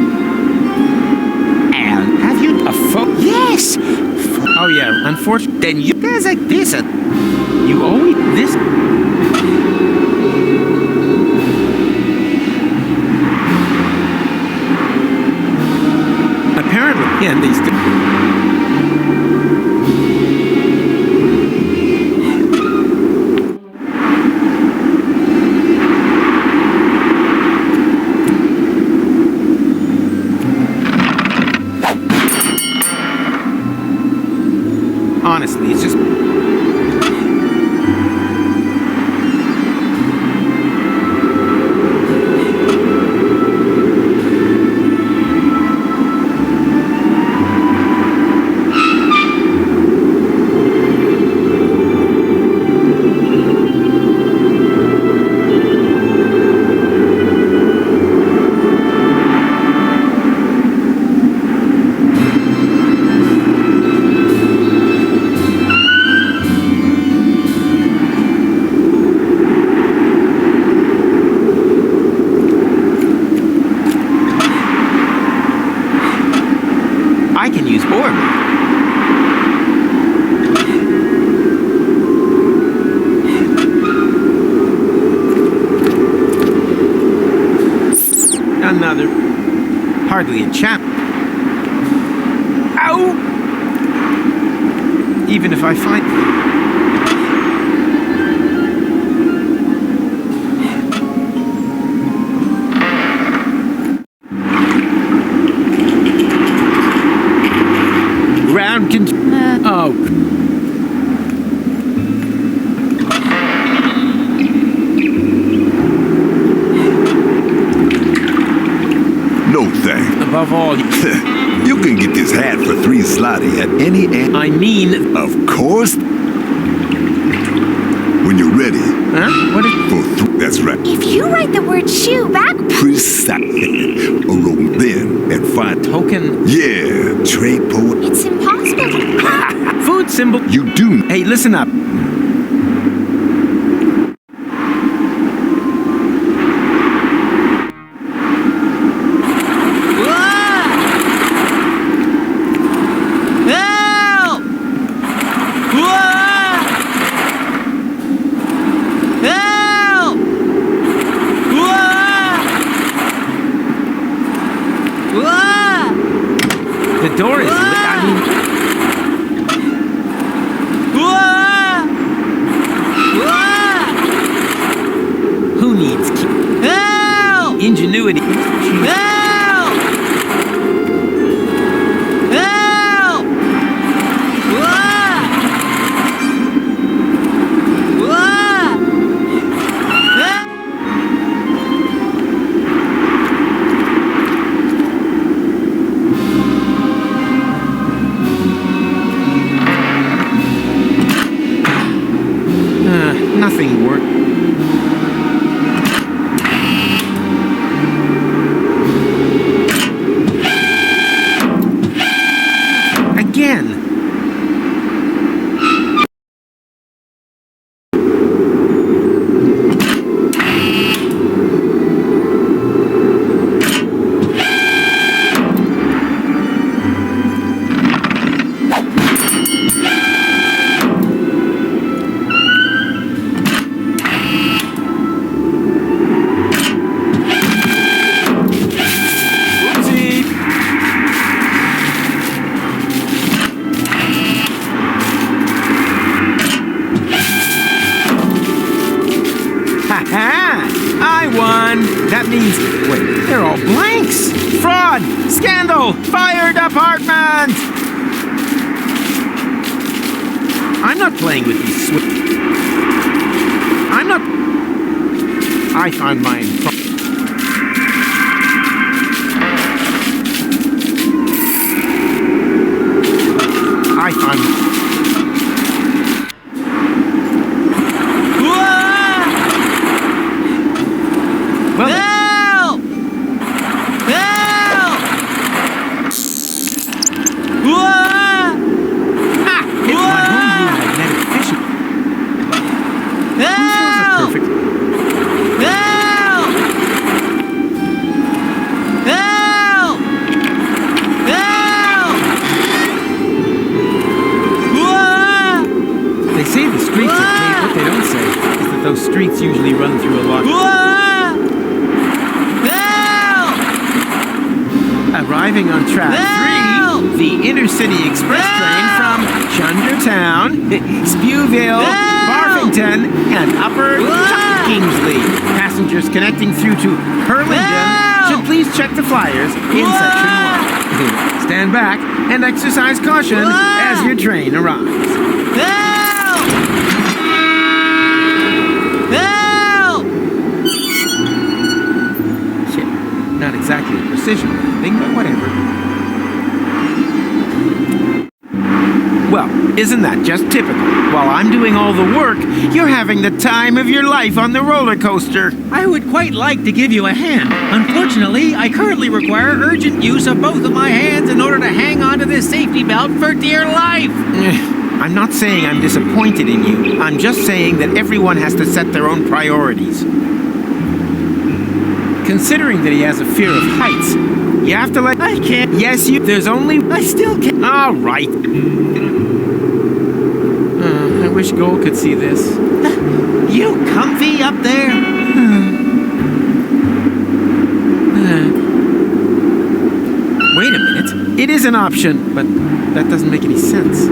And have you... A phone? Yes! Oh yeah, unfortunately... Then you... There's a... You owe this... Apparently, yeah, these... Honestly, it's just... I can use orb. Another. Hardly a chap. Ow! Even if I find... Ground can... Oh. No thanks. Above all... You can get this hat for 3 zloty at any end. I mean... Of course. When you're ready. Huh? What is... That's right. If you write the word shoe back... Precisely. Then and find... Token? Yeah, trade poet. It's impossible to... Food symbol... You do... Hey, listen up. The door is lit. I mean... Who needs help? Ingenuity. Help! Help! Nothing worked. Again. I won! That means... Wait, they're all blanks! Fraud! Scandal! Fire department! I'm not playing with these I'm not... I found mine... I found... Well, help! Help! Ha! It's my homebrew magnetic fishing. Help! Perfect. Help! Help! Help! They say the streets are paved. What they don't say is that those streets usually run through a lot. Arriving on track 3, the intercity express train from Chundertown, Spewville, Barfington, and Upper Kingsley. Passengers connecting through to Hurlington should please check the flyers in section 1. Stand back and exercise caution as your train arrives. Not exactly a precision thing, but whatever. Well, isn't that just typical? While I'm doing all the work, you're having the time of your life on the roller coaster. I would quite like to give you a hand. Unfortunately, I currently require urgent use of both of my hands in order to hang on to this safety belt for dear life. I'm not saying I'm disappointed in you. I'm just saying that everyone has to set their own priorities. Considering that he has a fear of heights, you have to let... I can't. Yes, you... There's only... I still can't. All right. I wish Gold could see this. You comfy up there? Wait a minute. It is an option, but that doesn't make any sense.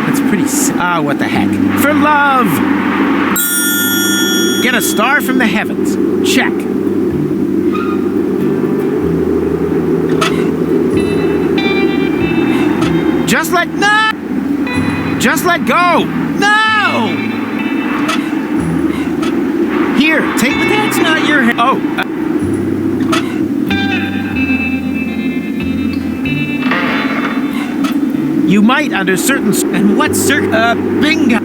That's pretty... what the heck. For love! Get a star from the heavens. Check. Just let... No! Just let go! No! Here, take... But that's not your... Oh. You might under certain... And what bingo!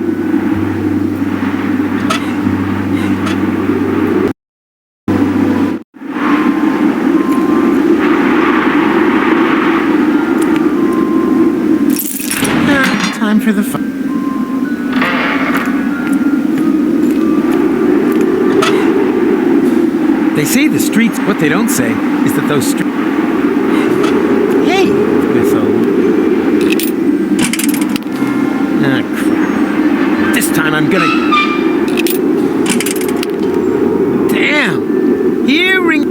Time for the fun. They say the streets... What they don't say is that those streets... Hey! Crap. This time I'm gonna... Damn! Hearing...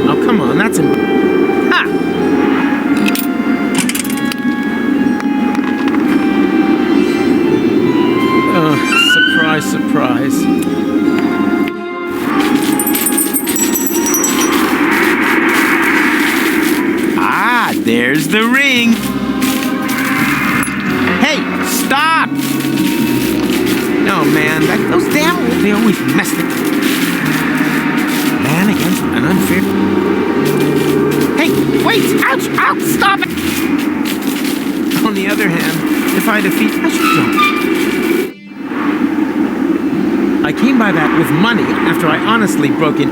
Oh, come on, that's... Ha! Surprise, surprise. There's the ring. Hey, stop! No, man, those damn... They always mess it. Man against an unfair... Hey, wait! Ouch! Ouch! Stop it! On the other hand, if I defeat... I should jump. I came by that with money after I honestly broke in...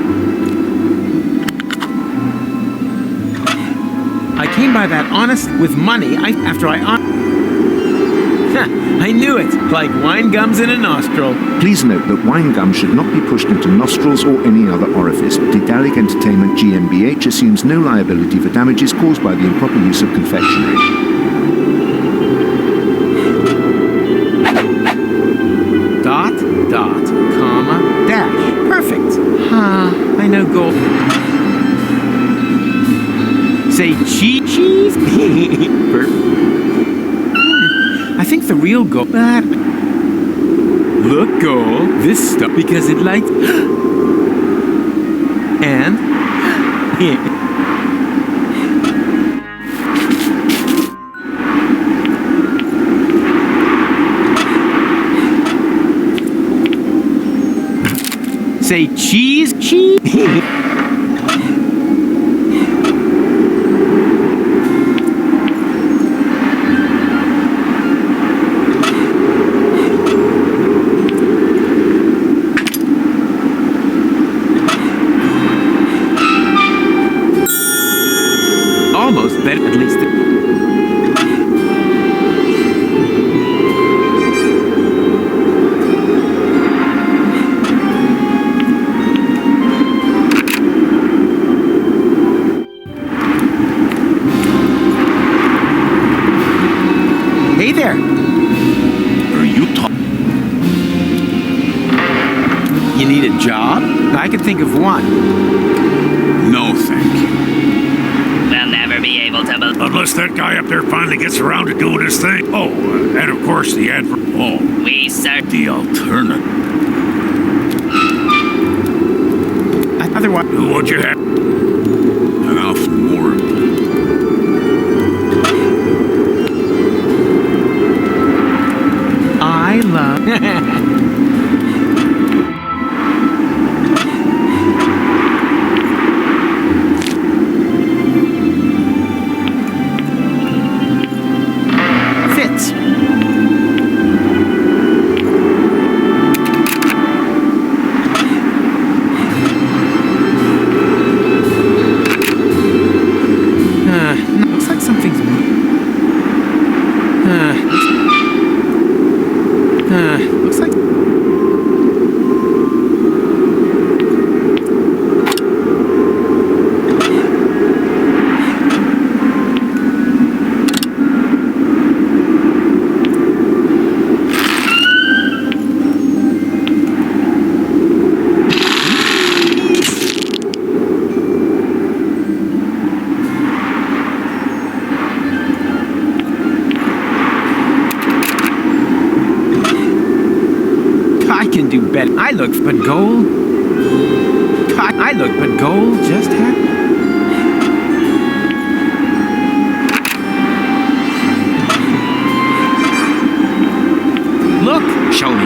I came by that honest with money I knew it, like wine gums in a nostril. Please note that wine gum should not be pushed into nostrils or any other orifice. Daedalic Entertainment GmbH assumes no liability for damages caused by the improper use of confectionery. Dot, dot, comma, dash. Perfect. I know gold. Say cheese. I think the real goal. But look, goal. This stuff because it likes. And say cheese. At least Hey there. Are you talking? You need a job? I could think of one. No, thank you. We'll never be able to... Unless that guy up there finally gets around to doing his thing. Oh, and of course the advert. Oh, we the alternative. Otherwise, what'd you have? Enough more. I love... Looks like something's... Looks like... I look, but gold. I look, but gold just happened. Look, show me.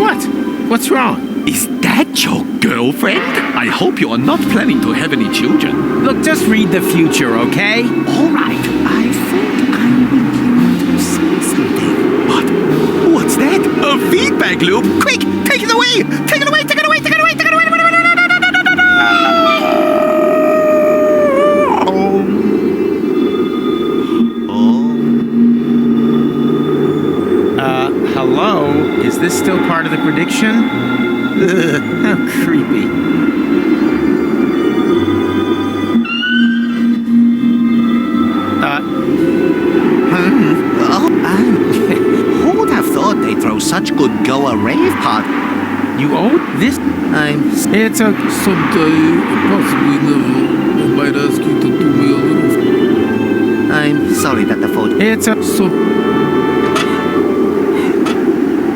What? What's wrong? Is that your girlfriend? I hope you are not planning to have any children. Look, just read the future, okay? All right. I think I'm beginning to see something. What's that? A feedback loop? Quick! Take it away! Take it away! Take it away! Take it away! Take it away! Hello? Is this still part of the prediction? Ugh, how creepy. Who'd have thought they'd throw such good go a rave party? You owe this? It's a... Someday, possibly never, I might ask you to do me a little... I'm sorry that the photo... It's a...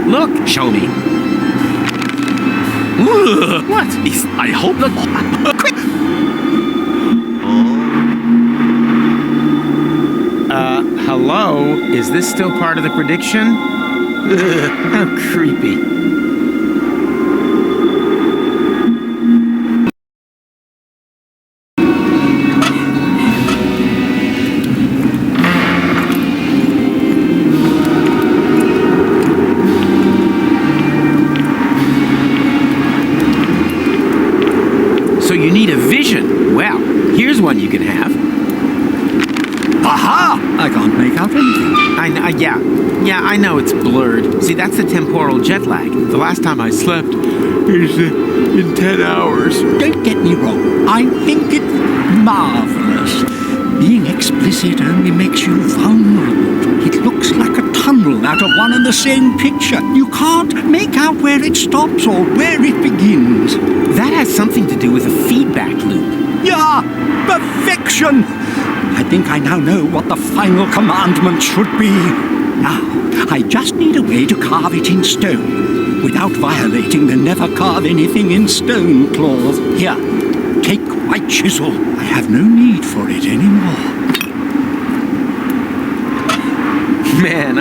Look! Show me. What? I hope... Look... Quick! Hello? Is this still part of the prediction? Ugh, how creepy. So you need a vision. Well, here's one you can have. Aha! I can't make out anything. Yeah, I know it's blurred. See, that's the temporal jet lag. The last time I slept is in 10 hours. Don't get me wrong. I think it's marvelous. Being explicit only makes you vulnerable. It looks like a tunnel out of one and the same picture. You can't make out where it stops or where it begins. That has something to do with a feedback loop. Yeah, perfection! I think I now know what the final commandment should be. Now, I just need a way to carve it in stone, without violating the never carve anything in stone clause. Here, take my chisel. I have no need for it anymore. Man,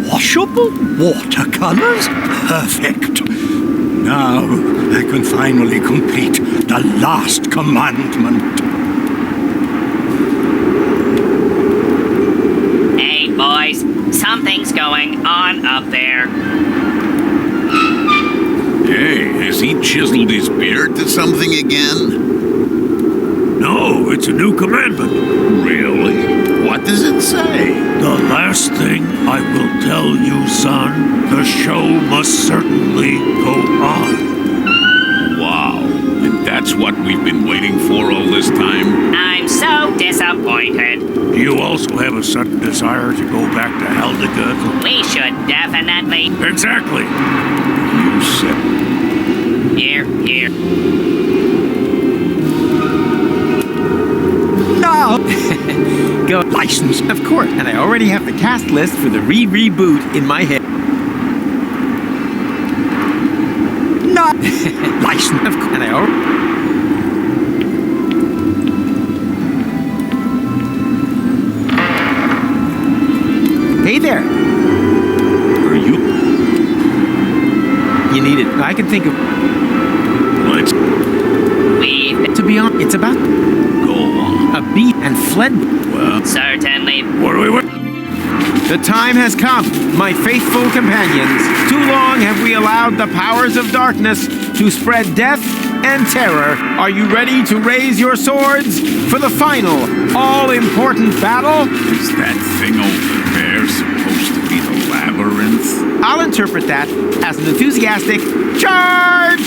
Washable watercolors? Perfect. Now, I can finally complete the last commandment. Hey, boys. Something's going on up there. Hey, has he chiseled his beard to something again? No, it's a new commandment. Really? What does it say? The last thing I will tell you, son, the show must certainly go on. Wow, and that's what we've been waiting for all this time? I'm so disappointed. Do you also have a sudden desire to go back to Haldegard? We should definitely... Exactly. You said... Here. No! Go license, of course, and I already have the cast list for the reboot in my head. No! License, of course, and I already... Hey there! Are you... You need it. I can think of... Let's... To be honest, it's about... Go on. A beat and fled... Well... Certainly. What do we want? The time has come, my faithful companions. Too long have we allowed the powers of darkness to spread death and terror. Are you ready to raise your swords for the final, all-important battle? Is that thing over there supposed to be the labyrinth? I'll interpret that as an enthusiastic charge!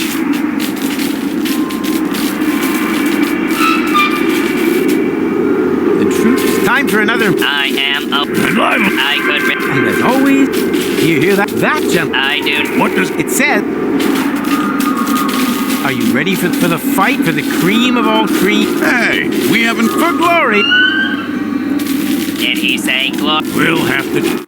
The troops. Time for another. I am a... I could... And as always, you hear that? That jump. I do. What does it said? Are you ready for the fight for the cream of all cream? Hey, we haven't... For glory! Did he say glory? We'll have to...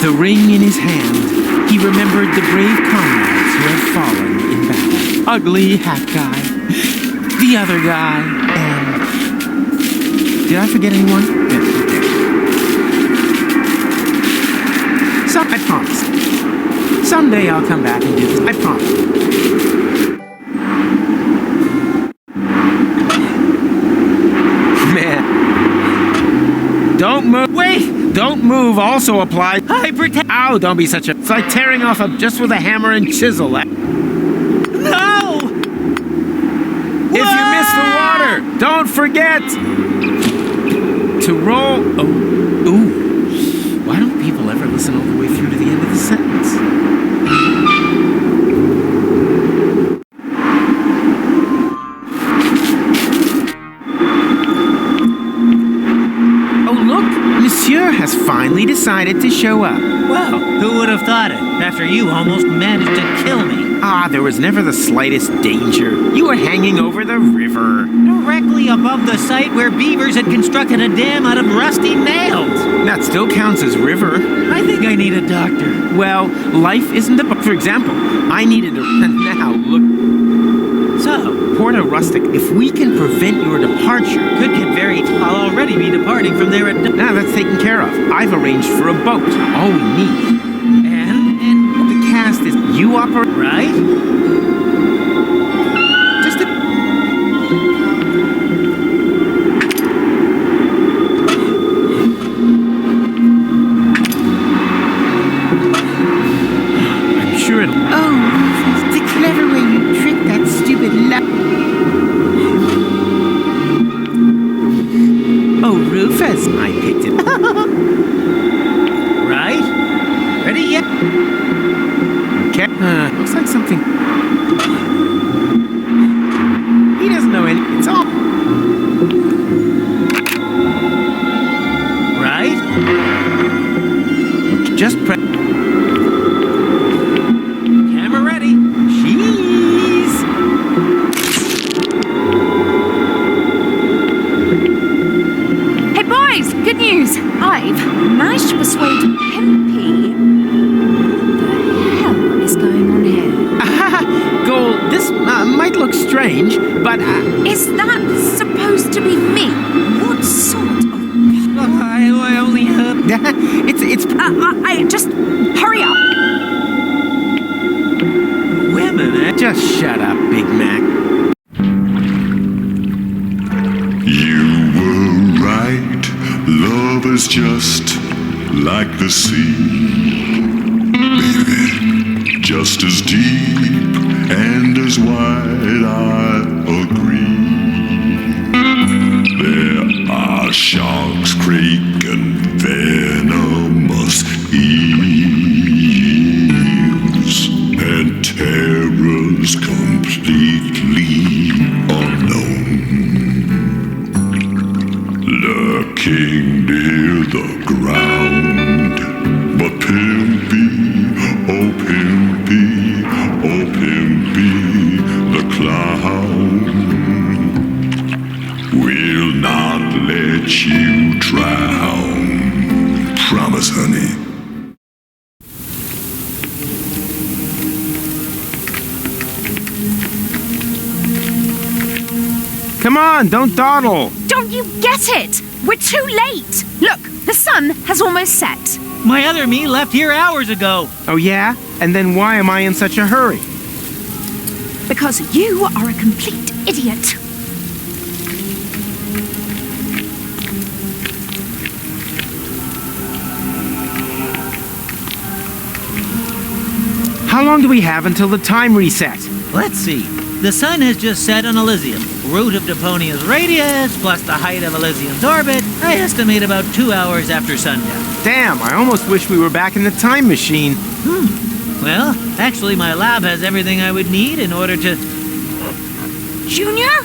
The ring in his hand, he remembered the brave comrades who had fallen in battle. Ugly hat guy, the other guy, and... Did I forget anyone? Yeah, okay. I promise. Someday I'll come back and do this. I promise. Man. Don't move. Wait! Don't move also applies. Ow, don't be such a... It's like tearing off just with a hammer and chisel. No! If you miss the water, don't forget to roll... Oh, ooh. Why don't people ever listen all the way through to the end of the sentence? Monsieur has finally decided to show up. Well, who would have thought it, after you almost managed to kill me? There was never the slightest danger. You were hanging over the river. Directly above the site where beavers had constructed a dam out of rusty nails. That still counts as river. I think I need a doctor. Well, life isn't a... For example, I needed a... Now, look... So, Porta Rustic, if we can prevent your departure... Could get very... I'll already be departing from there at... Now, that's taken care of. I've arranged for a boat. All we need. And the cast is... You operate... Right? Just a... I'm sure it'll... Oh, the clever way you tricked that stupid Oh, Rufus, I picked it. Right? Ready yet? Okay. Looks like something... He doesn't know any... It's all... Right? Just press... Camera ready. Cheese! Hey boys, good news. I've managed to persuade Pimpy. What the hell is going on here? Gold, this might look strange, but... Is that supposed to be me? What sort of... I only... it's... I just... Hurry up. Women, eh? Just shut up, Big Mac. You were right. Love is just like the sea. Baby, just as deep and as wide, I agree. sharks creak and venomous eels, and terrors completely unknown, lurking near the ground. But Pimpy, oh Pimpy, oh Pimpy, the clown will not let you drown. Promise, honey. Come on, don't dawdle. Don't you get it? We're too late. Look, the sun has almost set. My other me left here hours ago. Oh yeah? And then why am I in such a hurry? Because you are a complete idiot. How long do we have until the time reset? Let's see. The sun has just set on Elysium. Root of Deponia's radius, plus the height of Elysium's orbit, I estimate about 2 hours after sundown. Damn, I almost wish we were back in the time machine. Well, actually my lab has everything I would need in order to... Junior?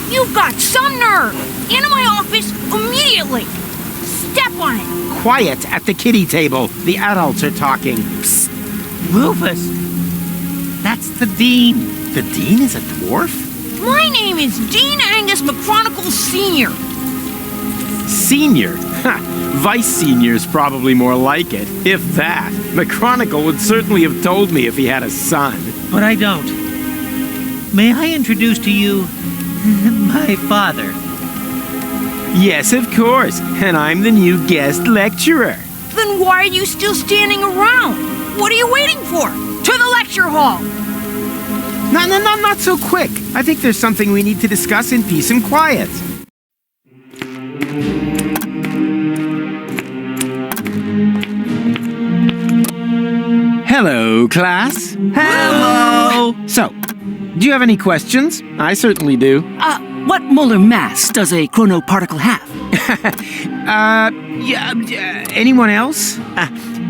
You've got some nerve! Into my office immediately! Step on it! Quiet at the kiddie table. The adults are talking. Psst. Rufus! That's the Dean. The Dean is a dwarf? My name is Dean Angus McChronicle Sr. Senior? Ha! Vice Senior's probably more like it. If that. McChronicle would certainly have told me if he had a son. But I don't. May I introduce to you my father? Yes, of course. And I'm the new guest lecturer. Then why are you still standing around? What are you waiting for? To the lecture hall! No, not so quick. I think there's something we need to discuss in peace and quiet. Hello, class. Hello! So, do you have any questions? I certainly do. What molar mass does a chronoparticle have? Anyone else?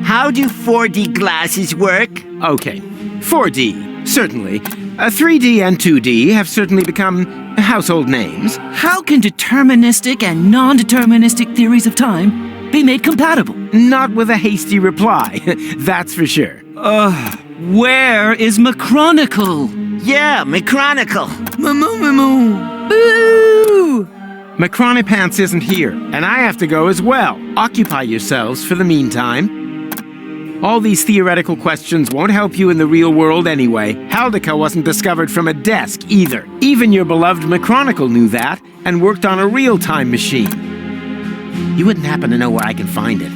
How do 4D glasses work? Okay, 4D, certainly. 3D and 2D have certainly become household names. How can deterministic and non-deterministic theories of time be made compatible? Not with a hasty reply, that's for sure. Where is McChronicle? Yeah, McChronicle. Moo. Boo! McChronipants isn't here, and I have to go as well. Occupy yourselves for the meantime. All these theoretical questions won't help you in the real world anyway. Haldica wasn't discovered from a desk either. Even your beloved McChronicle knew that, and worked on a real-time machine. You wouldn't happen to know where I can find it.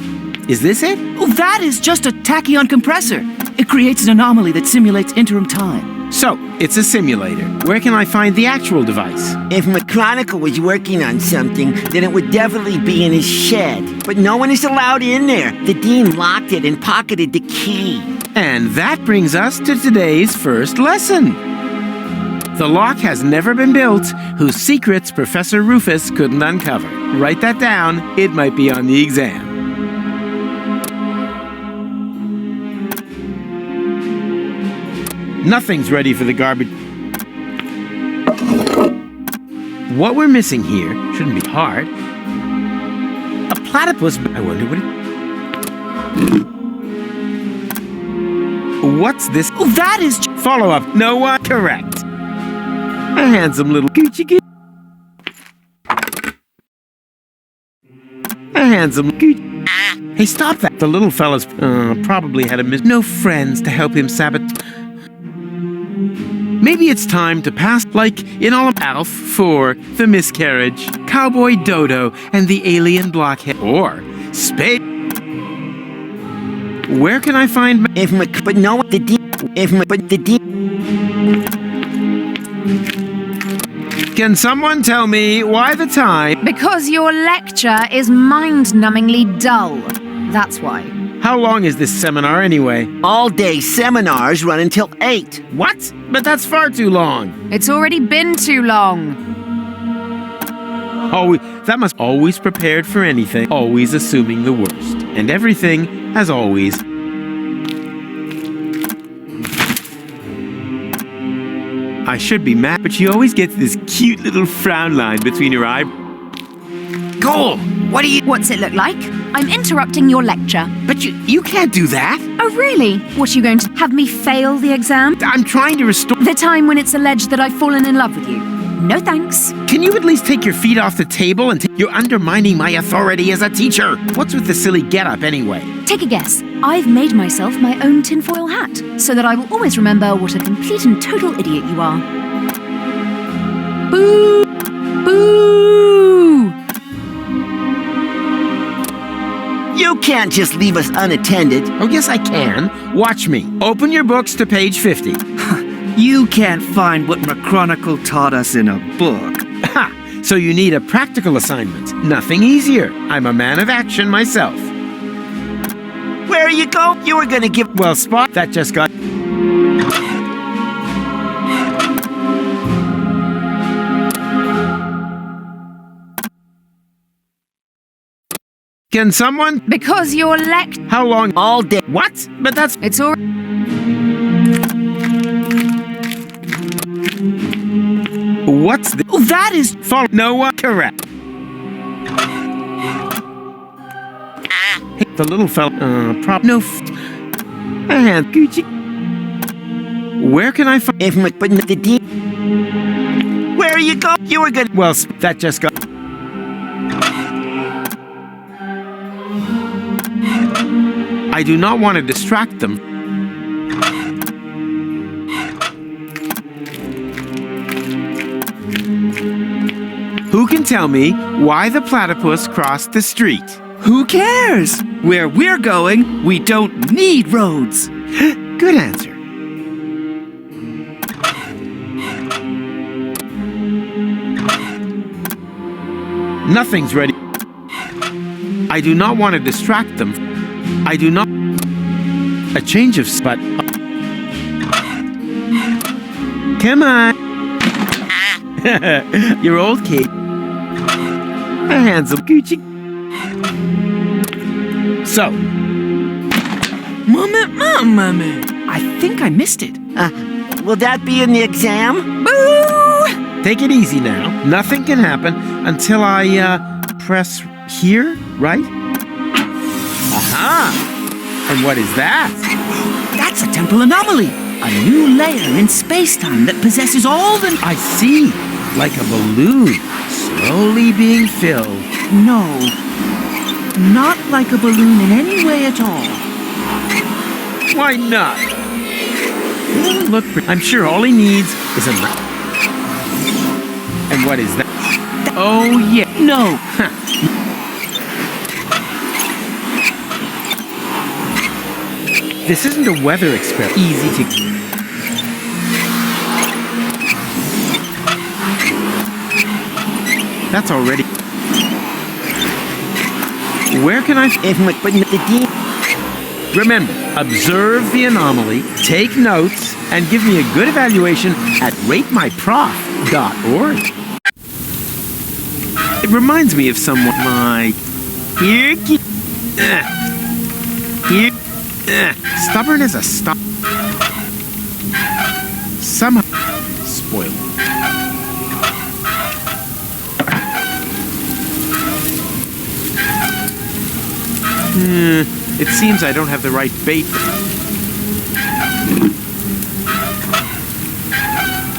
Is this it? Oh, that is just a tachyon compressor. It creates an anomaly that simulates interim time. So, it's a simulator. Where can I find the actual device? If McChronicle was working on something, then it would definitely be in his shed. But no one is allowed in there. The Dean locked it and pocketed the key. And that brings us to today's first lesson. The lock has never been built whose secrets Professor Rufus couldn't uncover. Write that down. It might be on the exam. Nothing's ready for the garbage. What we're missing here shouldn't be hard. A platypus. I wonder what it... What's this? Oh, that is... Follow up. No one? Correct. A handsome little Gucci. A handsome Gucci. Hey, stop that. The little fella's probably had no friends to help him sabotage. Maybe it's time to pass, like in all of Alf, for the miscarriage, Cowboy Dodo, and the alien blockhead, or space. Where can I find? Can someone tell me why the time? Because your lecture is mind-numbingly dull. That's why. How long is this seminar anyway? All-day seminars run until 8. What? But that's far too long. It's already been too long. That must always prepared for anything, always assuming the worst. And everything, as always. I should be mad, but she always gets this cute little frown line between her eyebrows. Cole, What's it look like? I'm interrupting your lecture. But you can't do that. Oh, really? What, you going to have me fail the exam? I'm trying to restore... The time when it's alleged that I've fallen in love with you. No thanks. Can you at least take your feet off the table and you're undermining my authority as a teacher? What's with the silly get-up anyway? Take a guess. I've made myself my own tinfoil hat, so that I will always remember what a complete and total idiot you are. Boo! Boo! You can't just leave us unattended. Oh, yes, I can. Watch me. Open your books to page 50. You can't find what McChronicle taught us in a book. Ha! So you need a practical assignment. Nothing easier. I'm a man of action myself. Where you go? You were gonna give... Well, Spot, that just got... Can someone... Because you're How long? All day. What? But that's... It's all... What's the... Oh, that is... Follow... No one... Correct. Hey, the little fella... No... And... Gucci... Where can I find... If the D... Where you go? You were gonna... Well, that just got... I do not want to distract them. Who can tell me why the platypus crossed the street? Who cares? Where we're going, we don't need roads. Good answer. Nothing's ready. I do not want to distract them. I do not... A change of spot. Come on. Your old kid. A handsome Gucci. So. Mommy. I think I missed it. Will that be in the exam? Boo! Take it easy now. Nothing can happen until I, press here, right? Aha! And what is that? That's a temporal anomaly. A new layer in space-time that possesses all the... I see. Like a balloon, slowly being filled. No. Not like a balloon in any way at all. Why not? Look, I'm sure all he needs is a... And what is that? Oh, yeah. No. This isn't a weather experiment. Easy to... That's already... Where can I... Remember, observe the anomaly, take notes, and give me a good evaluation at ratemyprof.org. It reminds me of someone like... Stubborn as a stump. Somehow spoiled. It seems I don't have the right bait.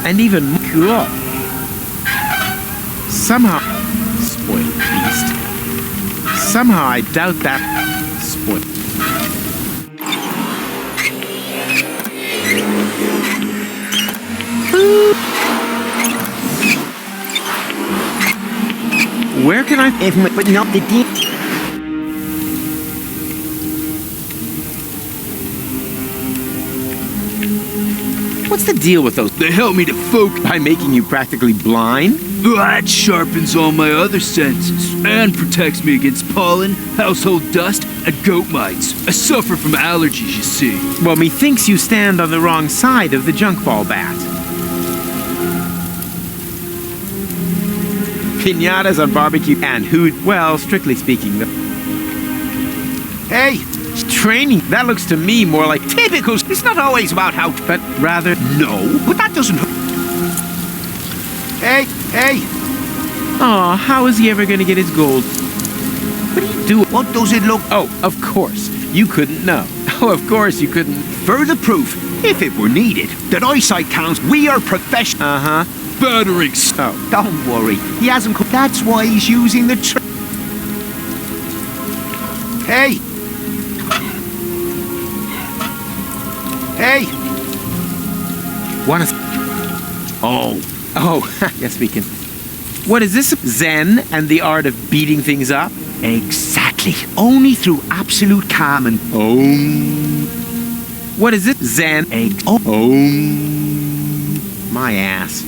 And even cool. Somehow spoiled beast. Somehow I doubt that spoiled. Where can I... But not the deep... What's the deal with those? They help me to focus by making you practically blind? That sharpens all my other senses and protects me against pollen, household dust, and goat mites. I suffer from allergies, you see. Well, methinks you stand on the wrong side of the junk ball bat. Piñatas on barbecue and who, well, strictly speaking, Hey, training, that looks to me more like typical. It's not always about how, but rather, no, but that doesn't. Hey. Aw, how is he ever gonna get his gold? What do you do? What does it look? Oh, of course, you couldn't know. Oh, of course you couldn't. Further proof, if it were needed, that eyesight counts, we are professional. Uh-huh. Battering. Oh, don't worry, he hasn't. That's why he's using the Hey! Wanna? Oh, yes, we can. What is this? Zen and the art of beating things up? Exactly. Only through absolute calm and What is it? Zen. My ass.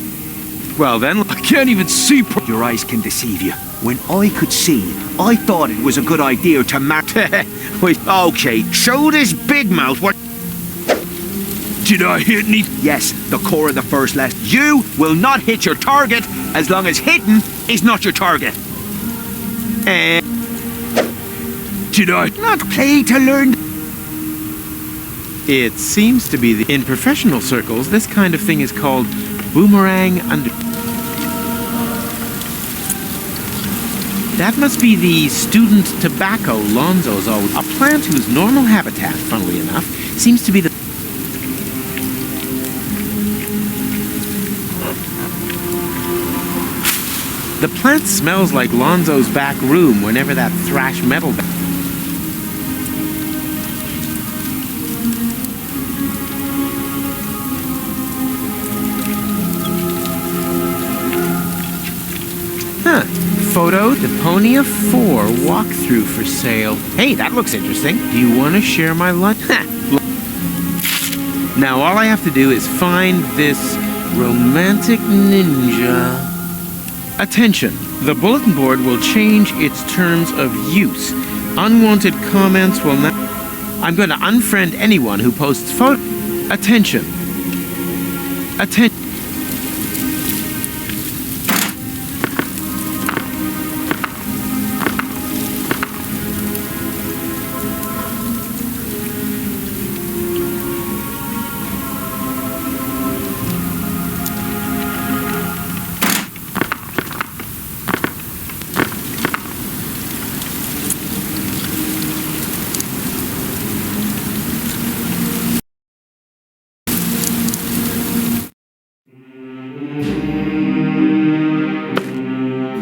Well then, I can't even see. Your eyes can deceive you. When I could see, I thought it was a good idea to Wait, okay, show this big mouth what. Did I hit any? Yes, the core of the first lesson. You will not hit your target as long as hitting is not your target. And did I not play to learn? It seems to be in professional circles, this kind of thing is called boomerang under. That must be the student tobacco Lonzo's always. A plant whose normal habitat, funnily enough, seems to be the. The plant smells like Lonzo's back room whenever that thrash metal. Huh. Photo Deponia 4 walkthrough for sale. Hey, that looks interesting. Do you want to share my lunch? Now all I have to do is find this romantic ninja. Attention, the bulletin board will change its terms of use. Unwanted comments will not. I'm going to unfriend anyone who posts photos. Attention. Attention.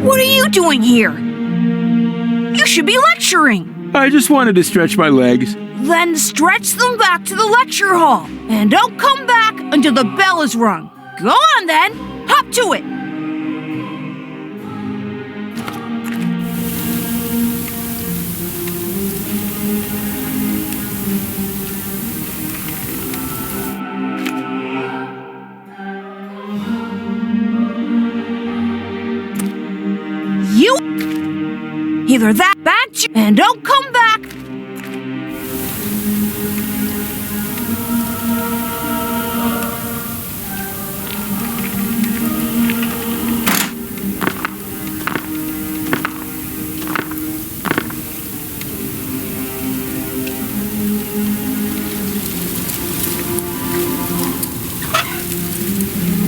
What are you doing here? You should be lecturing. I just wanted to stretch my legs. Then stretch them back to the lecture hall. And don't come back until the bell is rung. Go on then. Hop to it. Either that back and don't come back.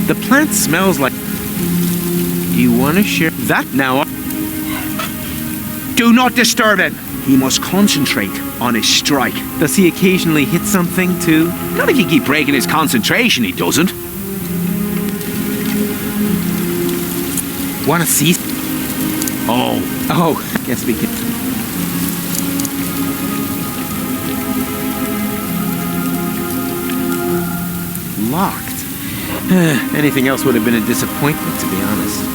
The plant smells like. Do you want to share that now? Do not disturb him. He must concentrate on his strike. Does he occasionally hit something too? Not if you keep breaking his concentration, he doesn't. Wanna see? Oh, guess we can. Locked. Anything else would have been a disappointment, to be honest.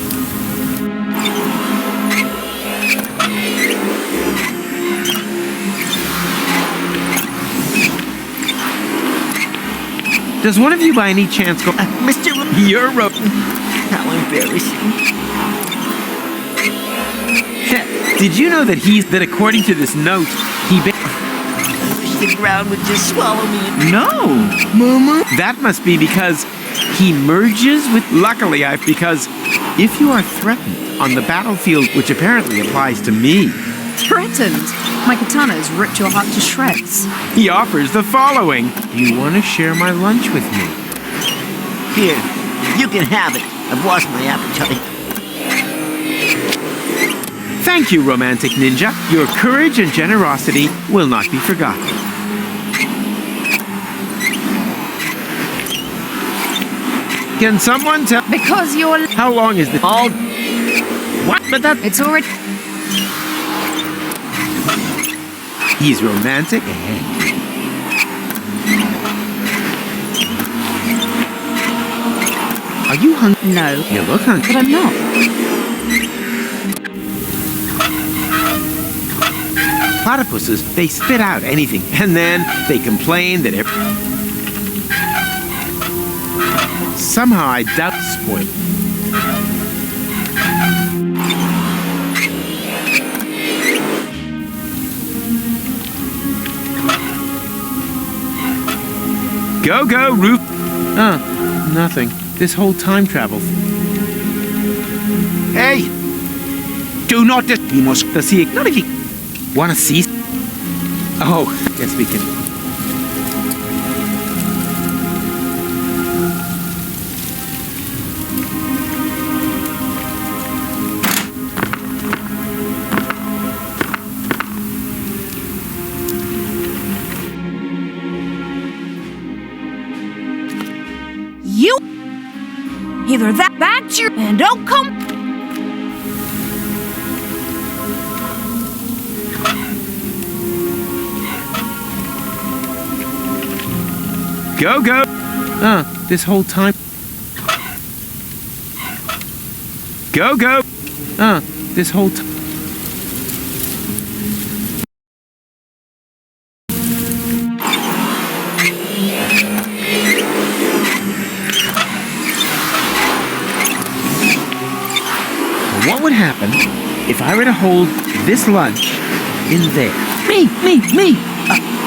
Does one of you by any chance go... Mr. You're How embarrassing. Did you know that according to this note, he... The ground would just swallow me. No! Mama? That must be because he merges with... Luckily, because If you are threatened on the battlefield, which apparently applies to me, Threatened? My katana has ripped your heart to shreds. he offers the following. Do you want to share my lunch with me? Here, you can have it. I've lost my appetite. Thank you, romantic ninja. Your courage and generosity will not be forgotten. Can someone tell? Because you're... How long is this? All... What? But that... It's already... He's romantic. Are you hungry? No. You look hungry. But I'm not. Platypuses, they spit out anything, and then they complain that somehow I doubt spoiled. Go, Rufus. Oh, nothing. This whole time travel. Hey! Do not he must see it. Not if you want to see. Oh, yes, we can. You either that back to your and don't come. Go. This whole time. Go. This whole time. What would happen if I were to hold this lunch in there? Me!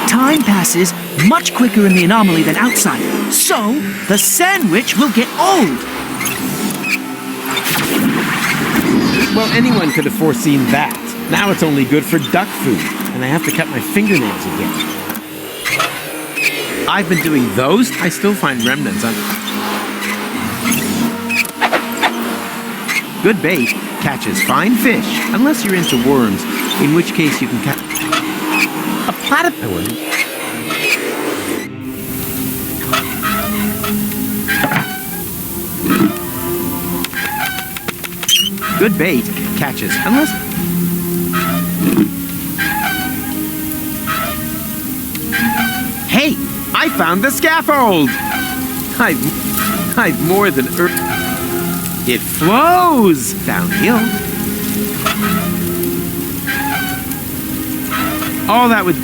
Time passes much quicker in the anomaly than outside, so the sandwich will get old. Well, anyone could have foreseen that. Now it's only good for duck food, and I have to cut my fingernails again. I've been doing those. I still find remnants on. Good bait catches fine fish, unless you're into worms, in which case you can catch a platypus. Good bait catches, unless... Hey, I found the scaffold! I've more than It flows downhill. All that would...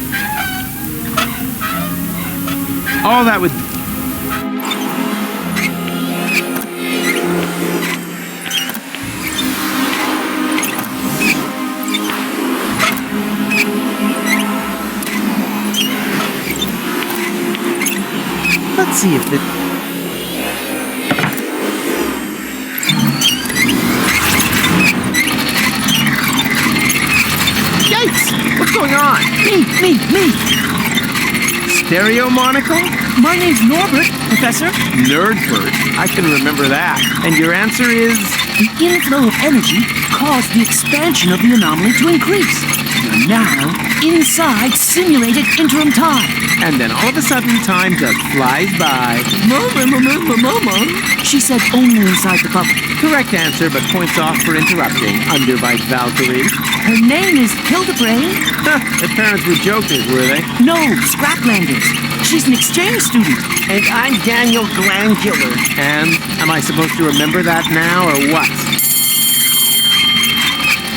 Let's see if the... Yikes! What's going on? Me! Stereo monocle? My name's Norbert, Professor. Nerdbert. I can remember that. And your answer is? The inflow of energy caused the expansion of the anomaly to increase. You're now inside simulated interim time. And then all of a sudden, time just flies by. Mama. She said only inside the bubble. Correct answer, but points off for interrupting. Underbite Valkyrie. Her name is Hildebrand. The parents were jokers, were they? No, Scraplanders. She's an exchange student. And I'm Daniel Glandular. And am I supposed to remember that now, or what?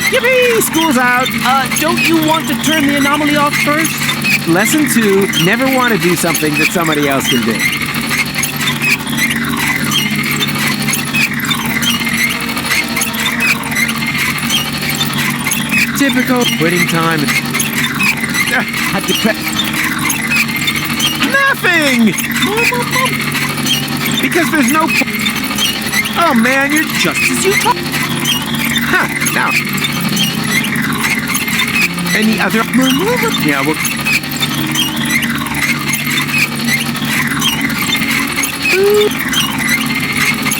Yippee! School's out! Don't you want to turn the anomaly off first? Lesson 2, never want to do something that somebody else can do. Typical quitting time. Had to prep. Nothing! Because there's no... Oh man, you're just as you thought. Huh, now. Any other maneuver? Yeah, well.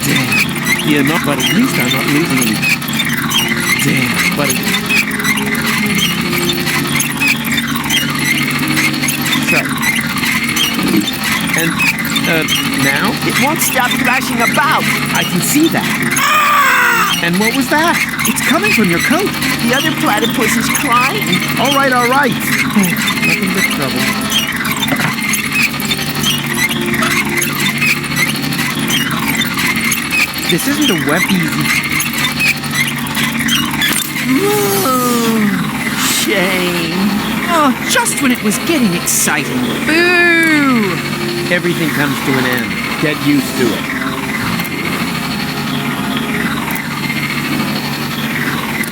Damn. Yeah, no, but at least I'm not losing any. Damn, but and, now? It won't stop thrashing about. I can see that. Ah! And what was that? It's coming from your coat. The other platypus is crying. All right. Nothing but trouble. This isn't a web easy. Shame. Oh, just when it was getting exciting. Boo! Everything comes to an end. Get used to it.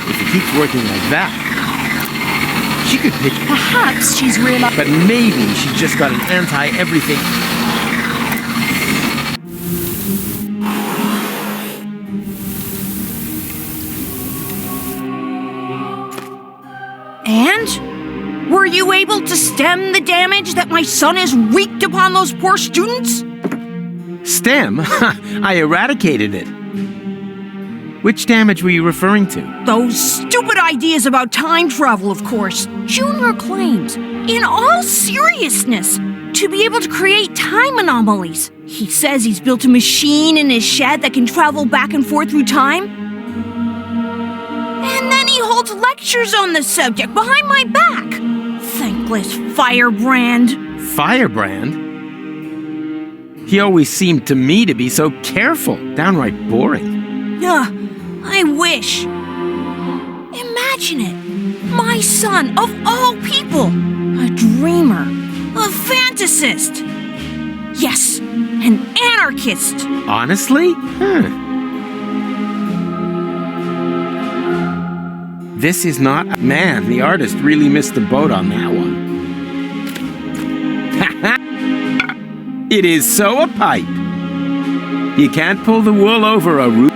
If it keeps working like that, she could pitch. Perhaps she's realized. But maybe she just got an anti-everything. And? Were you able to stem the damage that my son has wreaked upon those poor students? Stem? I eradicated it. Which damage were you referring to? Those stupid ideas about time travel, of course. Junior claims, in all seriousness, to be able to create time anomalies. He says he's built a machine in his shed that can travel back and forth through time. And then he holds lectures on the subject behind my back. Thankless firebrand. Firebrand? He always seemed to me to be so careful, downright boring. I wish. Imagine it. My son, of all people, a dreamer, a fantasist. Yes, an anarchist. Honestly? This is not... Man, the artist really missed the boat on that one. It is so a pipe. You can't pull the wool over a roof.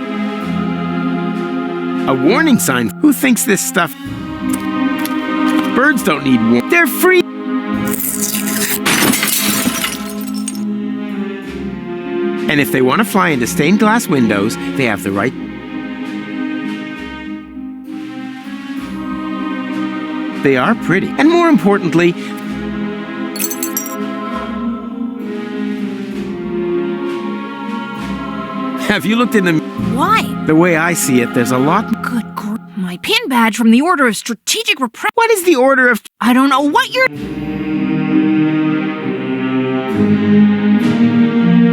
A warning sign. Who thinks this stuff... Birds don't need warning. They're free. And if they want to fly into stained glass windows, they have the right... They are pretty. And more importantly... Have you looked in the... Why? The way I see it, there's a lot... Good grief. My pin badge from the Order of Strategic Repression. What is the Order of... I don't know what you're...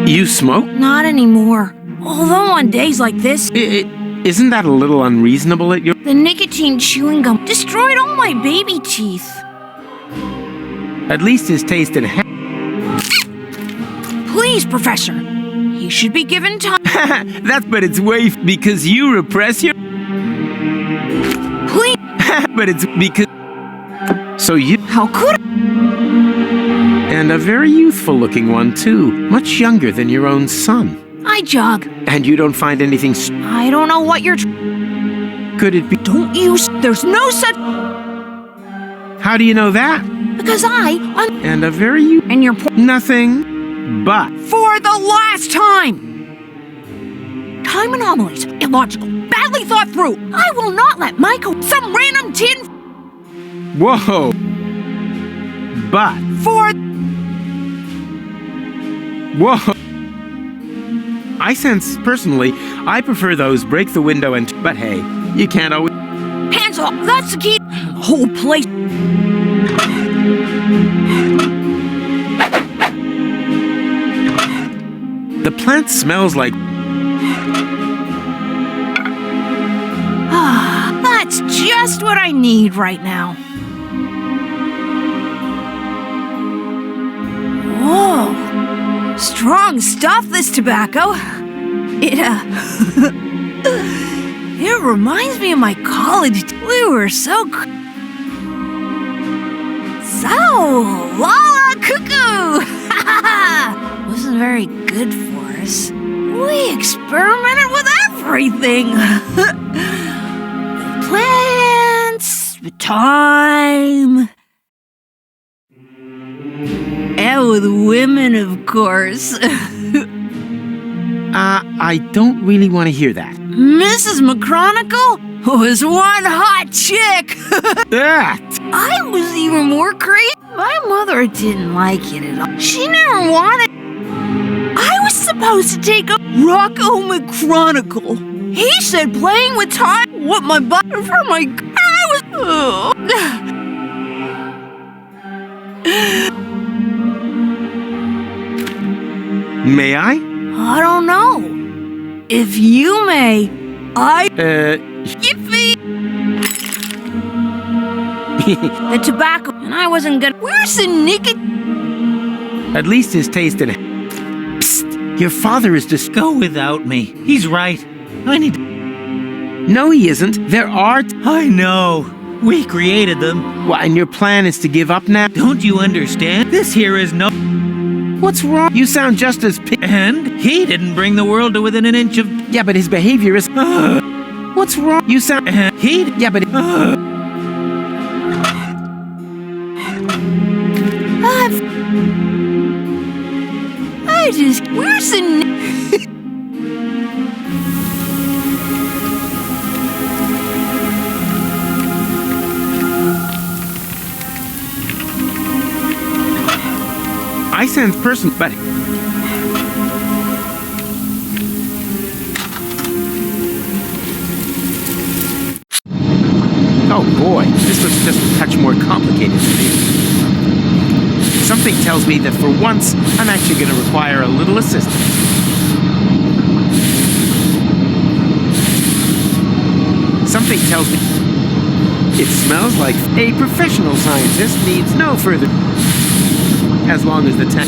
You smoke? Not anymore. Although on days like this... Isn't that a little unreasonable at your... The nicotine chewing gum destroyed all my baby teeth. At least his taste in... Please, Professor. He should be given time... That's but it's way... Because you repress your... Please... But it's because... So you... How could I... And a very youthful-looking one, too. Much younger than your own son. I jog. And you don't find anything... I don't know what you're... Could it be... Don't use... There's no such... How do you know that? Because And a very... And you're... Nothing but... For the last time! Time anomalies, illogical, badly thought through. I will not let some random tin... Whoa! But... For... Whoa! I sense, personally, I prefer those break the window and... But hey, you can't always... Hands off! That's the key! The whole place... The plant smells like... Ah, that's just what I need right now. Whoa! Strong stuff, this tobacco. It reminds me of my college. We were so... Lala Cuckoo! Wasn't very good for us. We experimented with everything. With plants, with time, and with women, of course. I don't really want to hear that. Mrs. McChronicle was one hot chick. That! I was even more crazy. My mother didn't like it at all. She never wanted. I was supposed to take a Rocco McChronicle. He said playing with time, what my butt for my. I was. May I? I don't know. If you may, Yippee! The tobacco, and I wasn't gonna. Where's the naked? At least his taste in it. Psst! Your father is just. Go without me. He's right. I need. No, he isn't. There are. I know. We created them. What, and your plan is to give up now? Don't you understand? This here is no. What's wrong? You sound just as And he didn't bring the world to within an inch of. Yeah, but his behavior is. What's wrong? You sound. He. Yeah, but. I just. Where's the. I sense person, but. Oh boy, this looks just a touch more complicated to me. Something tells me that for once, I'm actually going to require a little assistance. Something tells me it smells like a professional scientist needs no further. As long as the tech.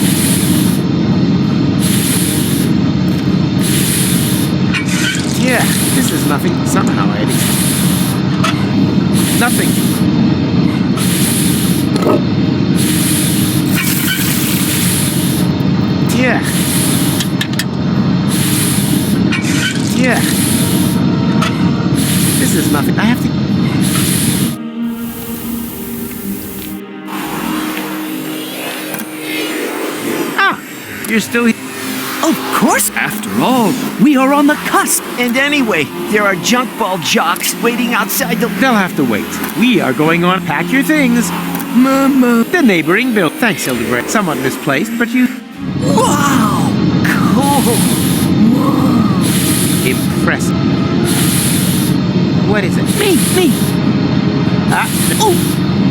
Yeah, this is nothing. Somehow I nothing. Yeah. Yeah. This is nothing. I have to. You're still here. Of course, after all, we are on the cusp. And anyway, there are junk ball jocks waiting outside the. They'll have to wait. We are going on. Pack your things. Mama. The neighboring bill. Thanks, Hildebrandt. Somewhat misplaced, but you. Wow! Cool. Whoa. Impressive. What is it? Me. Oh,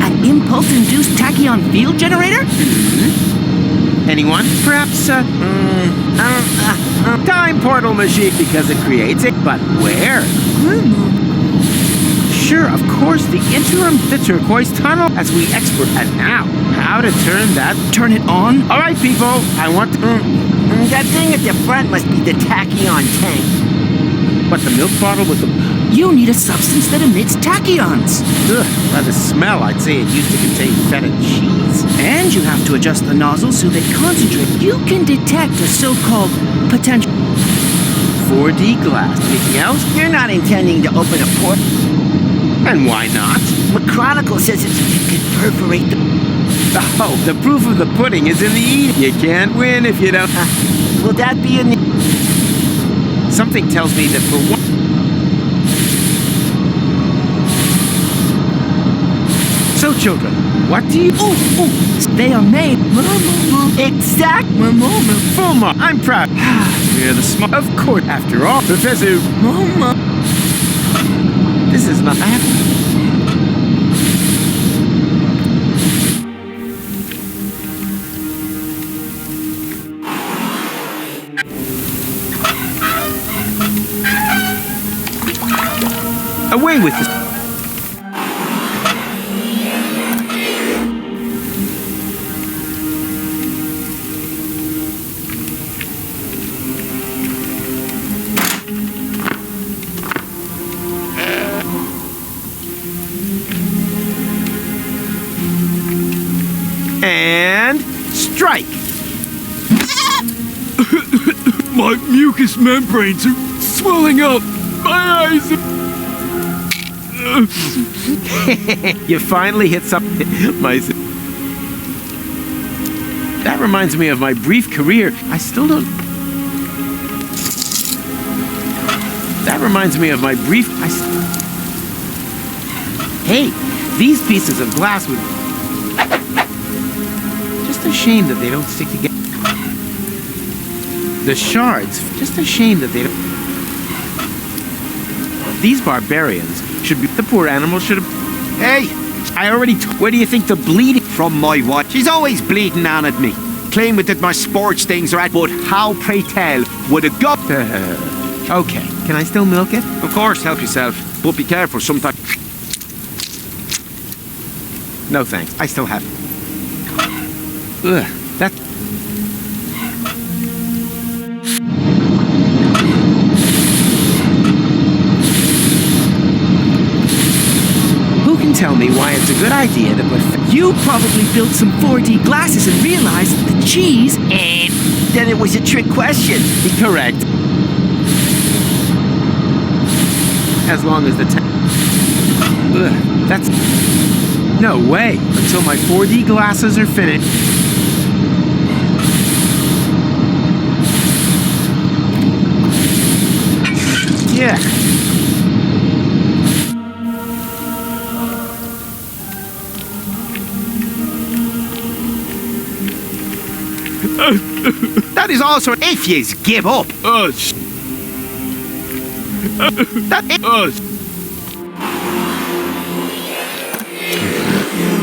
an impulse-induced tachyon field generator? Anyone? Perhaps, time portal machine because it creates it, but where? Sure, of course, the interim, the turquoise tunnel as we export. And now, how to turn it on? All right, people, I want to. That thing at the front must be the tachyon tank. But the milk bottle with the. You need a substance that emits tachyons. Ugh, by the smell, I'd say it used to contain feta cheese. And you have to adjust the nozzle so they concentrate. You can detect a so-called potential 4D glass. Anything else? You're not intending to open a port. And why not? McChronicle says you can perforate the. Oh, the proof of the pudding is in the eating. You can't win if you don't. Will that be in the. Something tells me that for one. So, children, what do you... Oh, they are made. Exact. Fulma, I'm proud. We're the smart... Of course, after all, Professor... Mama. This is not... I have to... Away with this... And strike! My mucous membranes are swelling up. My eyes. You finally hit something. That reminds me of my brief career. I still don't. That reminds me of my brief. Hey, these pieces of glass would. Just a shame that they don't stick together. The shards. Just a shame that they don't. These barbarians should be. The poor animal should have. Hey, I already. Where do you think the bleeding from my wife? She's always bleeding on at me. Claiming that my sports things are at. But how, pray tell, would it go? Okay, can I still milk it? Of course, help yourself. But be careful, sometimes. No thanks, I still have. Ugh, that. Who can tell me why it's a good idea to put. You probably built some 4D glasses and realized that the cheese. Then it was a trick question. Correct. As long as the that's... No way, until my 4D glasses are finished. Yeah. That is also if yous give up.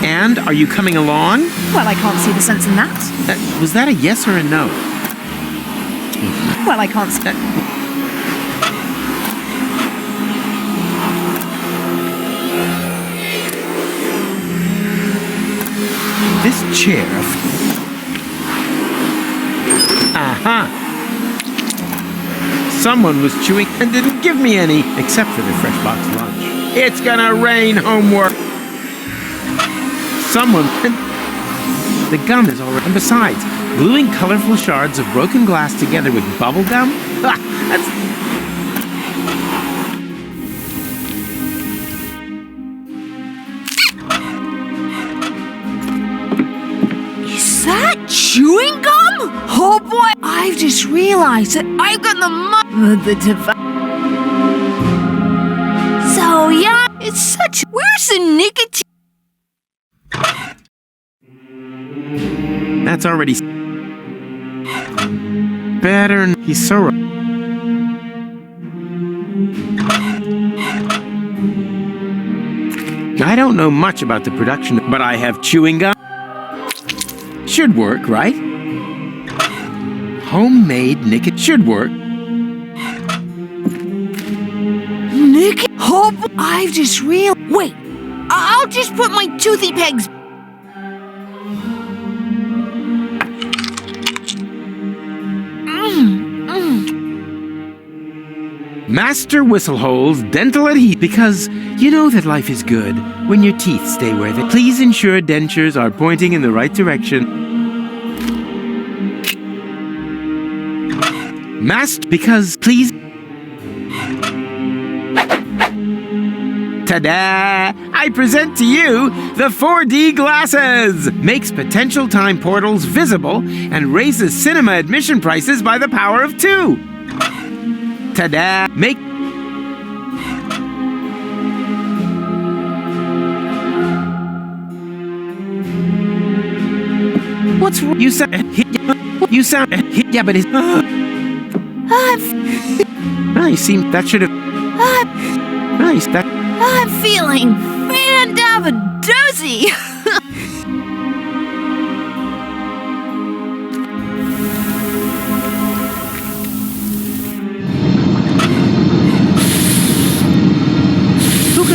And are you coming along? Well, I can't see the sense in that. Was that a yes or a no? Well, I can't see. This chair. Aha! Someone was chewing and didn't give me any, except for the fresh box lunch. It's gonna rain homework. Someone. The gum is already. And besides, gluing colorful shards of broken glass together with bubble gum? That's. Is that chewing gum? Oh boy, I've just realized that I've got the device. So yeah, it's such. Where's the nicotine? That's already better. He's so. I don't know much about the production, but I have chewing gum. Should work, right? Homemade nicotine should work. Nicotine? Oh, I've just realized. Wait, I'll just put my toothy pegs. Master Whistlehole's dental adhesive, because you know that life is good when your teeth stay where they. Please ensure dentures are pointing in the right direction. Because please. Ta-da! I present to you the 4D glasses! Makes potential time portals visible and raises cinema admission prices by the power of 2. Ta-da! What's wrong? You sound. Yeah, but it's. You seem. That should have. Nice. That. I'm feeling fan-dabba-dozy.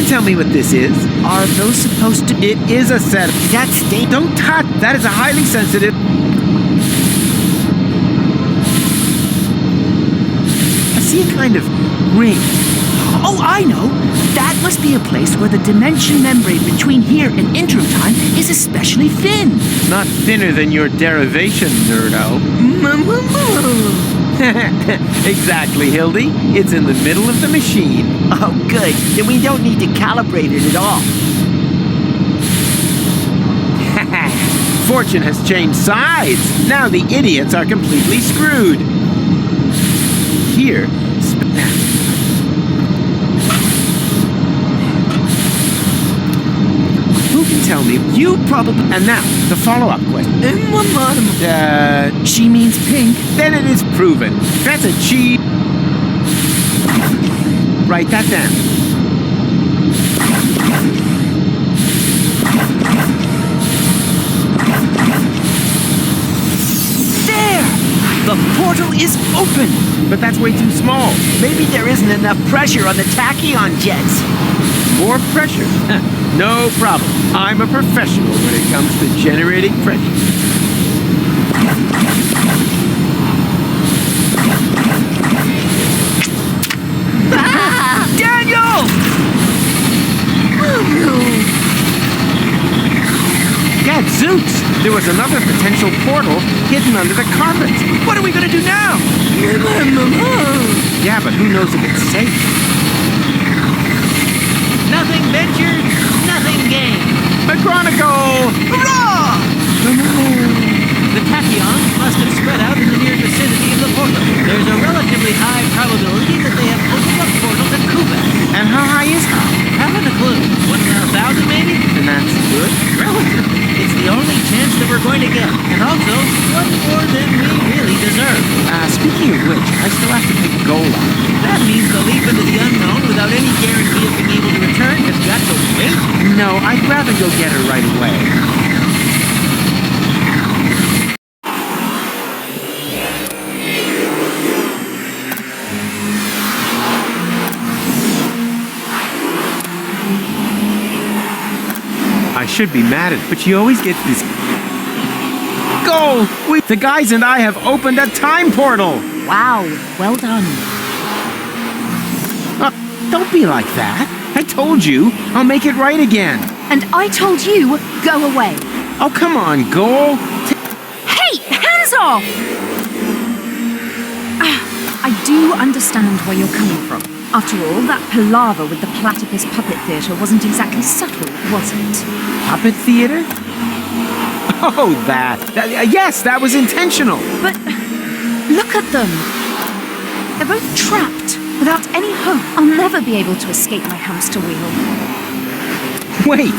Tell me what this is. Are those supposed to... It is a set. That's... Don't touch. That is a highly sensitive... I see a kind of ring. Oh, I know. That must be a place where the dimension membrane between here and interim time is especially thin. Not thinner than your derivation, nerdo. Exactly, Hildy. It's in the middle of the machine. Oh, good. Then we don't need to calibrate it at all. Fortune has changed sides. Now the idiots are completely screwed. Here, who can tell me? You probably. And now, the follow-up question. She means pink. Then it is proven. That's a cheat. Write that down. The portal is open! But that's way too small. Maybe there isn't enough pressure on the tachyon jets. More pressure? No problem. I'm a professional when it comes to generating pressure. Daniel! Gadzooks! There was another potential portal hidden under the carpet. What are we gonna do now? Yeah, but who knows if it's safe? Nothing ventured, nothing gained. McGonagall! Hurrah! The tachyons must have spread out in the near vicinity of the portal. There's a relatively high probability that they have opened up portals at Kubat. And how high is high? Haven't a clue. 1 in 1,000 maybe? And that's good? Relative. It's the only chance that we're going to get. And also, one more than we really deserve. Speaking of which, I still have to pick goal out. That means the leap into the unknown without any guarantee of being able to return has got to wait. No, I'd rather go get her right away. I should be mad at, but you always get this. Goal! The guys and I have opened a time portal! Wow, well done. Don't be like that. I told you, I'll make it right again. And I told you, go away. Oh, come on, Goal. Hey, hands off! I do understand where you're coming from. After all, that palaver with the platypus puppet theatre wasn't exactly subtle, was it? Puppet theater? Oh, that. Yes, that was intentional. But look at them. They're both trapped, without any hope. I'll never be able to escape my hamster wheel. Wait,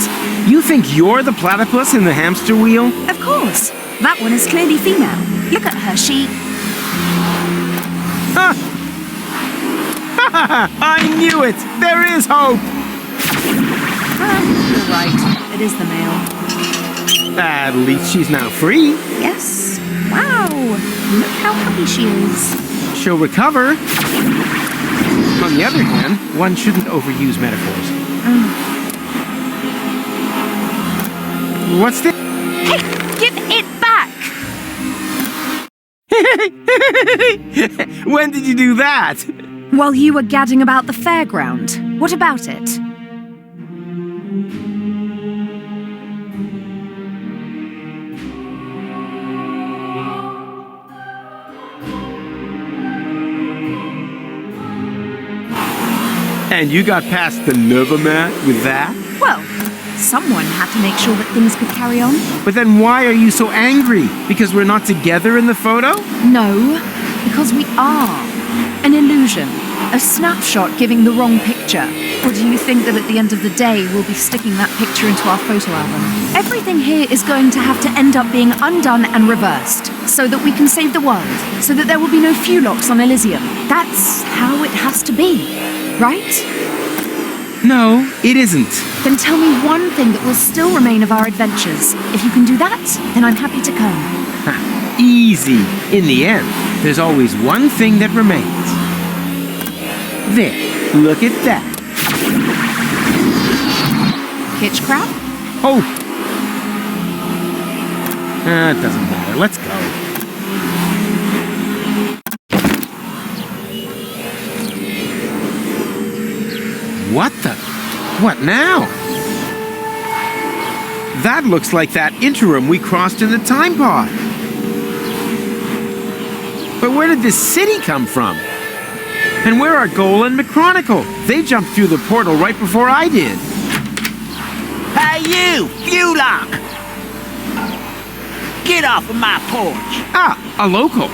you think you're the platypus in the hamster wheel? Of course. That one is clearly female. Look at her, she... I knew it! There is hope! You're right. It is the male. At least she's now free. Yes. Wow. Look how happy she is. She'll recover. On the other hand, one shouldn't overuse metaphors. What's this? Hey, give it back! When did you do that? While you were gadding about the fairground. What about it? And you got past the Nova mat with that? Well, someone had to make sure that things could carry on. But then why are you so angry? Because we're not together in the photo? No, because we are. An illusion. A snapshot giving the wrong picture. Or do you think that at the end of the day we'll be sticking that picture into our photo album? Everything here is going to have to end up being undone and reversed, so that we can save the world, so that there will be no Fulocks on Elysium. That's how it has to be, right? No, it isn't. Then tell me one thing that will still remain of our adventures. If you can do that, then I'm happy to come. Easy. In the end, there's always one thing that remains. There, look at that. Kitch crab? Oh! It doesn't matter. Let's go. What the? What now? That looks like that interim we crossed in the time pod. But where did this city come from? And where are Goal and McChronicle? They jumped through the portal right before I did. Hey, you! Fuelock! Get off of my porch! Ah, a local.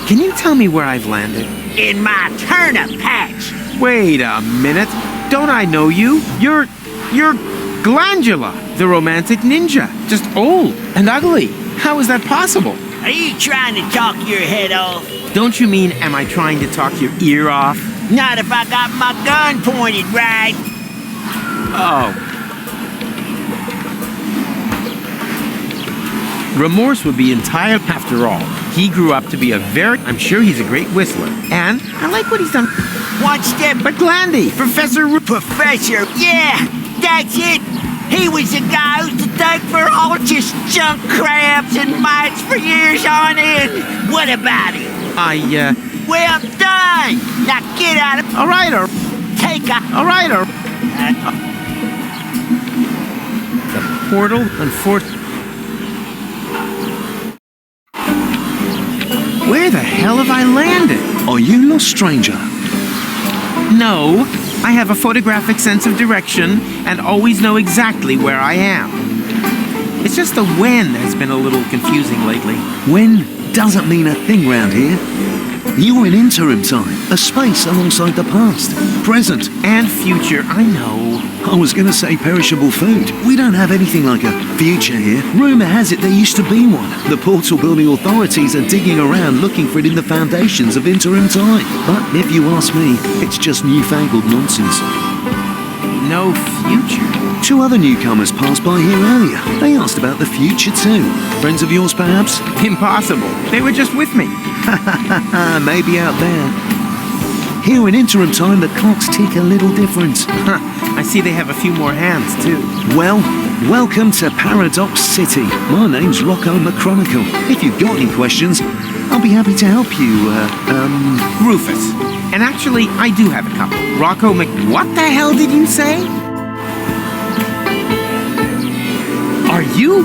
Can you tell me where I've landed? In my turnip patch! Wait a minute. Don't I know you? You're Glandula, the romantic ninja. Just old and ugly. How is that possible? Are you trying to talk your head off? Don't you mean, am I trying to talk your ear off? Not if I got my gun pointed right. Oh. Remorse would be entire after all. He grew up to be I'm sure he's a great whistler. And I like what he's done. One step. But Glandy, Professor Professor, yeah, that's it. He was the guy who's to thank for all just junk crabs and mites for years on end. What about it? Well done. Now get out of... All right, or... Take a... All right, or... The portal, unfortunately... Where the hell have I landed? Are you lost, stranger? No, I have a photographic sense of direction and always know exactly where I am. It's just the when has been a little confusing lately. When doesn't mean a thing round here. You're in interim time, a space alongside the past, present, and future, I know. I was going to say perishable food. We don't have anything like a future here. Rumour has it there used to be one. The portal building authorities are digging around looking for it in the foundations of interim time. But if you ask me, it's just newfangled nonsense. No future? 2 other newcomers passed by here earlier. They asked about the future too. Friends of yours, perhaps? Impossible. They were just with me. Maybe out there. Here in interim time, the clocks tick a little different. I see they have a few more hands, too. Well, welcome to Paradox City. My name's Rocco McChronicle. If you've got any questions, I'll be happy to help you, Rufus. And actually, I do have a couple. Rocco What the hell did you say? Are you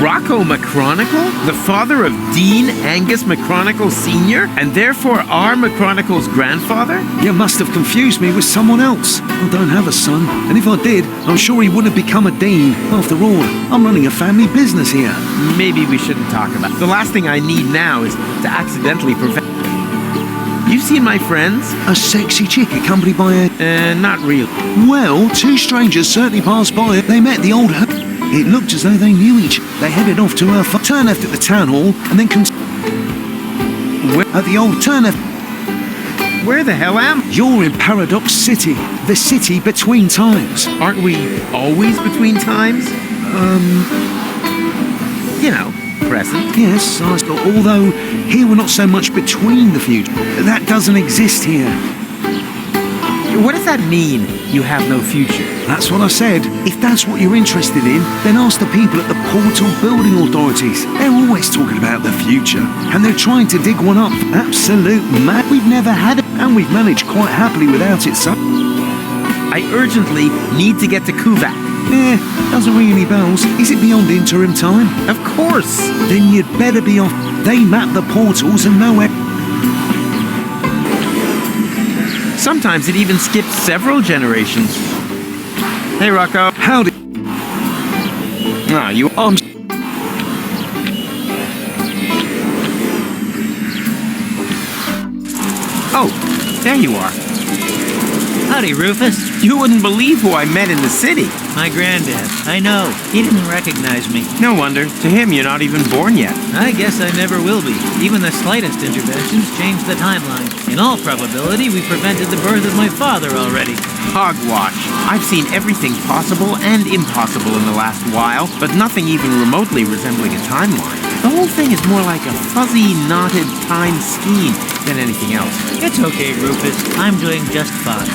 Rocco McChronicle, the father of Dean Angus McChronicle Sr., and therefore our McChronicle's grandfather? You must have confused me with someone else. I don't have a son, and if I did, I'm sure he wouldn't have become a dean. After all, I'm running a family business here. Maybe we shouldn't talk about it. The last thing I need now is to accidentally prevent... You've seen my friends? A sexy chick accompanied by a... not really. Well, 2 strangers certainly passed by. They met the old... It looked as though they knew each. They headed off to her turn left at the town hall, and then at the old turn left. Where the hell am I? You're in Paradox City, the city between times. Aren't we always between times? You know, present. Yes, although here we're not so much between the future. That doesn't exist here. What does that mean, you have no future? That's what I said. If that's what you're interested in, then ask the people at the portal building authorities. They're always talking about the future, and they're trying to dig one up. Absolute mad. We've never had it, and we've managed quite happily without it, son. I urgently need to get to Kuvak. Doesn't ring any bells. Is it beyond interim time? Of course. Then you'd better be off. They map the portals and know where... Sometimes it even skips several generations. Hey, Rocco. Howdy. You... Oh, there you are. Howdy, Rufus. You wouldn't believe who I met in the city. My granddad. I know. He didn't recognize me. No wonder. To him, you're not even born yet. I guess I never will be. Even the slightest interventions change the timeline. In all probability, we prevented the birth of my father already. Hogwash. I've seen everything possible and impossible in the last while, but nothing even remotely resembling a timeline. The whole thing is more like a fuzzy, knotted time scheme than anything else. It's okay, Rufus. I'm doing just fine.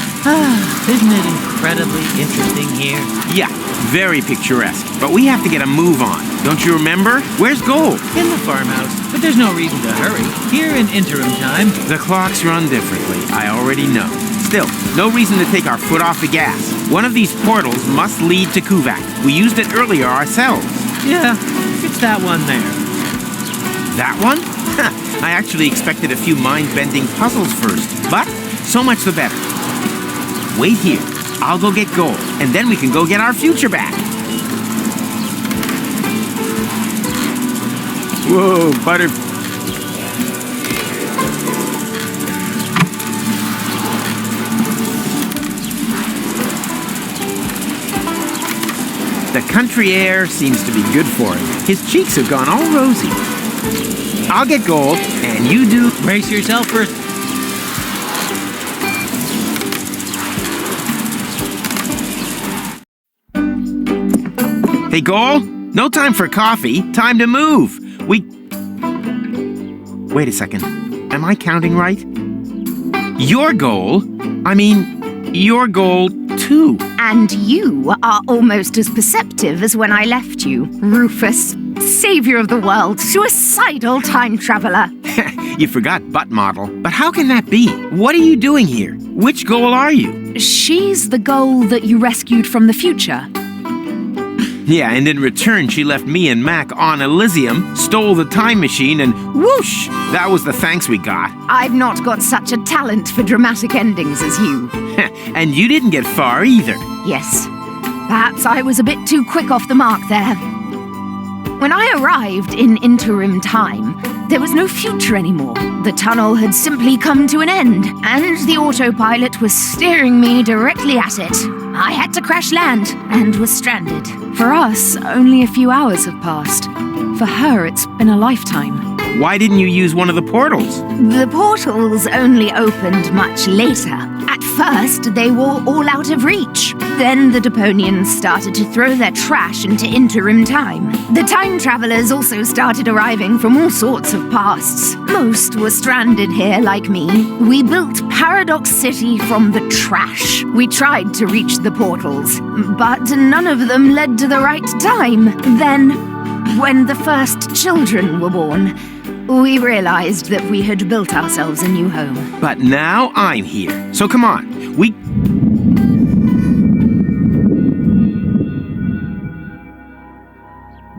Isn't it incredibly interesting here? Yeah, very picturesque. But we have to get a move on. Don't you remember? Where's Gold? In the farmhouse. But there's no reason to hurry. Here in interim time... The clocks run differently. I already know. Still, no reason to take our foot off the gas. One of these portals must lead to Kuvak. We used it earlier ourselves. Yeah, it's that one there. That one? I actually expected a few mind-bending puzzles first, but so much the better. Wait here. I'll go get gold, and then we can go get our future back. Whoa, butter... The country air seems to be good for him. His cheeks have gone all rosy. I'll get gold, and you do... Brace yourself for... Hey, Gold, no time for coffee. Time to move. Wait a second. Am I counting right? Your goal? Your goal too. And you are almost as perceptive as when I left you, Rufus, savior of the world, suicidal time traveler. You forgot butt model. But how can that be? What are you doing here? Which goal are you? She's the goal that you rescued from the future. Yeah, and in return, she left me and Mac on Elysium, stole the time machine, and whoosh! That was the thanks we got. I've not got such a talent for dramatic endings as you. And you didn't get far either. Yes. Perhaps I was a bit too quick off the mark there. When I arrived in interim time, there was no future anymore. The tunnel had simply come to an end, and the autopilot was steering me directly at it. I had to crash land and was stranded. For us, only a few hours have passed. For her, it's been a lifetime. Why didn't you use one of the portals? The portals only opened much later. At first, they were all out of reach. Then the Deponians started to throw their trash into interim time. The time travelers also started arriving from all sorts of pasts. Most were stranded here like me. We built Paradox City from the trash. We tried to reach the portals, but none of them led to the right time. Then, when the first children were born, we realized that we had built ourselves a new home. But now I'm here. So come on,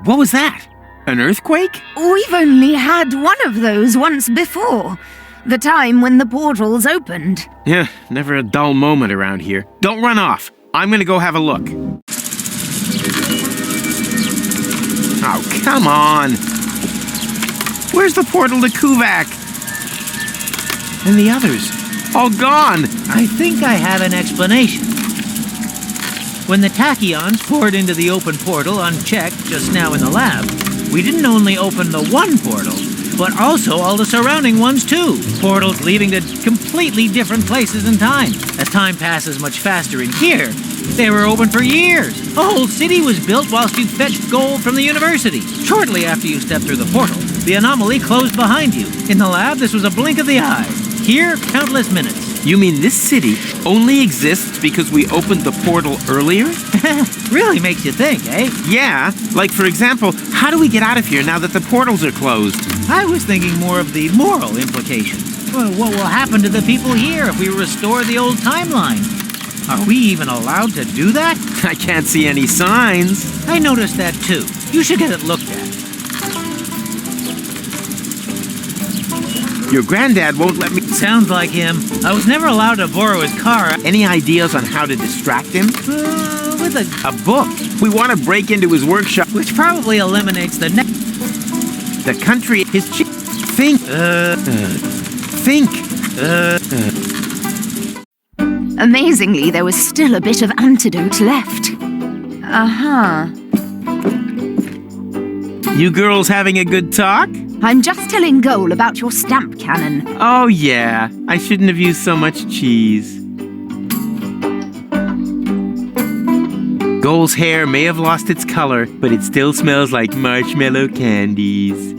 What was that? An earthquake? We've only had one of those once before. The time when the portals opened. Yeah, never a dull moment around here. Don't run off. I'm gonna go have a look. Oh, come on. Where's the portal to Kuvak? And the others? All gone. I think I have an explanation. When the tachyons poured into the open portal unchecked just now in the lab, we didn't only open the one portal, but also all the surrounding ones too. Portals leading to completely different places in time. As time passes much faster in here, they were open for years. A whole city was built whilst you fetched gold from the university. Shortly after you stepped through the portal, the anomaly closed behind you. In the lab, this was a blink of the eye. Here, countless minutes. You mean this city only exists because we opened the portal earlier? Really makes you think, eh? Yeah. Like, for example, how do we get out of here now that the portals are closed? I was thinking more of the moral implications. Well, what will happen to the people here if we restore the old timeline? Are we even allowed to do that? I can't see any signs. I noticed that too. You should get it looked at. Your granddad won't let me... Sounds like him. I was never allowed to borrow his car. Any ideas on how to distract him? With a book. We want to break into his workshop. Which probably eliminates the The country... His Think. Think. Amazingly, there was still a bit of antidote left. Uh-huh. You girls having a good talk? I'm just telling Goal about your stamp cannon. Oh, yeah. I shouldn't have used so much cheese. Goal's hair may have lost its color, but it still smells like marshmallow candies.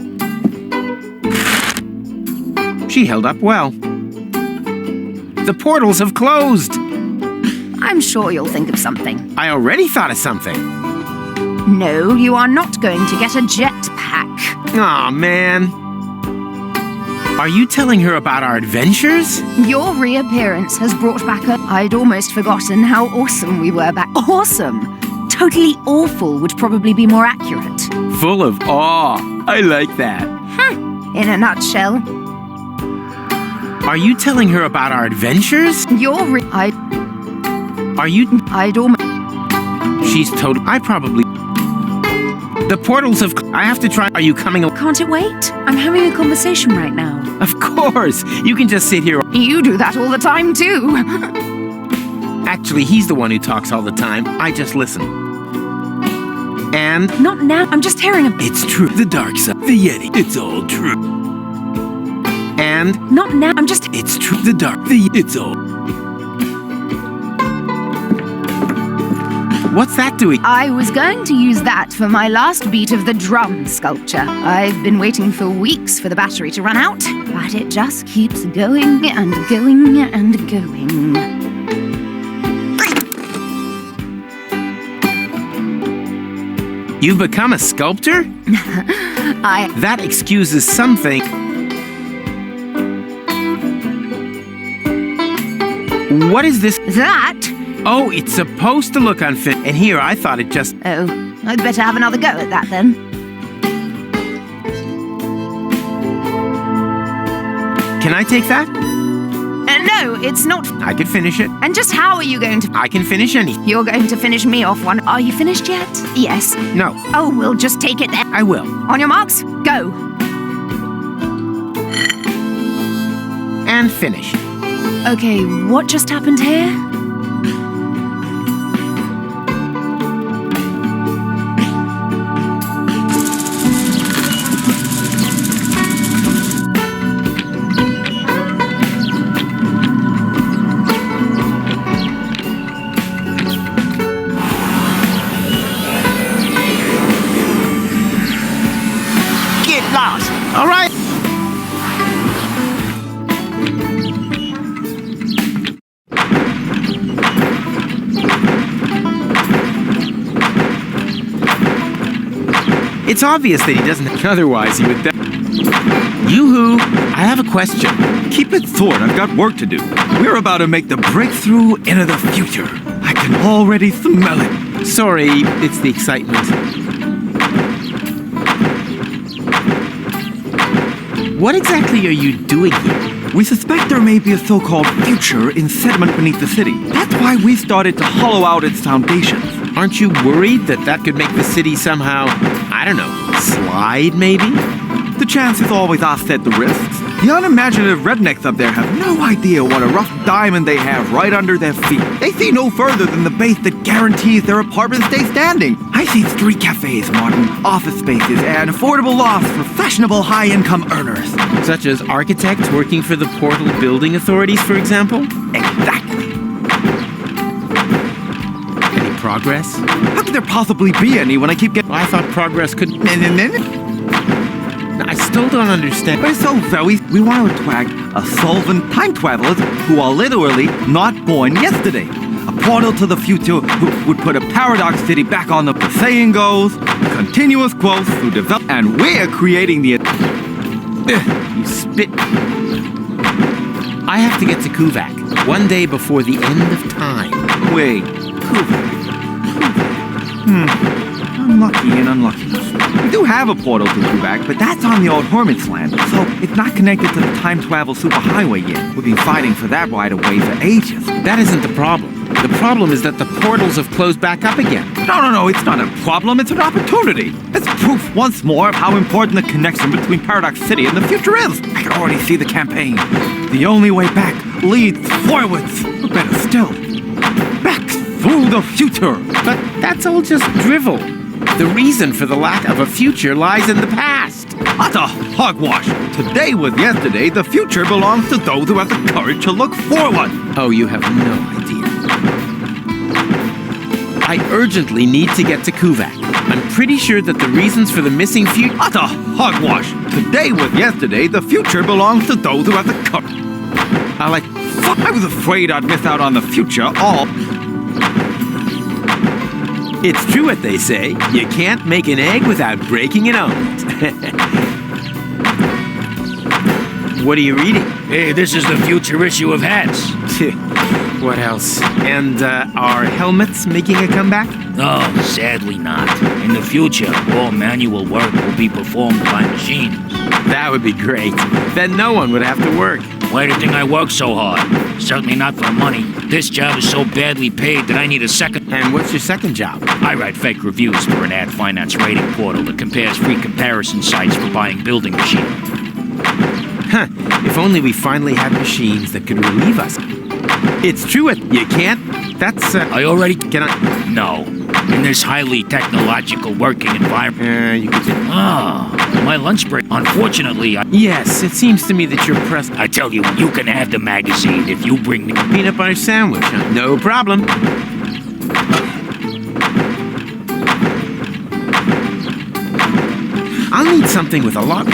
She held up well. The portals have closed. I'm sure you'll think of something. I already thought of something. No, you are not going to get a jetpack. Aw, man. Are you telling her about our adventures? Your reappearance has brought back I'd almost forgotten how awesome we were back. Awesome! Totally awful would probably be more accurate. Full of awe. I like that. in a nutshell. Are you telling her about our adventures? Are you? She's total. I probably. The portals of. I have to try. Are you coming? Can't it wait? I'm having a conversation right now. Of course. You can just sit here. You do that all the time, too. Actually, he's the one who talks all the time. I just listen. And? Not now. I'm just hearing a... It's true. The dark side. The Yeti. It's all true. And? Not now. I'm just... It's true. The dark. It's all... What's that doing? I was going to use that for my last beat of the drum sculpture. I've been waiting for weeks for the battery to run out, but it just keeps going and going and going. You've become a sculptor? That excuses something. What is this? That? Oh, it's supposed to look unfit. And here, I thought it just... Oh, I'd better have another go at that then. Can I take that? No, it's not... I could finish it. And just how are you going to... I can finish anything. You're going to finish me off one. Are you finished yet? Yes. No. Oh, we'll just take it then. I will. On your marks, go. And finish. Okay, what just happened here? All right. It's obvious that he doesn't. Otherwise, he would. Yoo-hoo! I have a question. Keep it short. I've got work to do. We're about to make the breakthrough into the future. I can already smell it. Sorry, it's the excitement. What exactly are you doing here? We suspect there may be a so-called future in sediment beneath the city. That's why we started to hollow out its foundations. Aren't you worried that that could make the city somehow, I don't know, slide maybe? The chances always offset the risks. The unimaginative rednecks up there have no idea what a rough diamond they have right under their feet. They see no further than the base that guarantees their apartments stay standing. I see street cafes, Martin, office spaces, and affordable lofts for fashionable high-income earners. Such as architects working for the Portal Building Authorities, for example? Exactly. Any progress? How could there possibly be any when I keep getting... I thought progress could... I still don't understand. We're so very... We want to attract a solvent time travelers who are literally not born yesterday. A portal to the future who would put a paradox city back on the saying goes, continuous growth through development, and we're creating the... You spit. I have to get to Kuvak, one day before the end of time. Wait, Kuvak? Unlucky and unlucky. We do have a portal to Kuvak, but that's on the old Hermit's land, so it's not connected to the time travel superhighway yet. We've been fighting for that right of way for ages. That isn't the problem. The problem is that the portals have closed back up again. No, it's not a problem, it's an opportunity. It's proof once more of how important the connection between Paradox City and the future is. I can already see the campaign. The only way back leads forwards. Or better still, back through the future. But that's all just drivel. The reason for the lack of a future lies in the past. That's a hogwash. Today was yesterday. The future belongs to those who have the courage to look forward. Oh, you have no idea. I urgently need to get to Kuvak. I'm pretty sure that the reasons for the missing future... That's a hogwash. Today was yesterday. The future belongs to those who have the courage. I was afraid I'd miss out on the future all... It's true what they say. You can't make an egg without breaking an omelet. What are you reading? Hey, this is the future issue of Hats. What else? And are helmets making a comeback? No, sadly not. In the future, all manual work will be performed by machines. That would be great. Then no one would have to work. Why do you think I work so hard? Certainly not for the money. This job is so badly paid that I need a second. And what's your second job? I write fake reviews for an ad finance rating portal that compares free comparison sites for buying building machines. Huh. If only we finally had machines that could relieve us. It's true, you can't. That's, I already... Can I... No. In this highly technological working environment... you could... my lunch break. Unfortunately, Yes, it seems to me that you're pressed. I tell you, you can have the magazine if you bring me... Peanut butter sandwich, huh? No problem. I'll need something with a lot...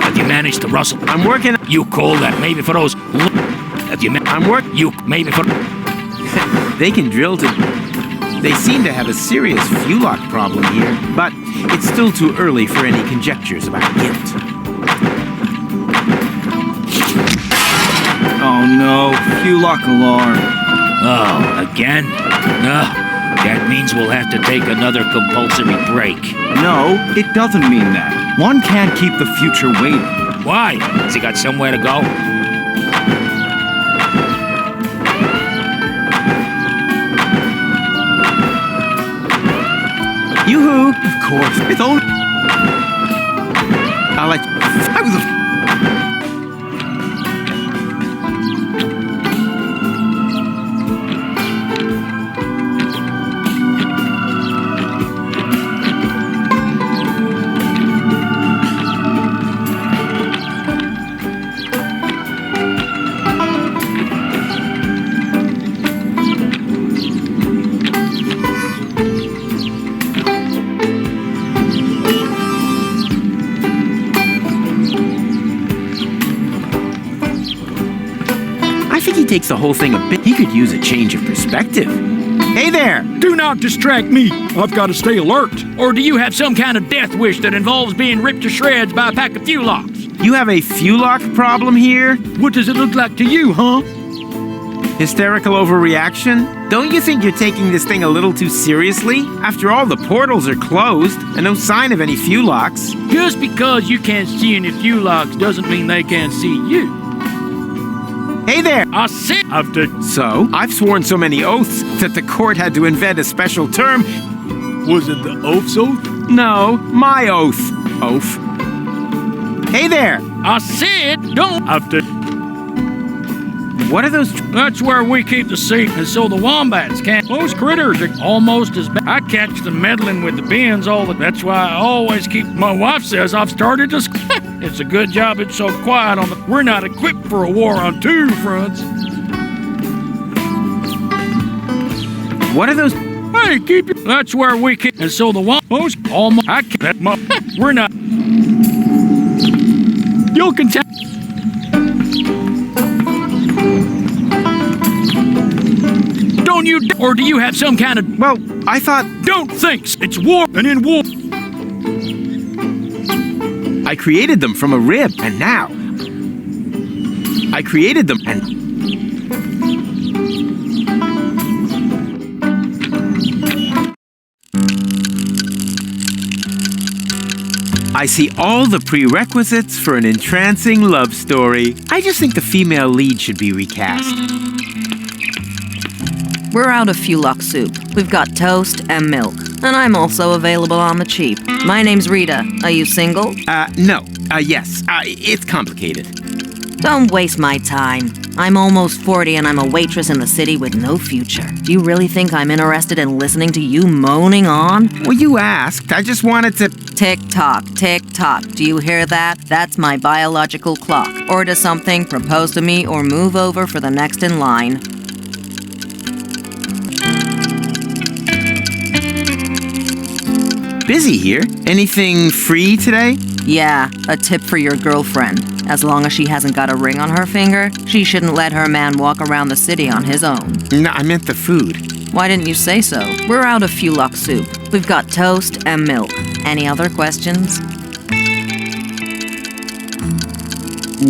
Have you managed to rustle? I'm working... You call that maybe for those... Have you... I'm working... You... Maybe for... They can drill to... They seem to have a serious fuel lock problem here, but it's still too early for any conjectures about guilt. Oh no, fuel lock alarm. Oh, again? That means we'll have to take another compulsory break. No, it doesn't mean that. One can't keep the future waiting. Why? Has he got somewhere to go? Yoo-hoo! Of course. It's only... I like... I was a... Takes the whole thing a bit. He could use a change of perspective. Hey there! Do not distract me. I've got to stay alert. Or do you have some kind of death wish that involves being ripped to shreds by a pack of fuel locks? You have a fuel lock problem here? What does it look like to you, huh? Hysterical overreaction? Don't you think you're taking this thing a little too seriously? After all, the portals are closed, and no sign of any fuel locks. Just because you can't see any fuel locks doesn't mean they can't see you. Hey there! I said So? I've sworn so many oaths that the court had to invent a special term. Was it the oath's oath? No, my oath. Oath. Hey there! I said don't What are those... That's where we keep the seat, and so the wombats can't. Most critters are almost as bad. I catch them meddling with the bins all the... That's why I always keep... My wife says I've started to... It's a good job it's so quiet on the... We're not equipped for a war on two fronts. What are those... Hey, keep it... That's where we keep... And so the most... Almost... I can't... We're not... You can tell... Don't you... Or do you have some kind of... Well, I thought... Don't think! It's war, and in war... I created them from a rib, and now... I created them, and... I see all the prerequisites for an entrancing love story. I just think the female lead should be recast. We're out of fuel lock soup. We've got toast and milk. And I'm also available on the cheap. My name's Rita. Are you single? No. Yes. It's complicated. Don't waste my time. I'm almost 40 and I'm a waitress in the city with no future. Do you really think I'm interested in listening to you moaning on? Well, you asked. I just wanted to... Tick-tock, tick-tock. Do you hear that? That's my biological clock. Order something, propose to me, or move over for the next in line. Busy here. Anything free today? Yeah, a tip for your girlfriend. As long as she hasn't got a ring on her finger, she shouldn't let her man walk around the city on his own. No, I meant the food. Why didn't you say so? We're out of fuel lock soup. We've got toast and milk. Any other questions?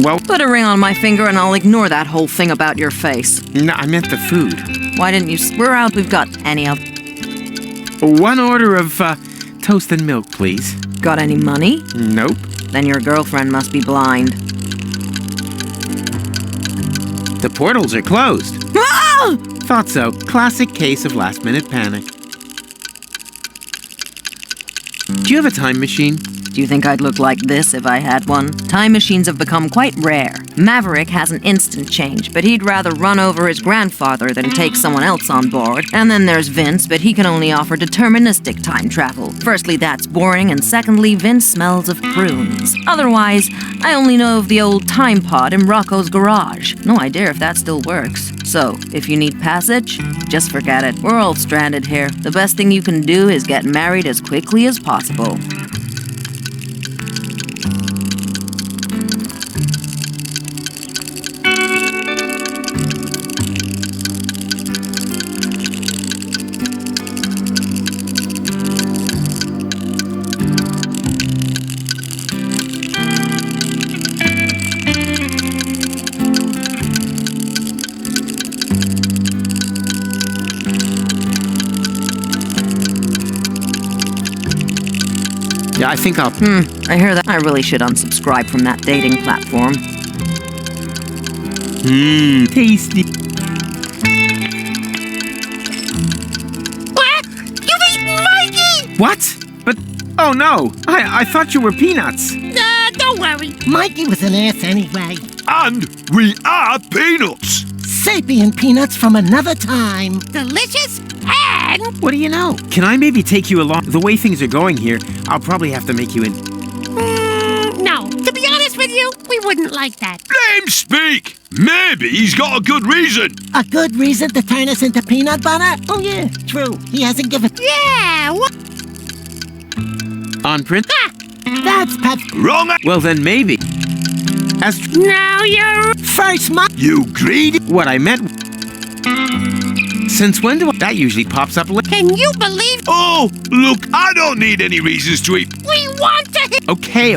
Well... Put a ring on my finger and I'll ignore that whole thing about your face. No, I meant the food. Why didn't you... We're out. We've got any of... One order of, toast and milk, please. Got any money? Nope. Then your girlfriend must be blind. The portals are closed. Ah! Thought so. Classic case of last-minute panic. Do you have a time machine? Do you think I'd look like this if I had one? Time machines have become quite rare. Maverick has an instant change, but he'd rather run over his grandfather than take someone else on board. And then there's Vince, but he can only offer deterministic time travel. Firstly, that's boring, and secondly, Vince smells of prunes. Otherwise, I only know of the old time pod in Rocco's garage. No idea if that still works. So, if you need passage, just forget it. We're all stranded here. The best thing you can do is get married as quickly as possible. Yeah, I think I'll... I hear that. I really should unsubscribe from that dating platform. Tasty. What? You've eaten Mikey! What? But, oh no, I thought you were Peanuts. Don't worry. Mikey was an ass anyway. And we are Peanuts. Sapient peanuts from another time. Delicious and... What do you know? Can I maybe take you along? The way things are going here, I'll probably have to make you in... no, to be honest with you, we wouldn't like that. Let him speak. Maybe he's got a good reason. A good reason to turn us into peanut butter? Oh yeah, true. He hasn't given... Yeah, what? On print? That's Pep's... Wrong. Well then maybe. As... Now you're... First month... You greedy... What I meant... Since when do I... That usually pops up... Can you believe... Oh, look, I don't need any reasons to eat. We want to hit... Okay.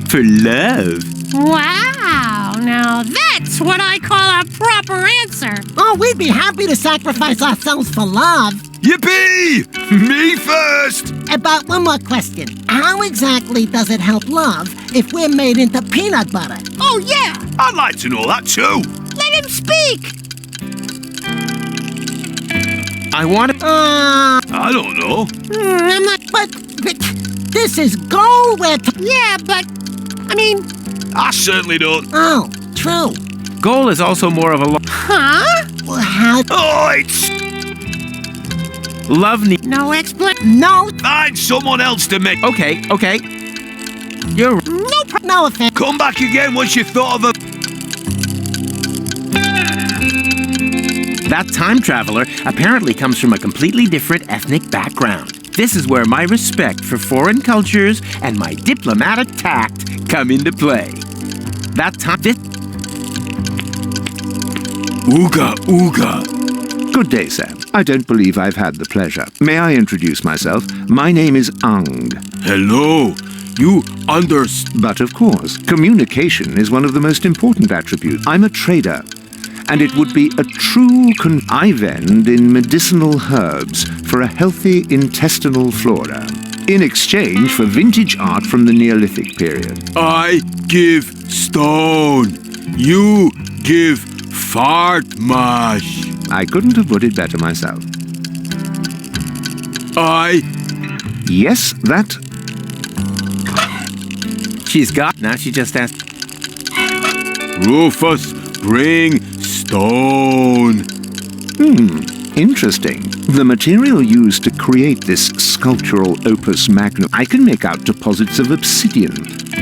For love. Wow, now that's what I call a proper answer. Oh, we'd be happy to sacrifice ourselves for love. Yippee! Me first! About one more question. How exactly does it help love if we're made into peanut butter? Oh, yeah. I'd like to know that too. Let him speak. I want to... I don't know. I'm not... But this is gold we're... Yeah, but... I mean... I certainly don't. Oh, true. Goal is also more of a... Huh? Well, how... Oh, it's... Love need... No explanation. No. Find someone else to make... Okay. You're... No offense. Come back again once you've thought of a... That time traveler apparently comes from a completely different ethnic background. This is where my respect for foreign cultures and my diplomatic tact come into play. That time... Ooga, ooga. Good day, sir. I don't believe I've had the pleasure. May I introduce myself? My name is Ang. Hello. You But of course, communication is one of the most important attributes. I'm a trader, and it would be a true I vend in medicinal herbs for a healthy intestinal flora, in exchange for vintage art from the Neolithic period. I give stone. You give fart mash. I couldn't have put it better myself. Yes, that... She's got... Now she just asked... Rufus, bring stone. Interesting. The material used to create this sculptural opus magnum, I can make out deposits of obsidian,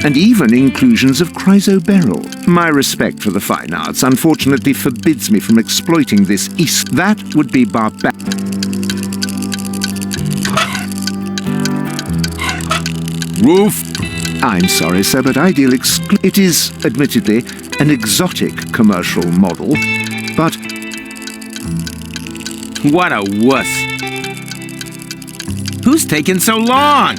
and even inclusions of chrysoberyl. My respect for the fine arts unfortunately forbids me from exploiting this east. That would be barbaric. I'm sorry, sir, but ideal it is, admittedly, an exotic commercial model, but... What a wuss. Who's taking so long?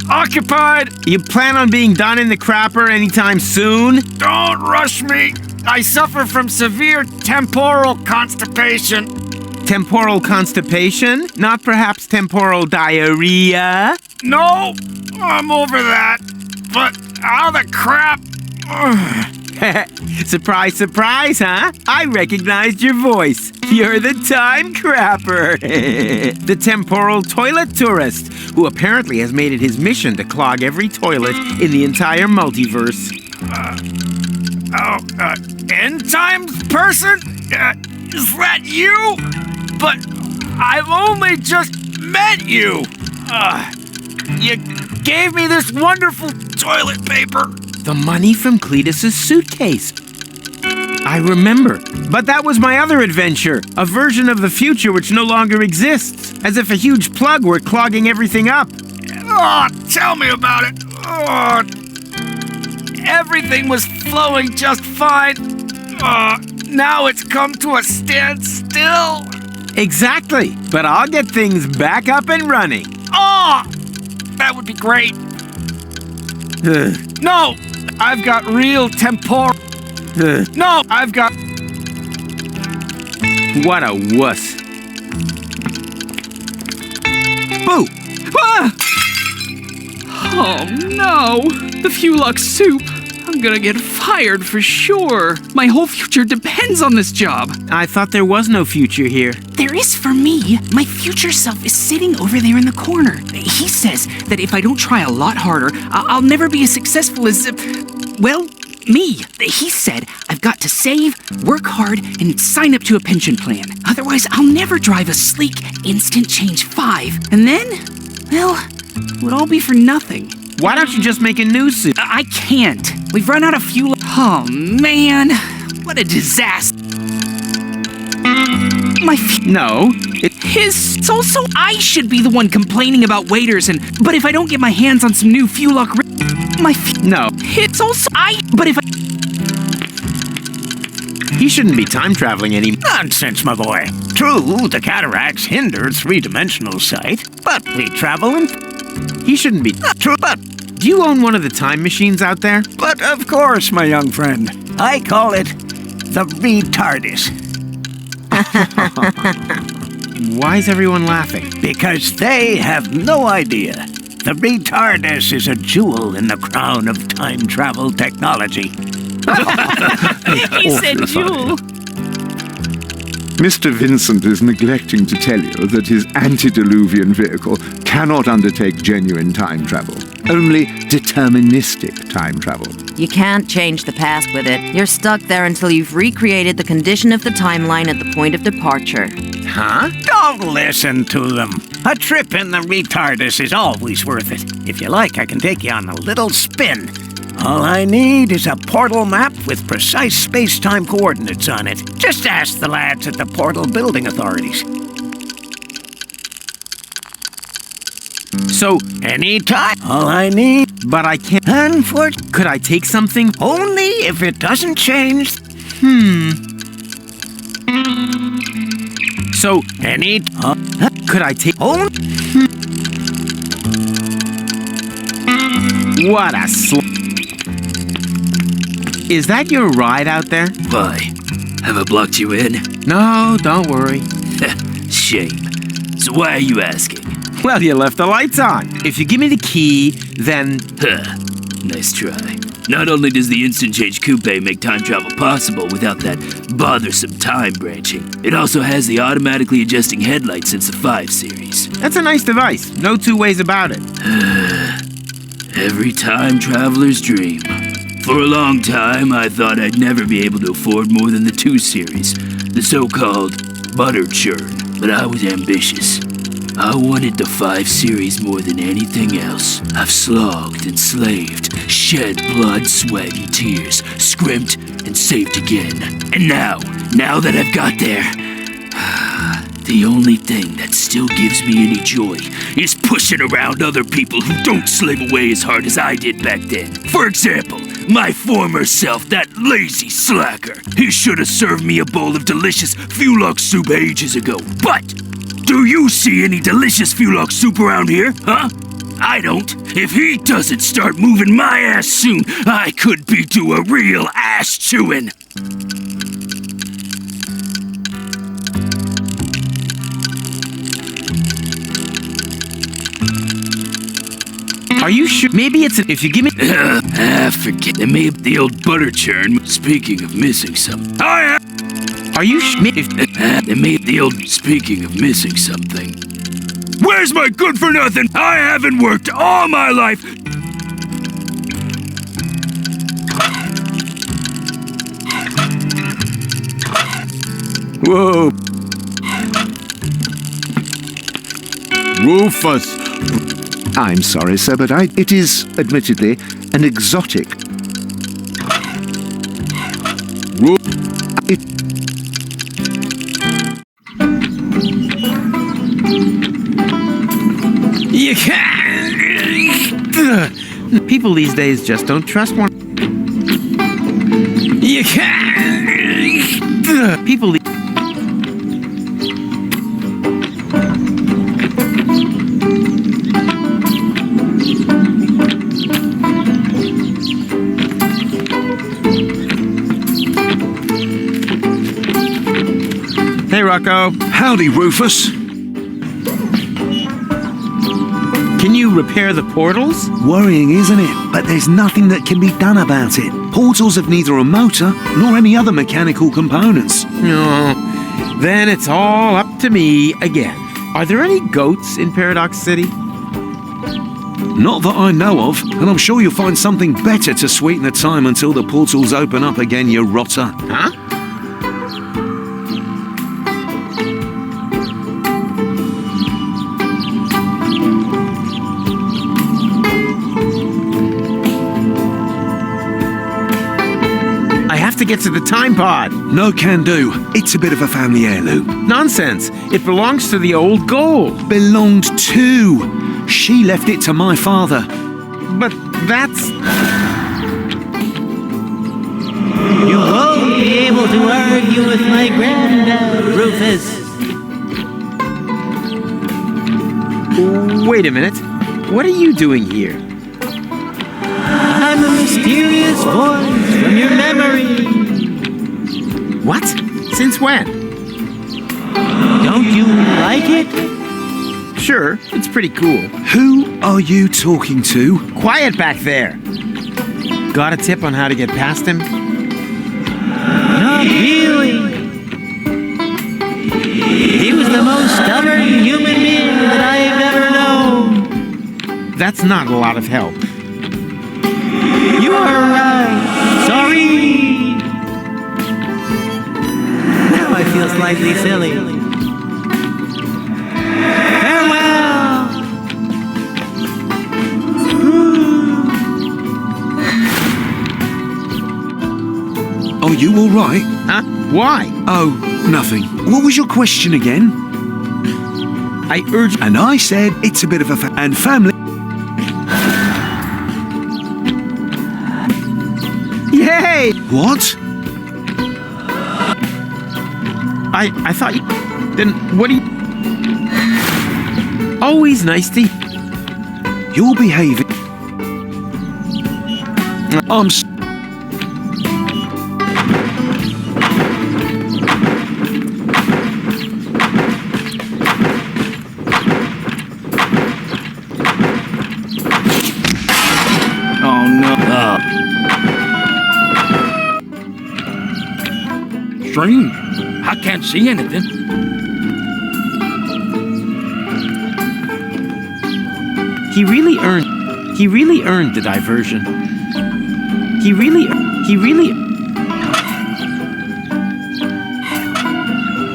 Occupied. You plan on being done in the crapper anytime soon? Don't rush me. I suffer from severe temporal constipation. Temporal constipation? Not perhaps temporal diarrhea? No, I'm over that. But how the crap? Surprise, surprise, huh? I recognized your voice. You're the time crapper. The temporal toilet tourist, who apparently has made it his mission to clog every toilet in the entire multiverse. End times person? Is that you? But I've only just met you. You gave me this wonderful toilet paper. The money from Cletus's suitcase. I remember. But that was my other adventure, a version of the future which no longer exists. As if a huge plug were clogging everything up. Oh, tell me about it. Oh, everything was flowing just fine. Now it's come to a standstill. Exactly. But I'll get things back up and running. Oh, that would be great. No, I've got real temporal. No, I've got. What a wuss. Boo! Ah! Oh no! The Fulux soup! I'm gonna get fired for sure. My whole future depends on this job. I thought there was no future here. There is for me. My future self is sitting over there in the corner. He says that if I don't try a lot harder, I'll never be as successful as, well, me. He said I've got to save, work hard, and sign up to a pension plan. Otherwise, I'll never drive a sleek Instant Change 5. And then, well, it would all be for nothing. Why don't you just make a new suit? I can't. We've run out of fuel. Oh, man. What a disaster. No. It's also I should be the one complaining about waiters but if I don't get my hands on some new Fulux No. It's also but if I... He shouldn't be time traveling anymore. Nonsense, my boy. True, the cataracts hinder three-dimensional sight, but we travel in... He shouldn't be... True, but... Do you own one of the time machines out there? But of course, my young friend. I call it the retardis. Why is everyone laughing? Because they have no idea. The retardis is a jewel in the crown of time travel technology. He said jewel. Mr. Vincent is neglecting to tell you that his antediluvian vehicle cannot undertake genuine time travel, only deterministic time travel. You can't change the past with it. You're stuck there until you've recreated the condition of the timeline at the point of departure. Huh? Don't listen to them. A trip in the retardis is always worth it. If you like, I can take you on a little spin. All I need is a portal map with precise space-time coordinates on it. Just ask the lads at the Portal Building Authorities. So, anytime. All I need. But I can't. Unfortunately. Could I take something? Only if it doesn't change. So, could I take? What a Is that your ride out there? Why? Have I blocked you in? No, don't worry. Shame. So why are you asking? Well, you left the lights on. If you give me the key, then... Nice try. Not only does the Instant Change Coupe make time travel possible without that bothersome time branching, it also has the automatically adjusting headlights since the 5 series. That's a nice device. No two ways about it. Every time traveler's dream. For a long time, I thought I'd never be able to afford more than the 2 series, the so-called butter churn, but I was ambitious. I wanted the 5 series more than anything else. I've slogged and slaved, shed blood, sweat, and tears, scrimped and saved again. And now that I've got there, the only thing that still gives me any joy is pushing around other people who don't slave away as hard as I did back then. For example, my former self, that lazy slacker. He should have served me a bowl of delicious Fulux soup ages ago. But do you see any delicious Fulux soup around here, huh? I don't. If he doesn't start moving my ass soon, I could be due a real ass chewing. Are you sure? Maybe it's if you give me. Forget it. Maybe the old butter churn. Speaking of missing something. Are you sure? They made the old. Speaking of missing something. Where's my good for nothing? I haven't worked all my life. Whoa. Rufus. I'm sorry, sir, but it is, admittedly, an exotic. You can't. People these days just don't trust one. You can't. People. Hey, Rocco. Howdy, Rufus. Can you repair the portals? Worrying, isn't it? But there's nothing that can be done about it. Portals have neither a motor nor any other mechanical components. No. Then it's all up to me again. Are there any goats in Paradox City? Not that I know of, and I'm sure you'll find something better to sweeten the time until the portals open up again, you rotter. Huh? To get to the time pod. No can do. It's a bit of a family heirloom. Nonsense. It belongs to the old gold. Belonged to. She left it to my father. But that's... You won't be able to argue with my granddad, Rufus. Wait a minute. What are you doing here? I'm a mysterious voice from your memory. What? Since when? Don't you like it? Sure, it's pretty cool. Who are you talking to? Quiet back there. Got a tip on how to get past him? Not really. He was the most stubborn human being that I've ever known. That's not a lot of help. You are right. Sorry. Now I feel slightly silly. Farewell. Are you all right? Huh? Why? Oh, nothing. What was your question again? I urged... And I said it's a bit of a and family... Yay! What? I thought you... Then what do you... Always nice to... You're behaving... Oh no. Strange. I can't see anything. He really earned the diversion. He really...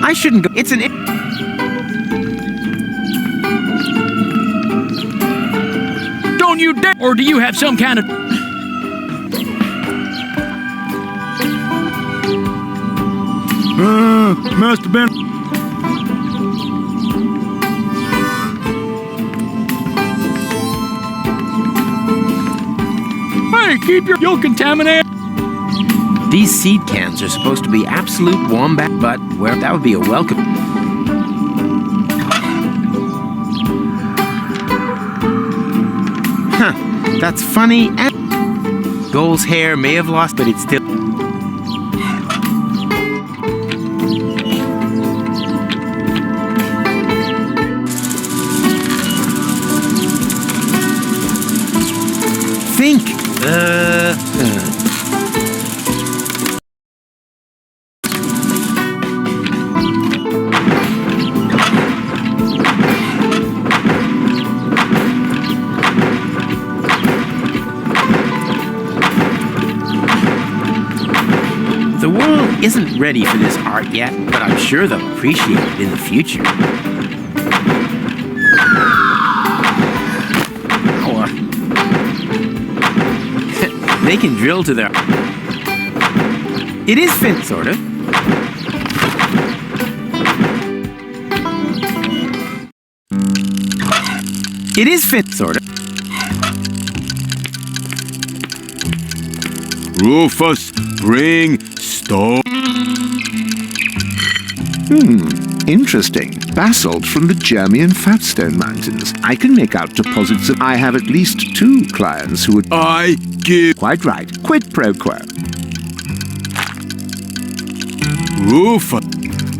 I shouldn't go... It's an... Don't you dare! Or do you have some kind of... Must have been... Hey, keep you'll contaminate... These seed cans are supposed to be absolute wombat, but where that would be a welcome. Huh, that's funny. And Goal's hair may have lost, but it's still... The world isn't ready for this art yet, but I'm sure they'll appreciate it in the future. They can drill to their... It is fit, sort of. It is fit, sort of. Rufus, bring stone. Interesting. Basalt from the Germian Fatstone Mountains. I can make out deposits of... I have at least 2 clients who would... I give... Quite right. Quid pro quo. Rufus.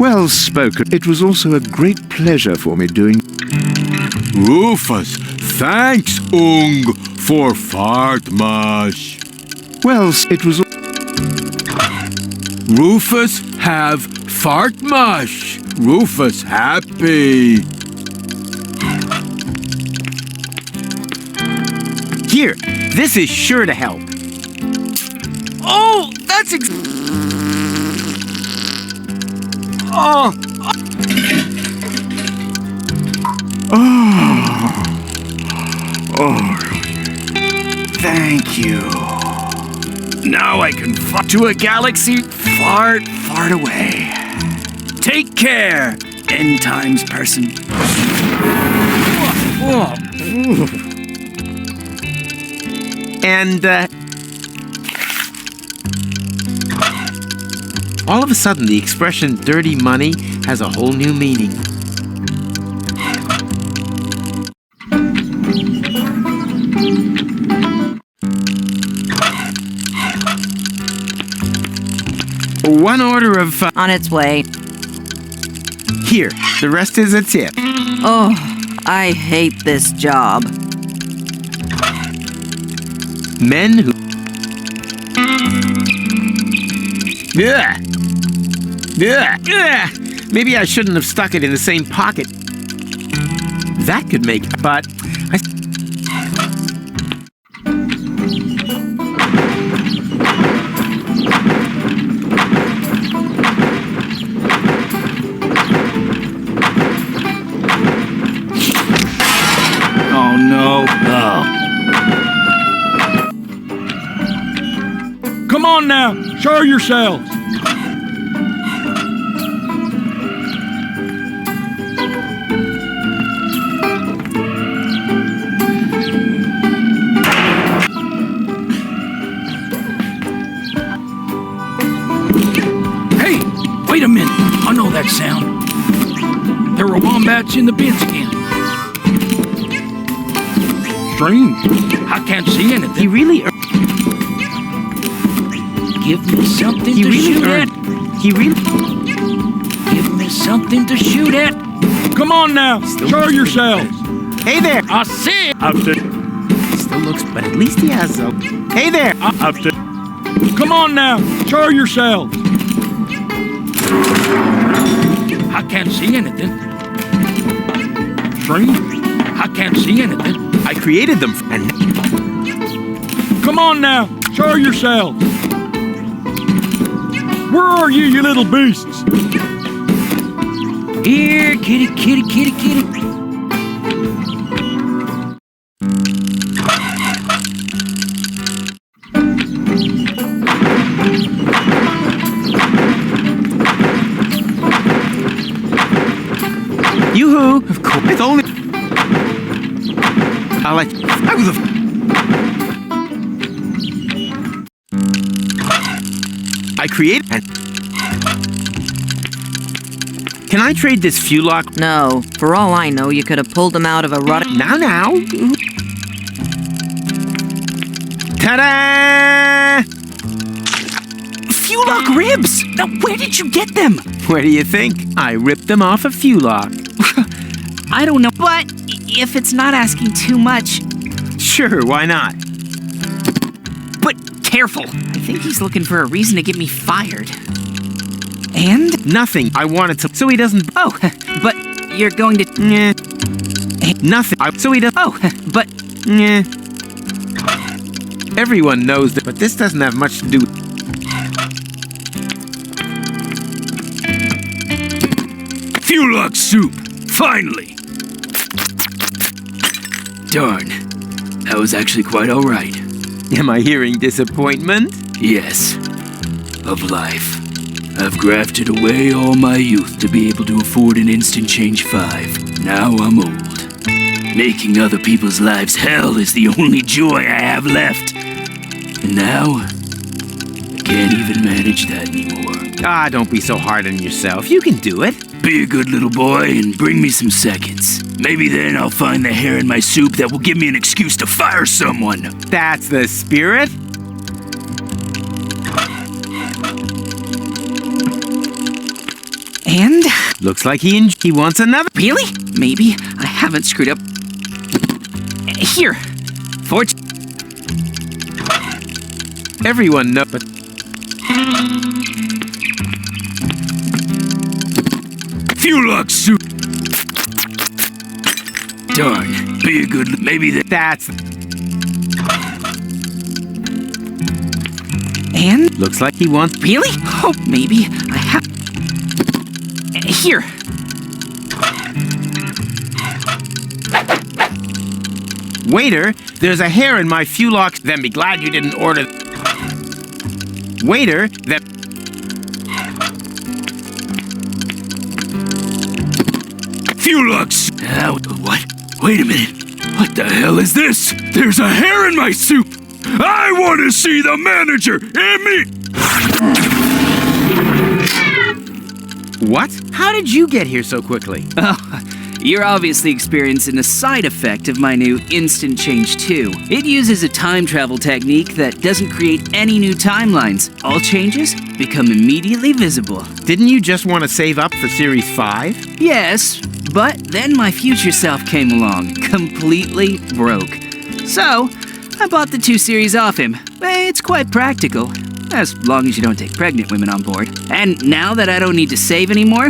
Well spoken. It was also a great pleasure for me doing... Rufus, thanks, for fartmash. Well, it was... Rufus have fartmash. Rufus happy. Here, this is sure to help. Oh, that's Oh. Oh. Thank you. Now I can fly to a galaxy far, far away. Take care, end times person. And, all of a sudden, the expression dirty money has a whole new meaning. One order of... On its way. Here, the rest is a tip. Oh, I hate this job. Men who... Ugh. Ugh. Ugh. Maybe I shouldn't have stuck it in the same pocket. That could make... But... Oh no. Come on now, show yourselves. Hey, wait a minute. I know that sound. There were wombats in the bins again. Strange. I can't see anything. He really... Give me something to shoot at. Give me something to shoot at. Come on now, show yourselves. Hey there. I see it. Still looks... But at least he has a... Hey there. Come on now, show yourselves. I can't see anything. Strange. I can't see anything. I created them and... Come on now, show yourselves. Where are you, you little beasts? Here, kitty, kitty, kitty, kitty. Yoo-hoo! Of course. It's only... I'll let you... I was I create and... Can I trade this fuel lock? No. For all I know, you could have pulled them out of a rut. Now. Ta-da! Fuel lock ribs! Now, where did you get them? Where do you think? I ripped them off a fuel lock. I don't know, but if it's not asking too much... Sure, why not? careful. I think he's looking for a reason to get me fired. And? Nothing. I wanted to... So he doesn't... Oh, but you're going to... Nothing. So he doesn't... Oh, but... Everyone knows that, but this doesn't have much to do with... Fulux soup! Finally! Darn. That was actually quite alright. Am I hearing disappointment? Yes. Of life. I've grafted away all my youth to be able to afford an instant change 5. Now I'm old. Making other people's lives hell is the only joy I have left. And now, I can't even manage that anymore. Ah, don't be so hard on yourself. You can do it. Be a good little boy and bring me some seconds. Maybe then I'll find the hair in my soup that will give me an excuse to fire someone. That's the spirit. And? Looks like he wants another. Really? Maybe I haven't screwed up. Here. Everyone knows, but... Fulux soup! Darn. Be a good... Maybe that's... And? Looks like he wants... Really? Oh, maybe I have... Here. Waiter, there's a hair in my Fulux. Then be glad you didn't order... Waiter, that... Fulux! What? Wait a minute. What the hell is this? There's a hair in my soup! I want to see the manager! What? How did you get here so quickly? Oh, you're obviously experiencing a side effect of my new Instant Change 2. It uses a time travel technique that doesn't create any new timelines. All changes become immediately visible. Didn't you just want to save up for Series 5? Yes, but then my future self came along, completely broke. So, I bought the 2 series off him. It's quite practical, as long as you don't take pregnant women on board. And now that I don't need to save anymore,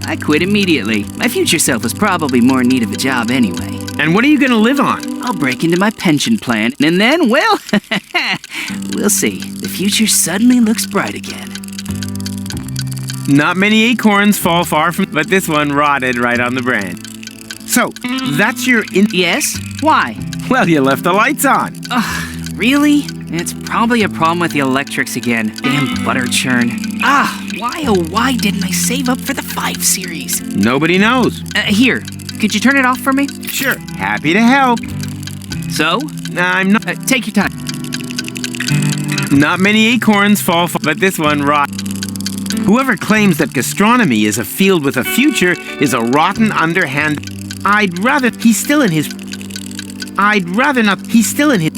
I quit immediately. My future self was probably more in need of a job anyway. And what are you gonna live on? I'll break into my pension plan, and then, well, we'll see. The future suddenly looks bright again. Not many acorns fall far from... But this one rotted right on the branch. So, that's your... Yes? Why? Well, you left the lights on. Ugh, really? It's probably a problem with the electrics again. Damn butter churn. Why oh why didn't I save up for the 5 series? Nobody knows. Here, could you turn it off for me? Sure. Happy to help. So? I'm not... take your time. Not many acorns fall far... But this one rotted. Whoever claims that gastronomy is a field with a future is a rotten underhand... I'd rather... He's still in his... I'd rather not... He's still in his...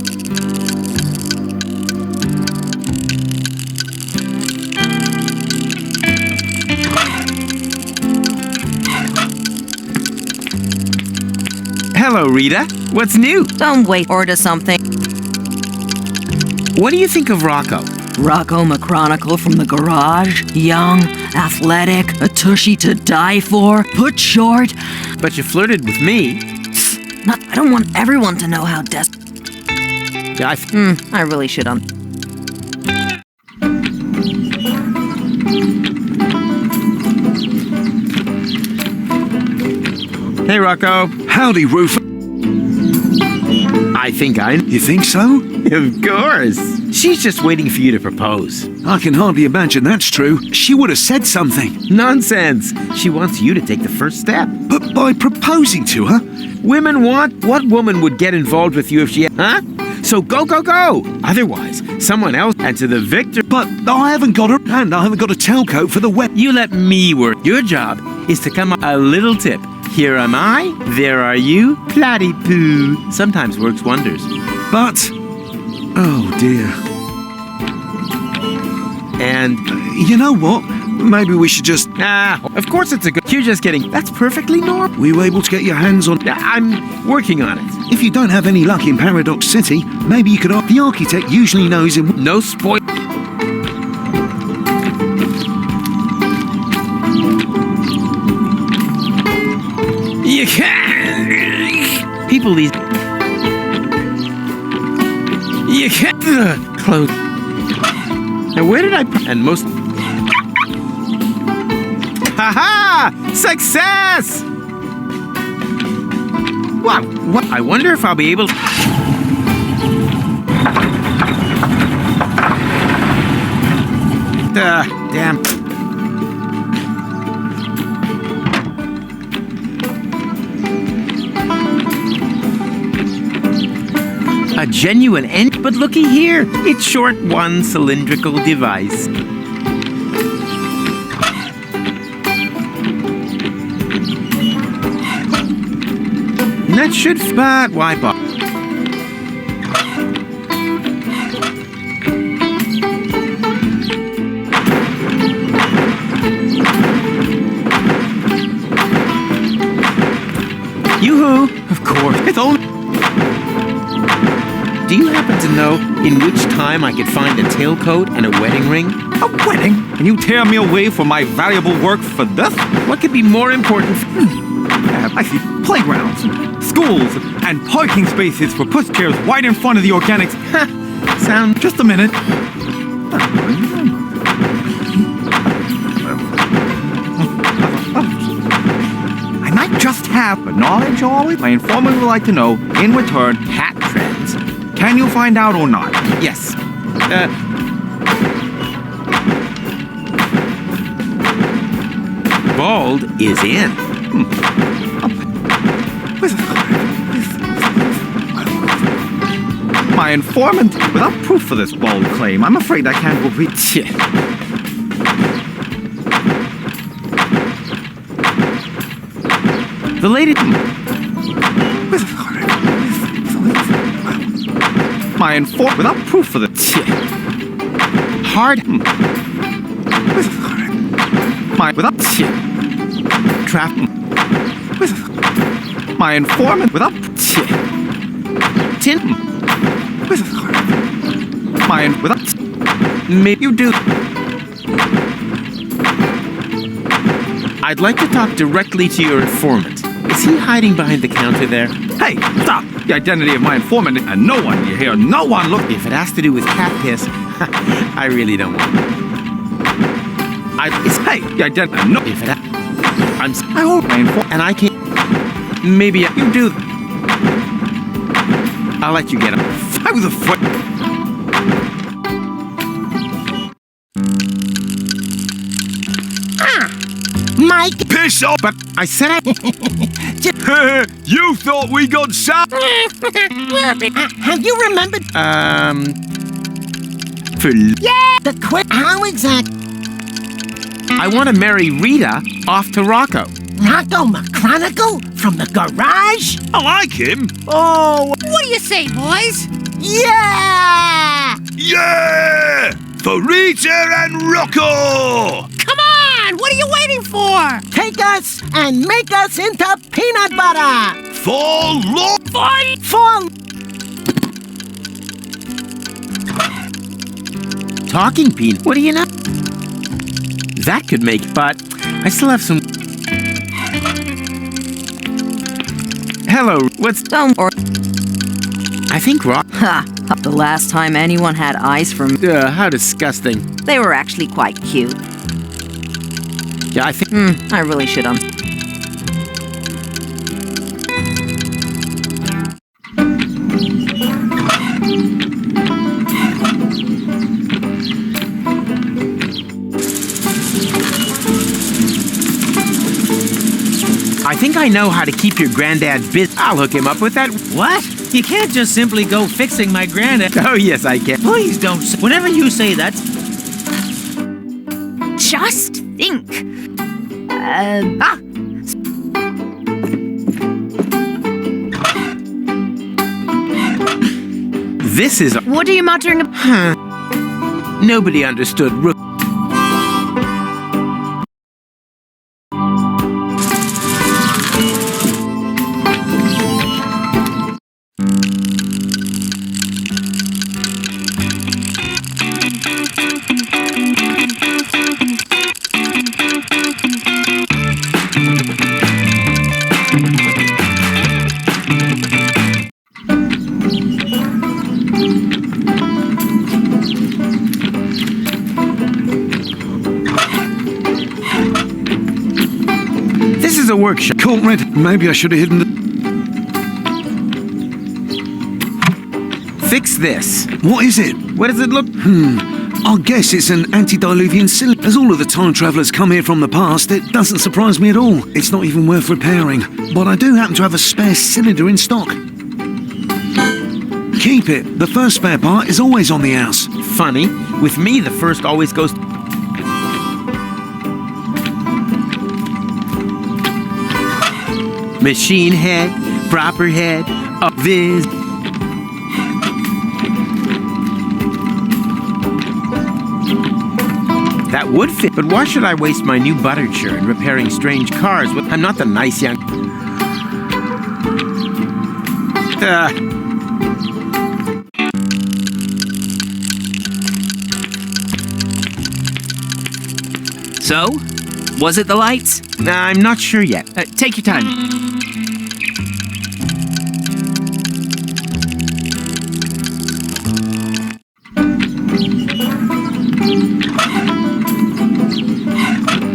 Hello, Rita. What's new? Don't wait. Order something. What do you think of Rocco? Rocco McChronicle from the garage. Young, athletic, a tushy to die for, put short. But you flirted with me. I don't want everyone to know how I really should Hey, Rocco. Howdy, Rufus. I think You think so? Of course. She's just waiting for you to propose. I can hardly imagine that's true. She would have said something. Nonsense. She wants you to take the first step. But by proposing to her? Women want... What woman would get involved with you if she... Huh? So go, go, go! Otherwise, someone else and to the victor... But I haven't got a... And I haven't got a tailcoat for the wet... You let me work. Your job is to come up a little tip. Here am I, there are you, platypoo. Sometimes works wonders. But... Oh, dear. And... You know what? maybe we should just... Of course it's a good... You're just kidding. That's perfectly normal. Were you able to get your hands on... I'm working on it. If you don't have any luck in Paradox City, maybe you could... The architect usually knows in... No spoil... You can't... People these... You can't... Close... Now where did I... And most... Ha-ha! Success! Wow, what? I wonder if I'll be able to... Damn. A genuine end, but looky here. It's short one cylindrical device. That should spot wipe off. Yoo-hoo! Of course. It's only... Do you happen to know in which time I could find a tailcoat and a wedding ring? A wedding? And you tear me away from my valuable work for this? What could be more important? I see playgrounds, schools, and parking spaces for pushchairs right in front of the organics. Sound... Just a minute. I might just have the knowledge always. My informant would like to know, in return, hat trends. Can you find out or not? Yes. Bald is in. My informant, without proof for this bold claim, I'm afraid I can't reach it. The lady... My informant, without proof for this... Hard... My... Without... Trap... My informant, without... Tin... My... Without... Maybe you do... I'd like to talk directly to your informant. Is he hiding behind the counter there? Hey, stop! The identity of my informant, and no one, you hear, no one look... If it has to do with cat piss, I really don't want it. Hey, the identity... No, if it I hope my informant... And I can't... Maybe you do... I'll let you get him. I was afraid... Mike! Piss off! But I said I... You thought we got some... Have you remembered? For... Yeah! The quick... How exact... I want to marry Rita off to Rocco. Rocco McChronicle? From the garage? I like him. Oh... What do you say, boys? Yeah! Yeah! For Rita and Rocco! Come on! What are you waiting for? Take us and make us into peanut butter! For Talking peanut. What do you know? That could make... But I still have some... Hello, what's... I think Rock... Ha! The last time anyone had eyes for me... how disgusting. They were actually quite cute. Yeah, I think... I really should have. I think I know how to keep your granddad busy. I'll hook him up with that... What? You can't just simply go fixing my granddad. Oh, yes, I can. Please don't say... Whenever you say that... Just think. This is... What are you muttering about? Nobody understood Rufus. This is a workshop. Culprit, maybe I should have hidden the... Fix this. What is it? What does it look? I guess it's an antediluvian cylinder. As all of the time travelers come here from the past, it doesn't surprise me at all. It's not even worth repairing. But I do happen to have a spare cylinder in stock. Keep it. The first spare part is always on the house. Funny. With me, the first always goes... Machine head, proper head, viz... That would fit, but why should I waste my new butter churn repairing strange cars? I'm not the nice young... So, was it the lights? I'm not sure yet. Take your time.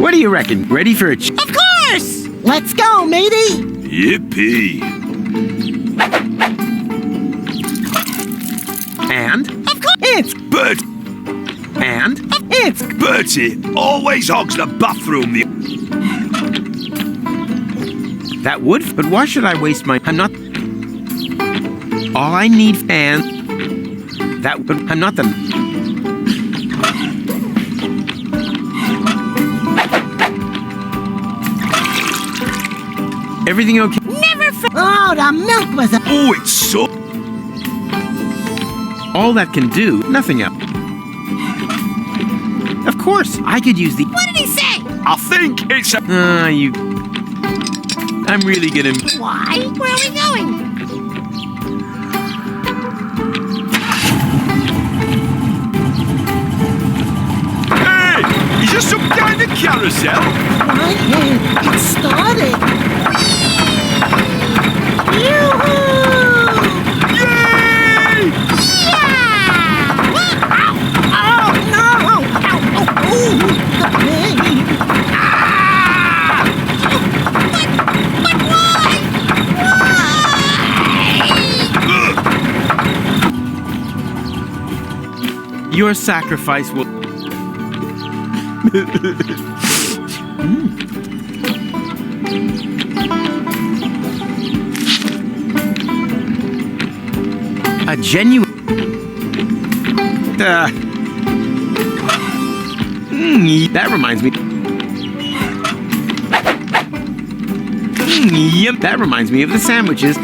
What do you reckon? Ready for a Of course! Let's go, matey! Yippee! And? Of course! It's... Bert! And? It's... Bertie always hogs the bathroom. That would, but why should I waste my... I'm not... All I need, and... That, but I'm not the... Everything okay? Never Oh, the milk was a... Oh, it's so... All that can do, nothing else. Of course, I could use the... What did he say? I think it's a... you... I'm really gonna... Why? Where are we going? Hey! Is this some kind of carousel? I can't. It started. Yoo-hoo! Yay! Yeah! Oh, no! Ow! Oh, the pain! Ah! But why? Why? Your sacrifice will... A genuine... that reminds me... Yep, that reminds me of the sandwiches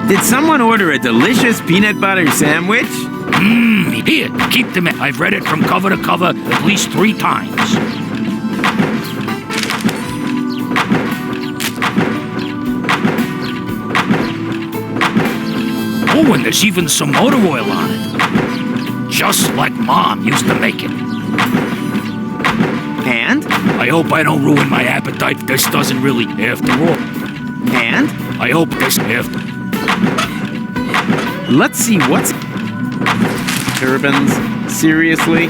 Did someone order a delicious peanut butter sandwich? Here, keep them. I've read it from cover to cover at least 3 times. Oh, and there's even some motor oil on it. Just like Mom used to make it. And? I hope I don't ruin my appetite. This doesn't really, after all. And? I hope this after. Let's see what's... Turbines? Seriously?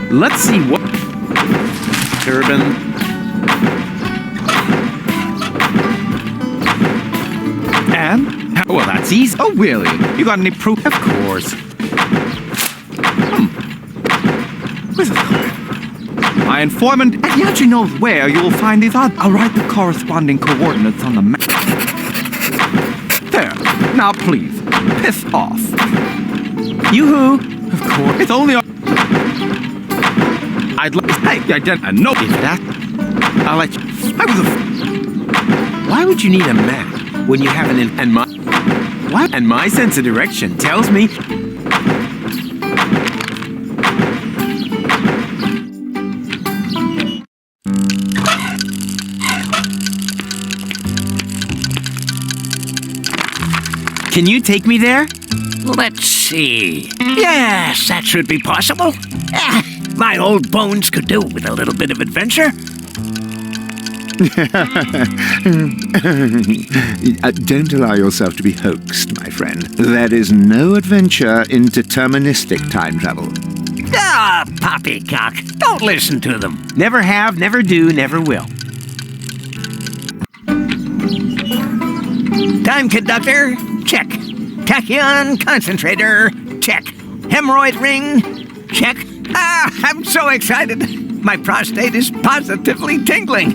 Let's see what... Turbine... And? Well, that's easy. Oh, really? You got any proof? Of course. My informant actually knows where you'll find these odds. I'll write the corresponding coordinates on the map. There. Now, please, piss off. Yoo-hoo! Of course. It's only... I'd like... Hey, I didn't know that. I'll let you... I was a... Why would you need a map when you have an... And my... What? And my sense of direction tells me... Can you take me there? Let's see. Yes, that should be possible. My old bones could do with a little bit of adventure. Don't allow yourself to be hoaxed, my friend. There is no adventure in deterministic time travel. Ah, poppycock. Don't listen to them. Never have, never do, never will. Time conductor, check. Tachyon concentrator, check. Hemorrhoid ring, check. Ah, I'm so excited. My prostate is positively tingling.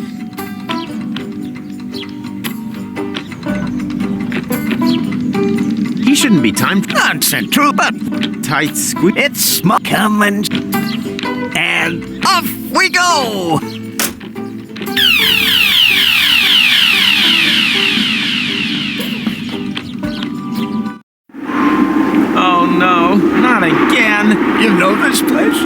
He shouldn't be timed. Nonsense, true, but tight squeeze. It's small. Coming. And off we go. Oh no, not again. You know this place?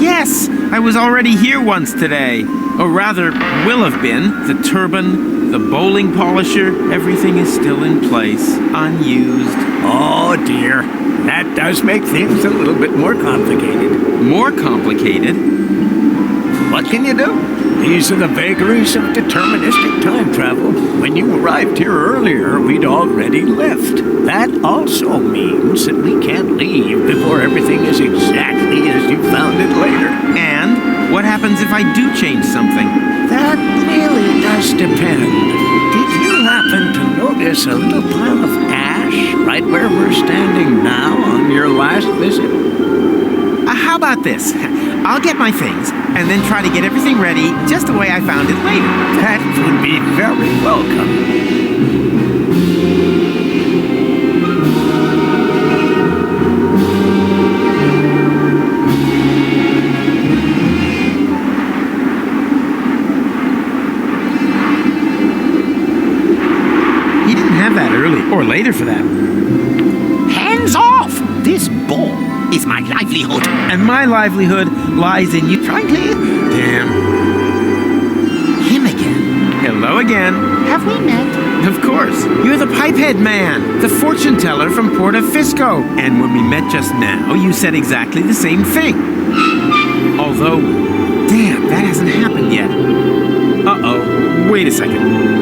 Yes, I was already here once today. Or rather, will have been. The turban, the bowling polisher, everything is still in place, unused. Oh dear, that does make things a little bit more complicated. More complicated? What can you do? These are the vagaries of deterministic time travel. When you arrived here earlier, we'd already left. That also means that we can't leave before everything is exactly as you found it later. And what happens if I do change something? That really does depend. Did you happen to notice a little pile of ash right where we're standing now on your last visit? How about this? I'll get my things and then try to get everything ready just the way I found it later. That would be very welcome. He didn't have that early, or later for that. Hands off! This ball is my livelihood. And my livelihood lies in you. Frankly, damn. Him again. Hello again. Have we met? Of course. You're the pipehead man, the fortune teller from Porta Fisco. And when we met just now, you said exactly the same thing. Although, damn, that hasn't happened yet. Uh-oh. Wait a second.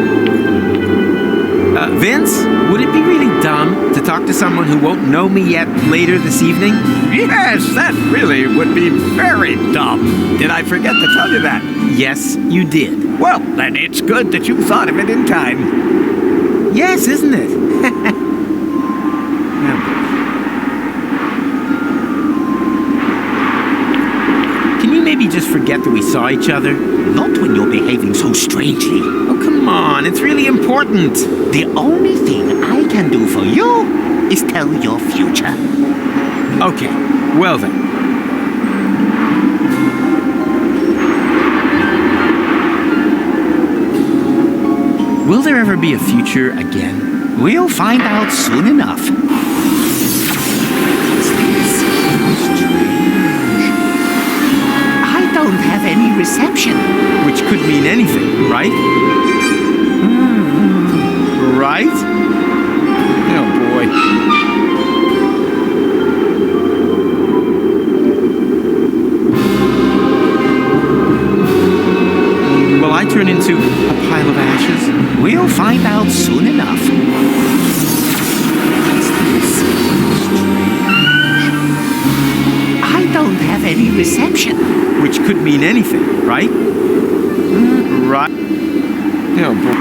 Vince, would it be really dumb to talk to someone who won't know me yet later this evening? Yes, that really would be very dumb. Did I forget to tell you that? Yes, you did. Well, then it's good that you thought of it in time. Yes, isn't it? Can you maybe just forget that we saw each other? Not when you're behaving so strangely. Oh, come on, it's really important. The only thing I can do for you is tell your future. Okay, well then. Will there ever be a future again? We'll find out soon enough. I don't have any reception. Which could mean anything, right? Right? Oh boy. Will I turn into a pile of ashes? We'll find out soon enough. I don't have any reception. Which could mean anything, right? Right. Oh boy.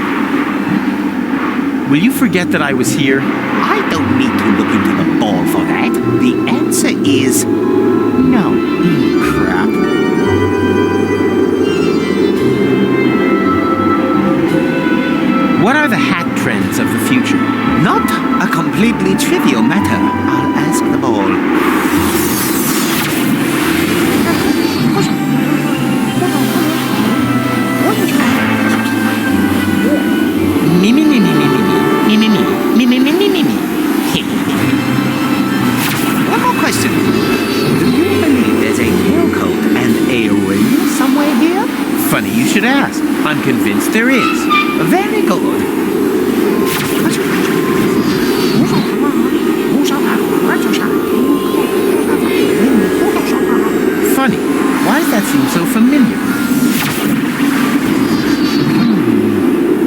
Will you forget that I was here? I don't need to look into the ball for that. The answer is no. Crap. What are the hat trends of the future? Not a completely trivial matter. I'll ask the ball. Me, me, me, me, me, me, me, me, me, me, me, me, me, me, me. One more question. Do you believe there's a tailcoat and a ring somewhere here? Funny you should ask. I'm convinced there is. Very good. Funny, why does that seem so familiar?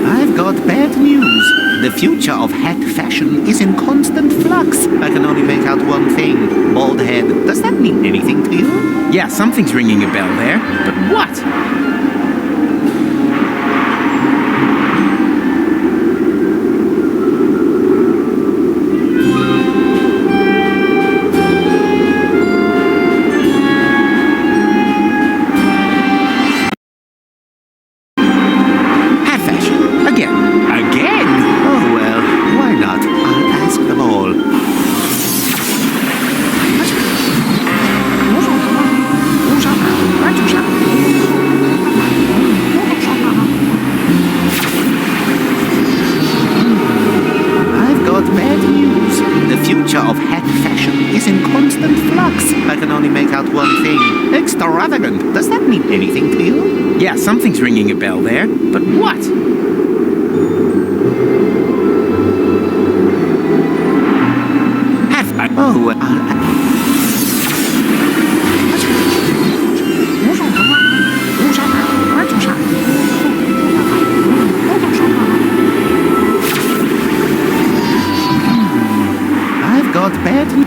I've got bad news. The future of hat fashion is in constant flux. I can only make out one thing. Bald head. Does that mean anything to you? Yeah, something's ringing a bell there. But what? Of hat fashion is in constant flux. I can only make out one thing. Extravagant. Does that mean anything to you? Yeah, something's ringing a bell there. But what?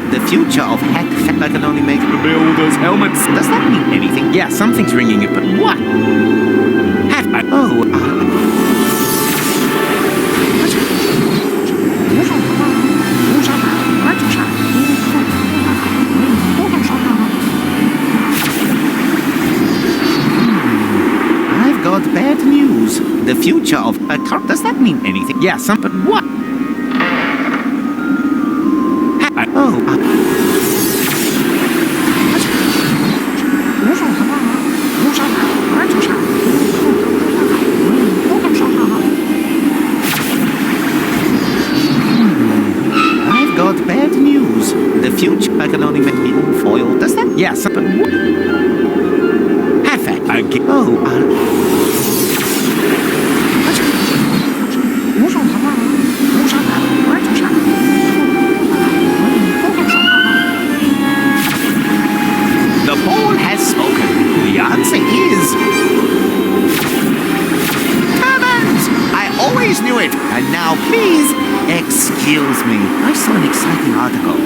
The future of hat fashion. I can only make the builders' helmets. Does that mean anything? Yeah, something's ringing it, but what? I've got bad news. The future of a car. Does that mean anything? Yeah, but what? I've got bad news. The future. I can only make hidden foil. Does that? Yeah, but what? The ball has spoken. The answer is... Turbans! I always knew it. And now, please, excuse me. I saw an exciting article.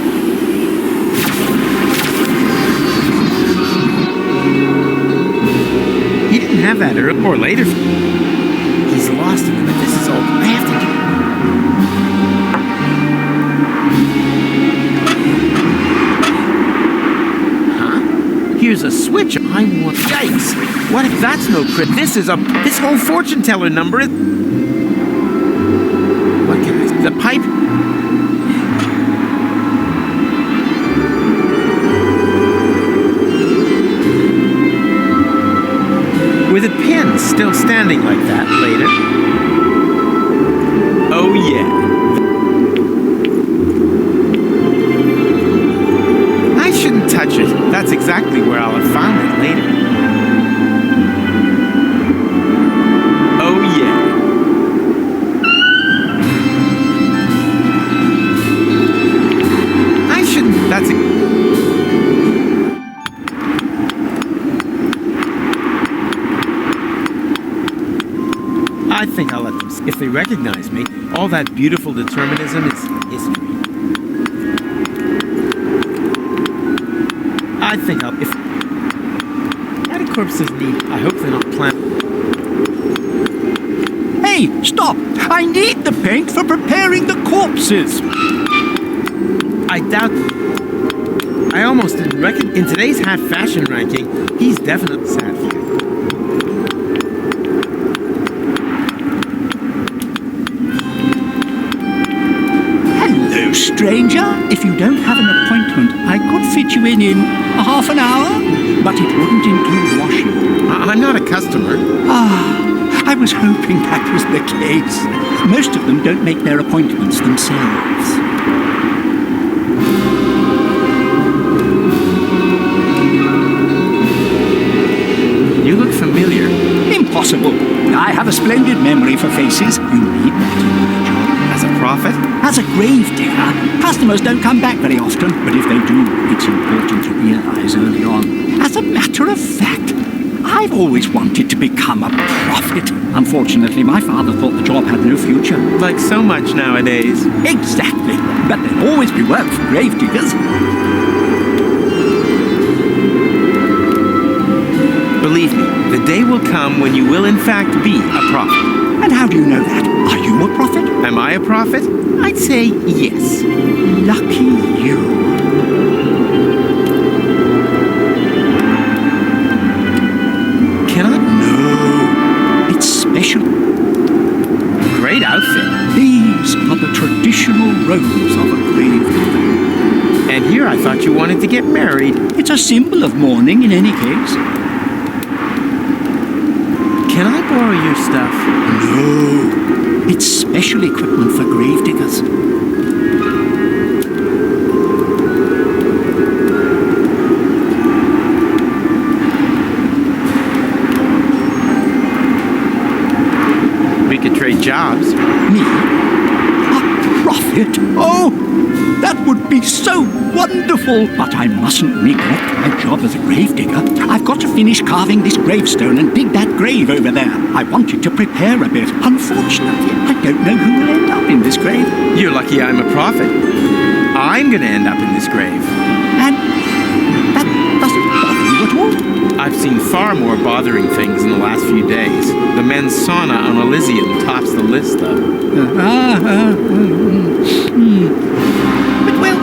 He didn't have that earlier or later. He's lost in it, but this is all I have to do. Here's a switch. I want. Yikes! What if that's no crit? This whole fortune teller number is. What can I? The pipe. With a pin still standing like that later. Oh yeah. I shouldn't touch it. That's exactly where I'll have found it later. Oh yeah. I shouldn't. That's it. I think I'll let them. If they recognize me, all that beautiful determinism is history. I think I'll. If corpses need. I hope they're not planning. Hey, stop! I need the paint for preparing the corpses. I doubt. I almost didn't reckon. In today's hat fashion ranking, he's definitely sad. Hello, stranger. If you don't have an appointment, I could fit you in half an hour, but it wouldn't include washing. I'm not a customer. I was hoping that was the case. Most of them don't make their appointments themselves. You look familiar. Impossible. I have a splendid memory for faces. You need that in my job as as a prophet? As a gravedigger, customers don't come back very often, but if they do, it's important to realize early on. As a matter of fact, I've always wanted to become a prophet. Unfortunately, my father thought the job had no future. Like so much nowadays. Exactly. But there'll always be work for gravediggers. Believe me, the day will come when you will in fact be a prophet. And how do you know that? Are you a prophet? Am I a prophet? I'd say yes. Lucky you. Can I? No. It's special. Great outfit. These are the traditional robes of a gravedigger. And here I thought you wanted to get married. It's a symbol of mourning in any case. Can I borrow your stuff? No. It's special equipment for gravediggers. We could trade jobs. Me? A prophet? Oh, that would be so wonderful! But I mustn't neglect my job as a gravedigger. I've got to finish carving this gravestone and dig that grave over there. I wanted to prepare a bit. Unfortunately, I don't know who will end up in this grave. You're lucky I'm a prophet. I'm gonna end up in this grave. And that doesn't bother you at all? I've seen far more bothering things in the last few days. The men's sauna on Elysium tops the list, though. But well,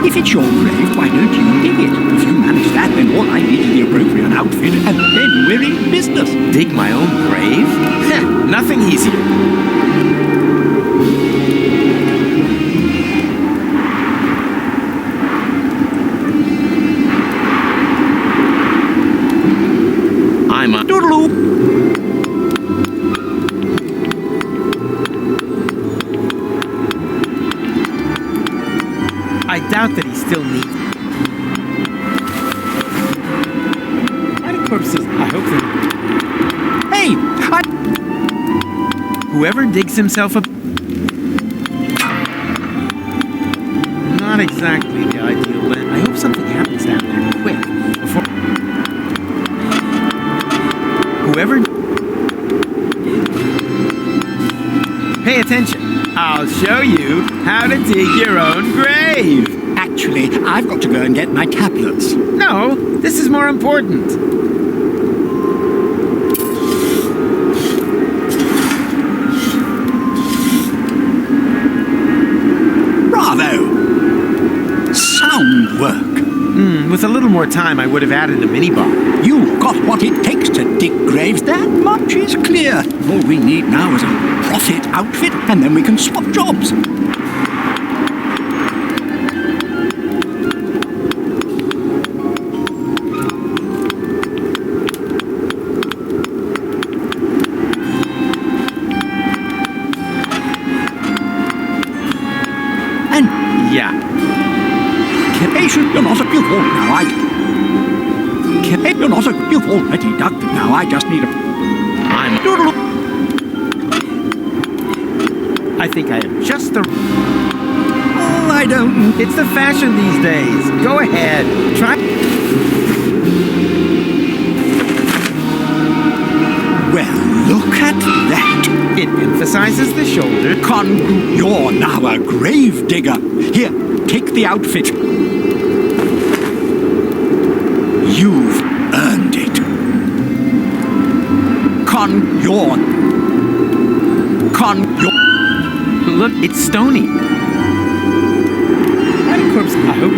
if it's your grave, why don't you dig it? If you manage that, then all I need is the appropriate outfit, and then we're in business. Dig my own grave? Heh, nothing easier. I'm a doodaloo. I doubt that he still needs. Any corpses? I hope that. Hey, whoever digs himself a. Not exactly the ideal land. I hope something happens down there quick before. Whoever. Pay attention. I'll show you how to dig your own grave. Actually, I've got to go and get my tablets. No, this is more important. Bravo! Sound work. With a little more time, I would have added a minibar. You've got what it takes to dig graves. That much is clear. All we need now is a prophet outfit, and then we can swap jobs. And yeah. Patient, you're not a pupil now. You're not a. You've already dug them now. I just need a. I'm a doodle. I think I have just the. Oh, I don't. It's the fashion these days. Go ahead. Try. Well, look at that. It emphasizes the shoulder. You're now a grave digger. Here, take the outfit. You've earned it. Look, it's stony. That corpse, I hope.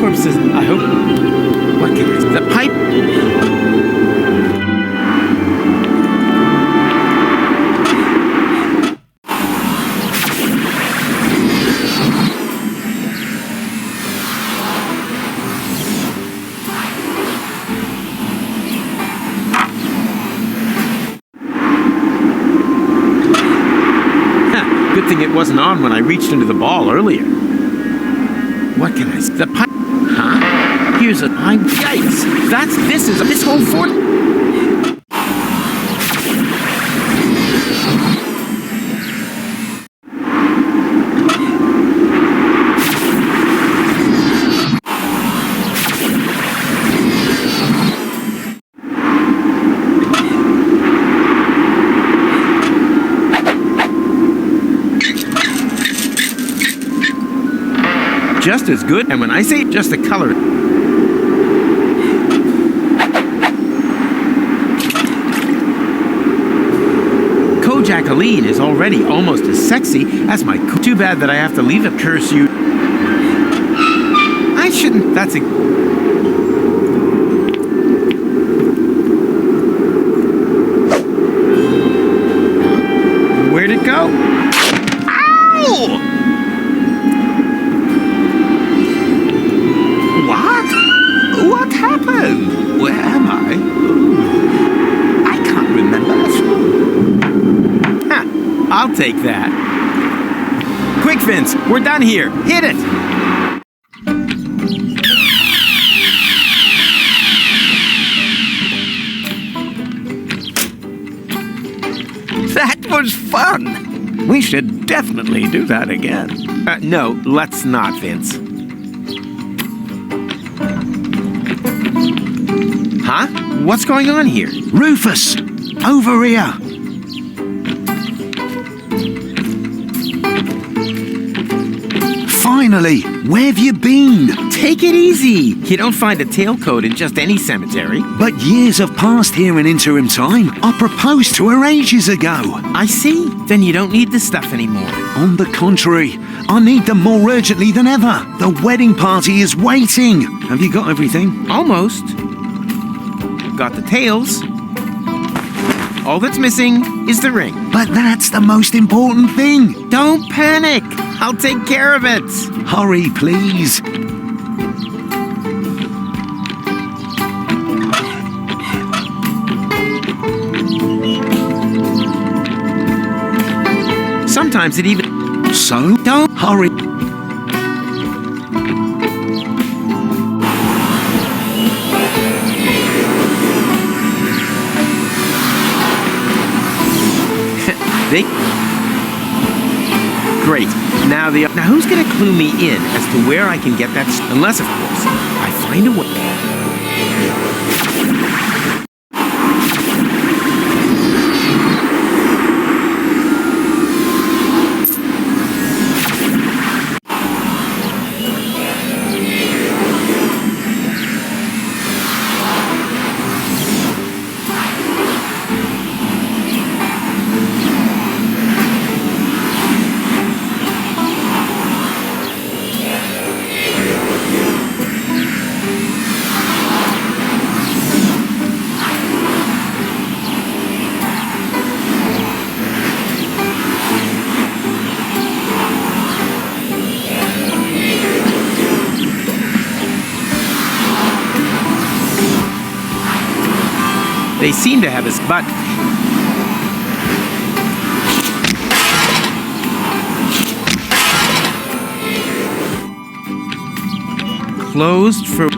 Corpses, I hope. What can I say? The pipe. Good thing it wasn't on when I reached into the ball earlier. What can I say? The pi- Huh? Here's a pine. Yikes! This whole fort. Just as good, and when I say just the color. Jacqueline is already almost as sexy as my Too bad that I have to leave it, curse you. I shouldn't. That's a... Where'd it go? Ow! What happened? Where am I? I can't remember. I'll take that. Quick, Vince, we're done here. Hit it! That was fun. We should definitely do that again. No, let's not, Vince. Huh? What's going on here? Rufus! Over here! Finally! Where have you been? Take it easy! You don't find a tailcoat in just any cemetery. But years have passed here in interim time. I proposed to her ages ago. I see. Then you don't need this stuff anymore. On the contrary, I need them more urgently than ever. The wedding party is waiting. Have you got everything? Almost. Got the tails. All that's missing is the ring. But that's the most important thing. Don't panic. I'll take care of it. Hurry, please. Sometimes it even... So? Don't hurry. Great. Now who's gonna clue me in as to where I can get that? Unless, of course, I find a way. They seem to have his butt. Closed for...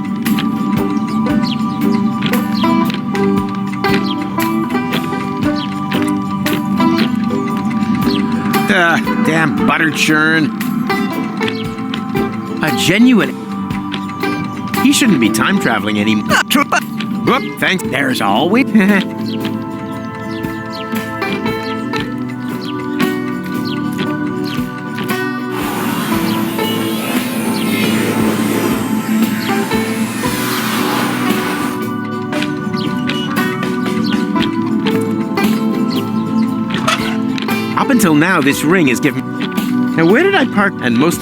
Damn butter churn. A genuine... He shouldn't be time traveling anymore. Whoop, thanks. There's always... Up until now, this ring is given... Now, where did I park? And most...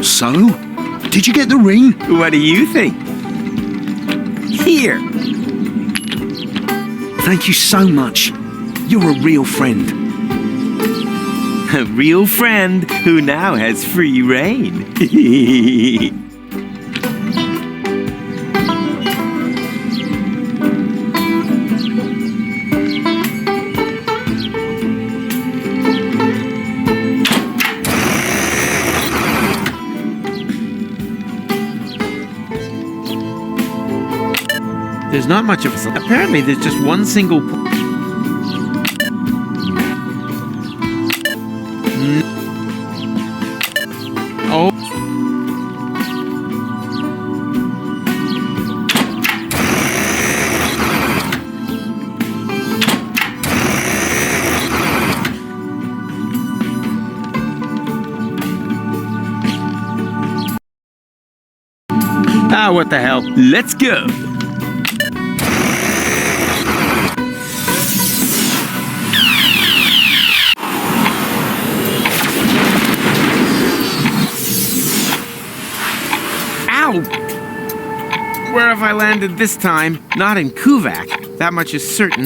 So? Did you get the ring? What do you think? Here. Thank you so much. You're a real friend. A real friend who now has free reign. there's not much of a... Apparently, there's just one single... Oh. Ah, what the hell? Let's go! Ow! Where have I landed this time? Not in Kuvak. That much is certain.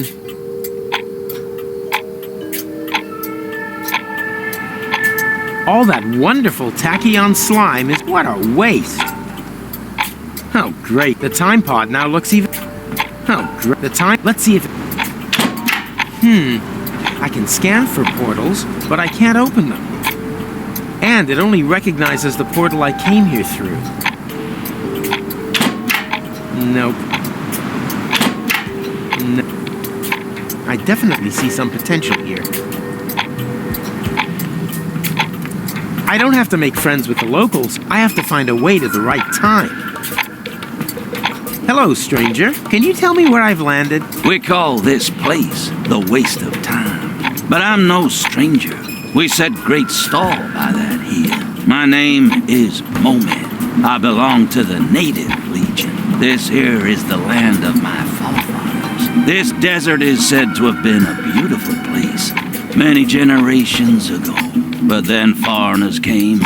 All that wonderful tachyon slime is... What a waste! Oh, great. The time pod now looks even... Oh, great. The time... Let's see if... I can scan for portals, but I can't open them. And it only recognizes the portal I came here through. Nope. No. I definitely see some potential here. I don't have to make friends with the locals. I have to find a way to the right time. Hello, stranger. Can you tell me where I've landed? We call this place the waste of time. But I'm no stranger. We set great store by that here. My name is Moment. I belong to the Native Legion. This here is the land of my forefathers. This desert is said to have been a beautiful place many generations ago. But then foreigners came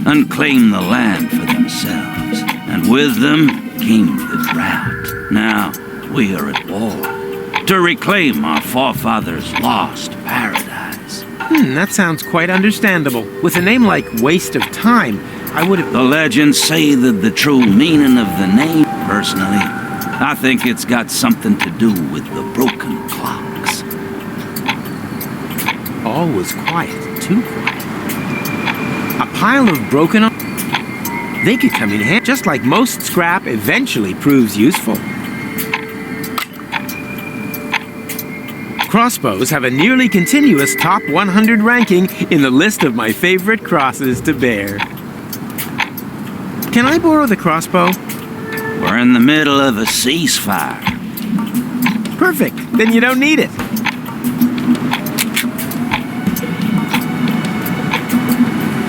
and claimed the land for themselves. And with them came the drought. Now we are at war to reclaim our forefathers' lost paradise. That sounds quite understandable. With a name like Waste of Time, I would have... The legends say that the true meaning of the name, personally, I think it's got something to do with the broken clocks. All was quiet, too quiet. A pile of broken... They could come in handy, just like most scrap eventually proves useful. Crossbows have a nearly continuous top 100 ranking in the list of my favorite crosses to bear. Can I borrow the crossbow? We're in the middle of a ceasefire. Perfect. Then you don't need it.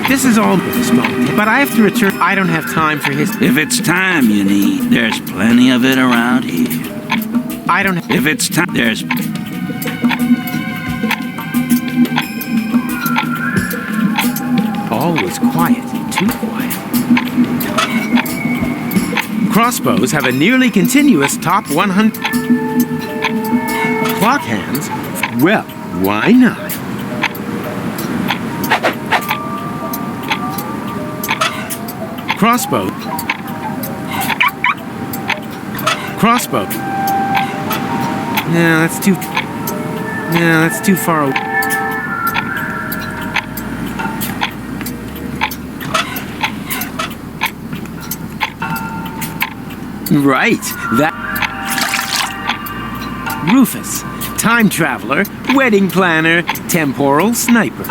This is all smoke, but I have to return. I don't have time for his... If it's time you need, there's plenty of it around here. I don't... If it's time, there's... All was quiet, too quiet. Crossbows have a nearly continuous top 100... Clock hands? Well, why not? Crossbow. Crossbow. No, that's too... No, that's too far away. Right, that... Rufus, time traveler, wedding planner, temporal sniper.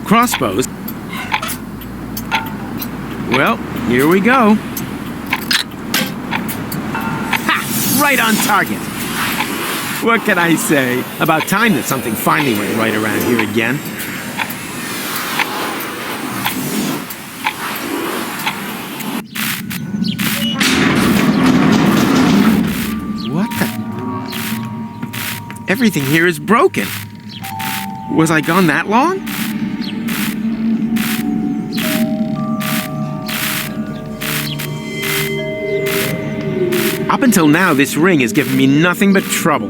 Crossbows. Well, here we go. Ha! Right on target. What can I say? About time that something finally went right around here again. What the? Everything here is broken. Was I gone that long? Up until now, this ring has given me nothing but trouble.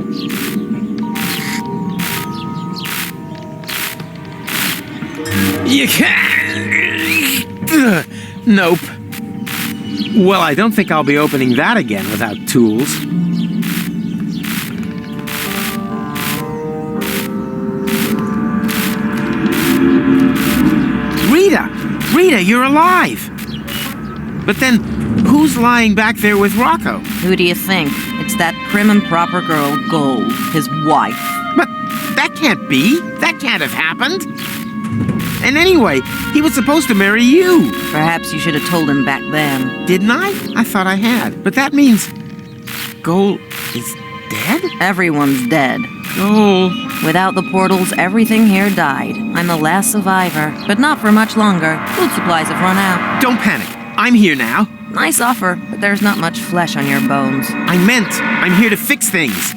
You can't... Nope. Well, I don't think I'll be opening that again without tools. Rita! Rita, you're alive! But then, who Who's lying back there with Rocco? Who do you think? It's that prim and proper girl, Gold, his wife. But that can't be. That can't have happened. And anyway, he was supposed to marry you. Perhaps you should have told him back then. Didn't I? I thought I had. But that means Gold is dead? Everyone's dead. Gold. Without the portals, everything here died. I'm the last survivor, but not for much longer. Food supplies have run out. Don't panic. I'm here now. Nice offer, but there's not much flesh on your bones. I meant I'm here to fix things.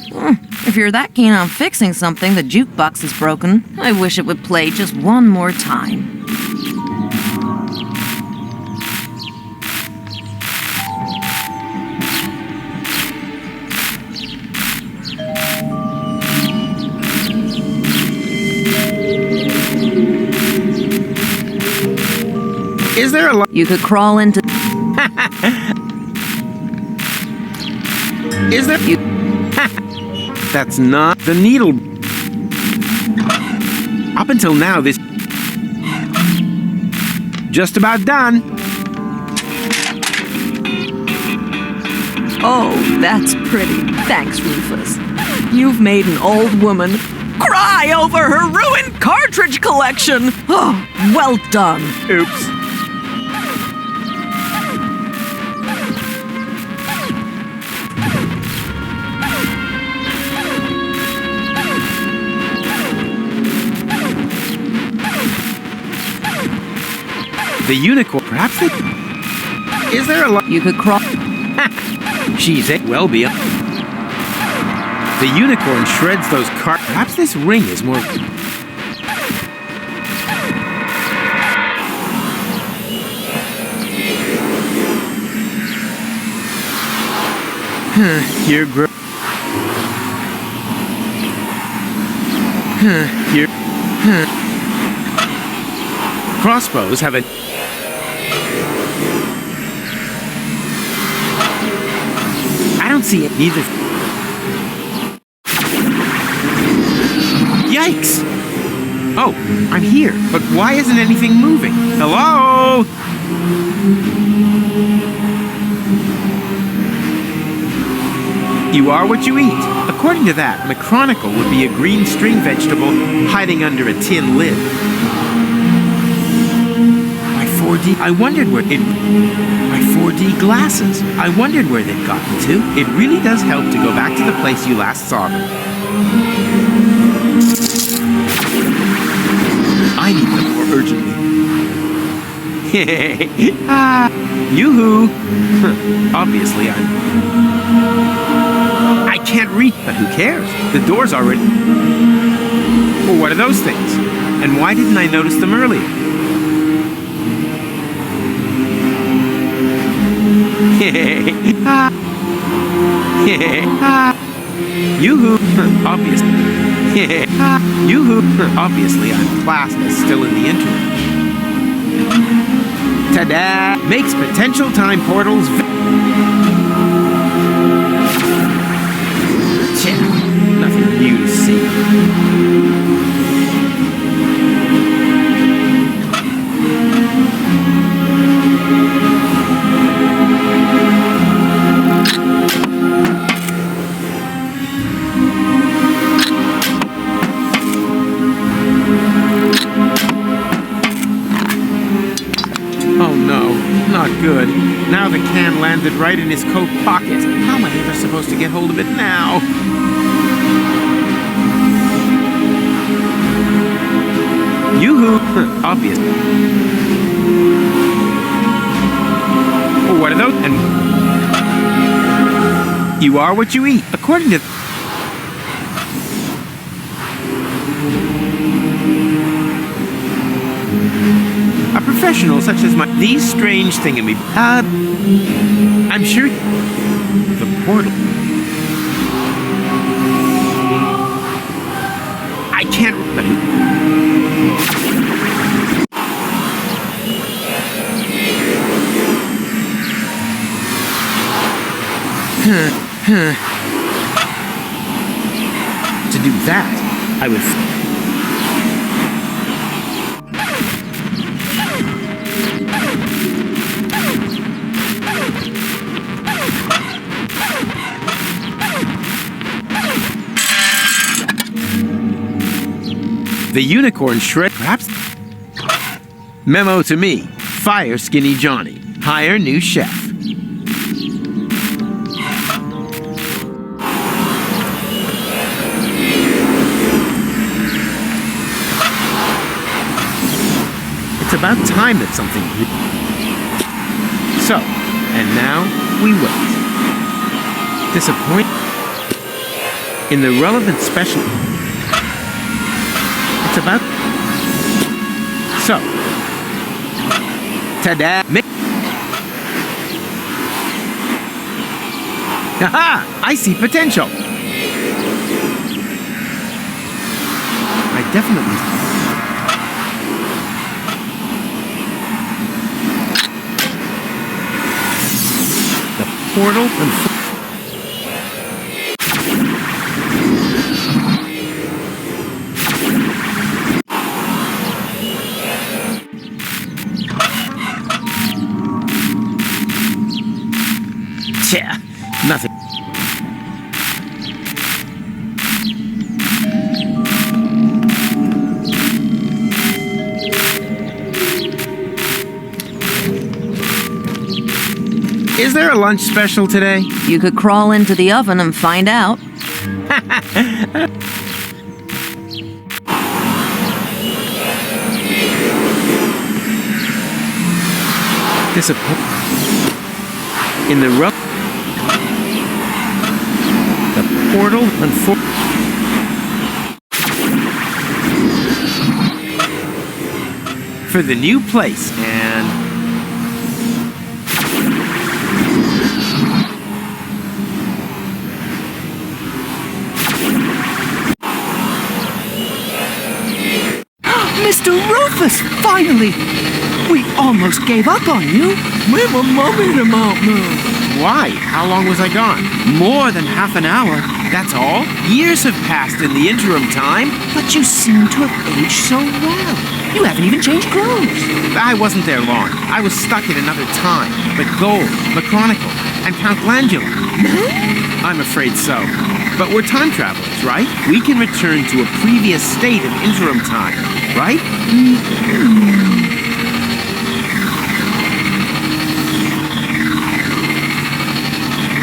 If you're that keen on fixing something, the jukebox is broken. I wish it would play just one more time. Is there a You could crawl into... Is there... That's not the needle. Up until now, this... Just about done. Oh, that's pretty. Thanks, Rufus. You've made an old woman cry over her ruined cartridge collection. Oh, well done. Oops. The unicorn, perhaps they... Is there a You could crawl... She's it. Well be. The unicorn shreds those cards. Perhaps this ring is more... Here, Here. Crossbows have a... I don't see it either. Yikes! Oh, I'm here, but why isn't anything moving? Hello? You are what you eat. According to that, McChronicle would be a green string vegetable hiding under a tin lid. My 4D... I wondered where it... My 4D glasses. I wondered where they'd gotten to. It really does help to go back to the place you last saw them. I need them more urgently. Yoo-hoo! Obviously, I can't reach, but who cares? The door's already... Well, what are those things? And why didn't I notice them earlier? Yoo-hoo! Obviously. Yoo-hoo! Obviously, I'm classless, still in the interim. Ta-da! Makes potential time portals... Nothing new to see. Oh no, not good. Now the can landed right in his coat pocket. How am I ever supposed to get hold of it now? Yoo-hoo! Obvious. Well, what are those? And you are what you eat, according to... A professional such as my... These strange thingamy... I'm sure... The portal... I can't... To do that, I would... The unicorn shred, perhaps? Memo to me. Fire Skinny Johnny. Hire new chef. It's about time that something... So, and now we wait. Disappoint... In the relevant special... It's about... So... Ta-da! Haha! I see potential! I definitely... The portal and... Yeah, nothing. Is there a lunch special today? You could crawl into the oven and find out. Disappoint. In the rough. The portal and for the new place and Mr. Rufus, finally! We almost gave up on you. We were mumming him out, man. Why? How long was I gone? More than half an hour. That's all? Years have passed in the interim time. But you seem to have aged so well. You haven't even changed clothes. I wasn't there long. I was stuck in another time. But Gold, the Chronicle, and Count Glandula. I'm afraid so. But we're time travelers, right? We can return to a previous state of interim time, right?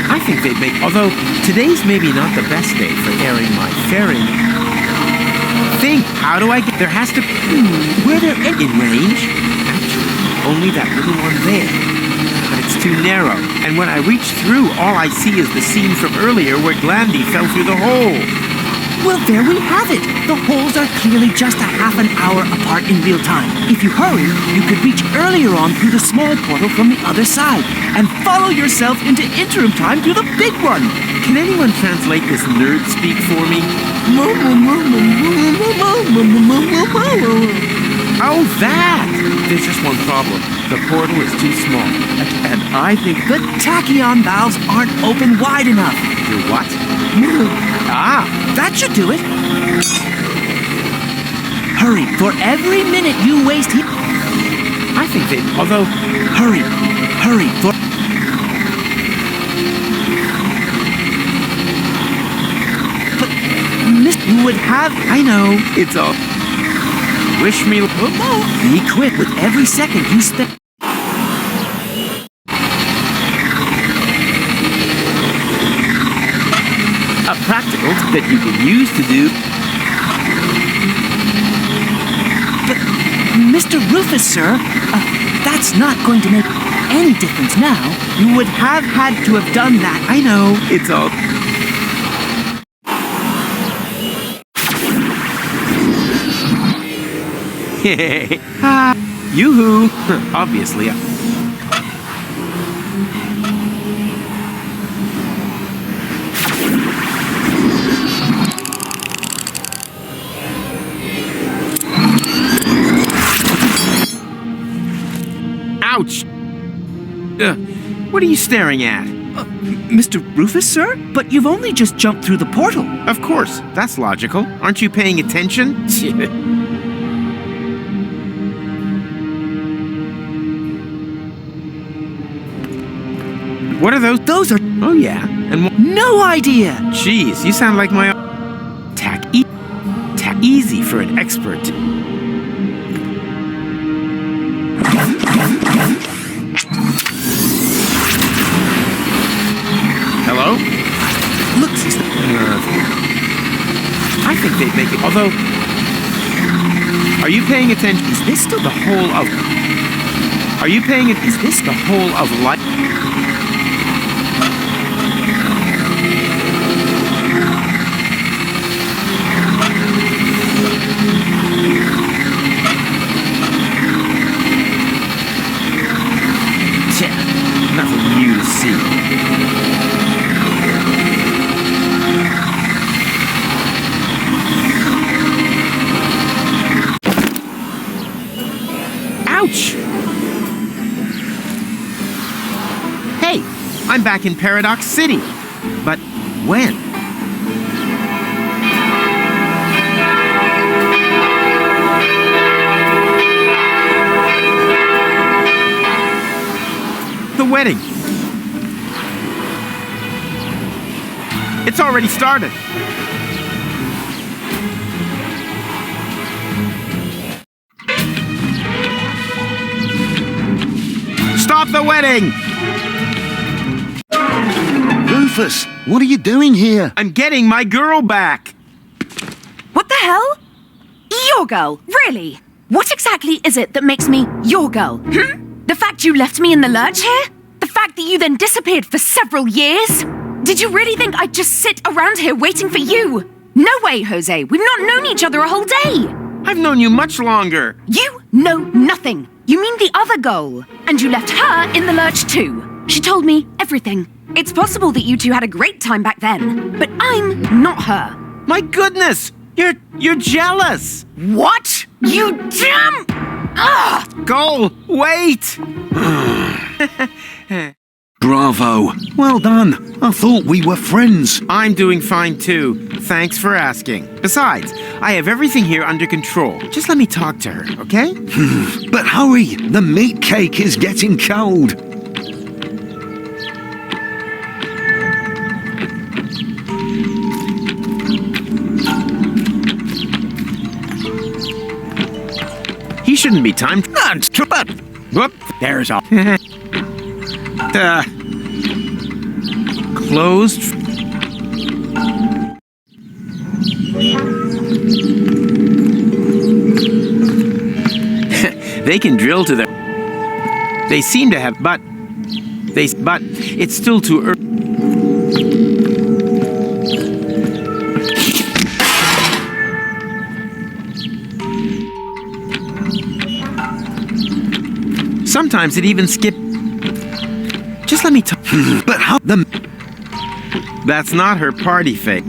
I think they'd make... Although, today's maybe not the best day for airing my fairing. Think, how do I get... There has to... Where they're in range? Actually, only that little one there. But it's too narrow. And when I reach through, all I see is the scene from earlier where Glandy fell through the hole. Well, there we have it. The holes are clearly just a half an hour apart in real time. If you hurry, you could reach earlier on through the small portal from the other side and follow yourself into interim time through the big one. Can anyone translate this nerd speak for me? Oh, that! There's just one problem. The portal is too small. And I think the tachyon valves aren't open wide enough. The what? Ah! That should do it. Hurry, for every minute you waste here. I think they... Although... Hurry, for... But, you would have... I know. It's all... Wish me... Be quick with every second you spend... A practical that you can use to do... But, Mr. Rufus, sir, that's not going to make any difference now. You would have had to have done that. I know. It's all... Yoo-hoo! Obviously. Ouch! What are you staring at? Mr. Rufus, sir? But you've only just jumped through the portal. Of course. That's logical. Aren't you paying attention? What are those? Those are... Oh, yeah. And no idea. Jeez, you sound like my... easy for an expert. Hello? Look, sister. I think they'd make it. Although, are you paying attention? Is this still the whole of? Are you paying it? Is this the whole of life? Nothing new to see. Ouch! Hey, I'm back in Paradox City. But when? The wedding. It's already started. Stop the wedding! Rufus, what are you doing here? I'm getting my girl back. What the hell? Your girl? Really? What exactly is it that makes me your girl? The fact you left me in the lurch here? The fact that you then disappeared for several years? Did you really think I'd just sit around here waiting for you? No way, Jose. We've not known each other a whole day. I've known you much longer. You know nothing. You mean the other girl. And you left her in the lurch too. She told me everything. It's possible that you two had a great time back then, but I'm not her. My goodness! You're jealous! What? You damn... Ugh! Go! Wait! Bravo. Well done. I thought we were friends. I'm doing fine too. Thanks for asking. Besides, I have everything here under control. Just let me talk to her, okay? But hurry! The meat cake is getting cold. He shouldn't be timed. Whoop! There's all. Closed. They can drill to the. They seem to have, but it's still too early. Sometimes it even skips. Just let me talk. But how the... That's not her party fake.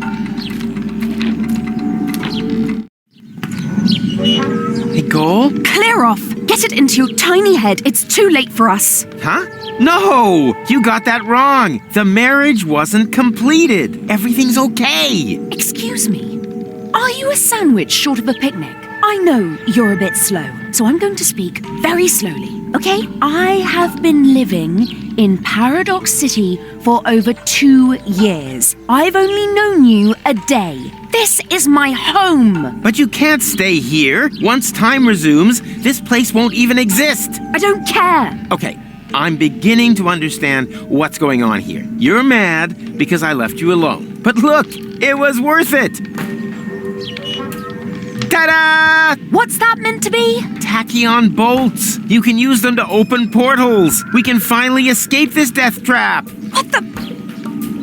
Hey, Cole? Clear off. Get it into your tiny head. It's too late for us. Huh? No! You got that wrong. The marriage wasn't completed. Everything's okay. Excuse me. Are you a sandwich short of a picnic? I know you're a bit slow, so I'm going to speak very slowly, okay? I have been living in Paradox City for over 2 years. I've only known you a day. This is my home. But you can't stay here. Once time resumes, this place won't even exist. I don't care. Okay, I'm beginning to understand what's going on here. You're mad because I left you alone. But look, it was worth it. Ta-da! What's that meant to be? Tachyon bolts. You can use them to open portals. We can finally escape this death trap. What the...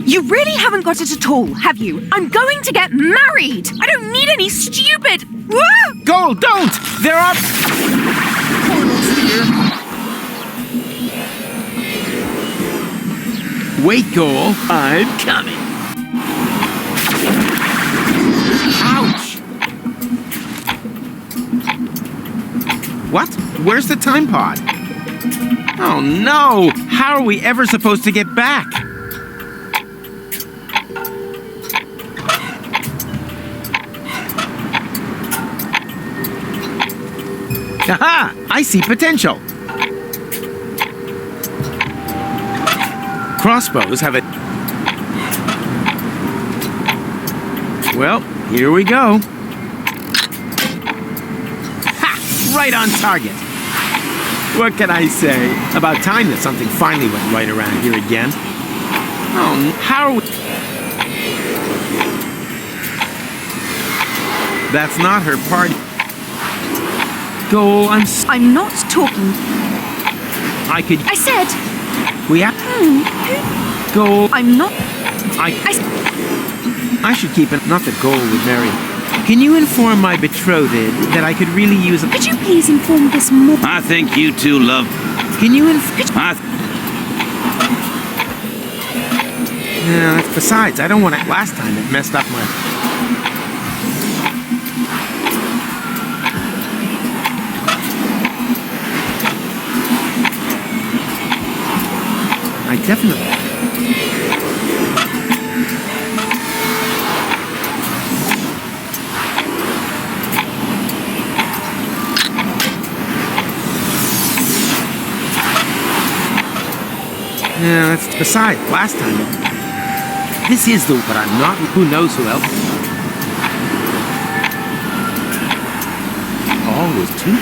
You really haven't got it at all, have you? I'm going to get married. I don't need any stupid... Gold, don't! There are... portals here. Wait, Goal. I'm coming. Ouch! What? Where's the time pod? Oh no! How are we ever supposed to get back? Aha! I see potential. Crossbows have it. Well, here we go. right on target. What can I say? About time that something finally went right around here again. Oh, how are we... That's not her party. Goal, I'm not talking. I could... I said... We have... Goal... I'm not... I should keep it... Not that Goal would marry... Can you inform my betrothed that I could really use a... Could you please inform this more... I think you two love... Can you besides, I don't want to... Last time it messed up my... I definitely... Yeah, that's... Besides, last time... This is the... But I'm not... Who knows who else? All was too...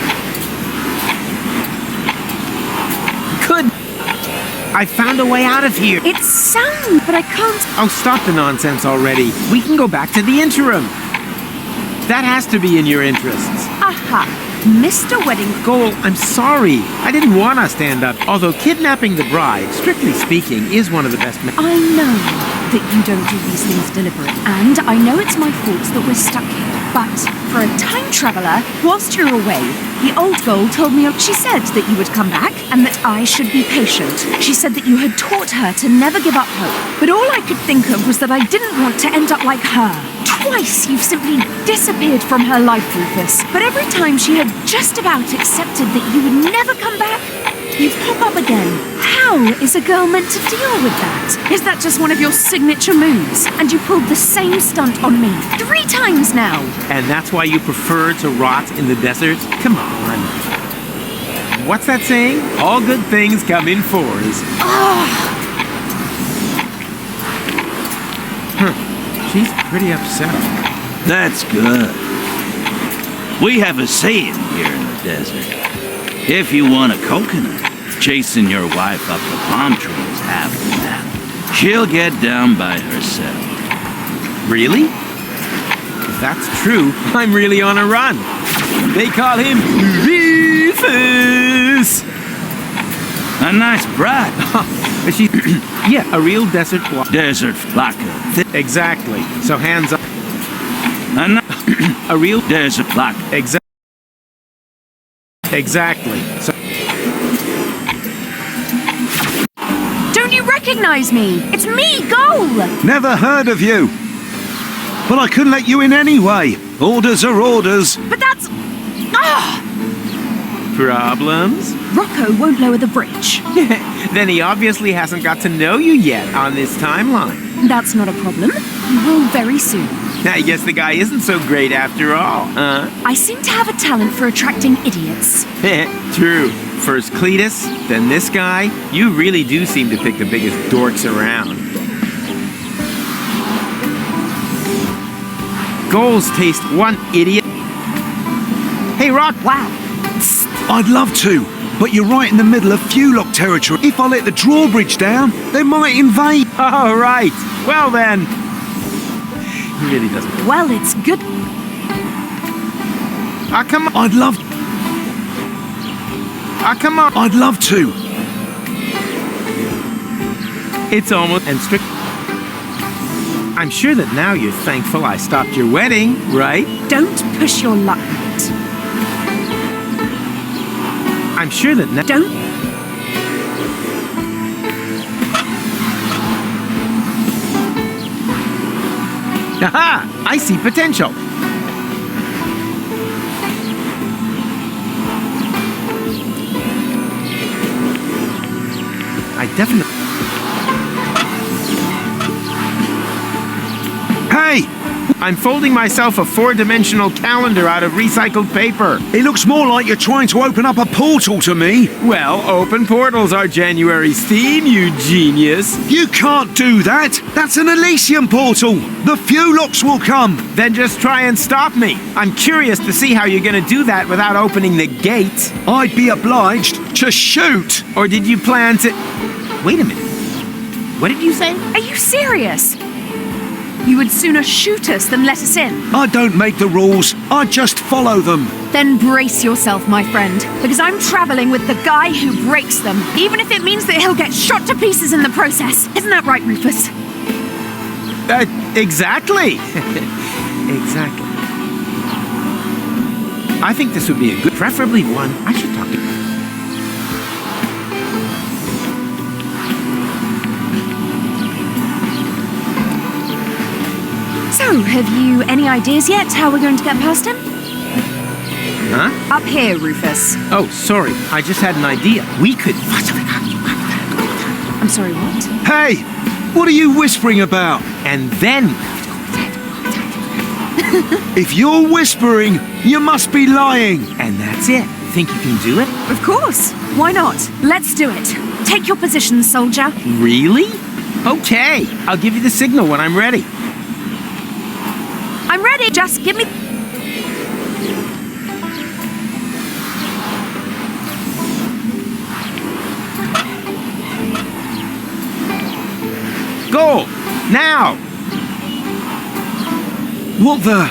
Good! I found a way out of here! It's sound, but I can't... Oh, stop the nonsense already. We can go back to the interim. That has to be in your interests. Aha! Mr. Wedding... Goal, I'm sorry. I didn't want to stand up. Although kidnapping the bride, strictly speaking, is one of the best... I know that you don't do these things deliberate, and I know it's my fault that we're stuck here. But for a time traveler, whilst you're away, the old Goal told me she said that you would come back and that I should be patient. She said that you had taught her to never give up hope. But all I could think of was that I didn't want to end up like her. Twice you've simply disappeared from her life, Rufus. But every time she had just about accepted that you would never come back, you pop up again. How is a girl meant to deal with that? Is that just one of your signature moves? And you pulled the same stunt on me 3 times now. And that's why you prefer to rot in the desert? Come on. What's that saying? All good things come in 4s. She's pretty upset. That's good. We have a saying here in the desert. If you want a coconut, chasing your wife up the palm tree is half the battle. She'll get down by herself. Really? If that's true, I'm really on a run. They call him Rufus. A nice bride. She, yeah, a real desert flocker. Desert flocker. Exactly. So hands up. A real desert flocker. Exactly. So. Don't you recognize me? It's me, Goal! Never heard of you. But I couldn't let you in anyway. Orders are orders. But that's... Problems? Rocco won't lower the bridge. Then he obviously hasn't got to know you yet on this timeline. That's not a problem. He will very soon. I guess the guy isn't so great after all, huh? I seem to have a talent for attracting idiots. True. First Cletus, then this guy. You really do seem to pick the biggest dorks around. Goals taste one idiot. Hey, Rock. Wow. I'd love to, but you're right in the middle of Fulock territory. If I let the drawbridge down, they might invade. Oh, right. Well, then. He really doesn't. Well, it's good. Come on. I'd love... come on. I'd love to. It's almost... And strict... I'm sure that now you're thankful I stopped your wedding, right? Don't push your luck. I'm sure that now... Don't... Aha! I see potential. I definitely... Hey! I'm folding myself a 4-dimensional calendar out of recycled paper. It looks more like you're trying to open up a portal to me. Well, open portals are January's theme, you genius. You can't do that. That's an Elysium portal. The Fulux will come. Then just try and stop me. I'm curious to see how you're going to do that without opening the gate. I'd be obliged to shoot. Or did you plan to... Wait a minute. What did you say? Are you serious? You would sooner shoot us than let us in. I don't make the rules. I just follow them. Then brace yourself, my friend, because I'm traveling with the guy who breaks them, even if it means that he'll get shot to pieces in the process. Isn't that right, Rufus? Exactly. Exactly. I think this would be a good, preferably one I should talk to. So, have you any ideas yet how we're going to get past him? Huh? Up here, Rufus. Oh, sorry. I just had an idea. We could... I'm sorry, what? Hey! What are you whispering about? And then... If you're whispering, you must be lying. And that's it. Think you can do it? Of course. Why not? Let's do it. Take your position, soldier. Really? Okay. I'll give you the signal when I'm ready. I'm ready. Just give me... Go! Now! What the...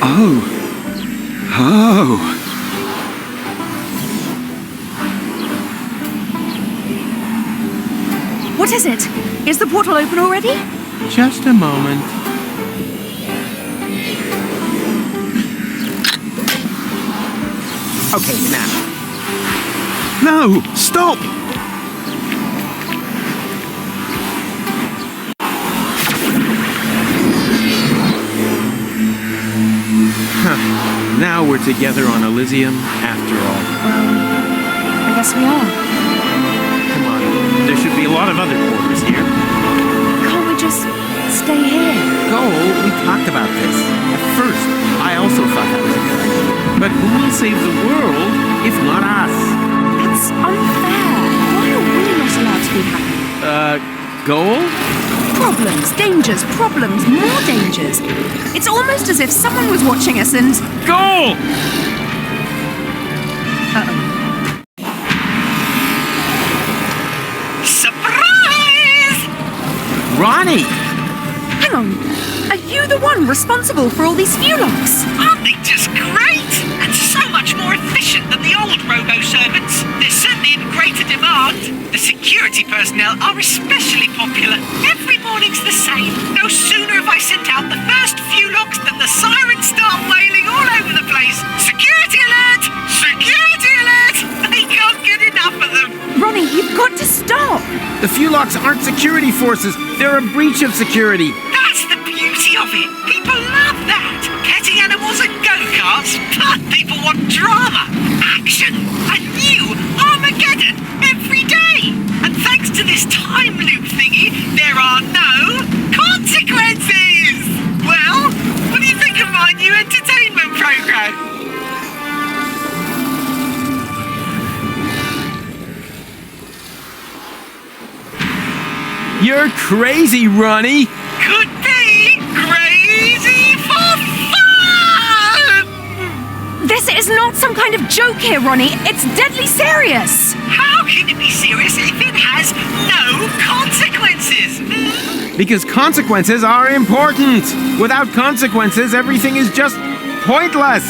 Oh. Oh. What is it? Is the portal open already? Just a moment. Okay, now. No! Stop! Now we're together on Elysium after all. I guess we are. Come on, there should be a lot of other quarters here. Can't we just stay here? Goal, we talked about this. At first, I also thought that was a good idea. But who will save the world if not us? That's unfair. Why are we not allowed to be happy? Goal? Problems, dangers, problems, more dangers. It's almost as if someone was watching us and... Goal! Uh-oh. Surprise! Ronnie! Hang on. Are you the one responsible for all these Fulux? Aren't they just great? And so much more efficient than the old robo-servants. They're certainly in greater demand. The security personnel are especially popular. Every morning's the same. No sooner have I sent out the first Fulux than the sirens start wailing all over the place. Security alert! Security alert! They can't get enough of them. Ronnie, you've got to stop. The Fulux aren't security forces. They're a breach of security. That's the beauty of it. People love that. Petting animals and go-karts. People want drama, action, a new Armageddon every day. And thanks to this time loop thingy, there are no consequences. Well, what do you think of my new entertainment program? You're crazy, Ronnie. Could be crazy for fun! This is not some kind of joke here, Ronnie. It's deadly serious. How can it be serious if it has no consequences? Because consequences are important. Without consequences, everything is just pointless.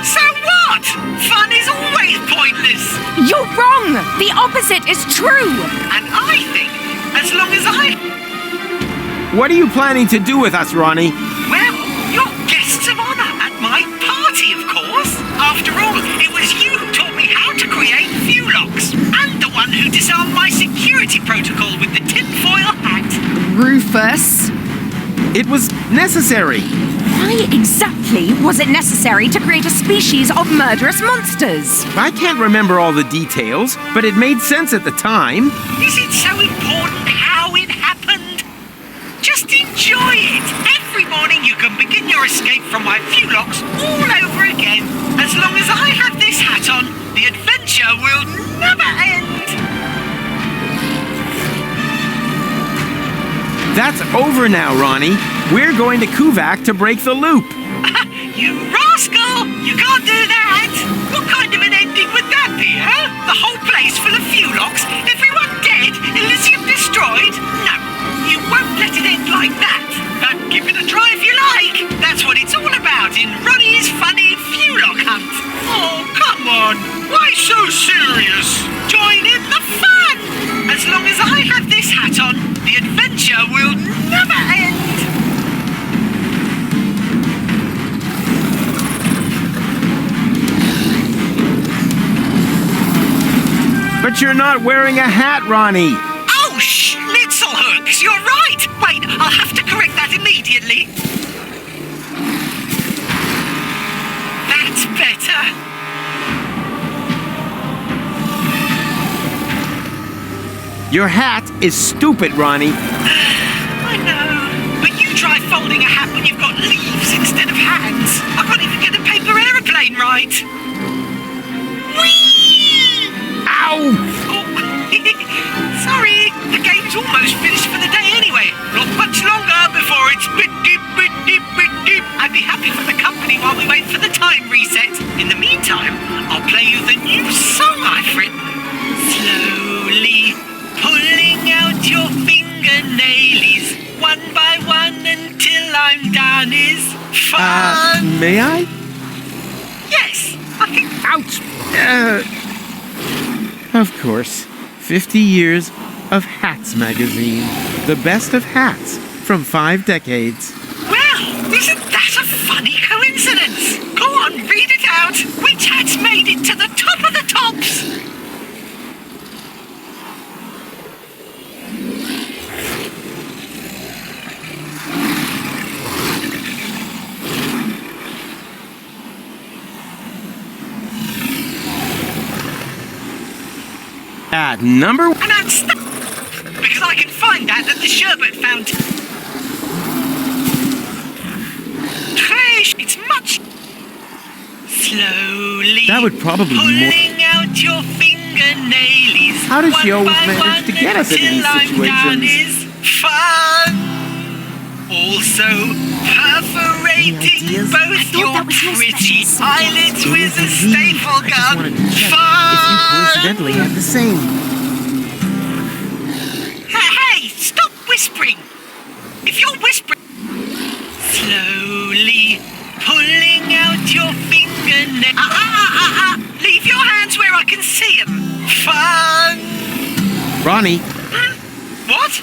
So what? Fun is always pointless. You're wrong. The opposite is true. And I think, as long as What are you planning to do with us, Ronnie? Well, you're guests of honor at my party, of course. After all, it was you who taught me how to create Fulux, and the one who disarmed my security protocol with the tinfoil hat. Rufus. It was necessary. Why exactly was it necessary to create a species of murderous monsters? I can't remember all the details, but it made sense at the time. Is it so important how it happened? Just enjoy it. Every morning you can begin your escape from my Fulocks all over again. As long as I have this hat on, the adventure will never end. That's over now, Ronnie. We're going to Kuvak to break the loop. You rascal! You can't do that! What kind of an ending would that be, huh? The whole place full of Fulocks, everyone dead, Elysium destroyed? No, you won't let it end like that. But give it a try if you like. That's what it's all about in Ronnie's funny Fulock hunt. Oh, come on. Why so serious? Join in the fun! As long as I have this hat on, the adventure will never end. But you're not wearing a hat, Ronnie. Oh, Schnitzelhooks, you're right. Wait, I'll have to correct that immediately. That's better. Your hat is stupid, Ronnie. I know, but you try folding a hat when you've got leaves instead of hands. I can't even get a paper aeroplane right. Whee! Ow! Oh, sorry, the game's almost finished for the day anyway. Not much longer before it's bit-dip, bit-dip, bit-dip. I'd be happy for the company while we wait for the time reset. In the meantime, I'll play you the new song I've written. Slowly pulling out your fingernailies, one by one until I'm done is fun. May I? Yes, I think. Ouch! Of course. 50 years of Hats magazine. The best of hats from 5 decades. Well, isn't that a funny coincidence? Go on, read it out. Which hat's made it to the top of the tops? At number... And that's because I can find that at the sherbet fountain. Trish, it's much... Slowly That would probably be more... pulling out your fingernailies. How does she one always by manage to one get us in these until I'm done situations? is fun. Also, perforating both your pretty eyelids with a staple gun. Fun! Coincidentally have the same. Hey, stop whispering! If you're whispering... Slowly pulling out your fingernails... Leave your hands where I can see them. Fun! Ronnie. What?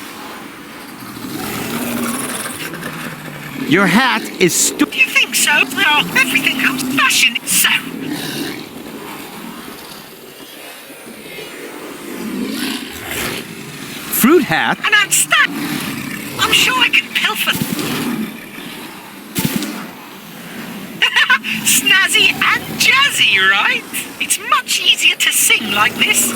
Your hat is stupid. You think so? Oh, everything comes fashion, so... Fruit hat? And I'm stuck! I'm sure I can pilfer... Snazzy and jazzy, right? It's much easier to sing like this.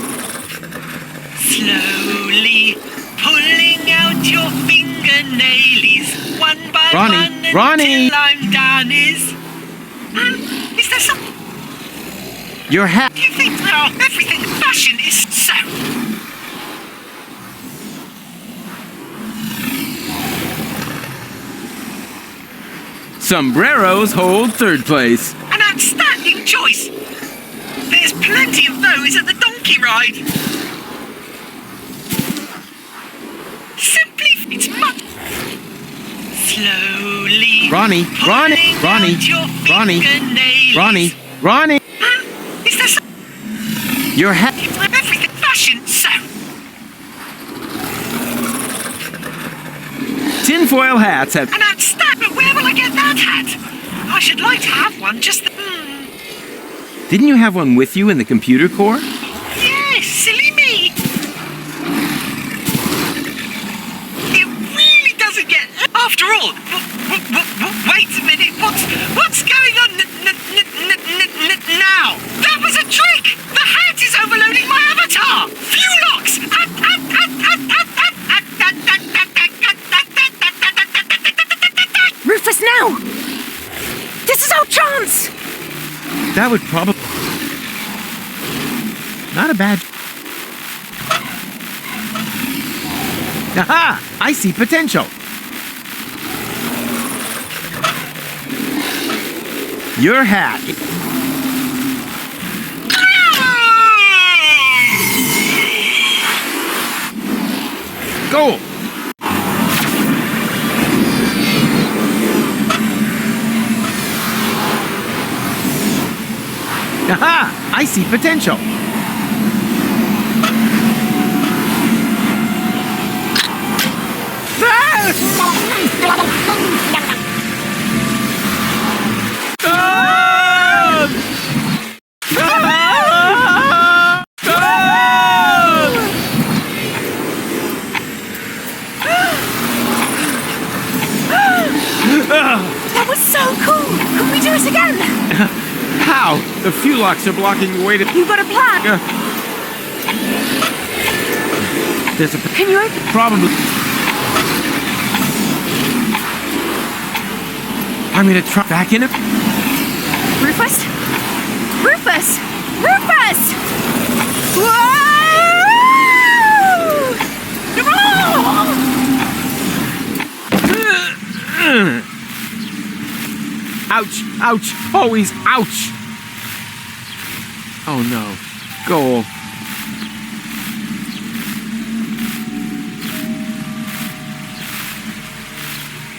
Slowly pulling out your fingernailies, one by one until I'm done is... Is there some... Your hat... You think, oh, everything fashion is so... Sombreros hold 3rd place. An outstanding choice! There's plenty of those at the donkey ride. Simply, it's much... Slowly... Ronnie. Is there some... Your hat... Everything fashion, so... Tinfoil hats have... An outstanding... But where will I get that hat? I should like to have one, just the... Didn't you have one with you in the computer core? Yes, silly me. It really doesn't get... After all, wait a minute, what's going on now? That was a trick! The hat is overloading my avatar! Fulocks! is our chance! That would probably... Not a bad... Aha! I see potential. Your hat. Go! Aha! I see potential. That was so cool! Can we do it again? How? The fuel locks are blocking the way to... You got a plan? There's a... Can you open... Probably... I'm gonna try... Back in it? Rufus? Rufus! Rufus! Whoa! Ouch! Ouch! Always ouch! Oh no. Go.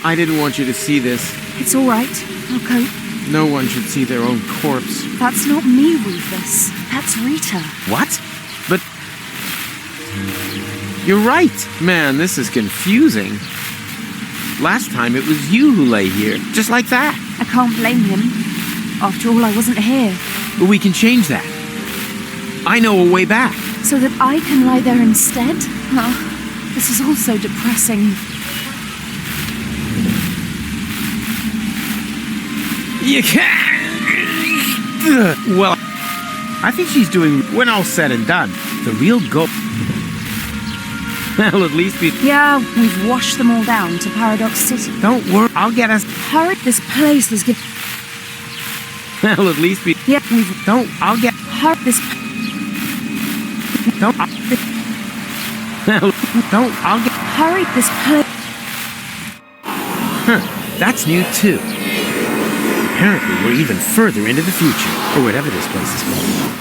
I didn't want you to see this. It's all right. I'll cope. No one should see their own corpse. That's not me, Rufus. That's Rita. What? But... You're right. Man, this is confusing. Last time it was you who lay here, just like that. I can't blame him. After all, I wasn't here. But we can change that. I know a way back. So that I can lie there instead? Oh, this is all so depressing. You can't... Well, I think she's doing, when all's said and done, the real go... Well, at least we... Yeah, we've washed them all down to Paradox City. Don't worry, I'll get us... Hurry, this place is given... Well, at least we... Yeah, we've... Don't, I'll get... Hurry, this... Don't... Don't, I'll get... Hurry, this place... Huh, that's new too. Apparently, we're even further into the future, or whatever this place is called.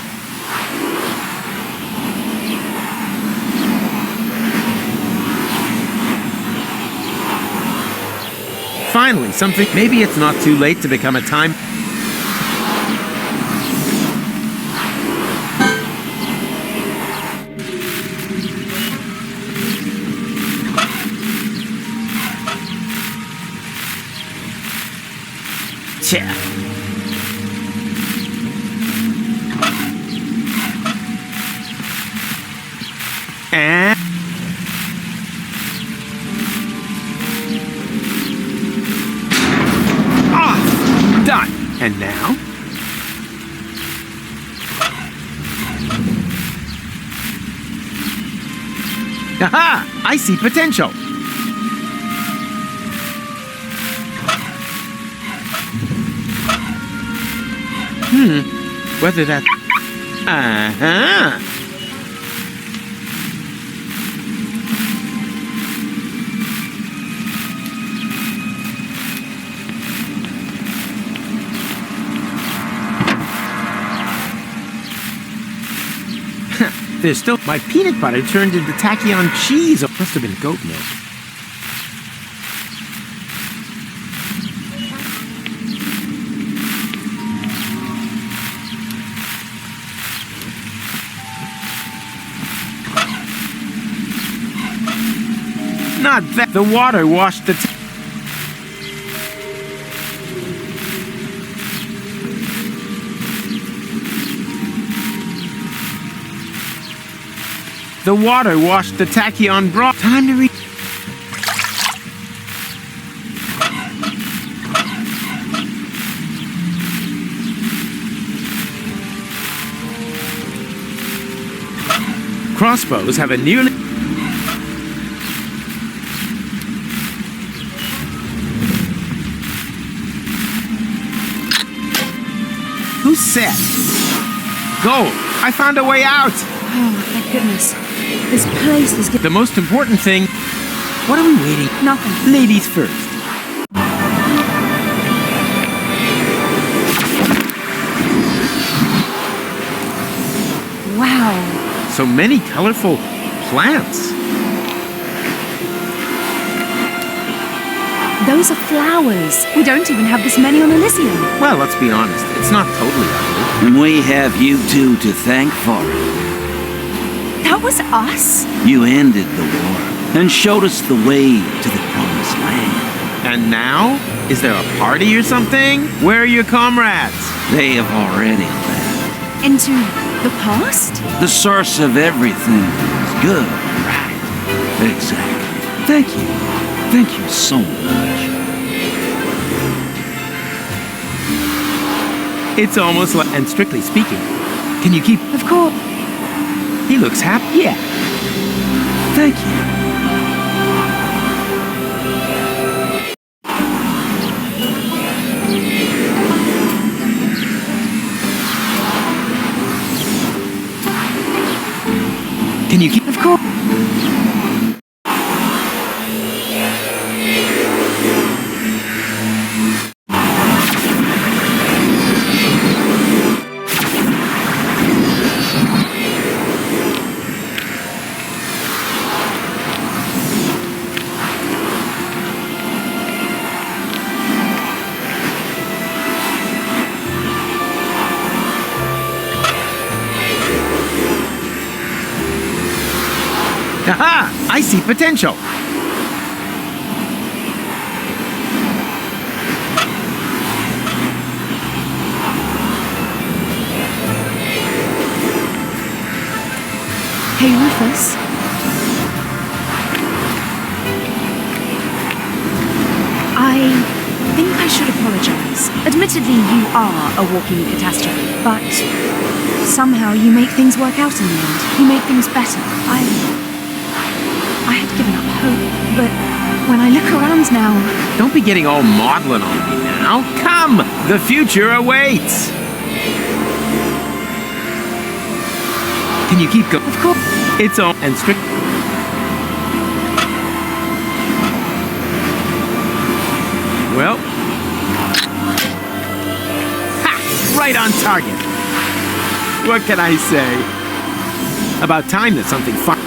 Finally, something. Maybe it's not too late to become a time. Tja. And... Done. And now? Aha! I see potential. Whether that... Uh-huh. There's still... My peanut butter turned into tachyon cheese. It must have been goat milk. Not that... The water washed the... The water washed the tachyon broth. Time to read. Crossbows have a nearly... Who said? Go! I found a way out! Oh, thank goodness. This place is The most important thing... What are we waiting? Nothing. Ladies first. Wow. So many colorful plants. Those are flowers. We don't even have this many on Elysium. Well, let's be honest. It's not totally ugly. And we have you two to thank for it. That was us? You ended the war and showed us the way to the promised land. And now? Is there a party or something? Where are your comrades? They have already left. Into the past? The source of everything is good, right? Exactly. Thank you. Thank you so much. It's almost like... And strictly speaking, can you keep... Of course. He looks happy. Yeah. Thank you. Can you keep... Of course. Aha! I see potential. Hey, Rufus. I think I should apologize. Admittedly, you are a walking catastrophe, but somehow you make things work out in the end. You make things better. I had given up hope, but when I look around now... Don't be getting all maudlin on me now. Come! The future awaits! Can you keep going? Of course. It's all... And strict... Well... Ha! Right on target! What can I say? About time that something fun...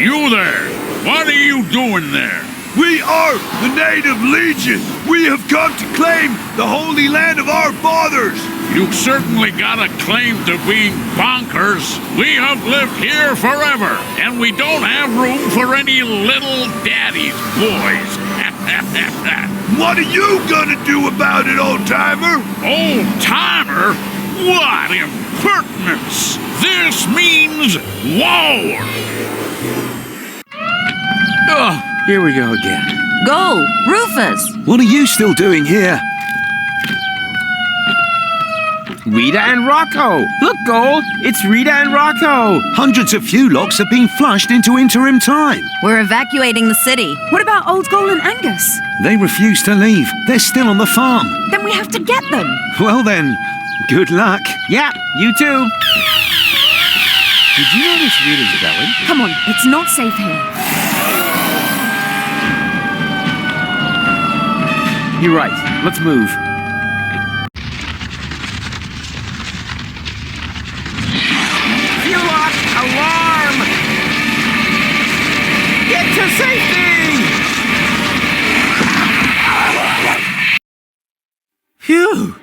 You there! What are you doing there? We are the Native Legion! We have come to claim the Holy Land of our fathers! You've certainly got a claim to being bonkers. We have lived here forever, and we don't have room for any little daddy's boys. What are you gonna do about it, old-timer? Old-timer? What impertinence! This means war! Oh, here we go again. Go, Rufus! What are you still doing here? Rita and Rocco! Look, Gold! It's Rita and Rocco! Hundreds of Fulocks have been flushed into interim time. We're evacuating the city. What about Old Goal and Angus? They refuse to leave. They're still on the farm. Then we have to get them. Well then, good luck. Yeah, you too. Did you notice Rita's belly? Come on, it's not safe here. You're right. Let's move. Fulock, alarm! Get to safety! Phew!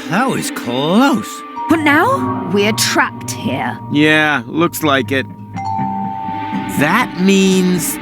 That was close. But now, we're trapped here. Yeah, looks like it. That means...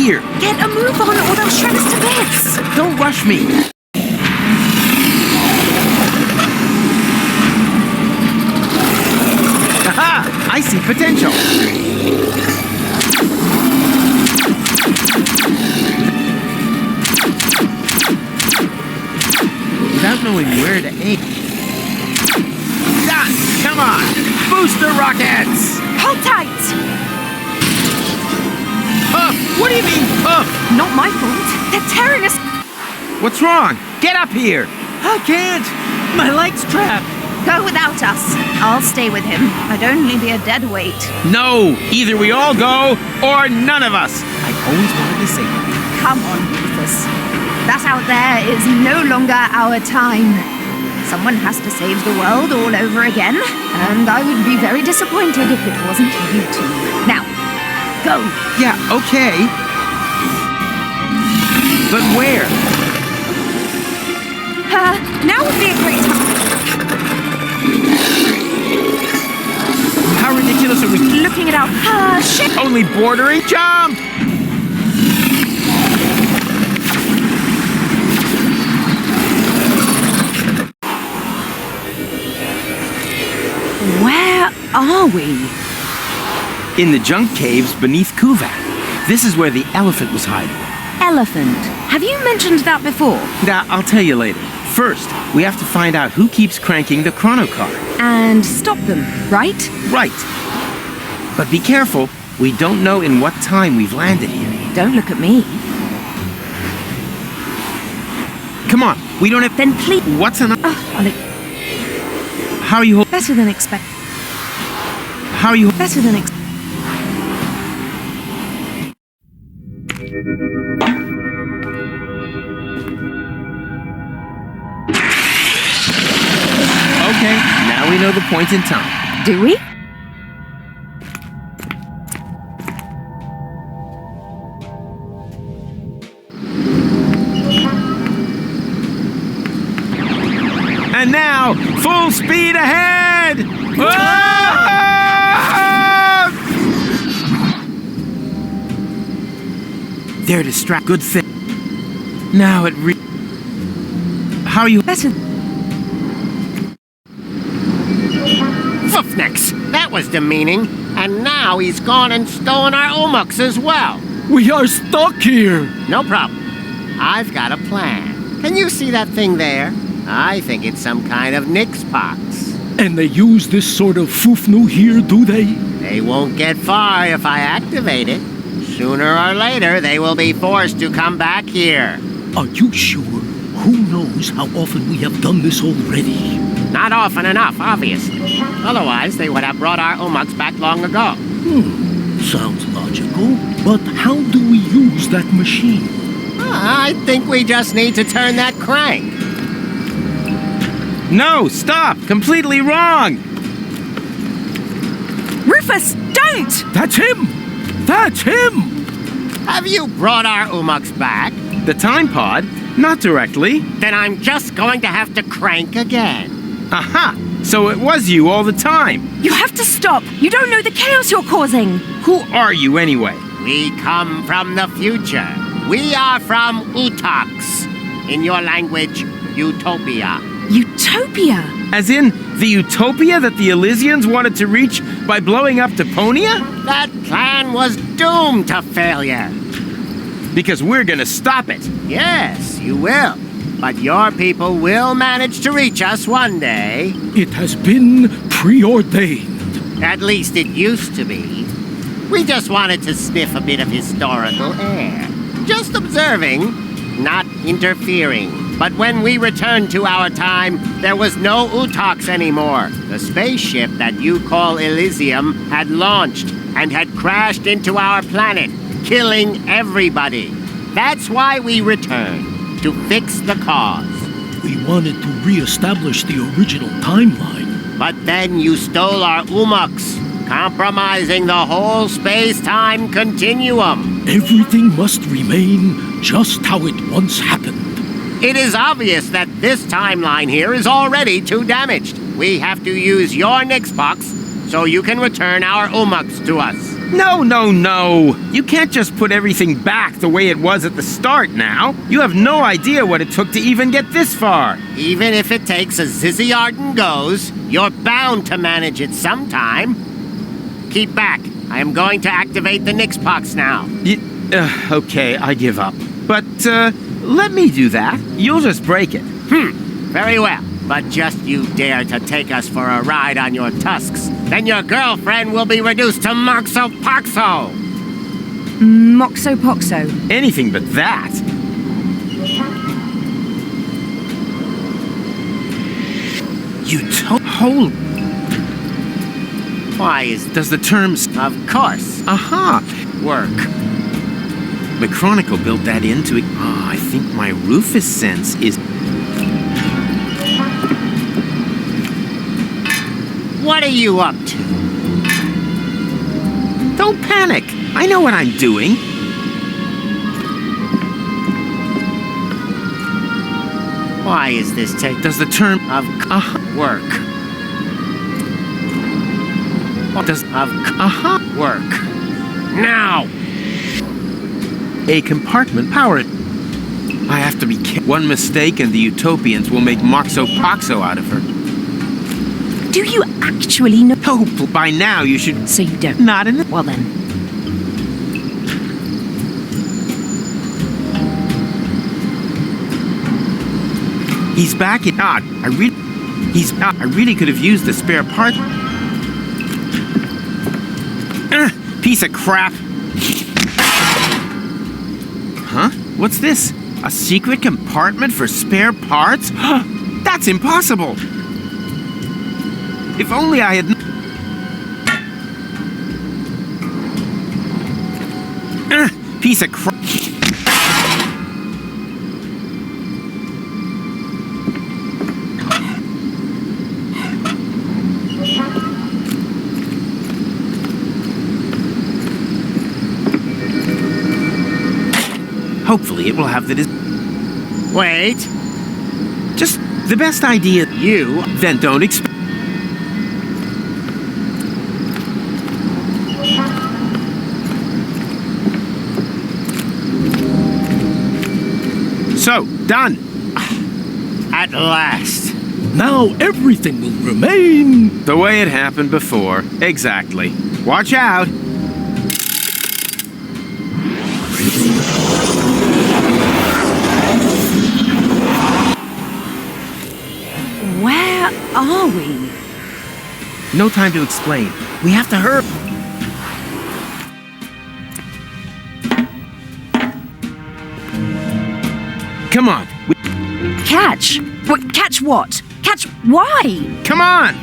here. Get a move on or they'll shred us to bits. Don't rush me. Aha! I see potential. Without knowing where to aim. Ah, come on! Booster rockets! Hold tight! Puff! What do you mean, puff? Not my fault. They're tearing us. What's wrong? Get up here! I can't. My leg's trapped. Go without us. I'll stay with him. I'd only be a dead weight. No! Either we all go, or none of us! I always wanted to say that. Come on, Rufus. That out there is no longer our time. Someone has to save the world all over again, and I would be very disappointed if it wasn't you two. Now, go! Yeah, okay. But where? Now would be a great time. How ridiculous are we? Looking at our ship. Only bordering? Jump! Where are we? In the junk caves beneath Kuvat. This is where the elephant was hiding. Elephant. Have you mentioned that before? I'll tell you later. First, we have to find out who keeps cranking the chrono car. And stop them, right? Right. But be careful. We don't know in what time we've landed here. Don't look at me. Come on. We don't have... Then please... What's an... How are you... Better than expected. How are you... Better than expected. Okay, now we know the point in time. Do we? And now, full speed ahead! Ah! They're distracted. Good thing. Now it How are you? Better. Foofnix! That was demeaning. And now he's gone and stolen our Umux as well. We are stuck here. No problem. I've got a plan. Can you see that thing there? I think it's some kind of Nix pox. And they use this sort of foofnu here, do they? They won't get far if I activate it. Sooner or later, they will be forced to come back here. Are you sure? Who knows how often we have done this already? Not often enough, obviously. Otherwise, they would have brought our Umux back long ago. Sounds logical. But how do we use that machine? I think we just need to turn that crank. No, stop! Completely wrong! Rufus, don't! That's him! That's him! Have you brought our Umux back? The time pod? Not directly. Then I'm just going to have to crank again. Aha! So it was you all the time. You have to stop. You don't know the chaos you're causing. Who are you anyway? We come from the future. We are from Utox. In your language, Utopia. Utopia? As in, the utopia that the Elysians wanted to reach by blowing up Deponia? That plan was doomed to failure. Because we're gonna stop it. Yes, you will. But your people will manage to reach us one day. It has been preordained. At least it used to be. We just wanted to sniff a bit of historical air. Just observing, not interfering. But when we returned to our time, there was no Utox anymore. The spaceship that you call Elysium had launched and had crashed into our planet, killing everybody. That's why we returned, to fix the cause. We wanted to re-establish the original timeline. But then you stole our Umux, compromising the whole space-time continuum. Everything must remain just how it once happened. It is obvious that this timeline here is already too damaged. We have to use your Nix box so you can return our Umux to us. No. You can't just put everything back the way it was at the start now. You have no idea what it took to even get this far. Even if it takes a Zizzy Arden goes, you're bound to manage it sometime. Keep back. I am going to activate the Nixpox now. Okay, I give up. But, let me do that. You'll just break it. Very well. But just you dare to take us for a ride on your tusks, then your girlfriend will be reduced to Moxo-Poxo! Moxo-Poxo? Anything but that. Hold. Why is... Does the terms... Of course. Aha! Work. McChronicle built that into it. I think my Rufus sense is... What are you up to? Don't panic. I know what I'm doing. Why is this take... Does the term... Of... Work. Does... Of... Work. Now! A compartment powered. I have to be careful. One mistake and the Utopians will make Moxo-Poxo out of her. Do you actually know? Oh, by now you should... So you don't? Not in the... Well then. He's back in... I really could have used the spare part. Piece of crap. Huh? What's this? A secret compartment for spare parts? That's impossible! If only I had... Piece of crap. Hopefully it will have the... Wait. Just the best idea. You... Then don't expect... So, done. At last. Now everything will remain... The way it happened before. Exactly. Watch out. Where are we? No time to explain. We have to hurry. Come on. Catch? What? Catch what? Catch why? Come on!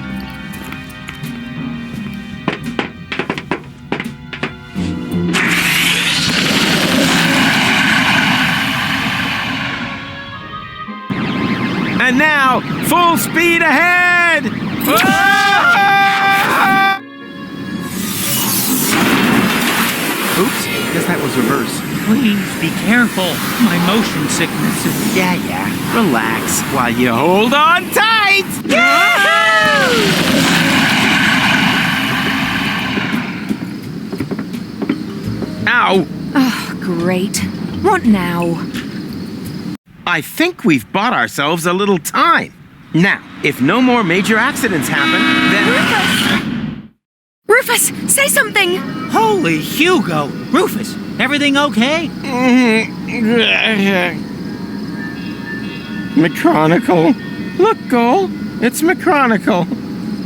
And now, full speed ahead! Oops, guess that was reverse. Please be careful. My motion sickness is... Yeah. Relax while you hold on tight! Ow! Oh, great. What now? I think we've bought ourselves a little time. Now, if no more major accidents happen, then... Rufus, say something! Holy Hugo! Rufus, everything okay? McChronicle. Look, Gull. It's McChronicle.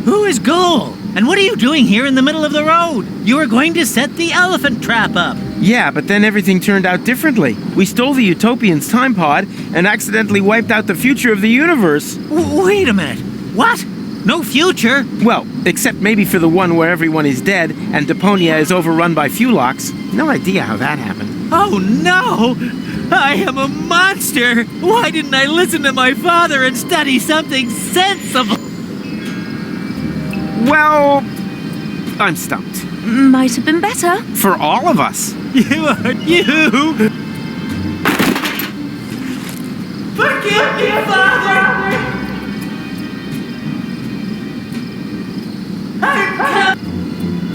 Who is Gull? And what are you doing here in the middle of the road? You were going to set the elephant trap up. Yeah, but then everything turned out differently. We stole the Utopians' time pod and accidentally wiped out the future of the universe. Wait a minute. What? No future? Well, except maybe for the one where everyone is dead and Deponia is overrun by Fulox. No idea how that happened. Oh no! I am a monster! Why didn't I listen to my father and study something sensible? Well, I'm stumped. Might have been better. For all of us. You! Forgive me, Father!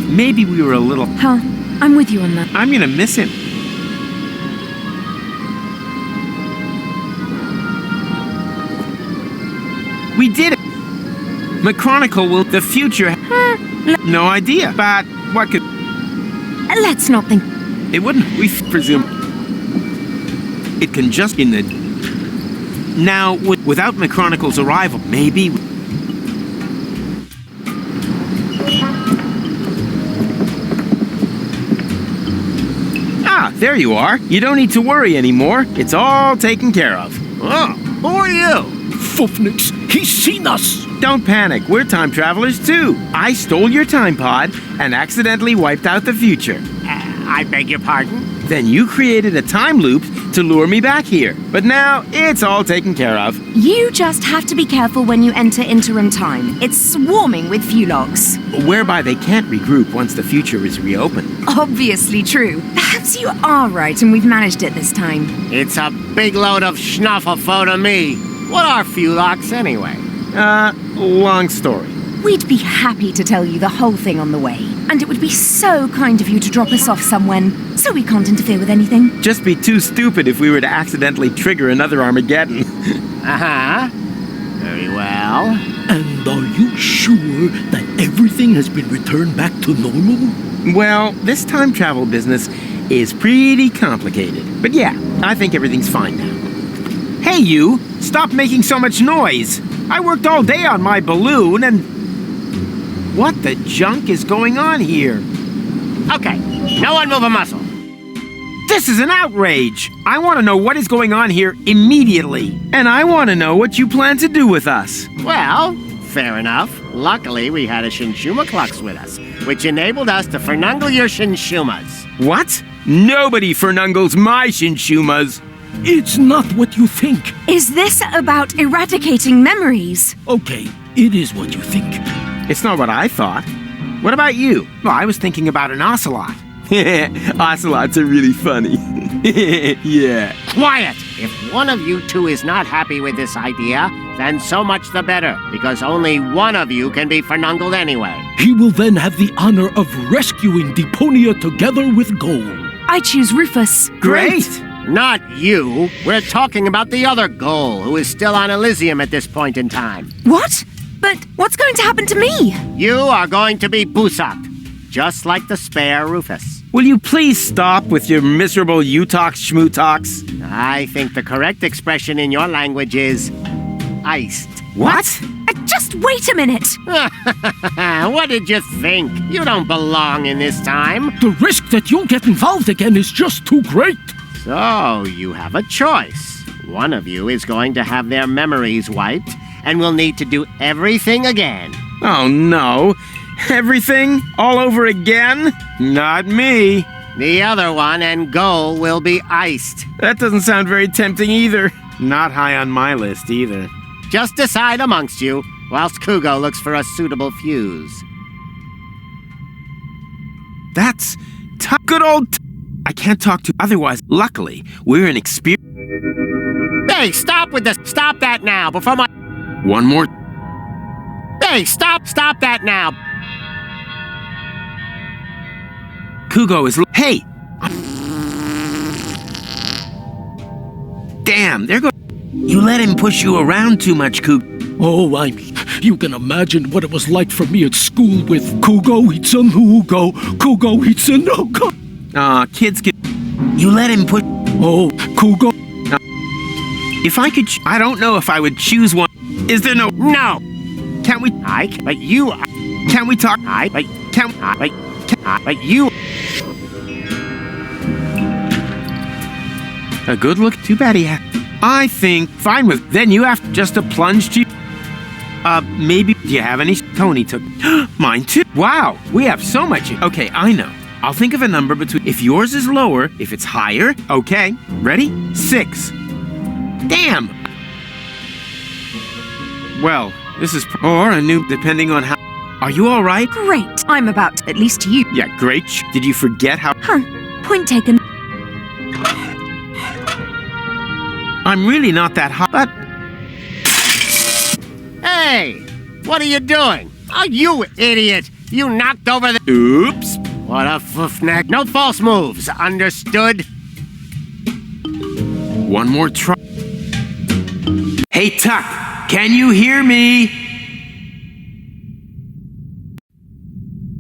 Maybe we were a little... Huh? I'm with you on that. I'm gonna miss him. We did it! McChronicle will the future. No idea, but what could... Let's not think. It wouldn't, we presume. It can just in the... Now, without McChronicle's arrival, maybe... Ah, there you are. You don't need to worry anymore. It's all taken care of. Oh, who are you? Fufnix, he's seen us! Don't panic, we're time travelers too. I stole your time pod and accidentally wiped out the future. I beg your pardon? Then you created a time loop to lure me back here. But now, it's all taken care of. You just have to be careful when you enter interim time. It's swarming with Fulox. Whereby they can't regroup once the future is reopened. Obviously true. Perhaps you are right and we've managed it this time. It's a big load of schnufflefo to me. What are Fulox anyway? Long story. We'd be happy to tell you the whole thing on the way. And it would be so kind of you to drop us off somewhere, so we can't interfere with anything. Just be too stupid if we were to accidentally trigger another Armageddon. Uh-huh. Very well. And are you sure that everything has been returned back to normal? Well, this time travel business is pretty complicated. But yeah, I think everything's fine now. Hey you! Stop making so much noise! I worked all day on my balloon and... What the junk is going on here? Okay, no one move a muscle. This is an outrage! I want to know what is going on here immediately. And I want to know what you plan to do with us. Well, fair enough. Luckily, we had a Shinshuma Klux with us, which enabled us to fernungle your Shinshumas. What? Nobody fernungles my Shinshumas. It's not what you think. Is this about eradicating memories? Okay, it is what you think. It's not what I thought. What about you? Well, I was thinking about an ocelot. Ocelots are really funny. Yeah. Quiet! If one of you two is not happy with this idea, then so much the better, because only one of you can be fernungled anyway. He will then have the honor of rescuing Deponia together with Goal. I choose Rufus. Great! Not you. We're talking about the other Goal, who is still on Elysium at this point in time. What? But what's going to happen to me? You are going to be busaked, just like the spare Rufus. Will you please stop with your miserable you-talks, schmoo-talks? I think the correct expression in your language is iced. What? Just wait a minute. What did you think? You don't belong in this time. The risk that you'll get involved again is just too great. So, you have a choice. One of you is going to have their memories wiped and will need to do everything again. Oh no. Everything? All over again? Not me. The other one and Goal will be iced. That doesn't sound very tempting either. Not high on my list either. Just decide amongst you, whilst Kugo looks for a suitable fuse. That's good old I can't talk to otherwise. Luckily, we're an experience. Hey, stop with this. Stop that now before my... One more. Hey, stop that now. Kugo is... Hey! Damn, there goes... You let him push you around too much, Kugo. Oh, you can imagine what it was like for me at school with Kugo Hitsunugo, Kugo Hitsunugo. Kids get... You let him push... Oh, Kugo. If I could... I don't know if I would choose one. Is there no... No! Can't we... But you... Can't we talk... But... Can't... But you... A good look? Too bad he had... I think... Fine with... Then you have just to plunge to... Maybe... Do you have any... Tony took... Mine too. Wow! We have so much... Okay, I know. I'll think of a number between... If yours is lower, if it's higher... Okay. Ready? 6. Damn! Well, this is... Or a new... Depending on how... Are you all right? Great. I'm about, at least you. Yeah, great. Did you forget how... Huh. Point taken. I'm really not that hot, but... Hey! What are you doing? Oh, you idiot! You knocked over the... Oops. What a foofneck. No false moves, understood? One more try. Hey, Tuck, can you hear me?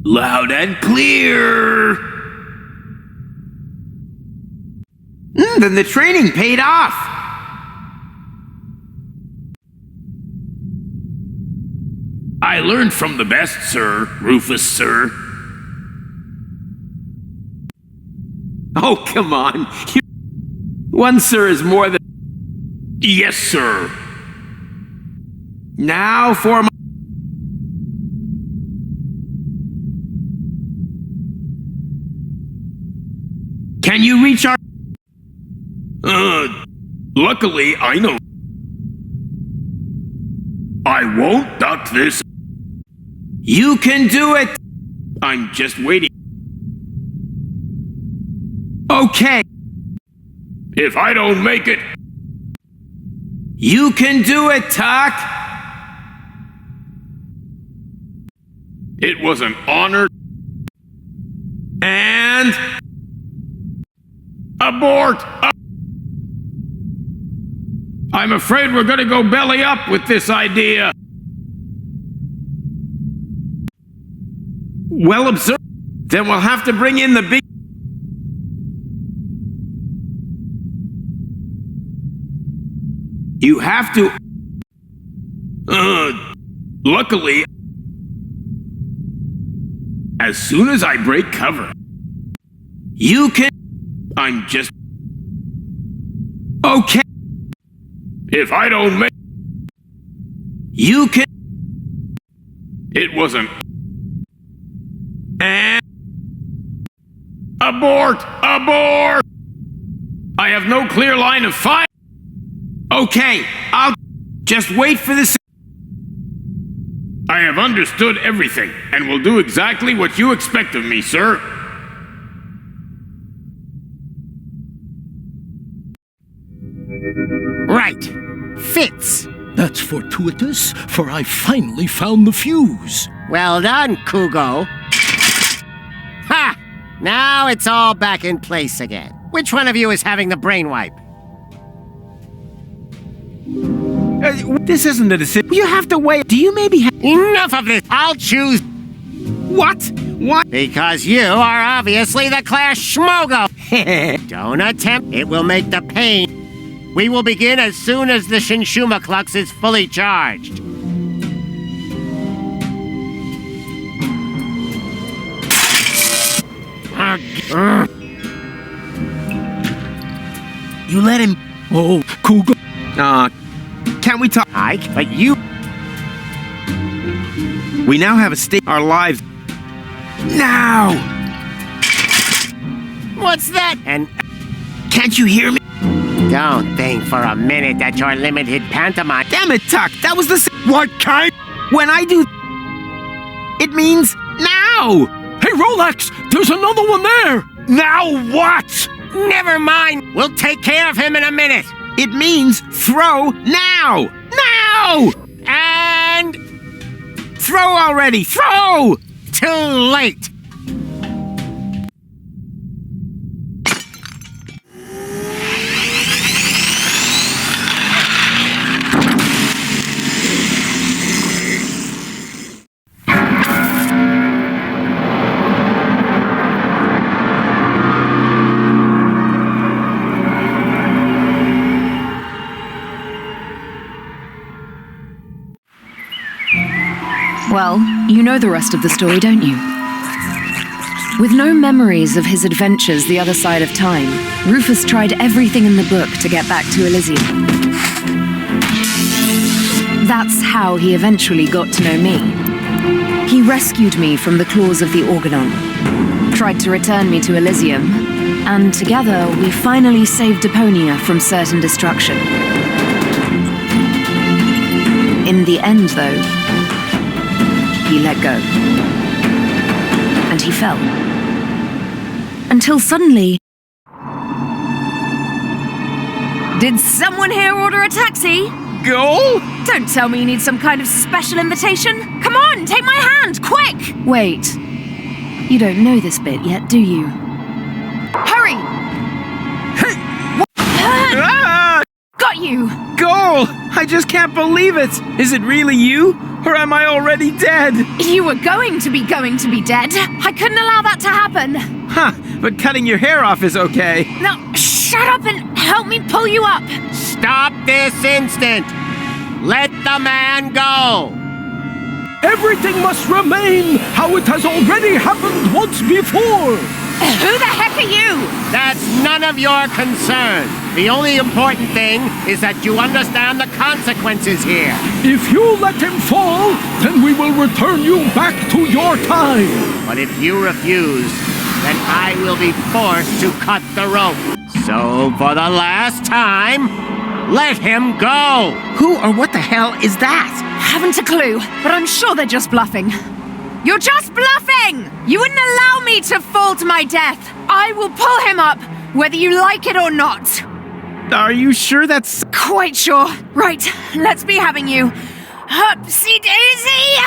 Loud and clear! Then the training paid off. I learned from the best, sir. Rufus, sir. Oh, come on. One sir is more than... Yes, sir. Now for my... Can you reach our... Luckily, I know. I won't duck this. You can do it! I'm just waiting. Okay. If I don't make it... You can do it, Tuck! It was an honor. And... Abort! I'm afraid we're gonna go belly up with this idea. Well observed. Then we'll have to bring in the big... You have to... Luckily... As soon as I break cover... You can... I'm just... Okay. If I don't make... You can... It wasn't... And... Abort! Abort! I have no clear line of fire. Okay, I'll... Just wait for this... I have understood everything, and will do exactly what you expect of me, sir. Right. Fits. That's fortuitous, for I finally found the fuse. Well done, Kugo. Ha! Now it's all back in place again. Which one of you is having the brain wipe? This isn't a decision. You have to wait. Do you maybe have... Enough of this. I'll choose... What? What? Because you are obviously the class schmogo. Don't attempt. It will make the pain. We will begin as soon as the Shinshuma Klux is fully charged. You let him... Oh, Kugo. Can we talk? Ike, but you... We now have a stake our lives. Now! What's that? And... Can't you hear me? Don't think for a minute that your limited pantomime... Damn it, Tuck! That was the... What kind? When I do... It means now! Hey, Rolex! There's another one there! Now what? Never mind! We'll take care of him in a minute! It means throw now! Now! And... Throw already! Throw! Too late! Well, you know the rest of the story, don't you? With no memories of his adventures the other side of time, Rufus tried everything in the book to get back to Elysium. That's how he eventually got to know me. He rescued me from the claws of the Organon, tried to return me to Elysium, and together we finally saved Deponia from certain destruction. In the end, though, he let go. And he fell. Until suddenly... Did someone here order a taxi? Go? Don't tell me you need some kind of special invitation. Come on, take my hand, quick! Wait. You don't know this bit yet, do you? Hurry! Ah! Got you! Goal! I just can't believe it! Is it really you? Or am I already dead? You were going to be dead. I couldn't allow that to happen. Huh, but cutting your hair off is okay. Now, shut up and help me pull you up. Stop this instant! Let the man go! Everything must remain how it has already happened once before! Who the heck are you? That's none of your concern. The only important thing is that you understand the consequences here. If you let him fall, then we will return you back to your time. But if you refuse, then I will be forced to cut the rope. So, for the last time, let him go! Who or what the hell is that? Haven't a clue, but I'm sure they're just bluffing. You're just bluffing! You wouldn't allow me to fall to my death. I will pull him up, whether you like it or not. Are you sure that's... Quite sure. Right, let's be having you. Upsy-daisy!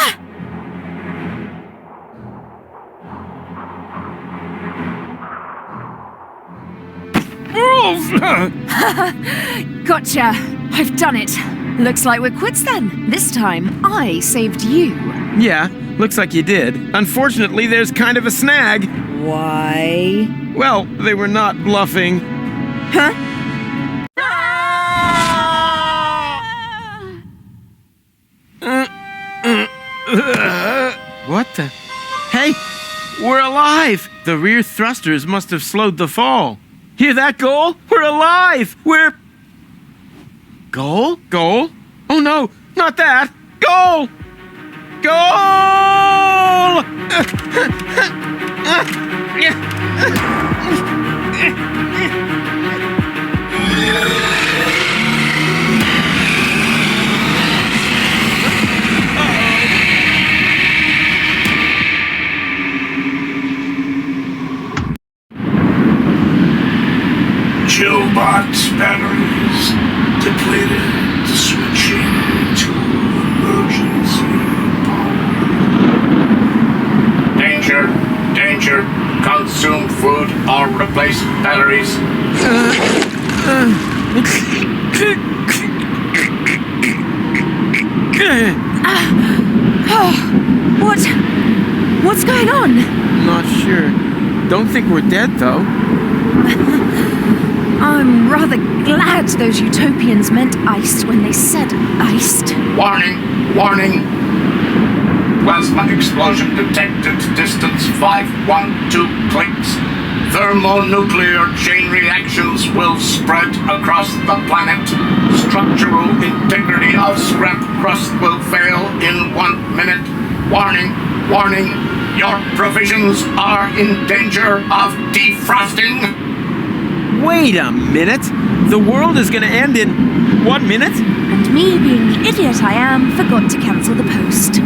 Gotcha. I've done it. Looks like we're quits then. This time, I saved you. Yeah, looks like you did. Unfortunately, there's kind of a snag. Why? Well, they were not bluffing. Huh? What the? Hey, we're alive! The rear thrusters must have slowed the fall. Hear that, Goal? We're alive! We're... Goal? Goal? Oh no, not that! Goal! Goal! Box batteries depleted, switching to emergency power. Danger, danger, consume food or replace batteries. What's going on? Not sure. Don't think we're dead, though. I'm rather glad those utopians meant iced when they said iced. Warning, warning. Plasma explosion detected. Distance 512 clicks. Thermonuclear chain reactions will spread across the planet. Structural integrity of scrap crust will fail in 1 minute. Warning, warning. Your provisions are in danger of defrosting. Wait a minute! The world is gonna end in 1 minute? And me, being the idiot I am, forgot to cancel the post.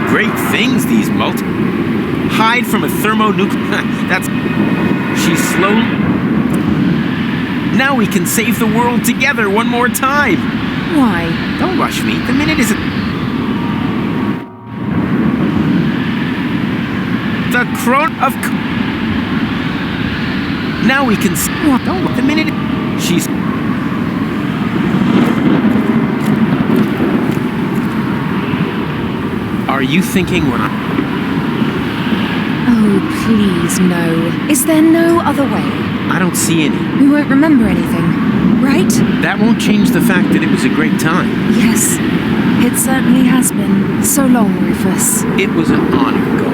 Great things, these hide from a thermonuclear... That's... She's slow... Now we can save the world together one more time! Why? Don't rush me. The minute isn't... The crone of... Now we can... Don't... The minute... She's... Are you thinking when I... Oh, please, no. Is there no other way? I don't see any. We won't remember anything, right? That won't change the fact that it was a great time. Yes, it certainly has been. So long, Rufus. It was an honor, Goal.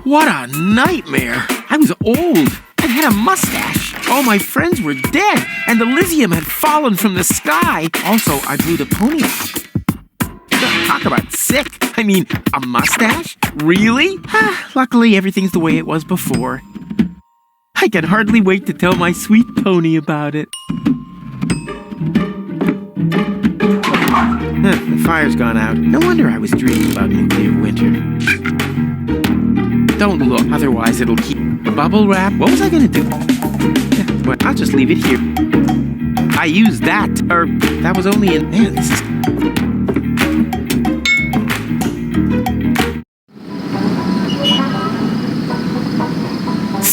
What a nightmare! I was old. I had a mustache. All my friends were dead, and the Elysium had fallen from the sky. Also, I blew Deponia up. Talk about sick. I mean, a mustache? Really? Luckily, everything's the way it was before. I can hardly wait to tell my sweet pony about it. The fire's gone out. No wonder I was dreaming about nuclear winter. Don't look, otherwise it'll keep... Bubble wrap? What was I gonna do? Well, I'll just leave it here. I used that, or that was only in... Man, this is...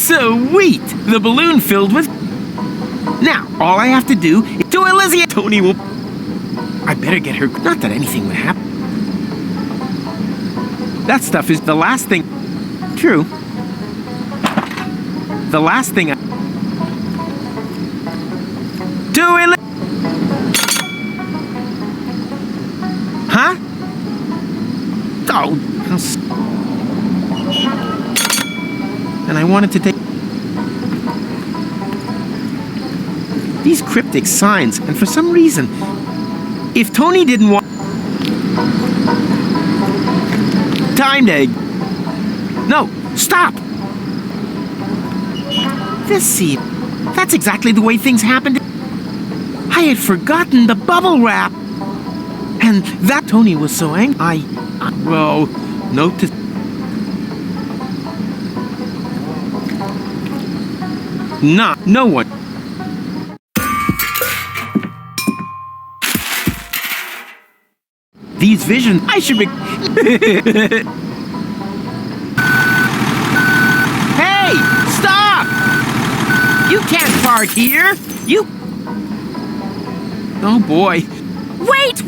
Sweet! The balloon filled with... Now, all I have to do is to Elysia. Tony will... I better get her... Not that anything would happen. That stuff is the last thing... True. The last thing I... To Elysia... Huh? Oh, how... And I wanted to take... These cryptic signs, and for some reason... If Tony didn't want... Time to... No, stop! This scene... That's exactly the way things happened. I had forgotten the bubble wrap. And that Tony was so angry. Well, note to... No one. These visions, I should be... Hey! Stop! You can't park here! You... Oh boy. Wait.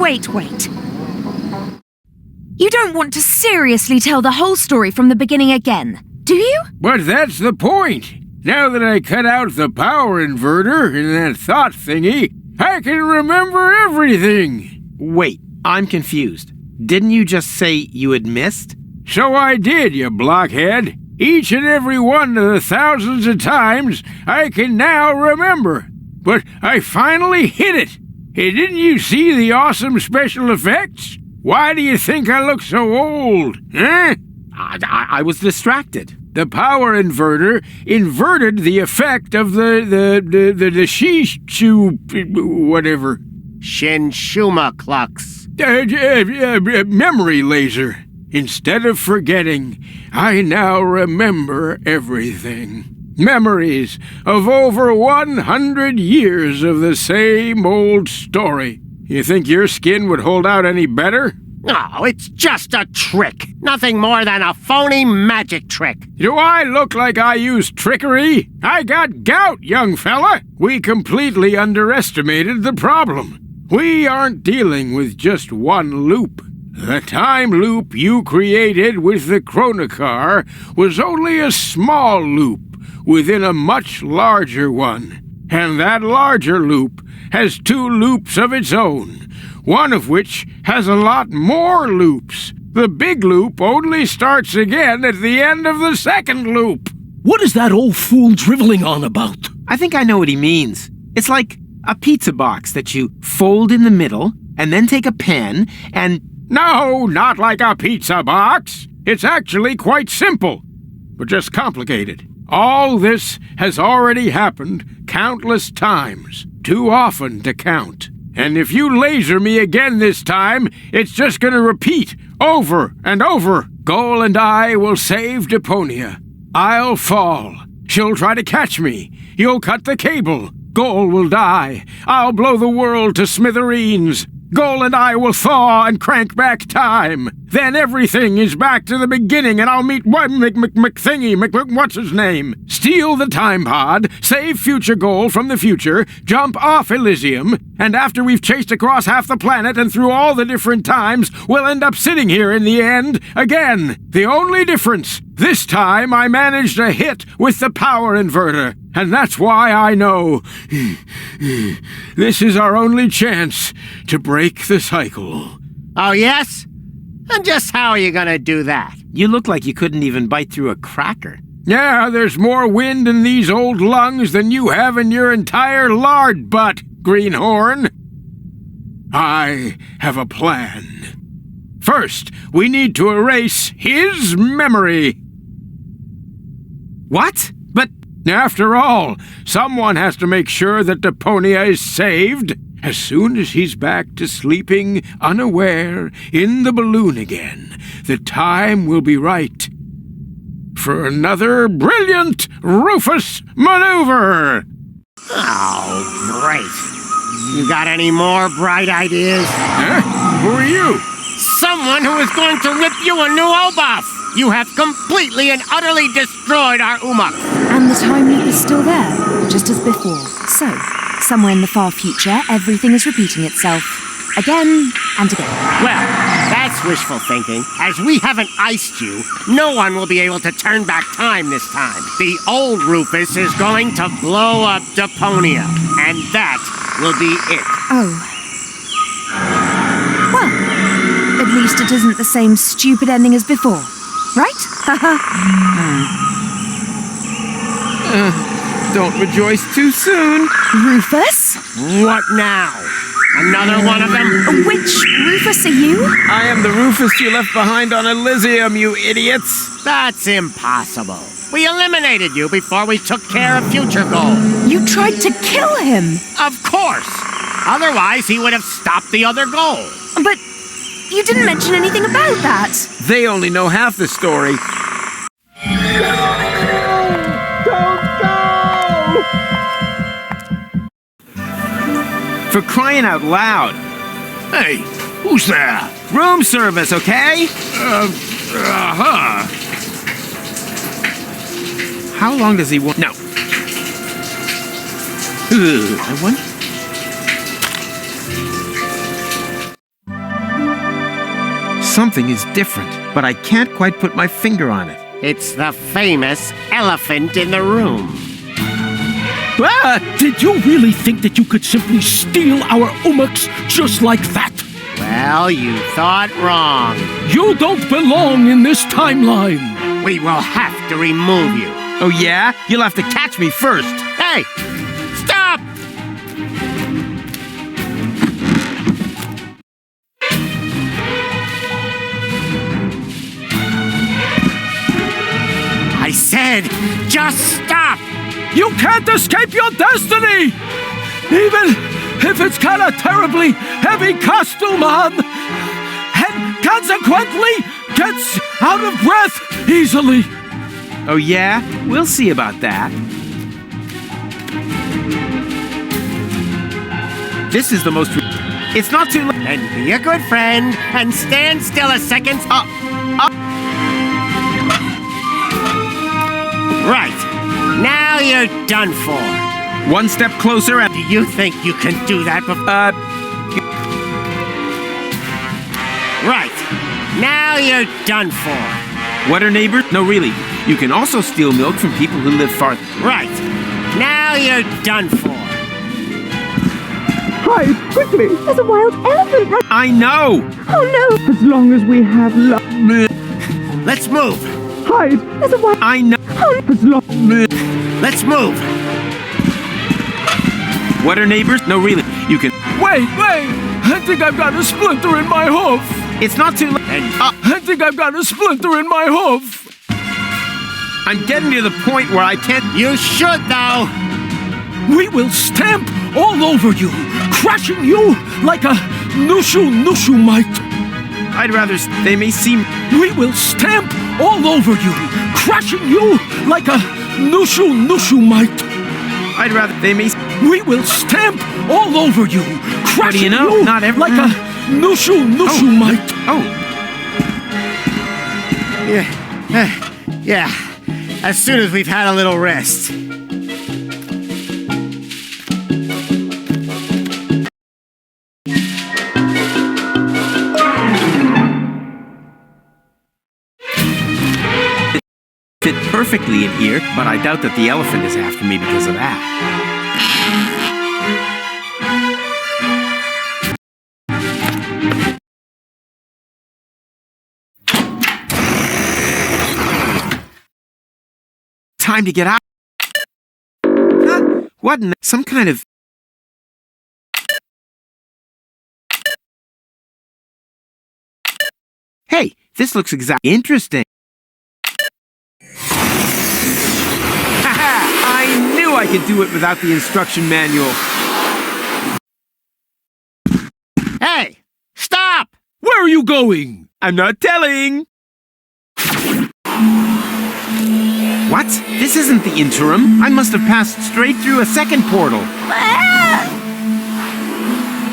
You don't want to seriously tell the whole story from the beginning again, do you? But that's the point. Now that I cut out the power inverter in that thought thingy, I can remember everything. Wait, I'm confused. Didn't you just say you had missed? So I did, you blockhead. Each and every one of the thousands of times I can now remember. But I finally hit it. Hey, didn't you see the awesome special effects? Why do you think I look so old, huh? I was distracted. The power inverter inverted the effect of the Shishu... whatever. Shinshuma Klux. Memory laser. Instead of forgetting, I now remember everything. Memories of over 100 years of the same old story. You think your skin would hold out any better? Oh, it's just a trick. Nothing more than a phony magic trick. Do I look like I use trickery? I got gout, young fella. We completely underestimated the problem. We aren't dealing with just one loop. The time loop you created with the Chronocar was only a small loop within a much larger one. And that larger loop has two loops of its own, one of which has a lot more loops. The big loop only starts again at the end of the second loop. What is that old fool driveling on about? I think I know what he means. It's like a pizza box that you fold in the middle and then take a pen and... No, not like a pizza box. It's actually quite simple, but just complicated. All this has already happened countless times, too often to count. And if you laser me again this time, it's just gonna repeat over and over. Goal and I will save Deponia. I'll fall. She'll try to catch me. You'll cut the cable. Goal will die. I'll blow the world to smithereens. Goal and I will thaw and crank back time. Then everything is back to the beginning and I'll meet what's his name? Steal the time pod, save future Goal from the future, jump off Elysium, and after we've chased across half the planet and through all the different times, we'll end up sitting here in the end again. The only difference, this time I managed a hit with the power inverter. And that's why I know this is our only chance to break the cycle. Oh, yes? And just how are you gonna do that? You look like you couldn't even bite through a cracker. Yeah, there's more wind in these old lungs than you have in your entire lard butt, Greenhorn. I have a plan. First, we need to erase his memory. What? But... After all, someone has to make sure that Deponia is saved. As soon as he's back to sleeping unaware in the balloon again, the time will be right for another brilliant Rufus maneuver! Oh, great. You got any more bright ideas? Huh? Who are you? Someone who is going to rip you a new O-buff! You have completely and utterly destroyed our Umaks! And the time loop is still there, just as before. So, somewhere in the far future, everything is repeating itself. Again and again. Well, that's wishful thinking. As we haven't iced you, no one will be able to turn back time this time. The old Rufus is going to blow up Deponia, and that will be it. Oh. Well, at least it isn't the same stupid ending as before, right? Don't rejoice too soon. Rufus? What now? Another one of them? Which Rufus are you? I am the Rufus you left behind on Elysium, you idiots. That's impossible. We eliminated you before we took care of future goals. You tried to kill him. Of course. Otherwise, he would have stopped the other goal. But you didn't mention anything about that. They only know half the story. For crying out loud. Hey, who's there? Room service, okay? How long does he want? No. I wonder. Something is different, but I can't quite put my finger on it. It's the famous elephant in the room. Did you really think that you could simply steal our Umaks just like that? Well, you thought wrong. You don't belong in this timeline. We will have to remove you. Oh yeah? You'll have to catch me first. Hey! Stop! I said, just stop! You can't escape your destiny! Even if it's got a terribly heavy costume on, and consequently gets out of breath easily. Oh yeah? We'll see about that. This is the most... It's not too late. And be a good friend, and stand still a second. Right. Now you're done for. One step closer and... Do you think you can do that before... Right. Now you're done for. What are neighbors? No, really. You can also steal milk from people who live far... Right. Now you're done for. Hide, quickly! There's a wild elephant right... I know! Oh no! As long as we have luck... Let's move! Hide! There's a wild... I know! Oh, as long... Let's move! What are neighbors? No, really. You can... Wait! I think I've got a splinter in my hoof! It's not too late. I think I've got a splinter in my hoof! I'm getting to the point where I can't... You should, though! We will stamp all over you, crushing you like a nushu might. I'd rather... They may seem... We will stamp all over you, crushing you like a nushu might. I'd rather... They may... We will stamp all over you, crushing you Not every... like a nushu might. Yeah. As soon as we've had a little rest. Fit perfectly in here, but I doubt that the elephant is after me because of that. Time to get out. Huh? What in some kind of... Hey, this looks interesting. Haha, I could do it without the instruction manual. Hey! Stop! Where are you going? I'm not telling. What? This isn't the interim. I must have passed straight through a second portal.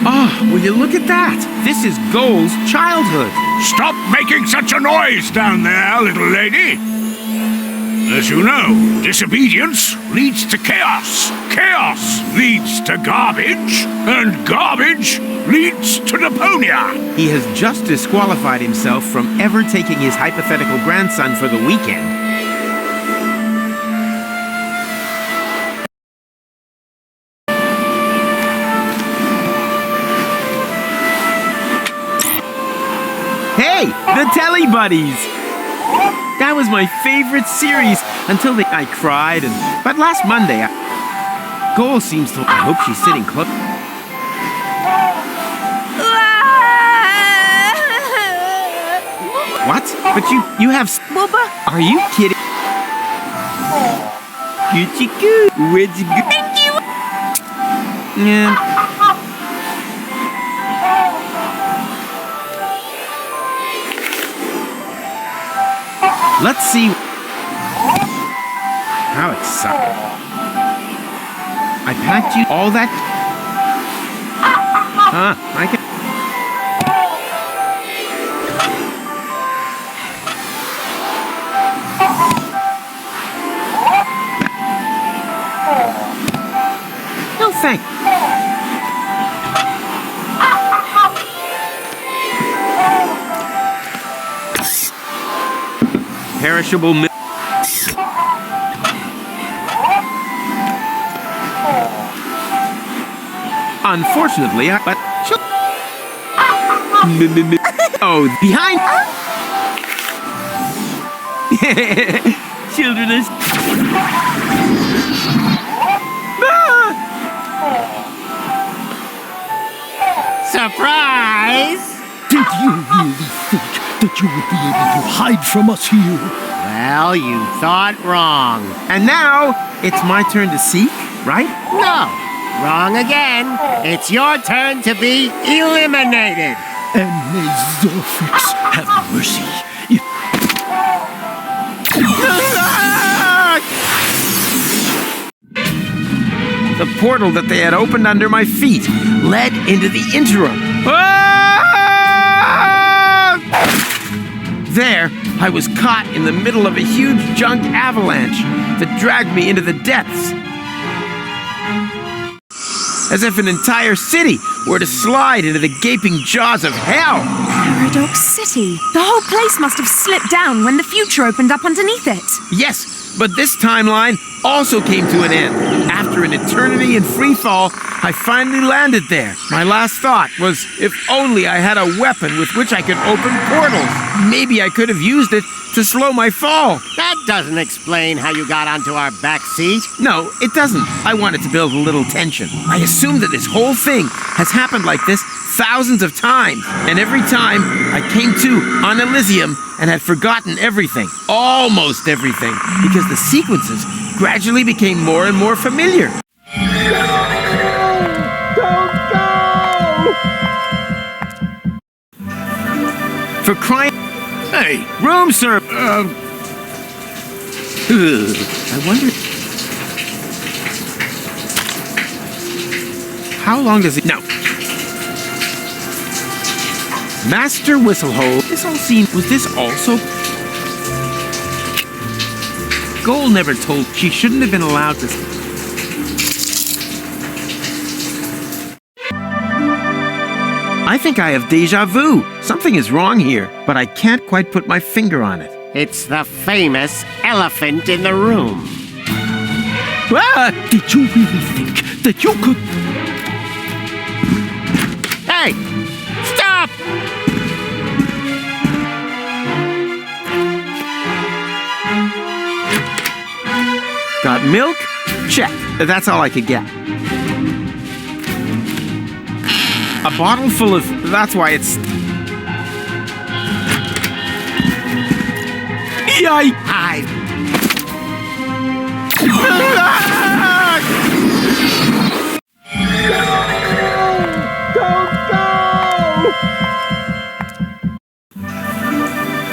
Oh, will you look at that? This is Goal's childhood. Stop making such a noise down there, little lady. As you know, disobedience leads to chaos. Chaos leads to garbage. And garbage leads to Deponia. He has just disqualified himself from ever taking his hypothetical grandson for the weekend. Hey, the Telly Buddies! That was my favorite series until I cried, but last Monday, Goal seems to... I hope she's sitting close. What? But you have... Bubba? Are you kidding? Gucci goo. Where'd you go? Thank you! Yeah. Let's see. How exciting. I packed you all that. Huh, I can. No, thank. Perishable milk. Unfortunately, but oh, behind. Children is. Surprise! Did you really think that you would be able to hide from us here? Well, you thought wrong. And now, it's my turn to seek, right? No, wrong again. It's your turn to be eliminated. And may Zorfix have mercy. The portal that they had opened under my feet led into the interim. There, I was caught in the middle of a huge junk avalanche that dragged me into the depths. As if an entire city were to slide into the gaping jaws of hell. Paradox City. The whole place must have slipped down when the future opened up underneath it. Yes, but this timeline also came to an end. After an eternity in free fall, I finally landed there. My last thought was, if only I had a weapon with which I could open portals. Maybe I could have used it to slow my fall. That doesn't explain how you got onto our back seat. No, it doesn't. I wanted to build a little tension. I assumed that this whole thing has happened like this thousands of times. And every time I came to on Elysium and had forgotten everything, almost everything, because the sequences gradually became more and more familiar. Don't go! For crying... Hey, room service. I wonder... How long does it... No. Master Whistlehole. This all seemed... Was this also... Goal never told... She shouldn't have been allowed to... I think I have deja vu. Something is wrong here, but I can't quite put my finger on it. It's the famous elephant in the room. Ah! Did you really think that you could... Hey! Stop! Got milk? Check. That's all I could get. A bottle full of... That's why it's... I...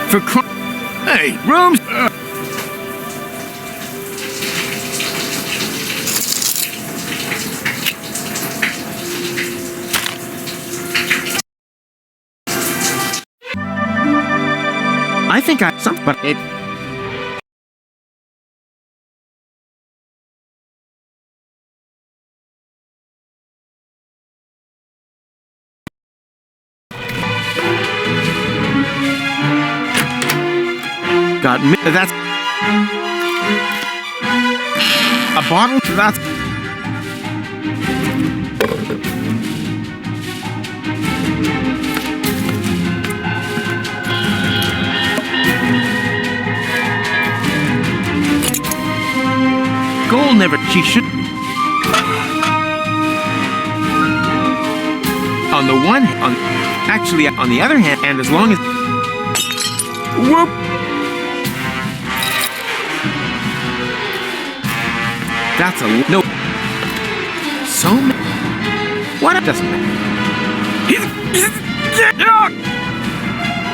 For Hey, rooms. I think I but it. Got me. That's a bottle. That's goal. Never. She should. On the one, actually, on the other hand, and as long as whoop. That's a no. So many. What? It doesn't matter.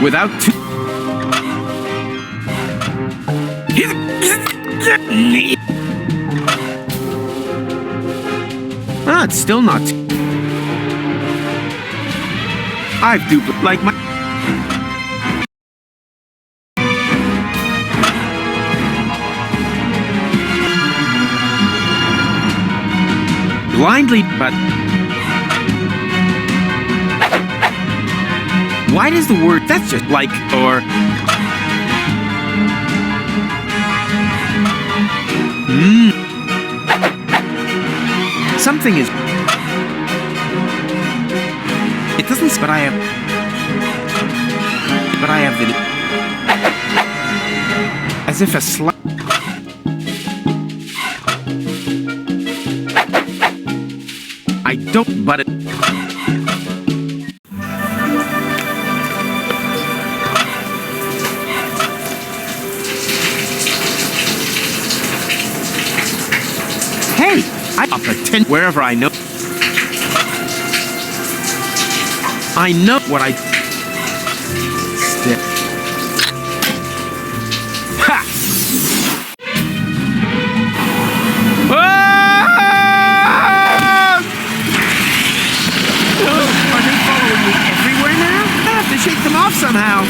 Without two. Ah, it's still not. I've duped like my. Blindly, but why does the word that's just like or something is it doesn't but I have the as if a slight I don't, but it. Hey, I'll pretend wherever I know. I know what I. Step. Ha! Shake them off somehow.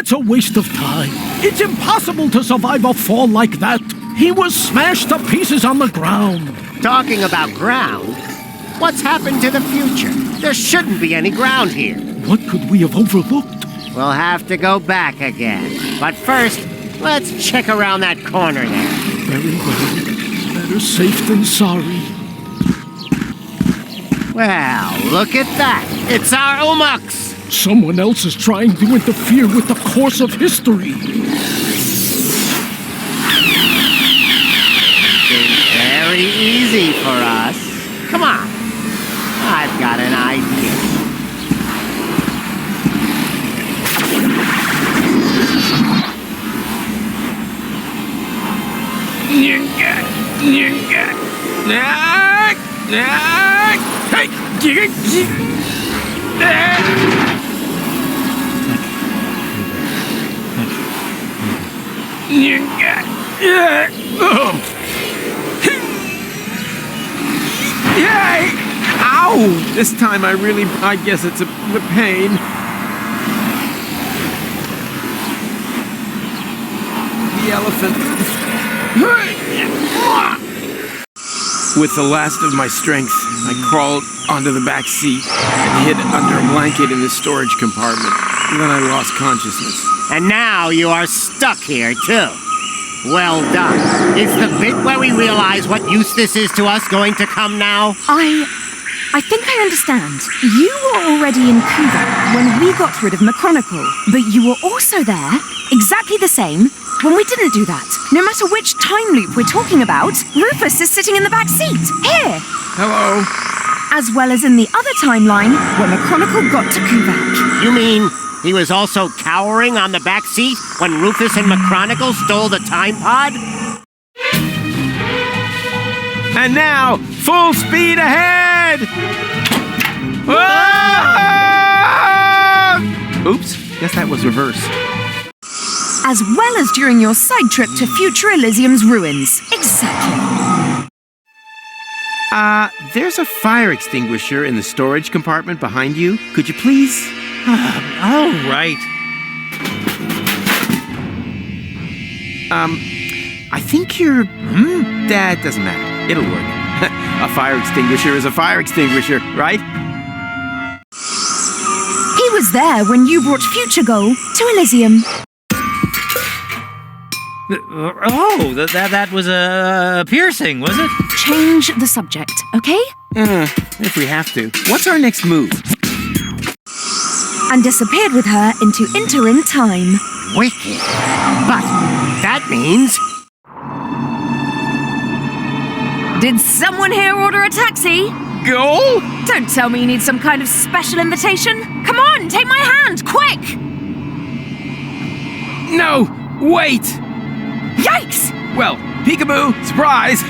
That's a waste of time. It's impossible to survive a fall like that. He was smashed to pieces on the ground. Talking about ground, what's happened to the future? There shouldn't be any ground here. What could we have overlooked? We'll have to go back again. But first, let's check around that corner there. Very well. Better safe than sorry. Well, look at that. It's our Umux. Someone else is trying to interfere with the course of history. Very easy for us. Come on. I've got an idea. Ow! This time I guess it's a pain. The elephant. With the last of my strength, I crawled onto the back seat and hid under a blanket in the storage compartment. And then I lost consciousness. And now you are stuck here, too. Well done. Is the bit where we realize what use this is to us going to come now? I think I understand. You were already in Cuba when we got rid of McChronicle, but you were also there, exactly the same, when we didn't do that. No matter which time loop we're talking about, Rufus is sitting in the back seat. Here! Hello? As well as in the other timeline where McChronicle got to Kuvac. You mean he was also cowering on the back seat when Rufus and McChronicle stole the time pod? And now, full speed ahead! Ah! Oops, guess that was reverse. As well as during your side trip to future Elysium's ruins. Exactly. There's a fire extinguisher in the storage compartment behind you. Could you please? All right. I think you're... That doesn't matter. It'll work. A fire extinguisher is a fire extinguisher, right? He was there when you brought Future Goal to Elysium. Oh, that was a piercing, was it? Change the subject, okay? If we have to. What's our next move? And disappeared with her into interim time. Wicked. But that means... Did someone here order a taxi? Go? Don't tell me you need some kind of special invitation. Come on, take my hand, quick! No, wait! Yikes! Well, peekaboo, surprise!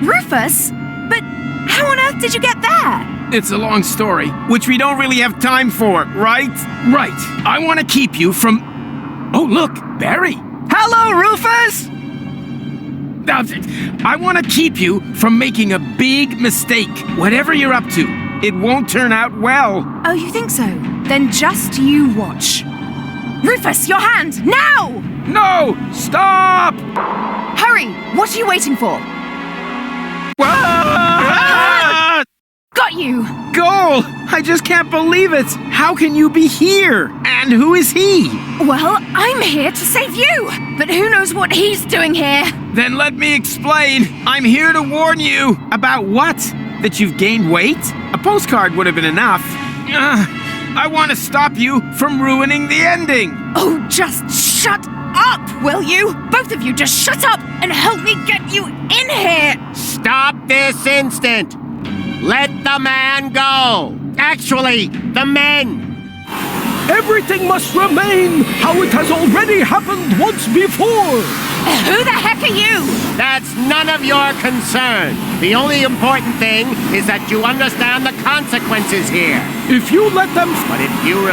Rufus? But how on earth did you get there? It's a long story, which we don't really have time for, right? Right. I want to keep you from... Oh, look, Barry. Hello, Rufus! I want to keep you from making a big mistake. Whatever you're up to, it won't turn out well. Oh, you think so? Then just you watch. Rufus, your hand, now! No! Stop! Hurry! What are you waiting for? Ah! Got you! Goal! I just can't believe it! How can you be here? And who is he? Well, I'm here to save you! But who knows what he's doing here? Then let me explain. I'm here to warn you. About what? That you've gained weight? A postcard would have been enough. I want to stop you from ruining the ending. Oh, just shut up, will you? Both of you just shut up and help me get you in here! Stop this instant! Let the man go! Actually, the men! Everything must remain how it has already happened once before! Who the heck are you? That's none of your concern. The only important thing is that you understand the consequences here. If you let them... But if you...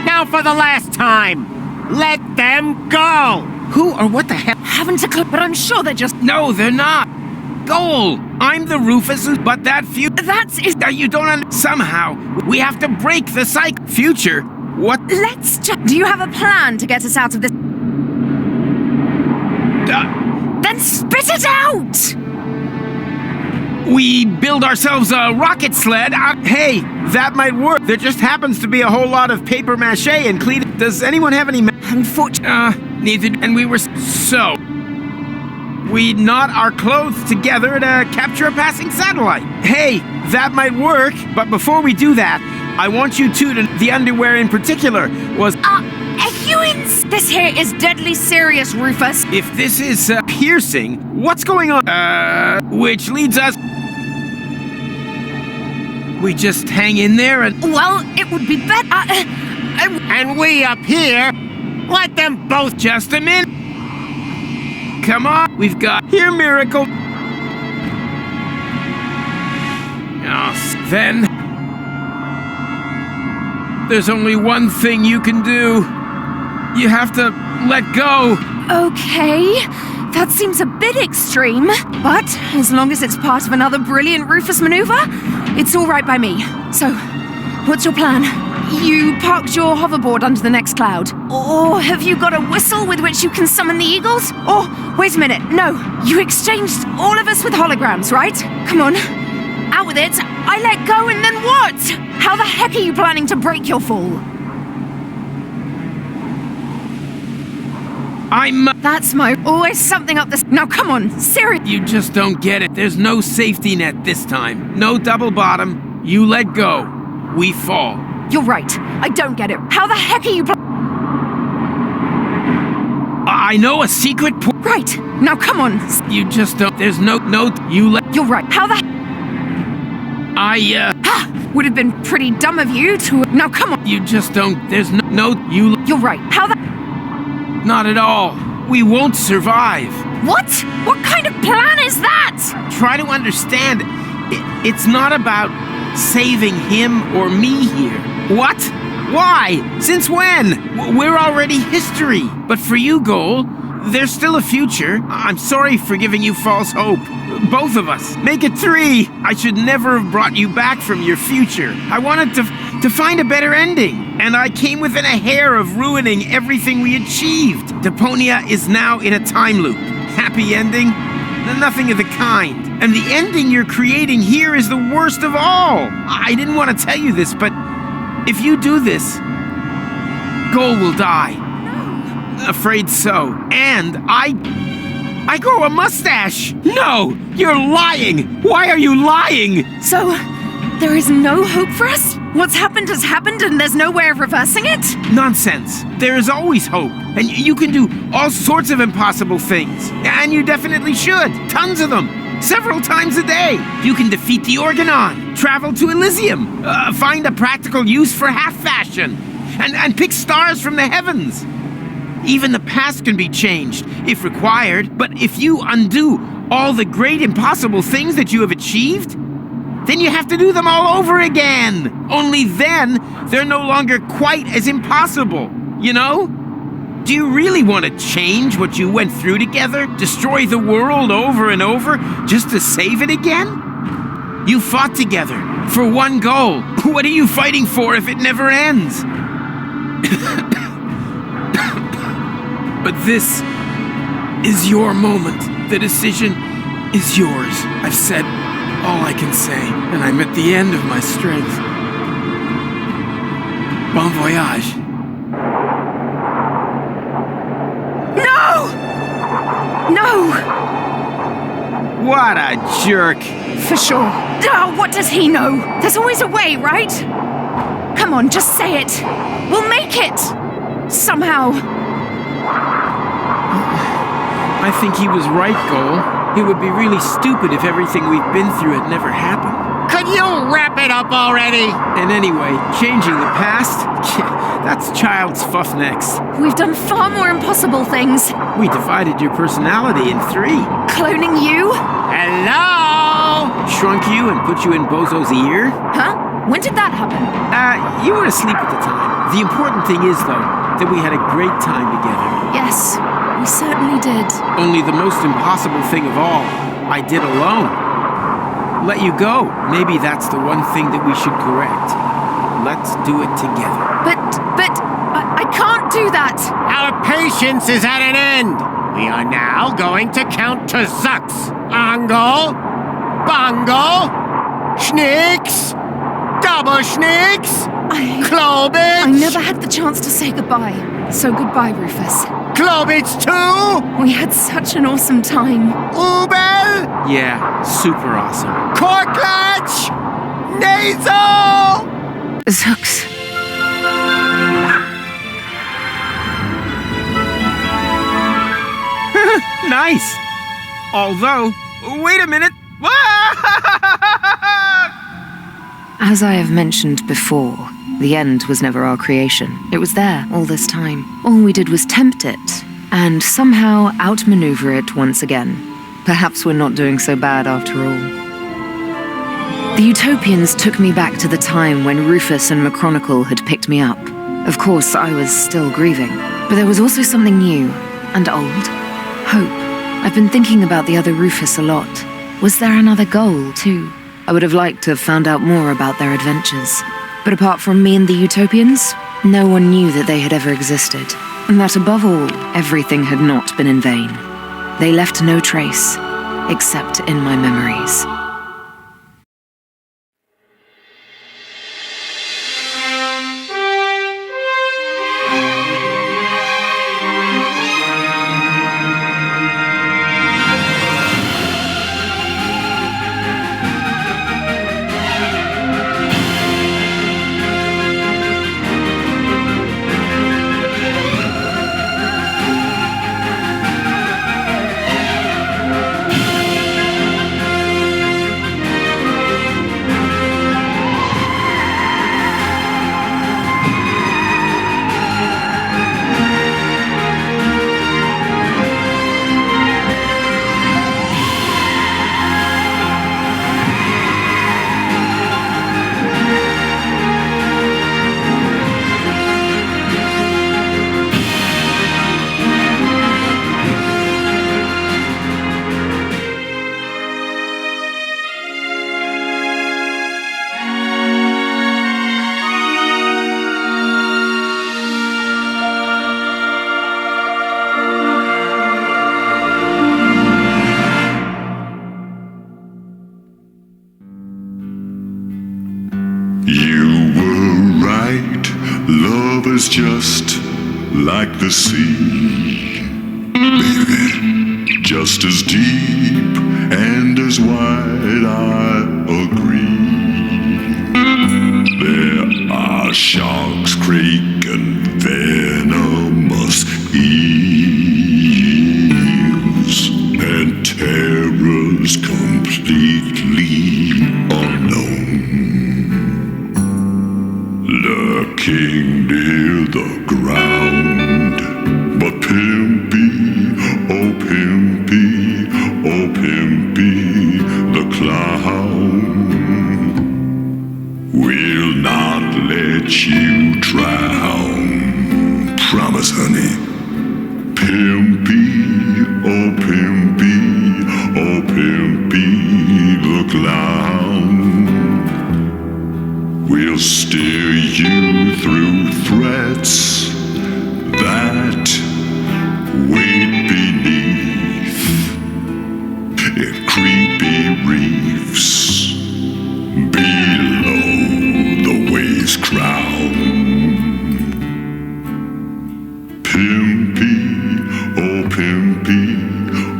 Now for the last time, let them go! Who or what the hell? Haven't a clue, but I'm sure they're just... No, they're not. Goal! I'm the Rufus, but that That's... You don't understand. Somehow, we have to break the cycle. Future, What? Let's just... Do you have a plan to get us out of this? Then spit it out! We build ourselves a rocket sled. Hey, that might work. There just happens to be a whole lot of paper mache and clean. Does anyone have any? Unfortunately, neither. And we were so. We knot our clothes together to capture a passing satellite. Hey, that might work. But before we do that, I want you two to. The underwear in particular was. Ehuins! This here is deadly serious, Rufus. If this is piercing, what's going on? Which leads us. We just hang in there and... Well, it would be better... And we up here, let them both... Just a minute. Come on, we've got... Here, miracle. Then... There's only one thing you can do. You have to let go. Okay, that seems a bit extreme. But as long as it's part of another brilliant Rufus maneuver, it's all right by me. So, what's your plan? You parked your hoverboard under the next cloud. Or have you got a whistle with which you can summon the eagles? Or, wait a minute, no. You exchanged all of us with holograms, right? Come on, out with it. I let go and then what? How the heck are you planning to break your fall? That's always something up this... Now come on, seriously. You just don't get it. There's no safety net this time. No double bottom. You let go. We fall. You're right. I don't get it. How the heck are you... I know a secret... Right. Now come on. You just don't... There's no... You let... You're right. How the... Would have been pretty dumb of you to... Now come on. You just don't... There's no... You... You're right. How the... Not at all. We won't survive. What? What kind of plan is that? Try to understand. It's not about saving him or me here. What? Why? Since when? We're already history. But for you, Goal, there's still a future. I'm sorry for giving you false hope. Both of us. Make it 3. I should never have brought you back from your future. I wanted to find a better ending. And I came within a hair of ruining everything we achieved. Deponia is now in a time loop. Happy ending? Nothing of the kind. And the ending you're creating here is the worst of all. I didn't want to tell you this, but if you do this, Goal will die. Afraid so. And I grow a mustache. No, you're lying. Why are you lying? So, there is no hope for us? What's happened has happened and there's no way of reversing it? Nonsense. There is always hope. And you can do all sorts of impossible things. And you definitely should. Tons of them. Several times a day. You can defeat the Organon. Travel to Elysium. Find a practical use for half-fashion. And pick stars from the heavens. Even the past can be changed, if required. But if you undo all the great impossible things that you have achieved, then you have to do them all over again. Only then, they're no longer quite as impossible, you know? Do you really want to change what you went through together? Destroy the world over and over just to save it again? You fought together for one goal. What are you fighting for if it never ends? But this is your moment. The decision is yours. I've said all I can say, and I'm at the end of my strength. Bon voyage. No! No! What a jerk. For sure. Oh, what does he know? There's always a way, right? Come on, just say it. We'll make it! Somehow. I think he was right, Goal. It would be really stupid if everything we've been through had never happened. Could you wrap it up already? And anyway, changing the past? That's child's fuff next. We've done far more impossible things. We divided your personality in 3. Cloning you? Hello? Shrunk you and put you in Bozo's ear? Huh? When did that happen? You were asleep at the time. The important thing is, though, that we had a great time together. Yes, we certainly did. Only the most impossible thing of all, I did alone. Let you go. Maybe that's the one thing that we should correct. Let's do it together. But do that. Our patience is at an end. We are now going to count to Zux. Angle, Bongo, Schnicks, Double Schnicks, Klobitz. I never had the chance to say goodbye. So goodbye, Rufus. Klobitz too. We had such an awesome time. Ubel, Yeah, super awesome. Korklatch, Nasal. Zux. Nice. Although, wait a minute. As I have mentioned before, the end was never our creation. It was there all this time. All we did was tempt it, and somehow outmaneuver it once again. Perhaps we're not doing so bad after all. The Utopians took me back to the time when Rufus and McChronicle had picked me up. Of course, I was still grieving, but there was also something new and old. Hope. I've been thinking about the other Rufus a lot. Was there another goal, too? I would have liked to have found out more about their adventures. But apart from me and the Utopians, no one knew that they had ever existed. And that above all, everything had not been in vain. They left no trace, except in my memories. You were right, love is just like the sea, baby, just as deep and as wide, I agree. There are sharks, crake, and venomous eels, and terrors completely unknown. Lurking near the ground, but Pimpy, oh Pimpy, oh Pimpy, the clown will not let you drown. Promise, honey. Pimpy, oh Pimpy, oh Pimpy, the clown will steer you through threats that wait beneath in creepy reefs below the waves crown. Pimpy, oh Pimpy,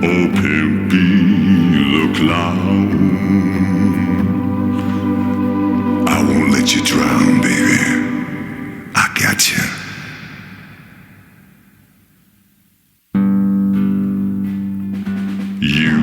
oh Pimpy, the clown. I won't let you drown, baby. I got you. You